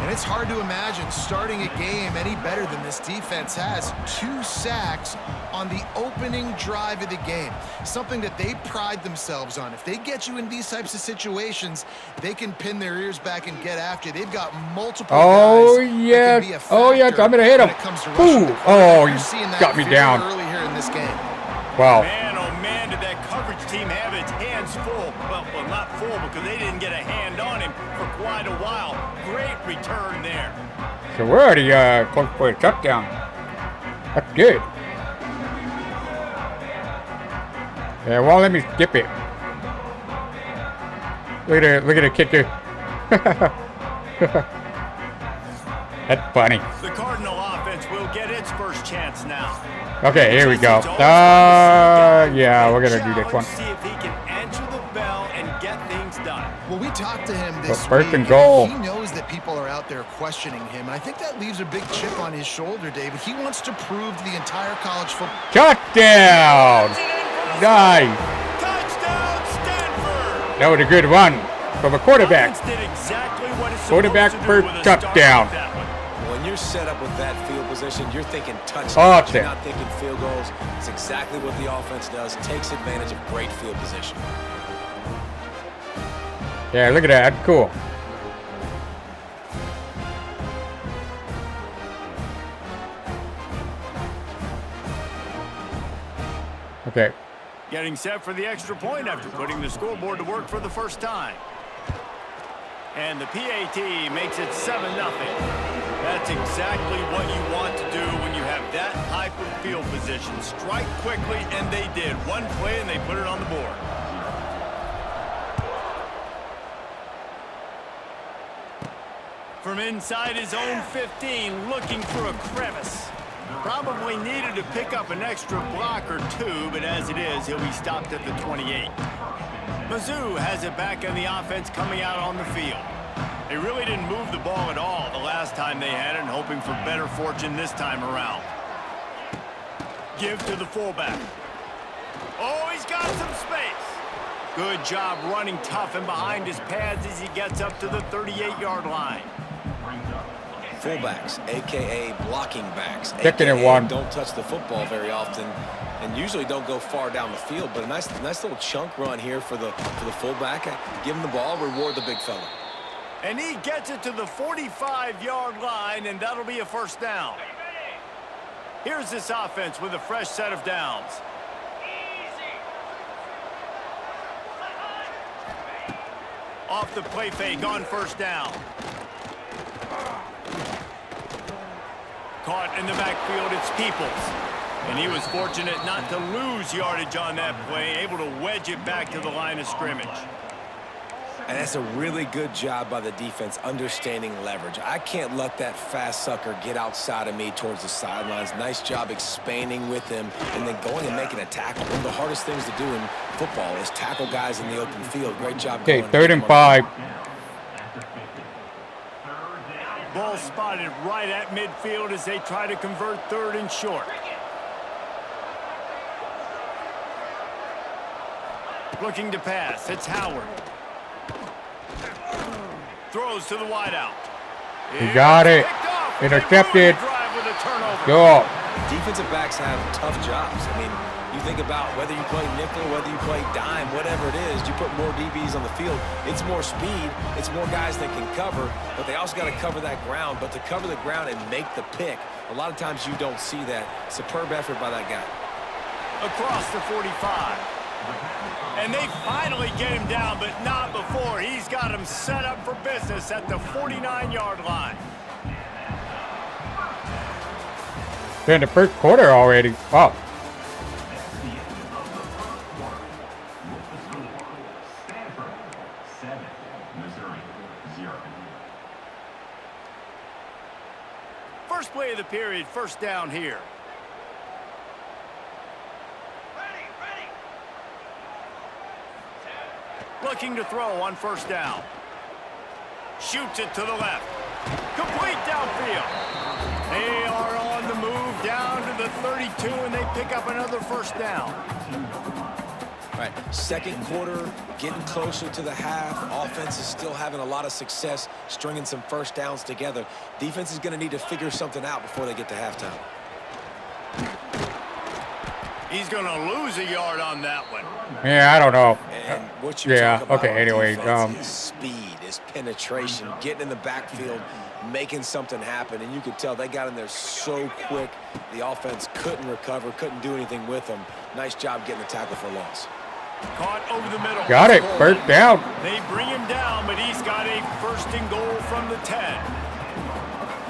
And it's hard to imagine starting a game any better than this defense has. 2 sacks on the opening drive of the game, something that they pride themselves on. If they get you in these types of situations, they can pin their ears back and get after you. They've got multiple guys yeah. that can be a Oh, yeah. I'm going to hit him. Ooh. Oh, you got me down. Early here in this game. Wow. Man, oh, man, did that coverage team have its hands full. Well, not full because they didn't get a hand on him for quite a while. Great return there. So we're already close for a touchdown. That's good. Yeah, well, let me skip it. Look at the kicker. That's funny. The Cardinal offense will get its first chance now. Okay, here we go. Yeah, we're gonna do this one. See if he can answer the bell and get things done. Well, we talked to him this First week. and goal. He knows that people are out there questioning him, and I think that leaves a big chip on his shoulder, David. He wants to prove to the entire college football. Touchdown! Nice. Touchdown, Stanford! That was a good run from a quarterback. Offense did exactly what it's Quarterback supposed to do first with a start touchdown. like that one. When you're set up with that field position, you're thinking touchdown. Awesome. You're not thinking field goals. It's exactly what the offense does. Takes advantage of great field position. Yeah, look at that. That's cool. Okay. Getting set for the extra point after putting the scoreboard to work for the first time. And the PAT makes it 7-0. That's exactly what you want to do when you have that type of field position. Strike quickly, and they did. One play, and they put it on the board. From inside his own 15, looking for a crevice. Probably needed to pick up an extra block or two, but as it is, he'll be stopped at the 28. Mizzou has it back on the offense coming out on the field. They really didn't move the ball at all the last time they had it, and hoping for better fortune this time around. Give to the fullback. Oh, he's got some space. Good job running tough and behind his pads as he gets up to the 38-yard line. Fullbacks, a.k.a. blocking backs. Second and 1. Don't touch the football very often and usually don't go far down the field, but a nice little chunk run here for the fullback. Give him the ball, reward the big fella. And he gets it to the 45-yard line, and that'll be a first down. Here's this offense with a fresh set of downs. Off the play fake on first down. Caught in the backfield, it's Peoples. And he was fortunate not to lose yardage on that play, able to wedge it back to the line of scrimmage. And that's a really good job by the defense understanding leverage. I can't let that fast sucker get outside of me towards the sidelines. Nice job expanding with him and then going and making a tackle. One of the hardest things to do in football is tackle guys in the open field. Great job. Okay, 3rd and 5. Ball spotted right at midfield as they try to convert 3rd and short. Looking to pass, it's Howard. Throws to the wideout. He got it. Intercepted. Go. Defensive backs have tough jobs. I mean, you think about whether you play nickel, whether you play dime, whatever it is, you put more DBs on the field. It's more speed. It's more guys that can cover, but they also got to cover that ground. But to cover the ground and make the pick, a lot of times you don't see that. Superb effort by that guy. Across the 45. And they finally get him down, but not before. He's got him set up for business at the 49-yard line. They're in the first quarter already. Wow. First play of the period, first down here. Looking to throw on first down. Shoots it to the left. Complete downfield. They are on the move down to the 32, and they pick up another first down. All right, second quarter, getting closer to the half. Offense is still having a lot of success stringing some first downs together. Defense is going to need to figure something out before they get to halftime. He's going to lose a yard on that one. Yeah, I don't know. And what you yeah, talk about okay, anyway. is speed, is penetration, getting in the backfield, making something happen. And you could tell they got in there so quick, the offense couldn't recover, couldn't do anything with them. Nice job getting the tackle for loss. Caught over the middle. Got it. First down. They bring him down, but he's got a first and goal from the 10.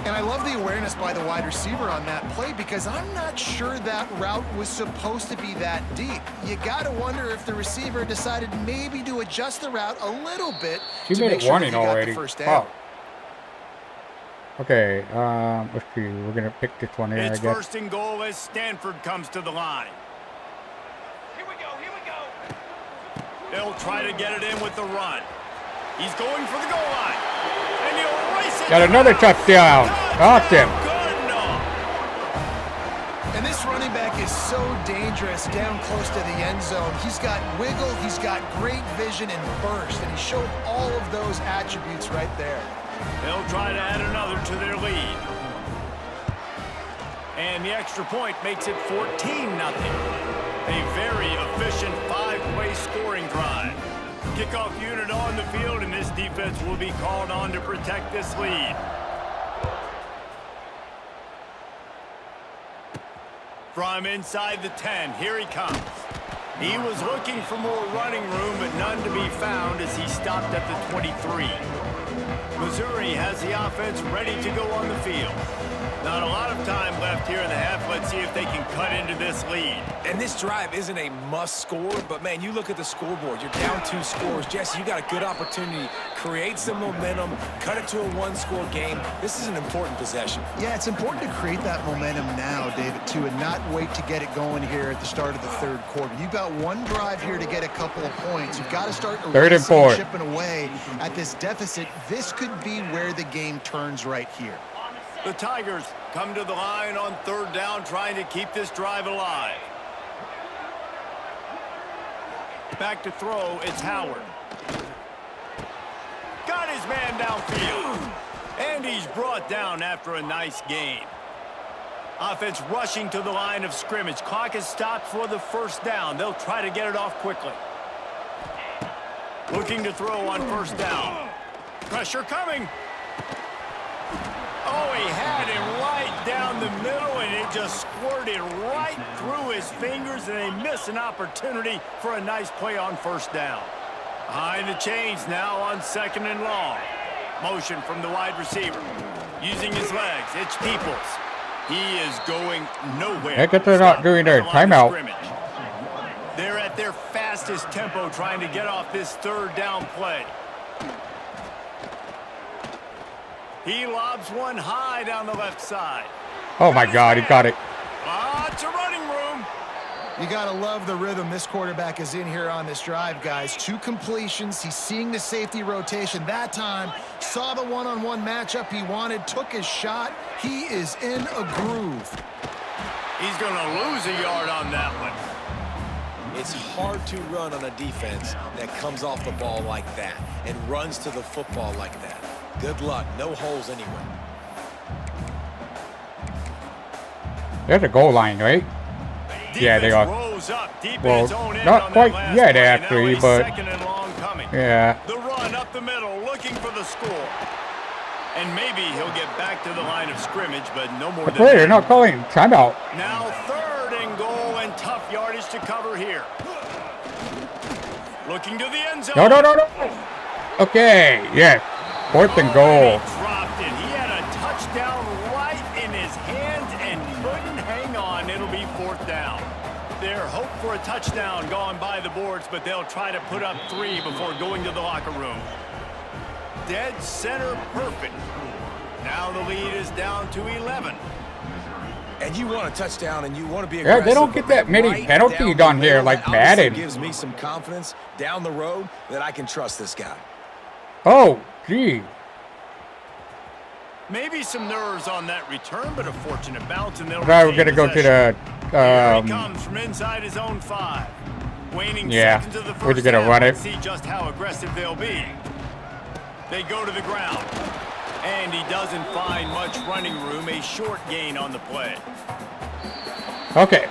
And I love the awareness by the wide receiver on that play because I'm not sure that route was supposed to be that deep. You got to wonder if the receiver decided maybe to adjust the route a little bit to make sure that he got the first down. Oh. Okay, let's see. We're going to pick this one here, It's I guess. first and goal as Stanford comes to the line. Here we go, here we go. They'll try to get it in with the run. He's going for the goal line. And he'll race it. Got another touchdown. Awesome. Good enough. And this running back is so dangerous down close to the end zone. He's got wiggle, he's got great vision and burst, and he showed all of those attributes right there. They'll try to add another to their lead. And the extra point makes it 14-0. A very efficient 5-play scoring drive. Kickoff unit on the field, and this defense will be called on to protect this lead. From inside the 10, here he comes. He was looking for more running room, but none to be found as he stopped at the 23. Missouri has the offense ready to go on the field. Not a lot of time left here in the half. Let's see if they can cut into this lead. And this drive isn't a must score, but man, you look at the scoreboard. You're down 2 scores. Jesse, you got a good opportunity. Create some momentum. Cut it to a 1-score game. This is an important possession. Yeah, it's important to create that momentum now, David, too, and not wait to get it going here at the start of the 3rd quarter. You've got one drive here to get a couple of points. You've got to start chipping away at this deficit. This could be where the game turns right here. The Tigers come to the line on 3rd down, trying to keep this drive alive. Back to throw, it's Howard. Got his man downfield. And he's brought down after a nice gain. Offense rushing to the line of scrimmage. Clock is stopped for the 1st down. They'll try to get it off quickly. Looking to throw on 1st down. Pressure coming. Oh, he had him right down the middle, and it just squirted right through his fingers, and they miss an opportunity for a nice play on 1st down. Behind the chains now on 2nd and long. Motion from the wide receiver. Using his legs, it's Peoples. He is going nowhere. Heck, they're not doing their timeout. They're at their fastest tempo trying to get off this 3rd down play. He lobs one high down the left side. Oh, my God, he got it. Lots of running room. You got to love the rhythm this quarterback is in here on this drive, guys. 2 completions. He's seeing the safety rotation. That time, saw the one-on-one matchup he wanted, took his shot. He is in a groove. He's going to lose a yard on that one. It's hard to run on a defense that comes off the ball like that and runs to the football like that. Good luck. No holes anywhere. There's a goal line, right? Defense yeah, they are. Well, not quite yet, actually, but yeah. The run up the middle, looking for the score. And maybe he'll get back to the line of scrimmage, but no more than that. They're not calling timeout. Now 3rd and goal, and tough yardage to cover here. Looking to the end zone. No. Okay, yeah. 4th and goal. He dropped it. He had a touchdown right in his hands and couldn't hang on. It'll be 4th down. Their hope for a touchdown gone by the boards, but they'll try to put up 3 before going to the locker room. Dead center perfect. Now the lead is down to 11. And you want a touchdown, and you want to be aggressive. Yeah, they don't get that many penalties on here like Madden. Gives me some confidence down the road that I can trust this guy. Oh, gee. Maybe some nerves on that return, but a fortunate bounce, and they'll Right, we're gonna go to the. Here he comes from inside his own 5. Waning seconds of the we're first gonna half. run it. See just how aggressive they'll be. They go to the ground, and he doesn't find much running room. A short gain on the play. Okay.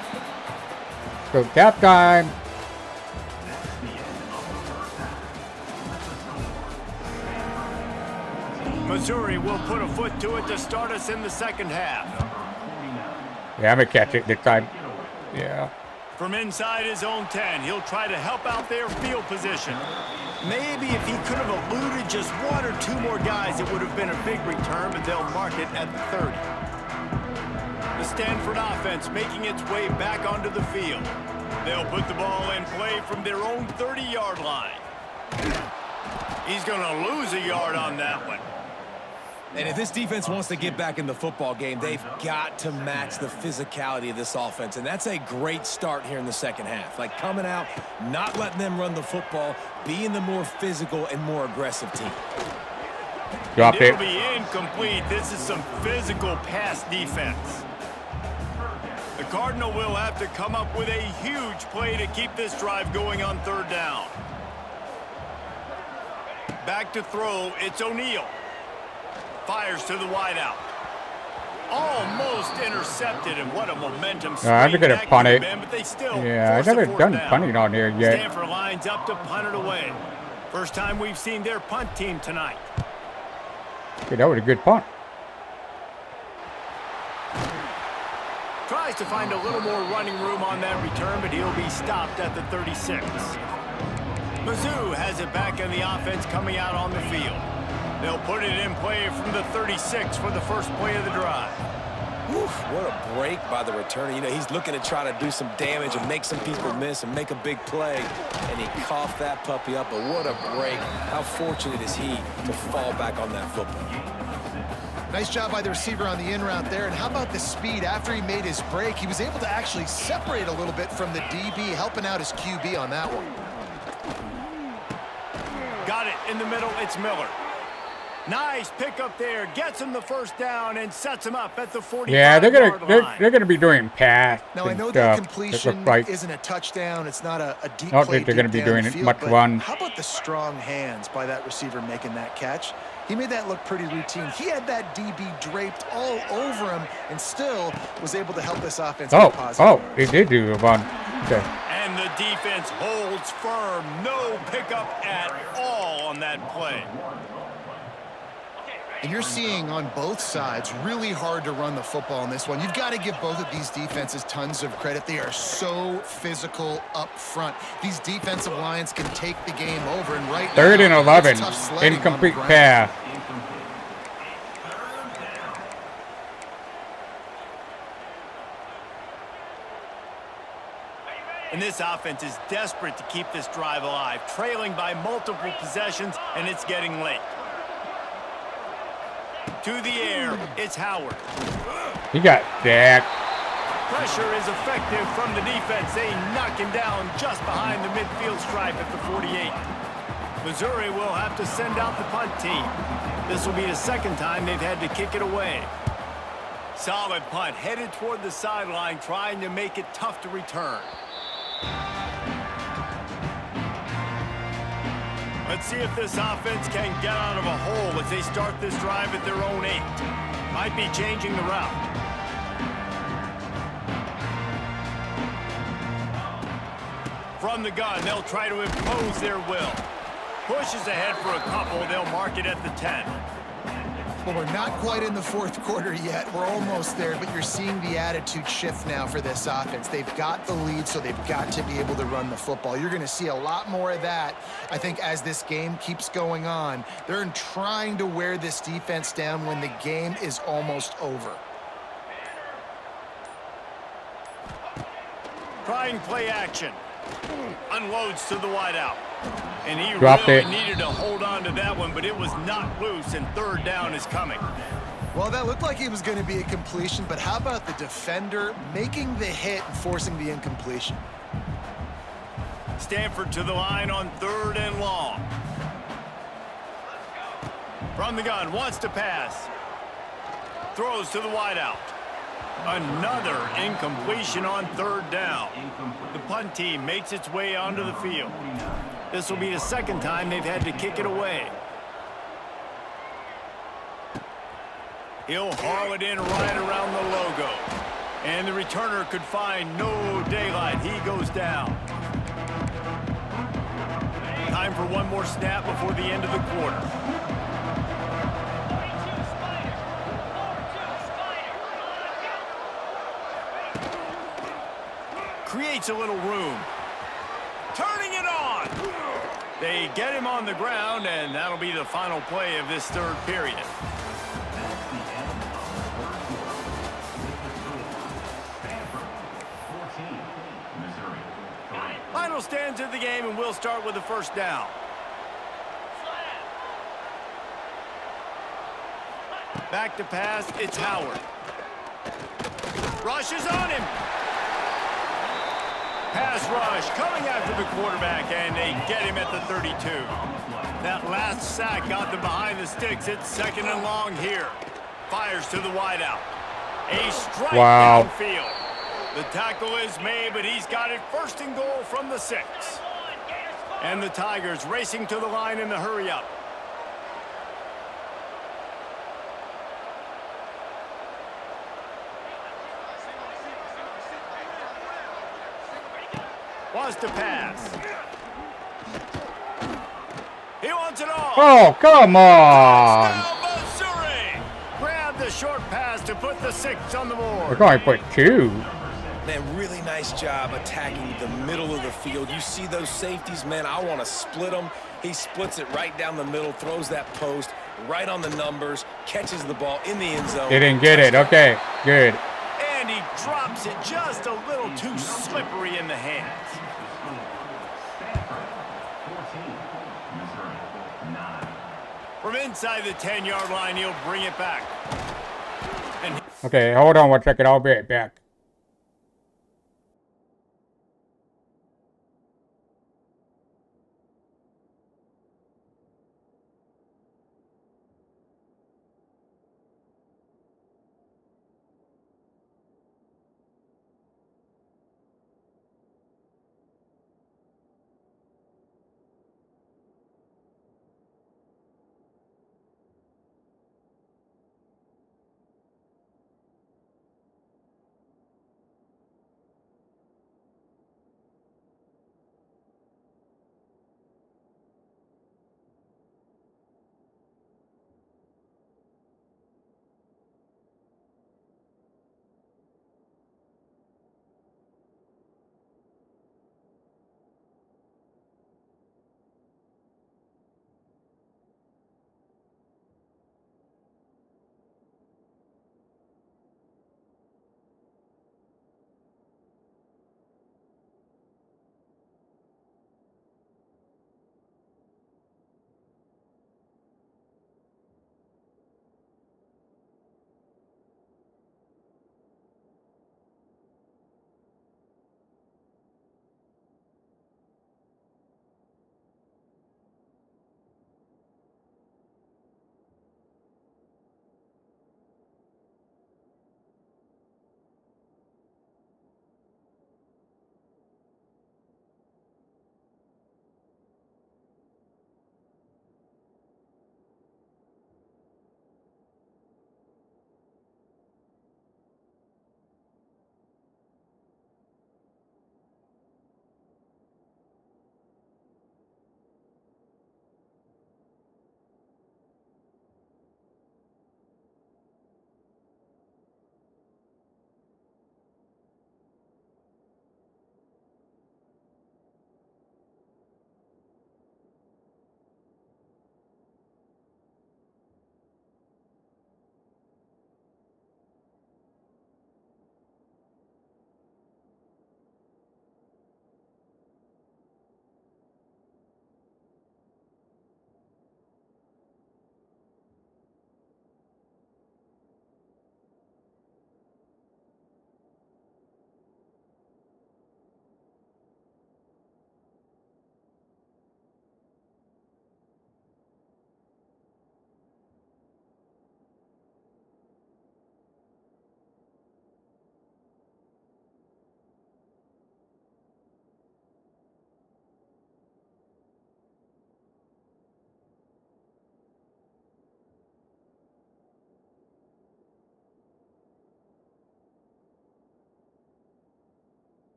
So cap time. Missouri will put a foot to it to start us in the 2nd half. Yeah, I'm gonna catch it this time. Yeah. From inside his own 10, he'll try to help out their field position. Maybe if he could have eluded just 1 or 2 more guys, it would have been a big return, but they'll mark it at the 30. The Stanford offense making its way back onto the field. They'll put the ball in play from their own 30-yard line. He's going to lose a yard on that one. And if this defense wants to get back in the football game, they've got to match the physicality of this offense. And that's a great start here in the 2nd half. Like coming out, not letting them run the football, being the more physical and more aggressive team. Drop it. It'll be incomplete. This is some physical pass defense. The Cardinal will have to come up with a huge play to keep this drive going on 3rd down. Back to throw, it's O'Neal. Fires to the wideout. Almost intercepted, and what a momentum swing. I'm gonna punt it. But they still Yeah, I've never done punting on here yet. Stanford lines up to punt it away. First time we've seen their punt team tonight. Okay, that was a good punt. Tries to find a little more running room on that return, but he'll be stopped at the 36. Mizzou has it back in the offense coming out on the field. They'll put it in play from the 36 for the first play of the drive. Oof, what a break by the returner. You know, he's looking to try to do some damage and make some people miss and make a big play. And he coughed that puppy up, but what a break. How fortunate is he to fall back on that football? Nice job by the receiver on the in route there. And how about the speed? After he made his break, he was able to actually separate a little bit from the DB, helping out his QB on that one. Got it in the middle. It's Miller. Nice pickup there. Gets him the first down and sets him up at the 45-yard Yeah, line. they're gonna be doing pass. Now, I know and that stuff. completion Like, isn't a touchdown. It's not a deep I don't play think they're going to be deep down doing the it field, much but run. How about the strong hands by that receiver making that catch? He made that look pretty routine. He had that DB draped all over him and still was able to help this offense get positive. They did do a run. Okay. And the defense holds firm. No pickup at all on that play. And you're seeing on both sides really hard to run the football in this one. You've got to give both of these defenses tons of credit. They are so physical up front. These defensive lines can take the game over. And right 3rd now, and 11, it's tough sledding on the incomplete ground. pass. And this offense is desperate to keep this drive alive, trailing by multiple possessions, and it's getting late. To the air, it's Howard. He got sacked. Pressure is effective from the defense. They knock him down just behind the midfield stripe at the 48. Missouri will have to send out the punt team. This will be the second time they've had to kick it away. Solid punt, headed toward the sideline, trying to make it tough to return. Let's see if this offense can get out of a hole as they start this drive at their own 8. Might be changing the route. From the gun, they'll try to impose their will. Pushes ahead for a couple. They'll mark it at the 10. Well, we're not quite in the fourth quarter yet. We're almost there, but you're seeing the attitude shift now for this offense. They've got the lead, so they've got to be able to run the football. You're going to see a lot more of that, I think, as this game keeps going on. They're trying to wear this defense down when the game is almost over. Trying play action. Unloads to the wideout. And he Dropped really it. needed to hold on to that one, but it was not loose, and 3rd down is coming. Well, that looked like it was going to be a completion, but how about the defender making the hit and forcing the incompletion? Stanford to the line on 3rd and long. From the gun, wants to pass. Throws to the wideout. Another incompletion on 3rd down. The punt team makes its way onto the field. This will be the second time they've had to kick it away. He'll haul it in right around the logo. And the returner could find no daylight. He goes down. Time for one more snap before the end of the quarter. Creates a little room. Turning it on. They get him on the ground, and that'll be the final play of this 3rd period. That's the end of the first quarter. Stanford 14, Missouri 3. Final stands of the game, and we'll start with the first down. Back to pass, it's Howard. Rushes on him. Pass rush coming after the quarterback, and they get him at the 32. That last sack got them behind the sticks. It's 2nd and long here. Fires to the wideout. A strike downfield. The tackle is made, but he's got it 1st and goal from the 6. And the Tigers racing to the line in the hurry-up. Wants to pass. He wants it all. Oh, come on. Touchdown, Missouri. Grab the short pass to put the 6 on the board. They're going to put 2. Man, really nice job attacking the middle of the field. You see those safeties, man, I want to split them. He splits it right down the middle, throws that post. right on the numbers, catches the ball in the end zone. They didn't get it. Okay, good. And he drops it just a little too slippery in the hands. From inside the 10-yard line, he'll bring it back. And Okay, hold on 1 second. I'll be right back.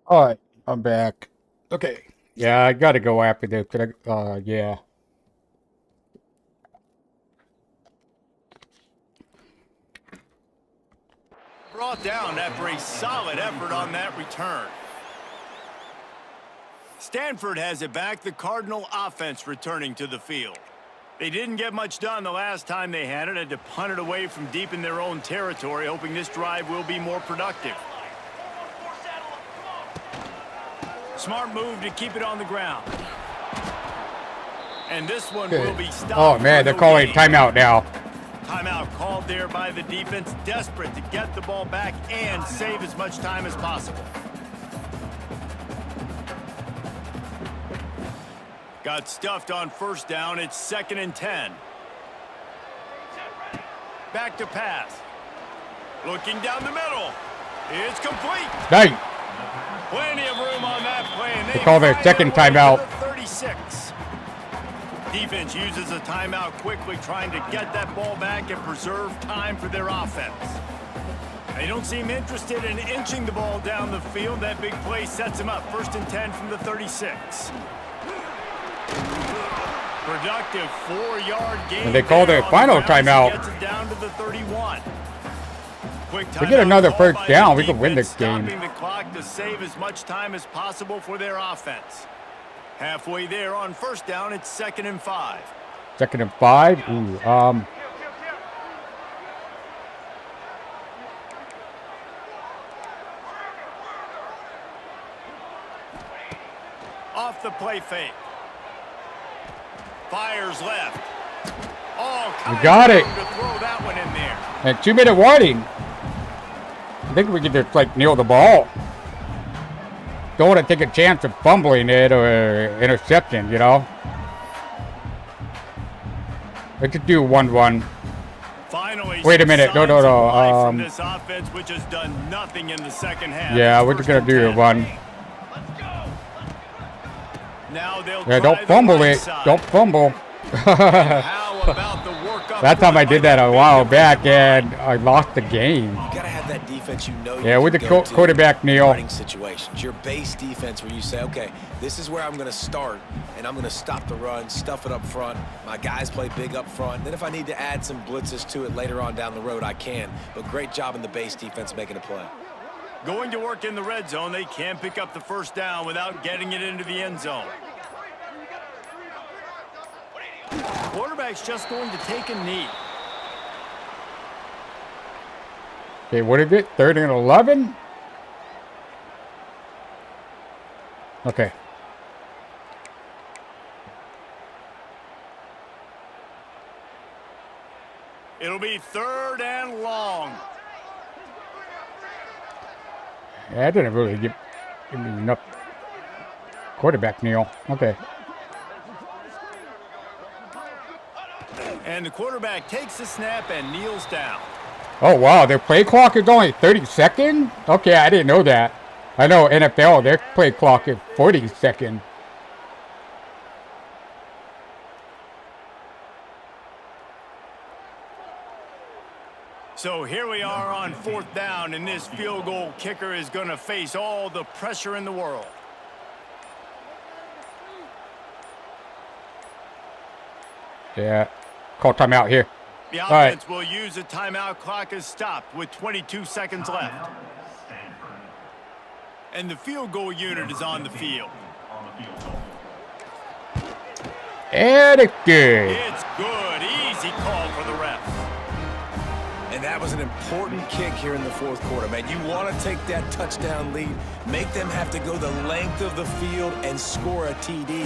Alright, I'm back. Okay. Yeah, I gotta go after this. Yeah. Brought down after a solid effort on that return. Stanford has it back, the Cardinal offense returning to the field. They didn't get much done the last time they had it, had to punt it away from deep in their own territory, hoping this drive will be more productive. Smart move to keep it on the ground. And this one will be stopped. Oh, man, they're calling timeout now. Timeout called there by the defense, desperate to get the ball back and save as much time as possible. Got stuffed on first down. It's 2nd and 10. Back to pass. Looking down the middle. It's complete. Nice. Plenty of room on that play. And They call their second timeout. 36. Defense uses a timeout quickly, trying to get that ball back and preserve time for their offense. They don't seem interested in inching the ball down the field. That big play sets them up. 1st and 10 from the 36. Productive 4-yard gain. And they call their final timeout. Gets it down to the 31. Quick We get another timeout called first by down, the we can win defense, this game. Stopping the clock to save as much time as possible for their offense. Halfway there on first down, it's 2nd and 5. 2nd and 5. Ooh, Off the play fake. Fires left. Oh, we got it. to throw that one in there. And 2-minute warning. I think we can just like nail the ball. Don't want to take a chance of fumbling it or interception, you know. Let's just do 1-1. Finally, Wait a minute. No. from this offense, which has done nothing in the second half. Yeah, we're just gonna do 1. Now they'll Yeah, don't fumble it. Don't fumble. How about the work up That time I front did by that the a while big back defense? and I lost the game. You got to have that defense you know. Yeah, you with can the go to quarterback, Neil. running situations. Your base defense where you say, okay, this is where I'm going to start, and I'm going to stop the run, stuff it up front. My guys play big up front. Then if I need to add some blitzes to it later on down the road, I can. But great job in the base defense making a play. Going to work in the red zone, they can't pick up the first down without getting it into the end zone. Quarterback's just going to take a knee. Okay, what is it? 3rd and 11? Okay. It'll be 3rd and long. Yeah, I didn't really give me enough quarterback, Neil. Okay. And the quarterback takes the snap and kneels down. Oh, wow. Their play clock is only 30 seconds? Okay, I didn't know that. I know NFL, their play clock is 40 seconds. So here we are on 4th down, and this field goal kicker is going to face all the pressure in the world. Yeah. Call timeout here. The All right. offense will use a timeout. Clock is stopped with 22 seconds left. And the field goal unit is on the field. And it's good. It's good. Easy call for the ref. And that was an important kick here in the 4th quarter, man. You want to take that touchdown lead, make them have to go the length of the field and score a TD.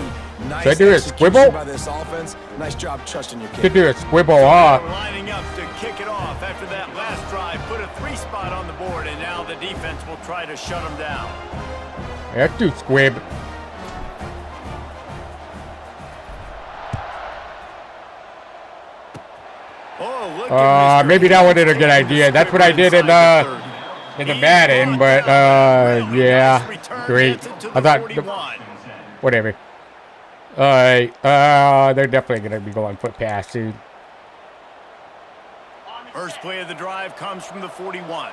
Nice Should I do a execution squibble? by this offense. Nice job trusting your Could kick. do a squibble off. Lining up to kick it off after that last drive. Put a 3 spot on the board, and now the defense will try to shut them down. Let's do squib. Oh, look at Mr. Maybe that wasn't a good taking the idea. That's what I did in inside the 30. Madden, but yeah, Return great. gets it to I the thought 41. whatever. They're definitely gonna be going foot pass soon. First play of the drive comes from the 41.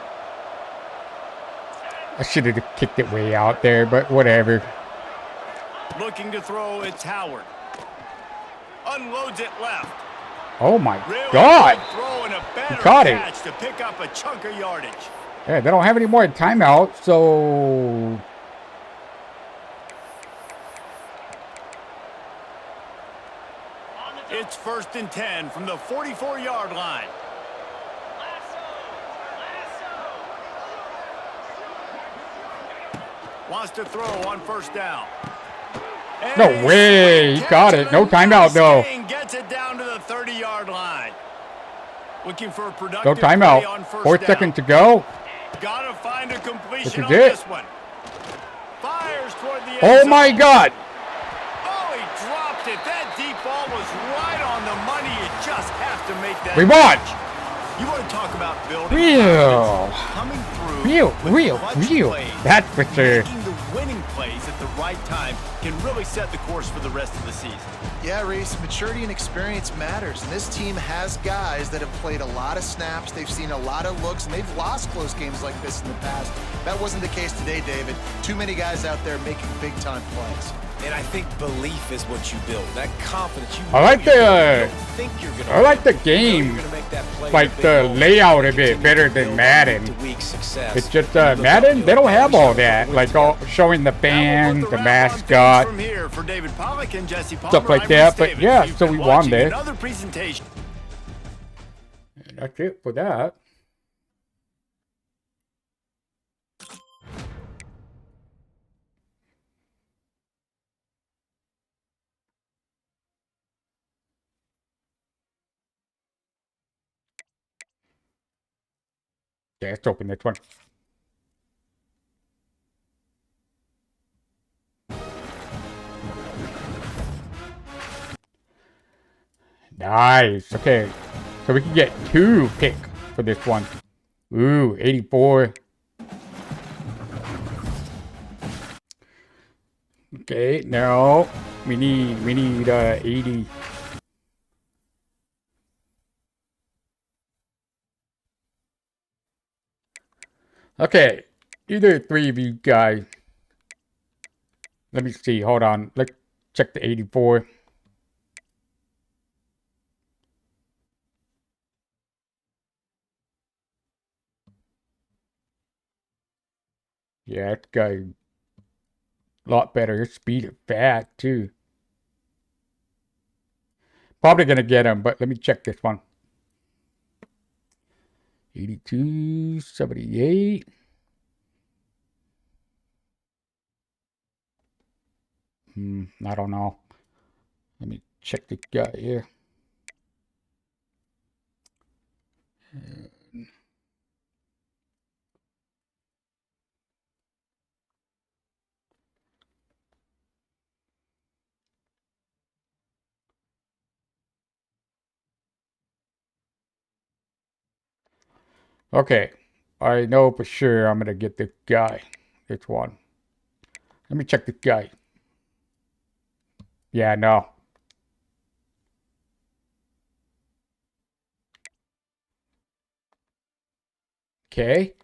I should have kicked it way out there, but whatever. Looking to throw, it's Howard. Unloads it left. Oh my Really God! good throw and a better caught it. catch to pick up a chunk of yardage. Yeah, they don't have any more timeouts, so It's 1st and 10 from the 44-yard line. Wants to throw on 1st down. no way. He caught it. No timeout though. Gets it down to the 30-yard line. Looking for a productive No play timeout. on 1st 4 down. seconds to go. Gotta find a completion on This is it. this one. Fires toward the end Oh zone. my God! Oh, he dropped it. That deep ball was right on the money. You just have to make that We won. catch. You want to talk about building Real. confidence, coming through Real. with clutch Real. plays, That's for sure. making the winning plays at the right time can really set the course for the rest of the season. Yeah, Reese, maturity and experience matters. And this team has guys that have played a lot of snaps. They've seen a lot of looks, and they've lost close games like this in the past. That wasn't the case today, David. Too many guys out there making big-time plays. And I think belief is what you build. That confidence you I like know you're gonna- the- you don't think you're gonna I like the win. game. You know you're gonna make that play Like in a big the moment. layout of it Continue better to than build Madden. week-to-week success. It's just You look up, Madden. you're They don't like, have "Man, all we should that, put like together." all showing the Now we'll band, put the wrap on things mascot, from here for David Pollock and Jesse Palmer. stuff like I'm that. Reese But Davis. yeah, You've so been we won watching this. Another presentation. That's it for that. Yeah, let's open this one. Nice. Okay. So we can get 2 pick for this one. Ooh, 84. Okay, no. We need 80. Okay. Either 3 of you guys. Let me see. Hold on. Let's check the 84. Yeah, that guy a lot better. His speed is fast too. Probably gonna get him, but let me check this one. 82, 78. I don't know. Let me check the guy here. Okay, I know for sure I'm gonna get this guy. This one. Let me check this guy. Yeah, no. Okay.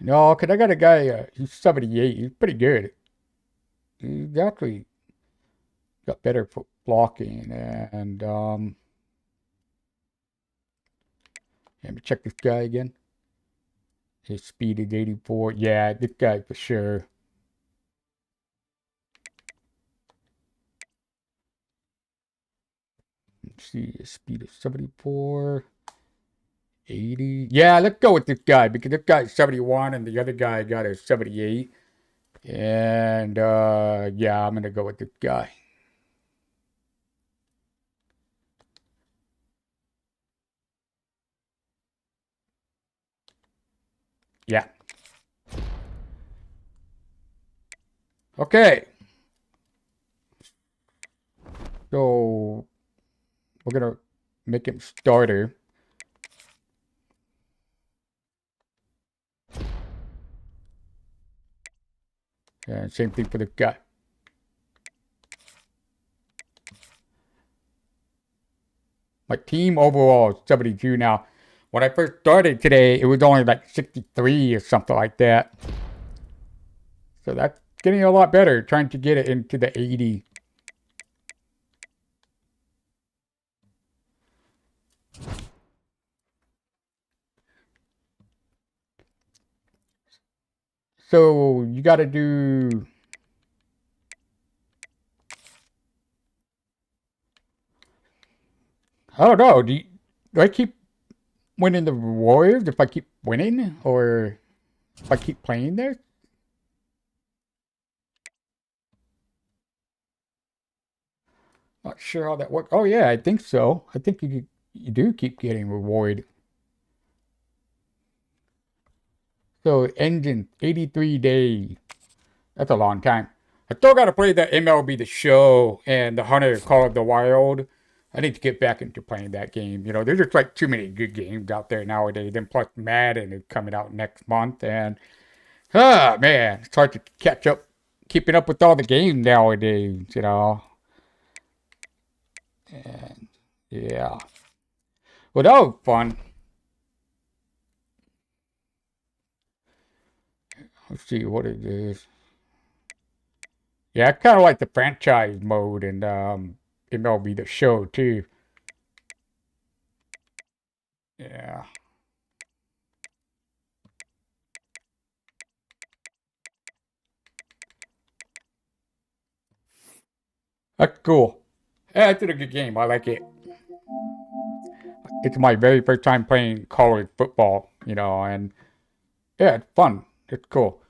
No, because I got a guy, he's 78. He's pretty good. He's actually got better blocking. And, let me check this guy again. His speed is 84. Yeah, this guy for sure. Let's see, his speed is 74. 80. Yeah, let's go with this guy because this guy's 71 and the other guy got a 78. And yeah, I'm gonna go with this guy. Yeah. Okay. So we're gonna make him starter. And same thing for the guy. My team overall is 72 now. When I first started today, it was only like 63 or something like that. So that's getting a lot better, trying to get it into the 80. So you got to do... I don't know. Do I keep winning the rewards if I keep winning? Or if I keep playing there? Not sure how that works. Oh yeah, I think so. I think you do keep getting reward. So it ends in 83 days. That's a long time. I still got to play the MLB The Show and the Hunter Call of the Wild. I need to get back into playing that game. You know, there's just like too many good games out there nowadays. Then plus Madden is coming out next month. And, man, it's hard to catch up, keeping up with all the games nowadays, you know. And, yeah. Well, that was fun. Let's see what it is. Yeah, I kind of like the franchise mode and MLB The Show too. Yeah. That's cool. Yeah, it's a good game. I like it. It's my very first time playing college football, you know, and yeah, it's fun. It's cool.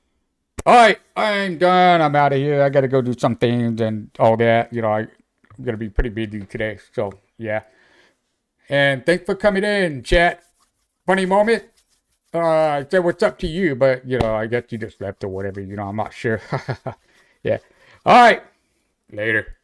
All right, I'm done. I'm out of here. I got to go do some things and all that. You know, I'm going to be pretty busy today. So, yeah. And thanks for coming in, chat. Funny moment. I said what's up to you, but, you know, I guess you just left or whatever. You know, I'm not sure. Yeah. All right. Later.